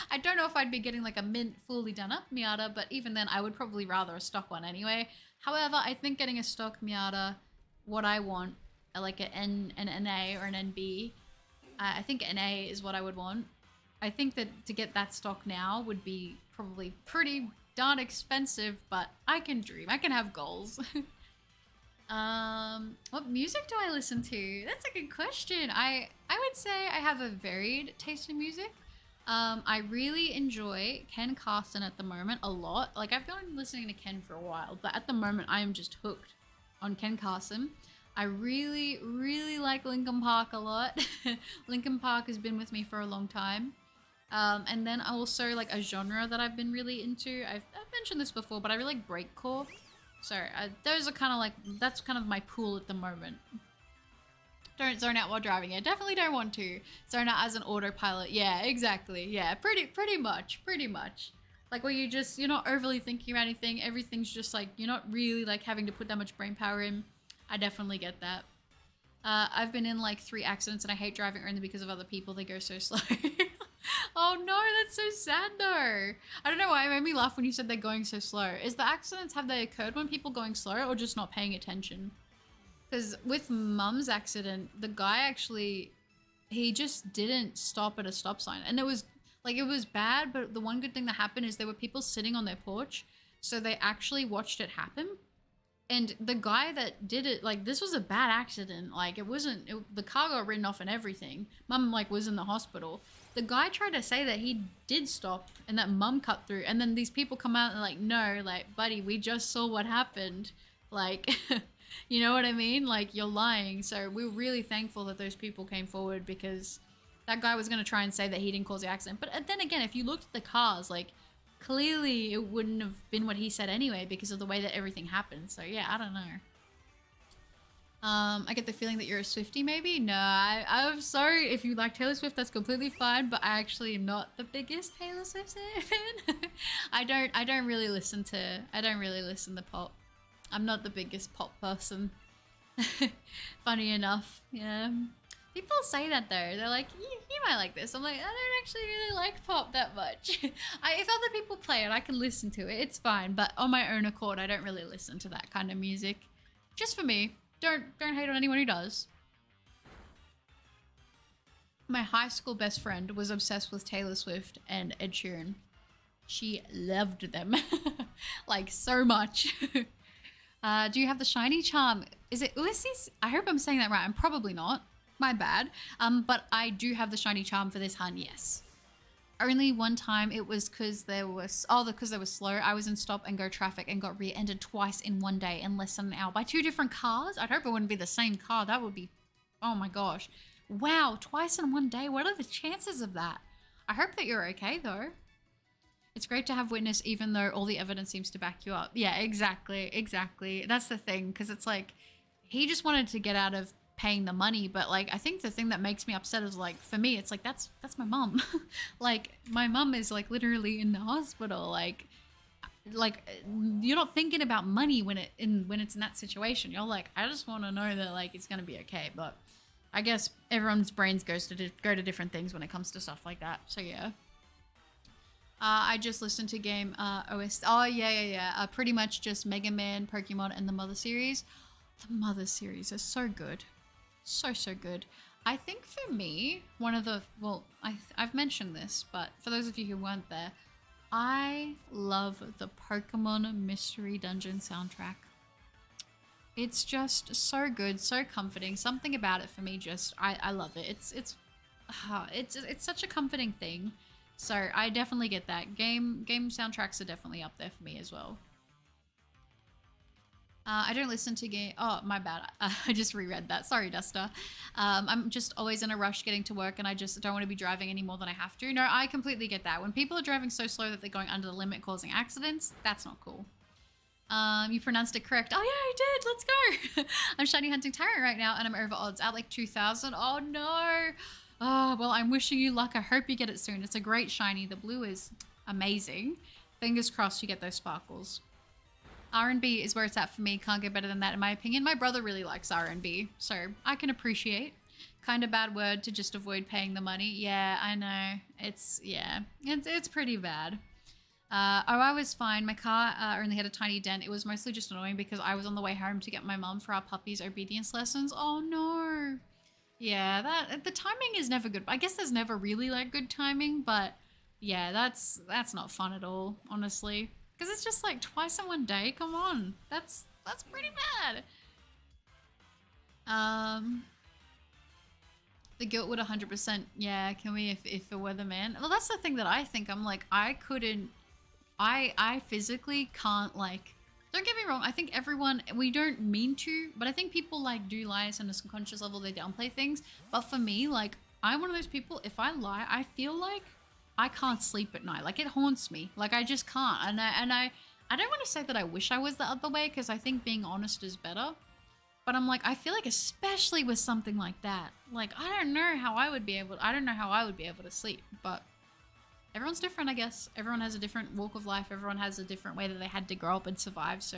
I don't know if I'd be getting, like, a mint fully done up Miata, but even then I would probably rather a stock one anyway. However, I think getting a stock Miata, what I want, like an NA or an NB, I think NA is what I would want. I think that to get that stock now would be probably pretty darn expensive, but I can dream. I can have goals. What music do I listen to? That's a good question. I would say I have a varied taste in music. I really enjoy Ken Carson at the moment a lot. Like, I've been listening to Ken for a while, but at the moment I am just hooked on Ken Carson. I really, really like Linkin Park a lot. Linkin Park has been with me for a long time. And then also, like, a genre that I've been really into. I've mentioned this before, but I really like breakcore. So those are kind of like, that's kind of my pool at the moment. Don't zone out while driving. Yeah, definitely don't want to zone out as an autopilot. Yeah, exactly. Yeah, pretty much. Like, where you're not overly thinking about anything. Everything's just like, you're not really, like, having to put that much brain power in. I definitely get that. I've been in, like, 3 accidents and I hate driving only because of other people. They go so slow. Oh no, that's so sad though. I don't know why it made me laugh when you said they're going so slow. Is the accidents, have they occurred when people going slow or just not paying attention? Because with Mum's accident, the guy actually, he just didn't stop at a stop sign. And it was bad, but the one good thing that happened is there were people sitting on their porch. So they actually watched it happen. And the guy that did it, like, this was a bad accident. Like, the car got written off and everything. Mum, like, was in the hospital. The guy tried to say that he did stop and that Mum cut through. And then these people come out and like, no, like, buddy, we just saw what happened. Like, you know what I mean? Like, you're lying. So we're really thankful that those people came forward because that guy was going to try and say that he didn't cause the accident. But then again, if you looked at the cars, like, clearly it wouldn't have been what he said anyway because of the way that everything happened. So yeah, I don't know. I get the feeling that you're a Swiftie maybe? No, I'm sorry if you like Taylor Swift, that's completely fine, but I actually am not the biggest Taylor Swift fan. I don't really listen to pop. I'm not the biggest pop person. Funny enough, yeah. People say that though. They're like, you might like this. I'm like, I don't actually really like pop that much. If other people play it, I can listen to it. It's fine. But on my own accord, I don't really listen to that kind of music. Just for me. Don't hate on anyone who does. My high school best friend was obsessed with Taylor Swift and Ed Sheeran. She loved them. Like, so much. Do you have the shiny charm? Is it Ulysses? I hope I'm saying that right. I'm probably not. My bad. But I do have the shiny charm for this hunt, yes. Only one time it was because there was, because they were slow. I was in stop and go traffic and got rear-ended twice in one day in less than an hour by 2 different cars. I'd hope it wouldn't be the same car. That would be, oh my gosh. Wow, twice in one day. What are the chances of that? I hope that you're okay though. It's great to have witness even though all the evidence seems to back you up. Yeah, exactly, exactly. That's the thing, because it's like, he just wanted to get out of paying the money, but like I think the thing that makes me upset is like, for me it's like that's my mom. Like my mom is like literally in the hospital, like you're not thinking about money when it's in that situation. You're like, I just want to know that like it's gonna be okay. But I guess everyone's brains go to different things when it comes to stuff like that, so yeah. I just listened to game OS. Oh yeah. Pretty much just Mega Man, Pokemon, and the Mother series. The Mother series is so good. So good. I think for me, one of the, well, I've mentioned this, but for those of you who weren't there, I love the Pokemon Mystery Dungeon soundtrack. It's just so good, so comforting. Something about it for me just, I love it. It's such a comforting thing. So I definitely get that. Game soundtracks are definitely up there for me as well. I don't listen to game. Oh, my bad. I just reread that. Sorry, Duster. I'm just always in a rush getting to work and I just don't want to be driving any more than I have to. No, I completely get that. When people are driving so slow that they're going under the limit causing accidents, that's not cool. You pronounced it correct. Oh yeah, I did. Let's go. I'm shiny hunting Tyrant right now and I'm over odds at like 2,000. Oh no. Oh, well, I'm wishing you luck. I hope you get it soon. It's a great shiny. The blue is amazing. Fingers crossed you get those sparkles. R&B is where it's at for me. Can't get better than that in my opinion. My brother really likes R&B, so I can appreciate. Kind of bad word to just avoid paying the money. Yeah, I know. It's pretty bad. I was fine. My car only had a tiny dent. It was mostly just annoying because I was on the way home to get my mum for our puppy's obedience lessons. Oh no. Yeah, the timing is never good. I guess there's never really like good timing, but yeah, that's not fun at all, honestly. Because it's just like twice in one day. Come on, that's pretty bad. The guilt would 100%. Yeah, can we if it were the man? Well, that's the thing that I think. I'm like, I couldn't. I physically can't like. Don't get me wrong. I think everyone, we don't mean to, but I think people like do lie on a subconscious level. They downplay things. But for me, like, I'm one of those people. If I lie, I feel like I can't sleep at night. Like it haunts me. Like I just can't. And I don't want to say that I wish I was the other way because I think being honest is better. But I'm like, I feel like especially with something like that, like I don't know how I would be able to sleep. But everyone's different, I guess. Everyone has a different walk of life. Everyone has a different way that they had to grow up and survive. So,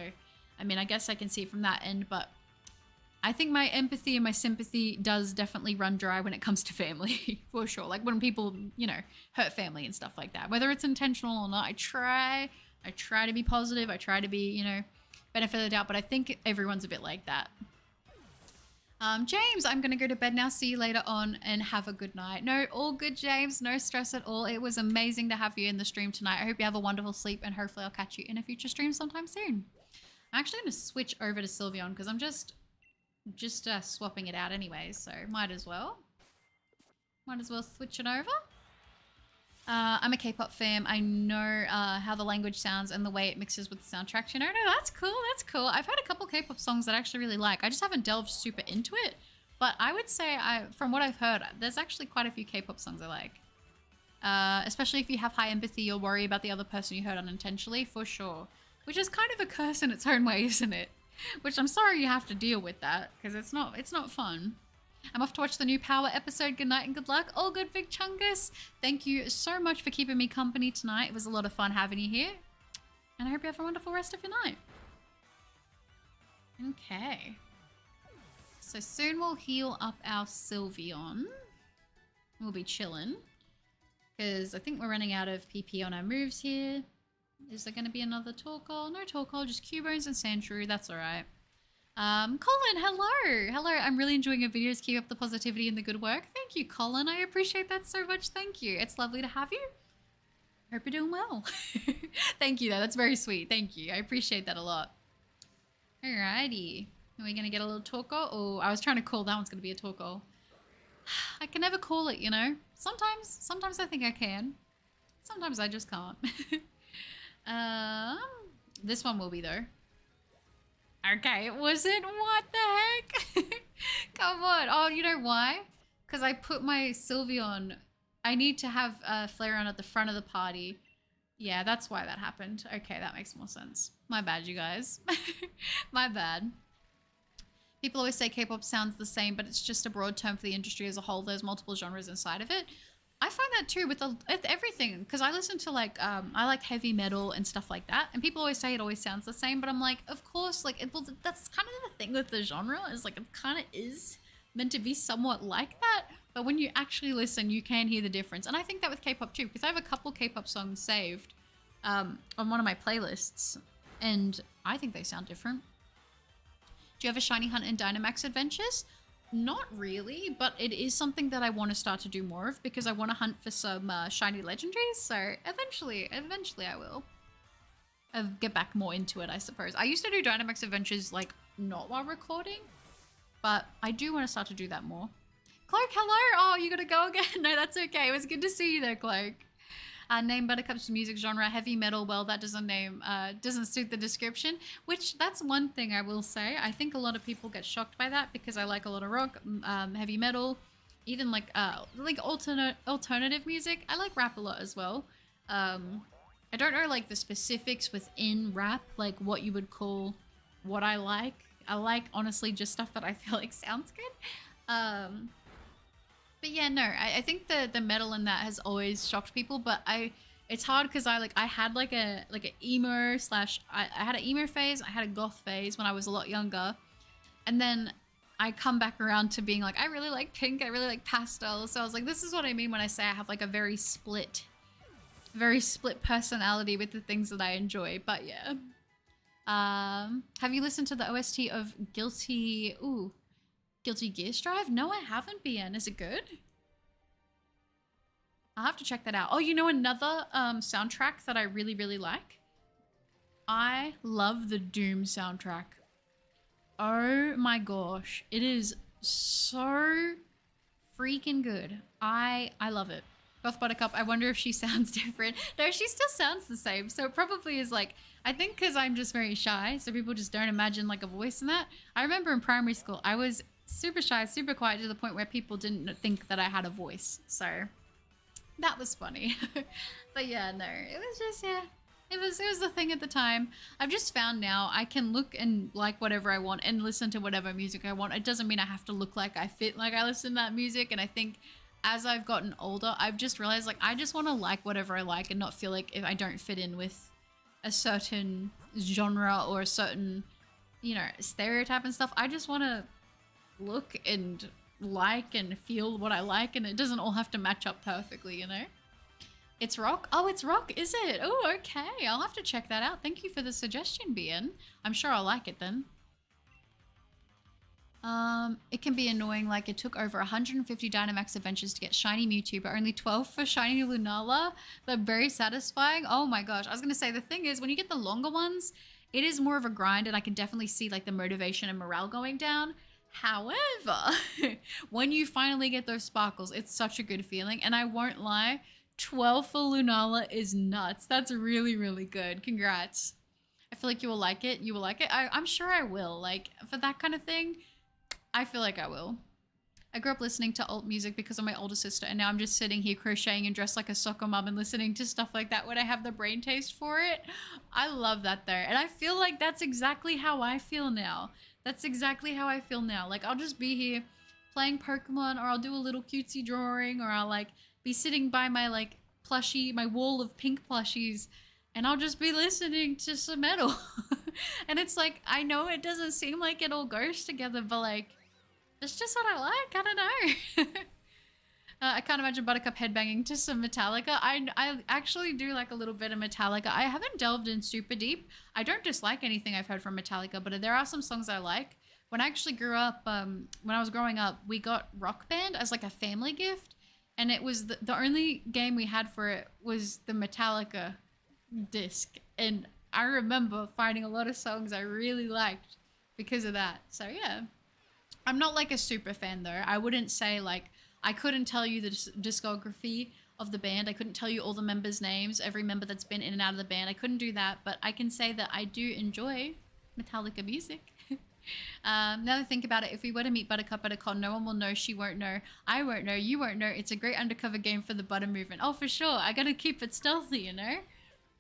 I mean, I guess I can see it from that end, but I think my empathy and my sympathy does definitely run dry when it comes to family, for sure. Like when people, you know, hurt family and stuff like that. Whether it's intentional or not, I try to be positive. I try to be, you know, benefit of the doubt, but I think everyone's a bit like that. James, I'm going to go to bed now. See you later on and have a good night. No, all good, James. No stress at all. It was amazing to have you in the stream tonight. I hope you have a wonderful sleep and hopefully I'll catch you in a future stream sometime soon. I'm actually going to switch over to Sylveon because I'm just swapping it out anyways, so might as well switch it over. I'm a K-pop fan. I know how the language sounds and the way it mixes with the soundtrack. You know, no, that's cool. That's cool. I've heard a couple K-pop songs that I actually really like. I just haven't delved super into it, but I would say from what I've heard, there's actually quite a few K-pop songs I like. Especially if you have high empathy, you'll worry about the other person you hurt unintentionally, for sure. Which is kind of a curse in its own way, isn't it? Which I'm sorry you have to deal with that, because it's not fun. I'm off to watch the new Power episode. Good night and good luck. All good, Big Chungus. Thank you so much for keeping me company tonight. It was a lot of fun having you here. And I hope you have a wonderful rest of your night. Okay. So soon we'll heal up our Sylveon. We'll be chilling. Because I think we're running out of PP on our moves here. Is there going to be another Torkoal? No Torkoal, just Cubones and Sandshrew. That's alright. Colin, hello! Hello, I'm really enjoying your videos. Keep up the positivity and the good work. Thank you, Colin. I appreciate that so much. Thank you. It's lovely to have you. Hope you're doing well. Thank you, though. That's very sweet. Thank you. I appreciate that a lot. Alrighty. Are we going to get a little Torkoal? Oh, I was trying to call that one's going to be a Torkoal. I can never call it, you know? Sometimes I think I can. Sometimes I just can't. um, this one will be though. Okay, it wasn't. What the heck? Come on. Oh, you know why? Because I put my Sylvie on. I need to have Flare on at the front of the party. Yeah, that's why that happened. Okay, that makes more sense. My bad, you guys. My bad. People always say K-pop sounds the same, but it's just a broad term for the industry as a whole. There's multiple genres inside of it. I find that too with everything, because I listen to like I like heavy metal and stuff like that, and people always say it always sounds the same, but I'm like, of course, like that's kind of the thing with the genre, is like it kind of is meant to be somewhat like that, but when you actually listen, you can hear the difference. And I think that with K-pop too, because I have a couple K-pop songs saved on one of my playlists, and I think they sound different. Do you have a shiny hunt in Dynamax Adventures? Not really, but it is something that I want to start to do more of, because I want to hunt for some shiny legendaries. So eventually I will. I'll get back more into it, I suppose. I used to do Dynamax Adventures like not while recording, but I do want to start to do that more. Cloak, hello! Oh, you gotta go again? No, that's okay. It was good to see you there, Cloak. Name Buttercup's music genre, heavy metal. Well, that doesn't suit the description, which that's one thing I will say. I think a lot of people get shocked by that, because I like a lot of rock, heavy metal, even like alternative music. I like rap a lot as well. I don't know like the specifics within rap, like what you would call what I like. I like honestly just stuff that I feel like sounds good. But yeah, no, I think the metal in that has always shocked people, but it's hard because I had like a emo slash I had an emo phase, I had a goth phase when I was a lot younger, and then I come back around to being like, I really like pink, I really like pastel. So I was like, this is what I mean when I say I have like a very split personality with the things that I enjoy. But yeah, have you listened to the OST of Guilty Gear Strive? No, I haven't, BN. Is it good? I'll have to check that out. Oh, you know another soundtrack that I really, really like? I love the Doom soundtrack. Oh my gosh. It is so freaking good. I love it. Goth Buttercup, I wonder if she sounds different. No, she still sounds the same. So it probably is like, I think because I'm just very shy, so people just don't imagine like a voice in that. I remember in primary school, I was super shy, super quiet, to the point where people didn't think that I had a voice. So that was funny. But yeah, no, it was just, yeah, it was the thing at the time. I've just found now I can look and like whatever I want and listen to whatever music I want. It doesn't mean I have to look like I fit like I listen to that music. And I think as I've gotten older, I've just realized like I just want to like whatever I like and not feel like if I don't fit in with a certain genre or a certain, you know, stereotype and stuff. I just want to look and like and feel what I like, and it doesn't all have to match up perfectly, you know? It's rock? Oh, it's rock, is it? Oh, okay. I'll have to check that out. Thank you for the suggestion, Bien. I'm sure I'll like it then. It can be annoying, like it took over 150 Dynamax adventures to get shiny Mewtwo, but only 12 for shiny Lunala, but very satisfying. Oh my gosh. I was going to say, the thing is, when you get the longer ones, it is more of a grind, and I can definitely see like the motivation and morale going down. However, when you finally get those sparkles, it's such a good feeling. And I won't lie, 12 for Lunala is nuts. That's really, really good. Congrats. I feel like you will like it. You will like it. I'm sure I will. Like, for that kind of thing, I feel like I will. I grew up listening to alt music because of my older sister, and now I'm just sitting here crocheting and dressed like a soccer mom and listening to stuff like that when I have the brain taste for it. I love that though. And I feel like that's exactly how I feel now. That's exactly how I feel now. Like, I'll just be here playing Pokemon, or I'll do a little cutesy drawing, or I'll like be sitting by my like plushie, my wall of pink plushies, and I'll just be listening to some metal. And it's like, I know it doesn't seem like it all goes together, but like, it's just what I like. I don't know. I can't imagine Buttercup headbanging to some Metallica. I actually do like a little bit of Metallica. I haven't delved in super deep. I don't dislike anything I've heard from Metallica, but there are some songs I like. When I actually grew up, when I was growing up, we got Rock Band as like a family gift, and it was the only game we had for it was the Metallica disc, and I remember finding a lot of songs I really liked because of that. So yeah, I'm not like a super fan though. I wouldn't say like I couldn't tell you the discography of the band. I couldn't tell you all the members' names, every member that's been in and out of the band. I couldn't do that, but I can say that I do enjoy Metallica music. Now that I think about it, if we were to meet Buttercup at a con, no one will know, she won't know, I won't know, you won't know. It's a great undercover game for the butter movement. Oh, for sure. I gotta keep it stealthy, you know?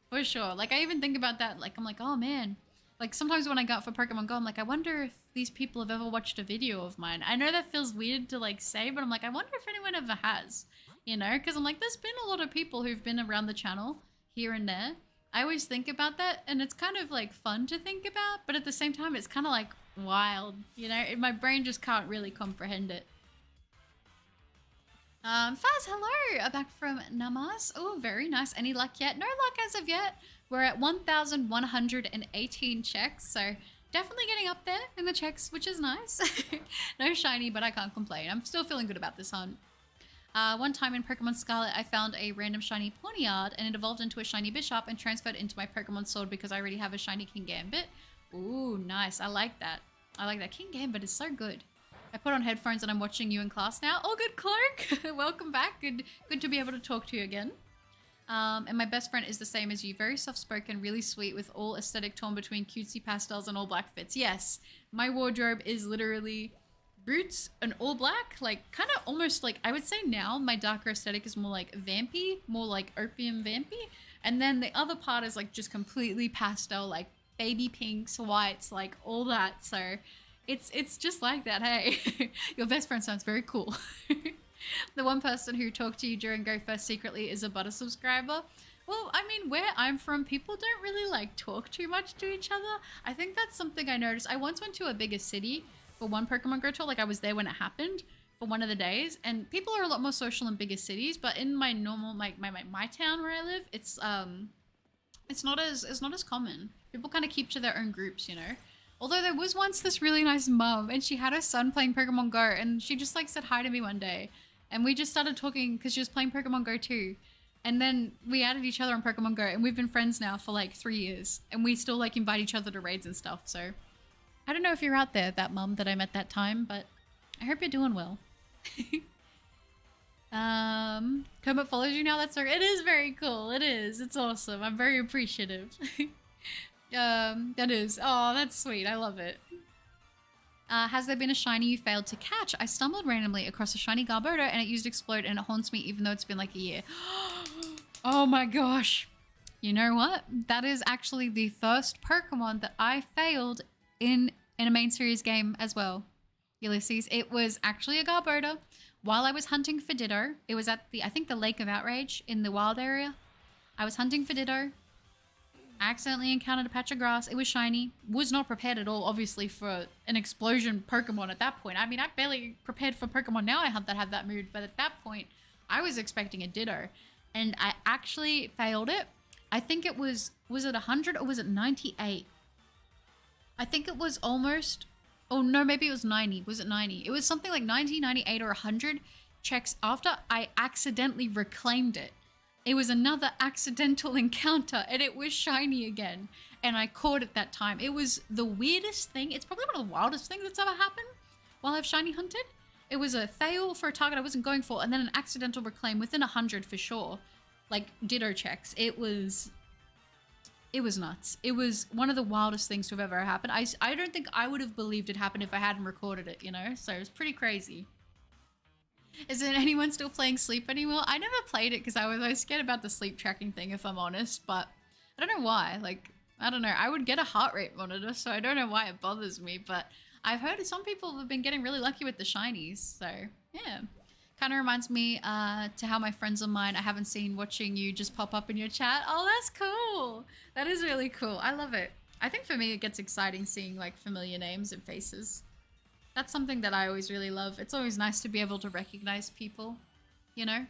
For sure. Like, I even think about that. Like, I'm like, oh, man. Like, sometimes when I go out for Pokemon Go, I'm like, I wonder if these people have ever watched a video of mine. I know that feels weird to, like, say, but I'm like, I wonder if anyone ever has. You know? Because I'm like, there's been a lot of people who've been around the channel here and there. I always think about that, and it's kind of, like, fun to think about, but at the same time, it's kind of, like, wild. You know? My brain just can't really comprehend it. Faz, hello! Back from Namas. Oh, very nice. Any luck yet? No luck as of yet. We're at 1,118 checks, so definitely getting up there in the checks, which is nice. No shiny, but I can't complain. I'm still feeling good about this hunt. One time in Pokemon Scarlet, I found a random shiny Pawniard, and it evolved into a shiny Bishop and transferred into my Pokemon Sword because I already have a shiny King Gambit. Ooh, nice. I like that. I like that. King Gambit is so good. I put on headphones and I'm watching you in class now. Oh, good, Clark. Welcome back. Good to be able to talk to you again. And my best friend is the same as you. Very soft-spoken, really sweet, with all aesthetic torn between cutesy pastels and all black fits. Yes, my wardrobe is literally boots and all black. Like, kind of almost like, I would say now my darker aesthetic is more like vampy, more like opium vampy. And then the other part is like just completely pastel, like baby pinks, whites, like all that. So it's just like that, hey. Your best friend sounds very cool. The one person who talked to you during Go First secretly is a butter subscriber. Well, I mean, where I'm from, people don't really like talk too much to each other. I think that's something I noticed. I once went to a bigger city for one Pokemon Go tour. Like, I was there when it happened for one of the days, and people are a lot more social in bigger cities. But in my normal, like my town where I live, it's not as common. People kind of keep to their own groups, you know. Although there was once this really nice mom, and she had her son playing Pokemon Go, and she just like said hi to me one day, and we just started talking because she was playing Pokemon Go too. And then we added each other on Pokemon Go, and we've been friends now for like 3 years, and we still like invite each other to raids and stuff. So I don't know if you're out there, that mom that I met that time, but I hope you're doing well. Kermit follows you now. That's it is very cool. It is. It's awesome. I'm very appreciative. That is. Oh, that's sweet. I love it. Has there been a shiny you failed to catch? I stumbled randomly across a shiny Garbodor and it used Explode and it haunts me even though it's been like a year. Oh my gosh. You know what? That is actually the first Pokemon that I failed in a main series game as well. Ulysses. It was actually a Garbodor. While I was hunting for Ditto, it was at I think the Lake of Outrage in the wild area. I was hunting for Ditto. I accidentally encountered a patch of grass. It was shiny. Was not prepared at all, obviously, for an explosion Pokemon at that point. I mean, I barely prepared for Pokemon now I hunt that have that mood, but at that point, I was expecting a Ditto. And I actually failed it. I think it was it 100 or was it 98? I think it was almost, oh no, maybe it was 90. Was it 90? It was something like 90, 98 or 100 checks after I accidentally reclaimed it. It was another accidental encounter and it was shiny again. And I caught it that time. It was the weirdest thing. It's probably one of the wildest things that's ever happened while I've shiny hunted. It was a fail for a target I wasn't going for and then an accidental reclaim within 100 for sure. Like Ditto checks. It was nuts. It was one of the wildest things to have ever happened. I don't think I would have believed it happened if I hadn't recorded it, you know? So it was pretty crazy. Isn't anyone still playing Sleep anymore? I never played it because I was scared about the sleep tracking thing, if I'm honest, but I don't know why. Like, I don't know. I would get a heart rate monitor, so I don't know why it bothers me, but I've heard some people have been getting really lucky with the shinies, so yeah. Kind of reminds me to how my friends of mine I haven't seen watching you just pop up in your chat. Oh, that's cool. That is really cool. I love it. I think for me it gets exciting seeing like familiar names and faces. That's something that I always really love. It's always nice to be able to recognize people, you know?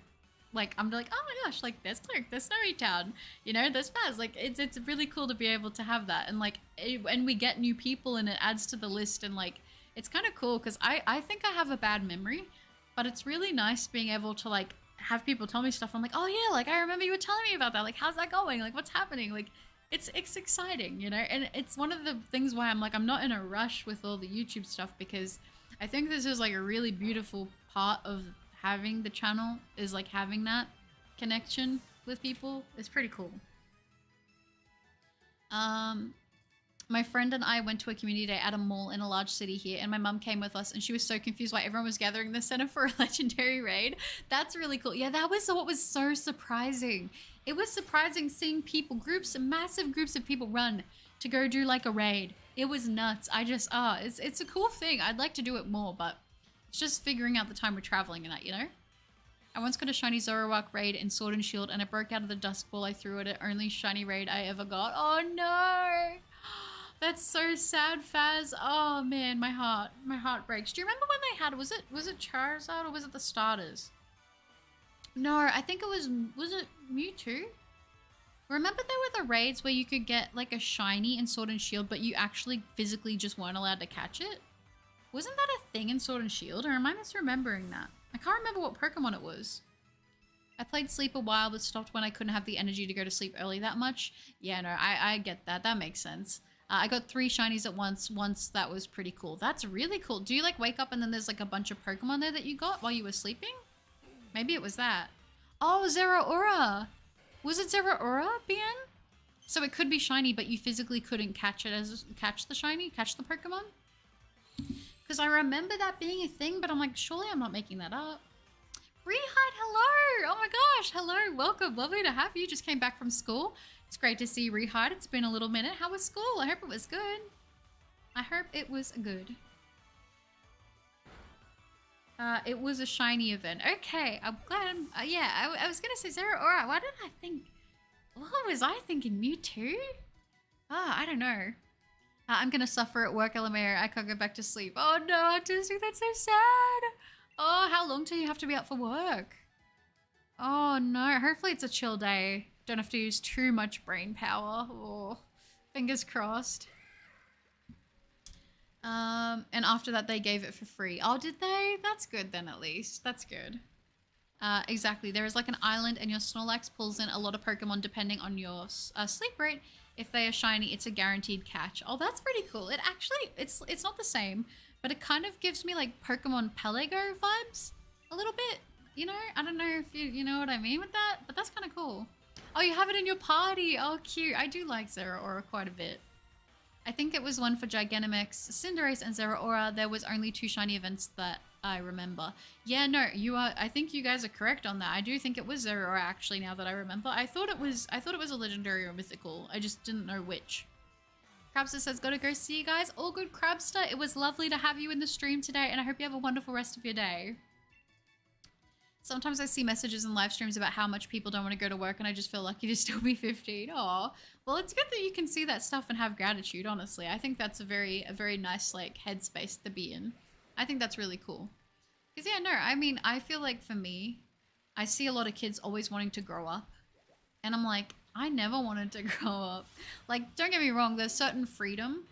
Like, I'm like, oh my gosh, like, there's Clark, there's Snowy Town, you know, there's Faz. Like, it's really cool to be able to have that. And, like, and we get new people and it adds to the list. And, like, it's kind of cool because I think I have a bad memory, but it's really nice being able to, like, have people tell me stuff. I'm like, oh, yeah, like, I remember you were telling me about that. Like, how's that going? Like, what's happening? Like, it's exciting, you know? And it's one of the things why I'm like, I'm not in a rush with all the YouTube stuff because I think this is like a really beautiful part of having the channel is like having that connection with people is pretty cool. My friend and I went to a community day at a mall in a large city here, and my mum came with us, and she was so confused why everyone was gathering in the center for a legendary raid. That's really cool. Yeah, that was what was so surprising. It was surprising seeing people, groups, massive groups of people run to go do like a raid. It was nuts. It's a cool thing. I'd like to do it more, but it's just figuring out the time we're traveling and that, you know? I once got a shiny Zoroark raid in Sword and Shield, and it broke out of the dust ball I threw at it. Only shiny raid I ever got. Oh no! That's so sad, Faz. Oh man, my heart breaks. Do you remember when they had, was it Charizard or was it the starters? No, I think it was it Mewtwo? Remember there were the raids where you could get like a shiny in Sword and Shield, but you actually physically just weren't allowed to catch it? Wasn't that a thing in Sword and Shield, or am I misremembering that? I can't remember what Pokemon it was. I played Sleep a while, but stopped when I couldn't have the energy to go to sleep early that much. Yeah, no, I get that. That makes sense. I got 3 shinies at once. That was pretty cool. That's really cool. Do you like wake up and then there's like a bunch of Pokemon there that you got while you were sleeping? Maybe it was that. Oh, Zeraora. Was it Zeraora, BN? So it could be shiny, but you physically couldn't catch it catch the Pokemon? Because I remember that being a thing, but I'm like, surely I'm not making that up. Rehide, hello. Oh my gosh, hello. Welcome. Lovely to have you. Just came back from school. It's great to see you, Rehide. It's been a little minute. How was school? I hope it was good. I hope it was good. It was a shiny event. Okay, I'm glad. Yeah, I was gonna say Zeraora. Why did I think? What was I thinking? Mewtwo? I don't know. I'm gonna suffer at work, LMAO. I can't go back to sleep. Oh no, I just think that's so sad. Oh, how long do you have to be up for work? Oh no, hopefully it's a chill day. Don't have to use too much brain power. Oh, fingers crossed. And after that they gave it for free. Oh, did they? That's good then, at least. That's good. Exactly. There is like an island and your Snorlax pulls in a lot of Pokemon depending on your sleep rate. If they are shiny, it's a guaranteed catch. Oh, that's pretty cool. It actually, it's not the same, but it kind of gives me like Pokemon Pelego vibes a little bit. You know, I don't know if you know what I mean with that, but that's kind of cool. Oh, you have it in your party. Oh, cute. I do like Zeraora quite a bit. I think it was one for Gigantamax, Cinderace, and Zeraora. There was only 2 shiny events that I remember. Yeah, no, you are. I think you guys are correct on that. I do think it was Zeraora actually. Now that I remember, I thought it was a legendary or mythical. I just didn't know which. Crabster says, "Gotta go see you guys." All good, Crabster. It was lovely to have you in the stream today, and I hope you have a wonderful rest of your day. Sometimes I see messages in live streams about how much people don't want to go to work, and I just feel lucky to still be 15. Aw. Well, it's good that you can see that stuff and have gratitude, honestly. I think that's a very nice, like, headspace to be in. I think that's really cool. Because, yeah, no, I mean, I feel like for me, I see a lot of kids always wanting to grow up. And I'm like, I never wanted to grow up. Like, don't get me wrong, there's certain freedom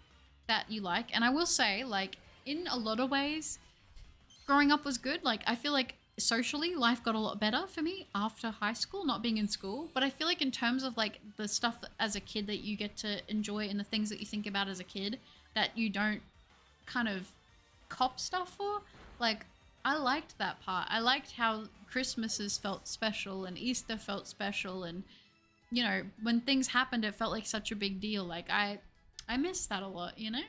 that you like. And I will say, like, in a lot of ways, growing up was good. Like, I feel like socially, life got a lot better for me after high school, not being in school. But I feel like in terms of like the stuff as a kid that you get to enjoy and the things that you think about as a kid that you don't kind of cop stuff for, like I liked that part. I liked how Christmases felt special and Easter felt special, and you know, when things happened it felt like such a big deal. Like I miss that a lot, you know?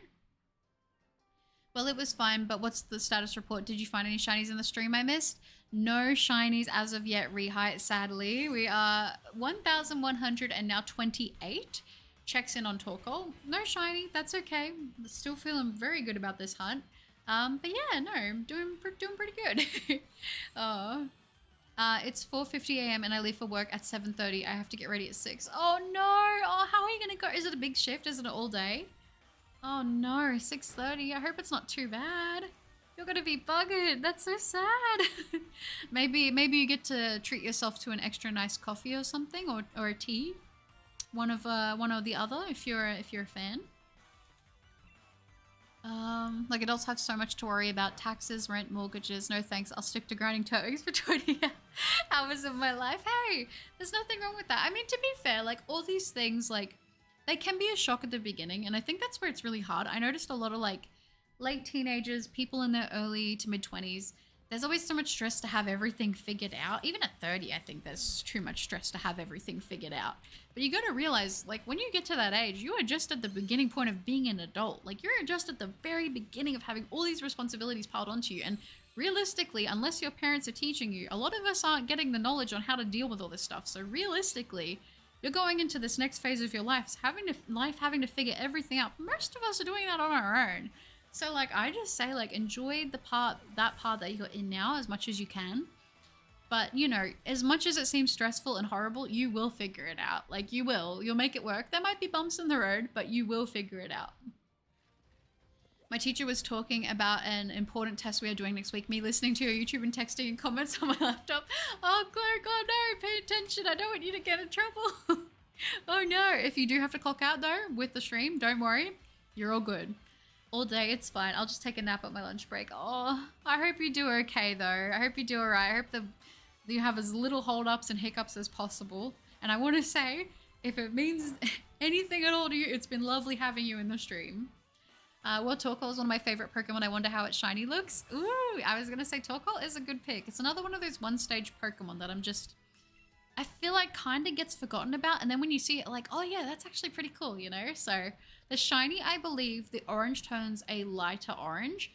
Well, it was fine, but what's the status report? Did you find any shinies in the stream I missed? No shinies as of yet, Rehite, sadly. We are 1,100 and now 28. Checks in on TORKOAL. No shiny, that's okay. Still feeling very good about this hunt. But yeah, no, doing pretty good. It's 4:50 a.m. and I leave for work at 7:30. I have to get ready at 6. Oh no! Oh, how are you gonna go? Is it a big shift? Is it an all day? Oh no, 6:30. I hope it's not too bad. You're gonna be buggered. That's so sad. maybe you get to treat yourself to an extra nice coffee or something, or a tea. One or the other if you're a fan. Like adults have so much to worry about: taxes, rent, mortgages. No thanks. I'll stick to grinding turtles for 20 hours of my life. Hey, there's nothing wrong with that. I mean, to be fair, like all these things, like they can be a shock at the beginning, and I think that's where it's really hard. I noticed a lot of like late teenagers, people in their early to mid 20s, There's always so much stress to have everything figured out. Even at 30, I think there's too much stress to have everything figured out. But you got to realize, like, when you get to that age, you are just at the beginning point of being an adult. Like, you're just at the very beginning of having all these responsibilities piled onto you. And realistically, unless your parents are teaching you, a lot of us aren't getting the knowledge on how to deal with all this stuff. So realistically, you're going into this next phase of your life, having to figure everything out. Most of us are doing that on our own. So, like, I just say, like, enjoy that part that you're in now as much as you can. But, you know, as much as it seems stressful and horrible, you will figure it out. Like, you will. You'll make it work. There might be bumps in the road, but you will figure it out. My teacher was talking about an important test we are doing next week. Me listening to your YouTube and texting and comments on my laptop. Oh, Claire, God, no, pay attention. I don't want you to get in trouble. Oh, no. If you do have to clock out, though, with the stream, don't worry. You're all good. All day, it's fine. I'll just take a nap at my lunch break. Oh, I hope you do okay, though. I hope you do all right. I hope you have as little hold-ups and hiccups as possible. And I want to say, if it means anything at all to you, it's been lovely having you in the stream. TORKOAL is one of my favorite Pokemon. I wonder how its shiny looks. Ooh, I was going to say TORKOAL is a good pick. It's another one of those one-stage Pokemon that I feel like kind of gets forgotten about. And then when you see it, like, oh yeah, that's actually pretty cool, you know? So the shiny, I believe the orange turns a lighter orange.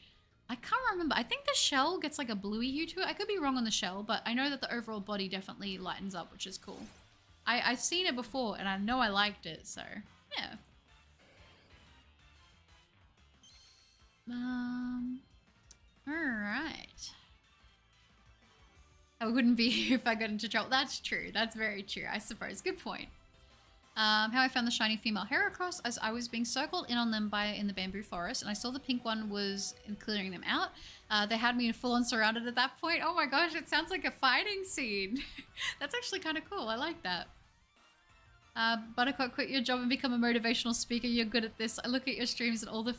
I can't remember. I think the shell gets like a bluey hue to it. I could be wrong on the shell, but I know that the overall body definitely lightens up, which is cool. I've seen it before and I know I liked it, so yeah. All right. I wouldn't be here if I got into trouble. That's true. That's very true, I suppose. Good point. How I found the shiny female Heracross as I was being circled in on them in the bamboo forest, and I saw the pink one was clearing them out. They had me full-on surrounded at that point. Oh my gosh, it sounds like a fighting scene. That's actually kind of cool. I like that. Buttercup, quit your job and become a motivational speaker. You're good at this. I look at your streams and all the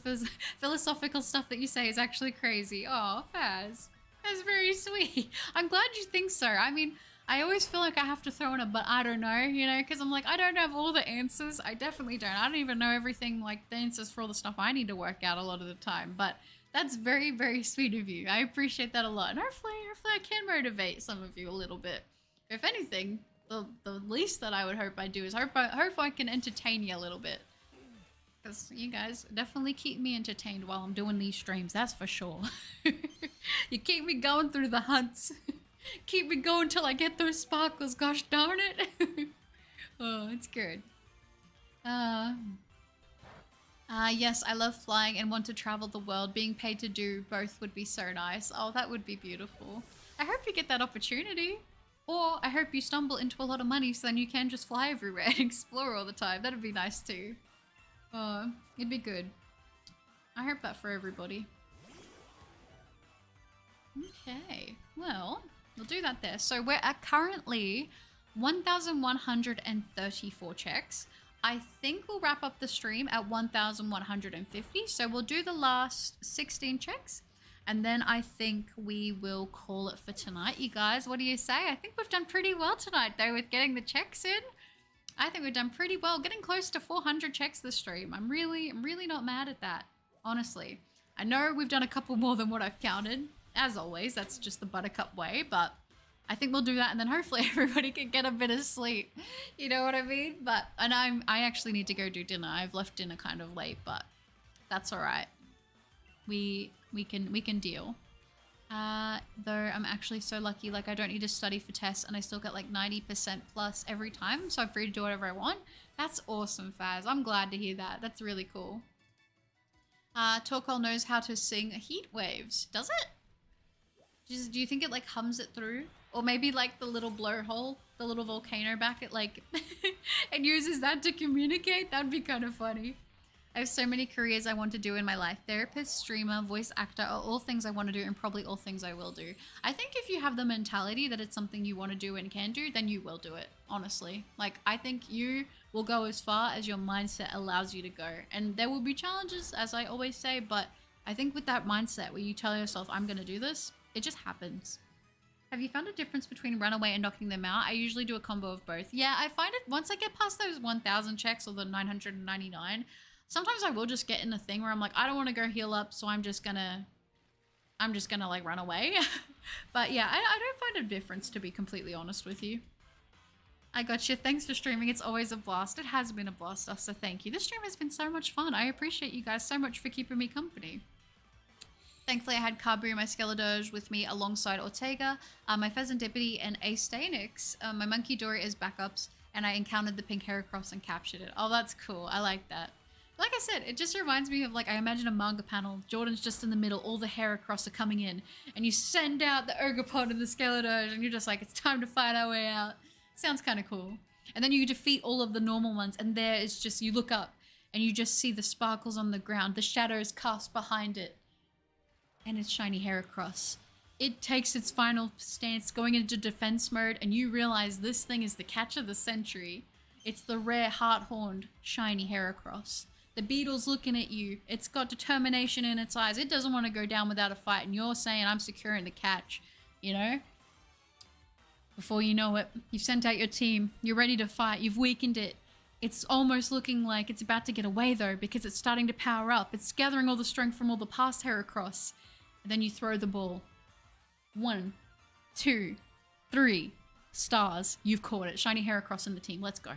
philosophical stuff that you say is actually crazy. Oh, Faz. That's very sweet. I'm glad you think so. I mean, I always feel like I have to throw in a but I don't know, you know, because I'm like, I don't have all the answers. I definitely don't. I don't even know everything, like the answers for all the stuff I need to work out a lot of the time. But that's very, very sweet of you. I appreciate that a lot. And hopefully I can motivate some of you a little bit. If anything, the least that I would hope I do is hope I can entertain you a little bit. Because you guys definitely keep me entertained while I'm doing these streams, that's for sure. You keep me going through the hunts. Keep me going till I get those sparkles, gosh darn it. Oh, it's good. Yes, I love flying and want to travel the world. Being paid to do both would be so nice. Oh, that would be beautiful. I hope you get that opportunity. Or I hope you stumble into a lot of money so then you can just fly everywhere and explore all the time. That'd be nice too. Oh, it'd be good. I hope that for everybody. Okay, well, we'll do that there. So we're at currently 1,134 checks. I think we'll wrap up the stream at 1,150. So we'll do the last 16 checks. And then I think we will call it for tonight, you guys. What do you say? I think we've done pretty well tonight, though, with getting the checks in. I think we've done pretty well. Getting close to 400 checks this stream. I'm really not mad at that, honestly. I know we've done a couple more than what I've counted. As always, that's just the Buttercup way, but I think we'll do that, and then hopefully everybody can get a bit of sleep. You know what I mean? And I actually need to go do dinner. I've left dinner kind of late, but that's all right. We can deal. Though I'm actually so lucky, like I don't need to study for tests and I still get like 90% plus every time, so I'm free to do whatever I want. That's awesome, Faz. I'm glad to hear that. That's really cool. TORKOAL knows how to sing heat waves. Does it? Do you think it like hums it through? Or maybe like the little blowhole, the little volcano back, it like it uses that to communicate? That'd be kind of funny. I have so many careers I want to do in my life. Therapist, streamer, voice actor are all things I want to do and probably all things I will do. I think if you have the mentality that it's something you want to do and can do, then you will do it, honestly. Like, I think you will go as far as your mindset allows you to go. And there will be challenges, as I always say, but I think with that mindset where you tell yourself, I'm going to do this, it just happens. Have you found a difference between runaway and knocking them out? I usually do a combo of both. Yeah, I find it once I get past those 1,000 checks or the 999, sometimes I will just get in a thing where I'm like, I don't want to go heal up, so I'm just gonna I'm just gonna like run away. But yeah, I don't find a difference, to be completely honest with you. I got you. Thanks for streaming. It's always a blast. It has been a blast, so thank you. This stream has been so much fun. I appreciate you guys so much for keeping me company. Thankfully, I had Carberry, my Skeledoge, with me alongside Ortega, my Pheasant Deputy, and Astanix, my Monkey Dory as backups, and I encountered the pink Heracross and captured it. Oh, that's cool. I like that. Like I said, it just reminds me of, like, I imagine a manga panel. Jordan's just in the middle, all the Heracross are coming in, and you send out the Ergopod and the Skeledoge, and you're just like, it's time to fight our way out. Sounds kind of cool. And then you defeat all of the normal ones, and there is just, you look up, and you just see the sparkles on the ground, the shadows cast behind it. And it's shiny Heracross. It takes its final stance going into defense mode, and you realize this thing is the catch of the century. It's the rare heart-horned shiny Heracross. The beetle's looking at you. It's got determination in its eyes. It doesn't want to go down without a fight, and you're saying, I'm securing the catch, you know? Before you know it, you've sent out your team. You're ready to fight. You've weakened it. It's almost looking like it's about to get away, though, because it's starting to power up. It's gathering all the strength from all the past Heracross. And then you throw the ball. 1, 2, 3 stars. You've caught it. Shiny Heracross in the team. Let's go.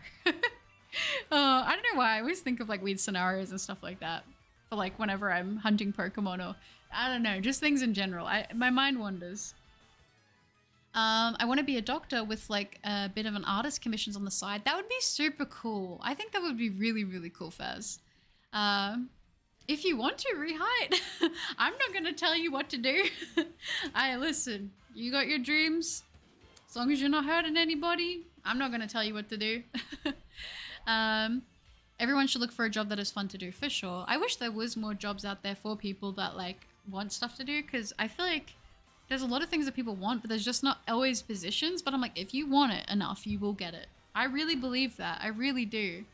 I don't know why. I always think of like weird scenarios and stuff like that. For like whenever I'm hunting Pokemon, or I don't know, just things in general. My mind wanders. I want to be a doctor with like a bit of an artist commissions on the side. That would be super cool. I think that would be really, really cool, Faz. If you want to rehide, I'm not going to tell you what to do. Listen, you got your dreams. As long as you're not hurting anybody, I'm not going to tell you what to do. Everyone should look for a job that is fun to do, for sure. I wish there was more jobs out there for people that like want stuff to do, because I feel like there's a lot of things that people want, but there's just not always positions. But I'm like, if you want it enough, you will get it. I really believe that. I really do.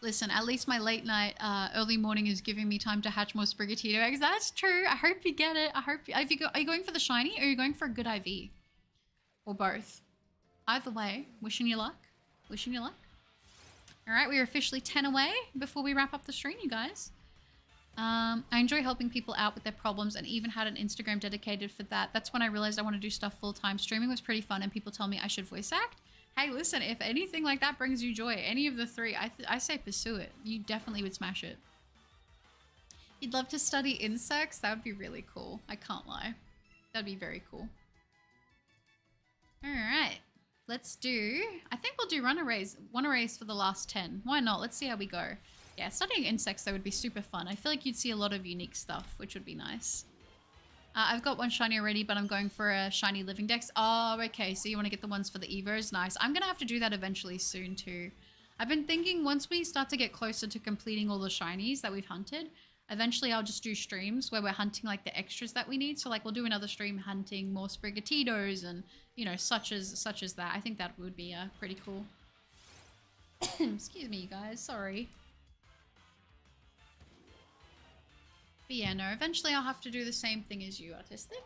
Listen, at least my late night, early morning is giving me time to hatch more Sprigatito eggs. That's true. I hope you get it. I hope you, if you go, are you going for the shiny, or are you going for a good IV? Or both? Either way, wishing you luck. Wishing you luck. All right, we are officially 10 away before we wrap up the stream, you guys. I enjoy helping people out with their problems, and even had an Instagram dedicated for that. That's when I realized I want to do stuff full time. Streaming was pretty fun, and people tell me I should voice act. Hey, listen, if anything like that brings you joy, any of the three, I say pursue it. You definitely would smash it. You'd love to study insects? That would be really cool. I can't lie. That'd be very cool. All right. Let's do... I think we'll do one erase for the last 10. Why not? Let's see how we go. Yeah, studying insects, though, would be super fun. I feel like you'd see a lot of unique stuff, which would be nice. I've got one shiny already, but I'm going for a shiny living dex. Oh, okay. So you want to get the ones for the Evos? Nice. I'm going to have to do that eventually soon, too. I've been thinking once we start to get closer to completing all the shinies that we've hunted, eventually I'll just do streams where we're hunting, like, the extras that we need. So, like, we'll do another stream hunting more Sprigatitos and, you know, such as that. I think that would be pretty cool. Excuse me, you guys. Sorry. But yeah, no, eventually I'll have to do the same thing as you, Artistic.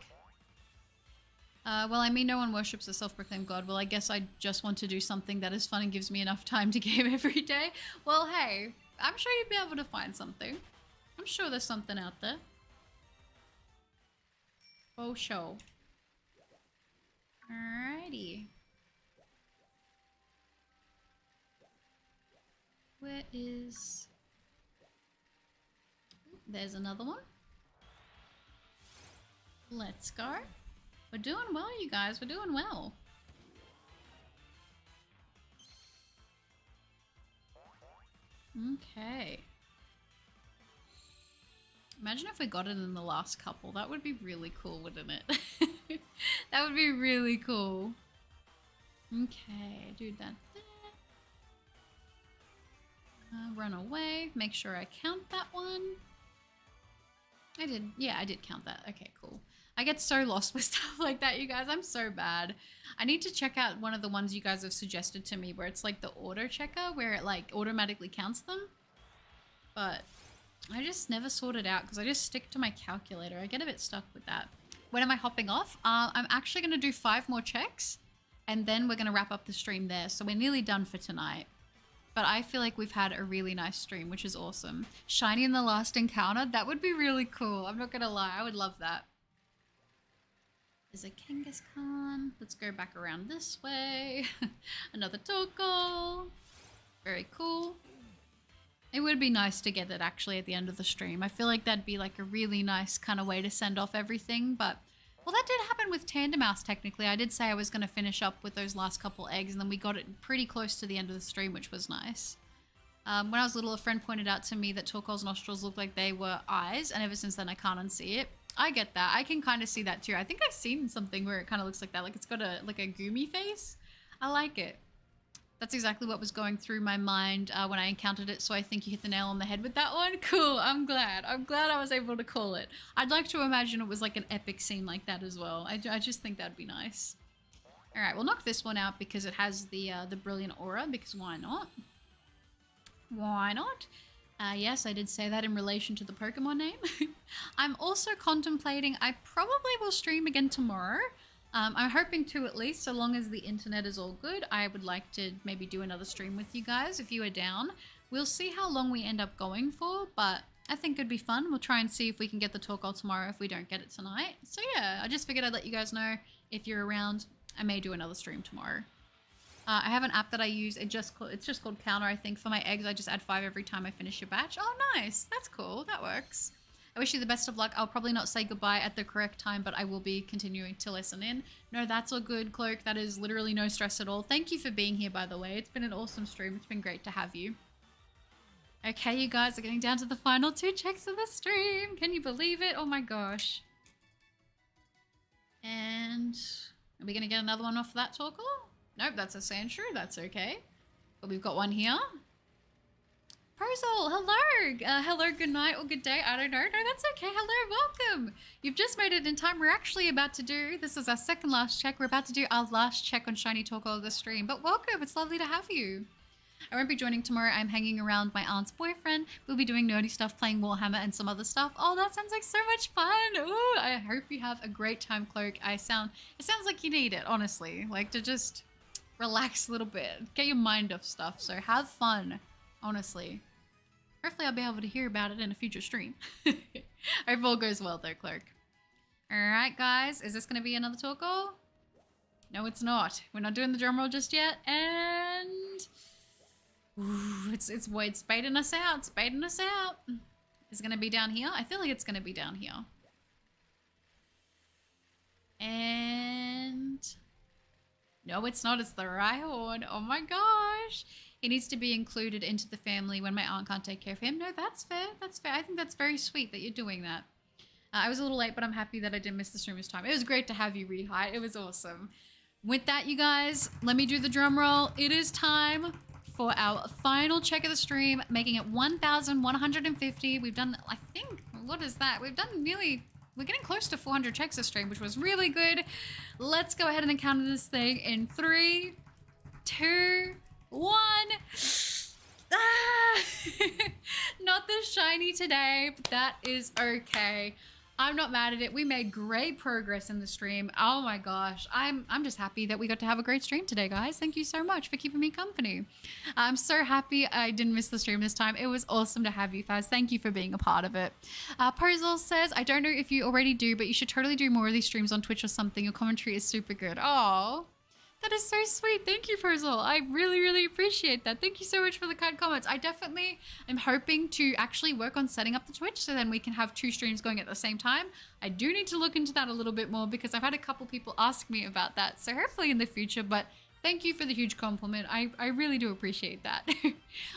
Well, I mean, no one worships a self-proclaimed god. Well, I guess I just want to do something that is fun and gives me enough time to game every day. Well, hey, I'm sure you'd be able to find something. I'm sure there's something out there. Oh, show. Alrighty. Where is... There's another one. Let's go. We're doing well, you guys. We're doing well. Okay. Imagine if we got it in the last couple. That would be really cool, wouldn't it? That would be really cool. Okay, do that there. Run away. Make sure I count that one. I did. Yeah, I did count that. Okay, cool. I get so lost with stuff like that, you guys. I'm so bad. I need to check out one of the ones you guys have suggested to me where it's like the auto checker where it like automatically counts them. But I just never sort it out because I just stick to my calculator. I get a bit stuck with that. When am I hopping off? I'm actually going to do 5 more checks and then we're going to wrap up the stream there. So we're nearly done for tonight. But I feel like we've had a really nice stream, which is awesome. Shiny in the last encounter? That would be really cool. I'm not gonna lie, I would love that. There's a Kangaskhan. Let's go back around this way. Another TORKOAL. Very cool. It would be nice to get it actually at the end of the stream. I feel like that'd be like a really nice kind of way to send off everything, but well, that did happen with Tandemouse technically. I did say I was going to finish up with those last couple eggs, and then we got it pretty close to the end of the stream, which was nice. When I was little, a friend pointed out to me that TORKOAL's nostrils looked like they were eyes, and ever since then I can't unsee it. I get that. I can kind of see that too. I think I've seen something where it kind of looks like that, like it's got a goomy face. I like it. That's exactly what was going through my mind when I encountered it, so I think you hit the nail on the head with that one. Cool, I'm glad. I'm glad I was able to call it. I'd like to imagine it was like an epic scene like that as well. I just think that'd be nice. Alright, we'll knock this one out because it has the brilliant aura, because why not? Why not? Yes, I did say that in relation to the Pokemon name. I'm also contemplating, I probably will stream again tomorrow. I'm hoping to at least, so long as the internet is all good. I would like to maybe do another stream with you guys if you are down. We'll see how long we end up going for, but I think it'd be fun. We'll try and see if we can get the TORKOAL tomorrow if we don't get it tonight. So yeah, I just figured I'd let you guys know if you're around. I may do another stream tomorrow. I have an app that I use. It's just called Counter, I think. For my eggs, I just add 5 every time I finish a batch. Oh, nice. That's cool. That works. I wish you the best of luck. I'll probably not say goodbye at the correct time, but I will be continuing to listen in. No, that's all good, Cloak. That is literally no stress at all. Thank you for being here, by the way. It's been an awesome stream. It's been great to have you. Okay, you guys are getting down to the final 2 checks of the stream. Can you believe it? Oh my gosh. And are we going to get another one off that TORKOAL? Nope, that's a Sandshrew. That's okay. But we've got one here. Prozol, hello! Hello, good night, or good day, I don't know. No, that's okay. Hello, welcome! You've just made it in time. We're actually about to do, this is our second last check. We're about to do our last check on Shiny TORKOAL of the stream. But welcome, it's lovely to have you. I won't be joining tomorrow. I'm hanging around my aunt's boyfriend. We'll be doing nerdy stuff, playing Warhammer and some other stuff. Oh, that sounds like so much fun! Ooh, I hope you have a great time, Cloak. It sounds like you need it, honestly. Like, to just relax a little bit. Get your mind off stuff, so have fun, honestly. Hopefully I'll be able to hear about it in a future stream. I hope all goes well though, Clerk. Alright guys, is this going to be another TORKOAL? No, it's not. We're not doing the drum roll just yet, and... Ooh, it's baiting us out, it's baiting us out. Is it going to be down here? I feel like it's going to be down here. And... No, it's not, it's the Rhyhorn. Oh my gosh. He needs to be included into the family when my aunt can't take care of him. No, that's fair. That's fair. I think that's very sweet that you're doing that. I was a little late, but I'm happy that I didn't miss the stream this time. It was great to have you, Rehide. It was awesome. With that, you guys, let me do the drum roll. It is time for our final check of the stream, making it 1,150. We've done, I think, what is that? We've done nearly... We're getting close to 400 checks this stream, which was really good. Let's go ahead and encounter this thing in 3, 2, 1. Ah! Not the shiny today, but that is okay. I'm not mad at it. We made great progress in the stream. Oh my gosh. I'm just happy that we got to have a great stream today, guys. Thank you so much for keeping me company. I'm so happy I didn't miss the stream this time. It was awesome to have you, Faz. Thank you for being a part of it. Pozol says, I don't know if you already do, but you should totally do more of these streams on Twitch or something. Your commentary is super good. Oh. That is so sweet. Thank you, Pozol. I really, really appreciate that. Thank you so much for the kind comments. I definitely am hoping to actually work on setting up the Twitch so then we can have 2 streams going at the same time. I do need to look into that a little bit more because I've had a couple people ask me about that. So hopefully in the future, but thank you for the huge compliment. I really do appreciate that.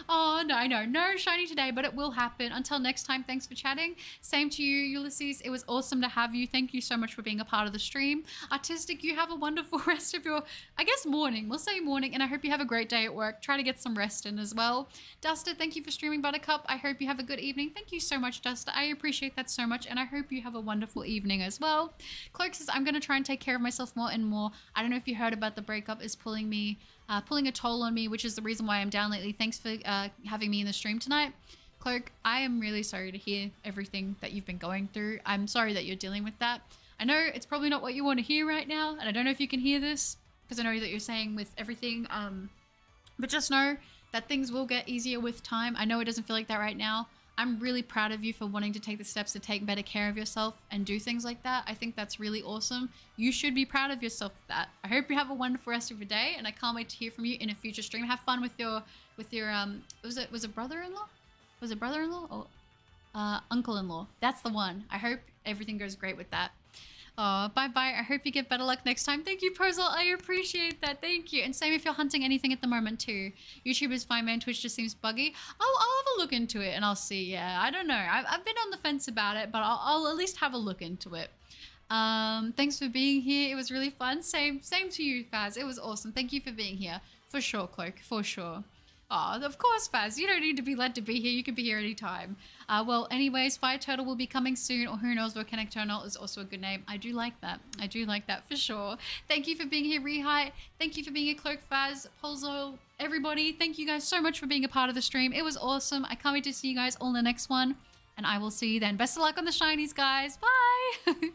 Oh, no shiny today, but it will happen. Until next time, thanks for chatting. Same to you, Ulysses. It was awesome to have you. Thank you so much for being a part of the stream. Artistic, you have a wonderful rest of your, I guess, morning. We'll say morning, and I hope you have a great day at work. Try to get some rest in as well. Duster, thank you for streaming, Buttercup. I hope you have a good evening. Thank you so much, Duster. I appreciate that so much, and I hope you have a wonderful evening as well. Cloak says, I'm going to try and take care of myself more and more. I don't know if you heard about the breakup is pulling a toll on me, which is the reason why I'm down lately. Thanks for having me in the stream tonight. Cloak, I am really sorry to hear everything that you've been going through. I'm sorry that you're dealing with that. I know it's probably not what you want to hear right now, and I don't know if you can hear this, because I know that you're saying with everything, but just know that things will get easier with time. I know it doesn't feel like that right now. I'm really proud of you for wanting to take the steps to take better care of yourself and do things like that. I think that's really awesome. You should be proud of yourself for that. I hope you have a wonderful rest of your day, and I can't wait to hear from you in a future stream. Have fun with your was it brother-in-law? Was it brother-in-law or uncle-in-law? That's the one. I hope everything goes great with that. Oh, bye-bye. I hope you get better luck next time. Thank you, Posal. I appreciate that. Thank you. And same if you're hunting anything at the moment, too. YouTube is fine, man. Twitch just seems buggy. I'll have a look into it, and I'll see. Yeah, I don't know. I've been on the fence about it, but I'll at least have a look into it. Thanks for being here. It was really fun. Same to you, Faz. It was awesome. Thank you for being here. For sure, Cloak. For sure. Oh, of course, Faz. You don't need to be led to be here. You can be here anytime. Well, anyways, Fire Turtle will be coming soon, or who knows, Volcanic Turtle is also a good name. I do like that. I do like that for sure. Thank you for being here, Rehite. Thank you for being here, Cloak, Faz, Polzo, everybody. Thank you guys so much for being a part of the stream. It was awesome. I can't wait to see you guys all in the next one, and I will see you then. Best of luck on the shinies, guys. Bye!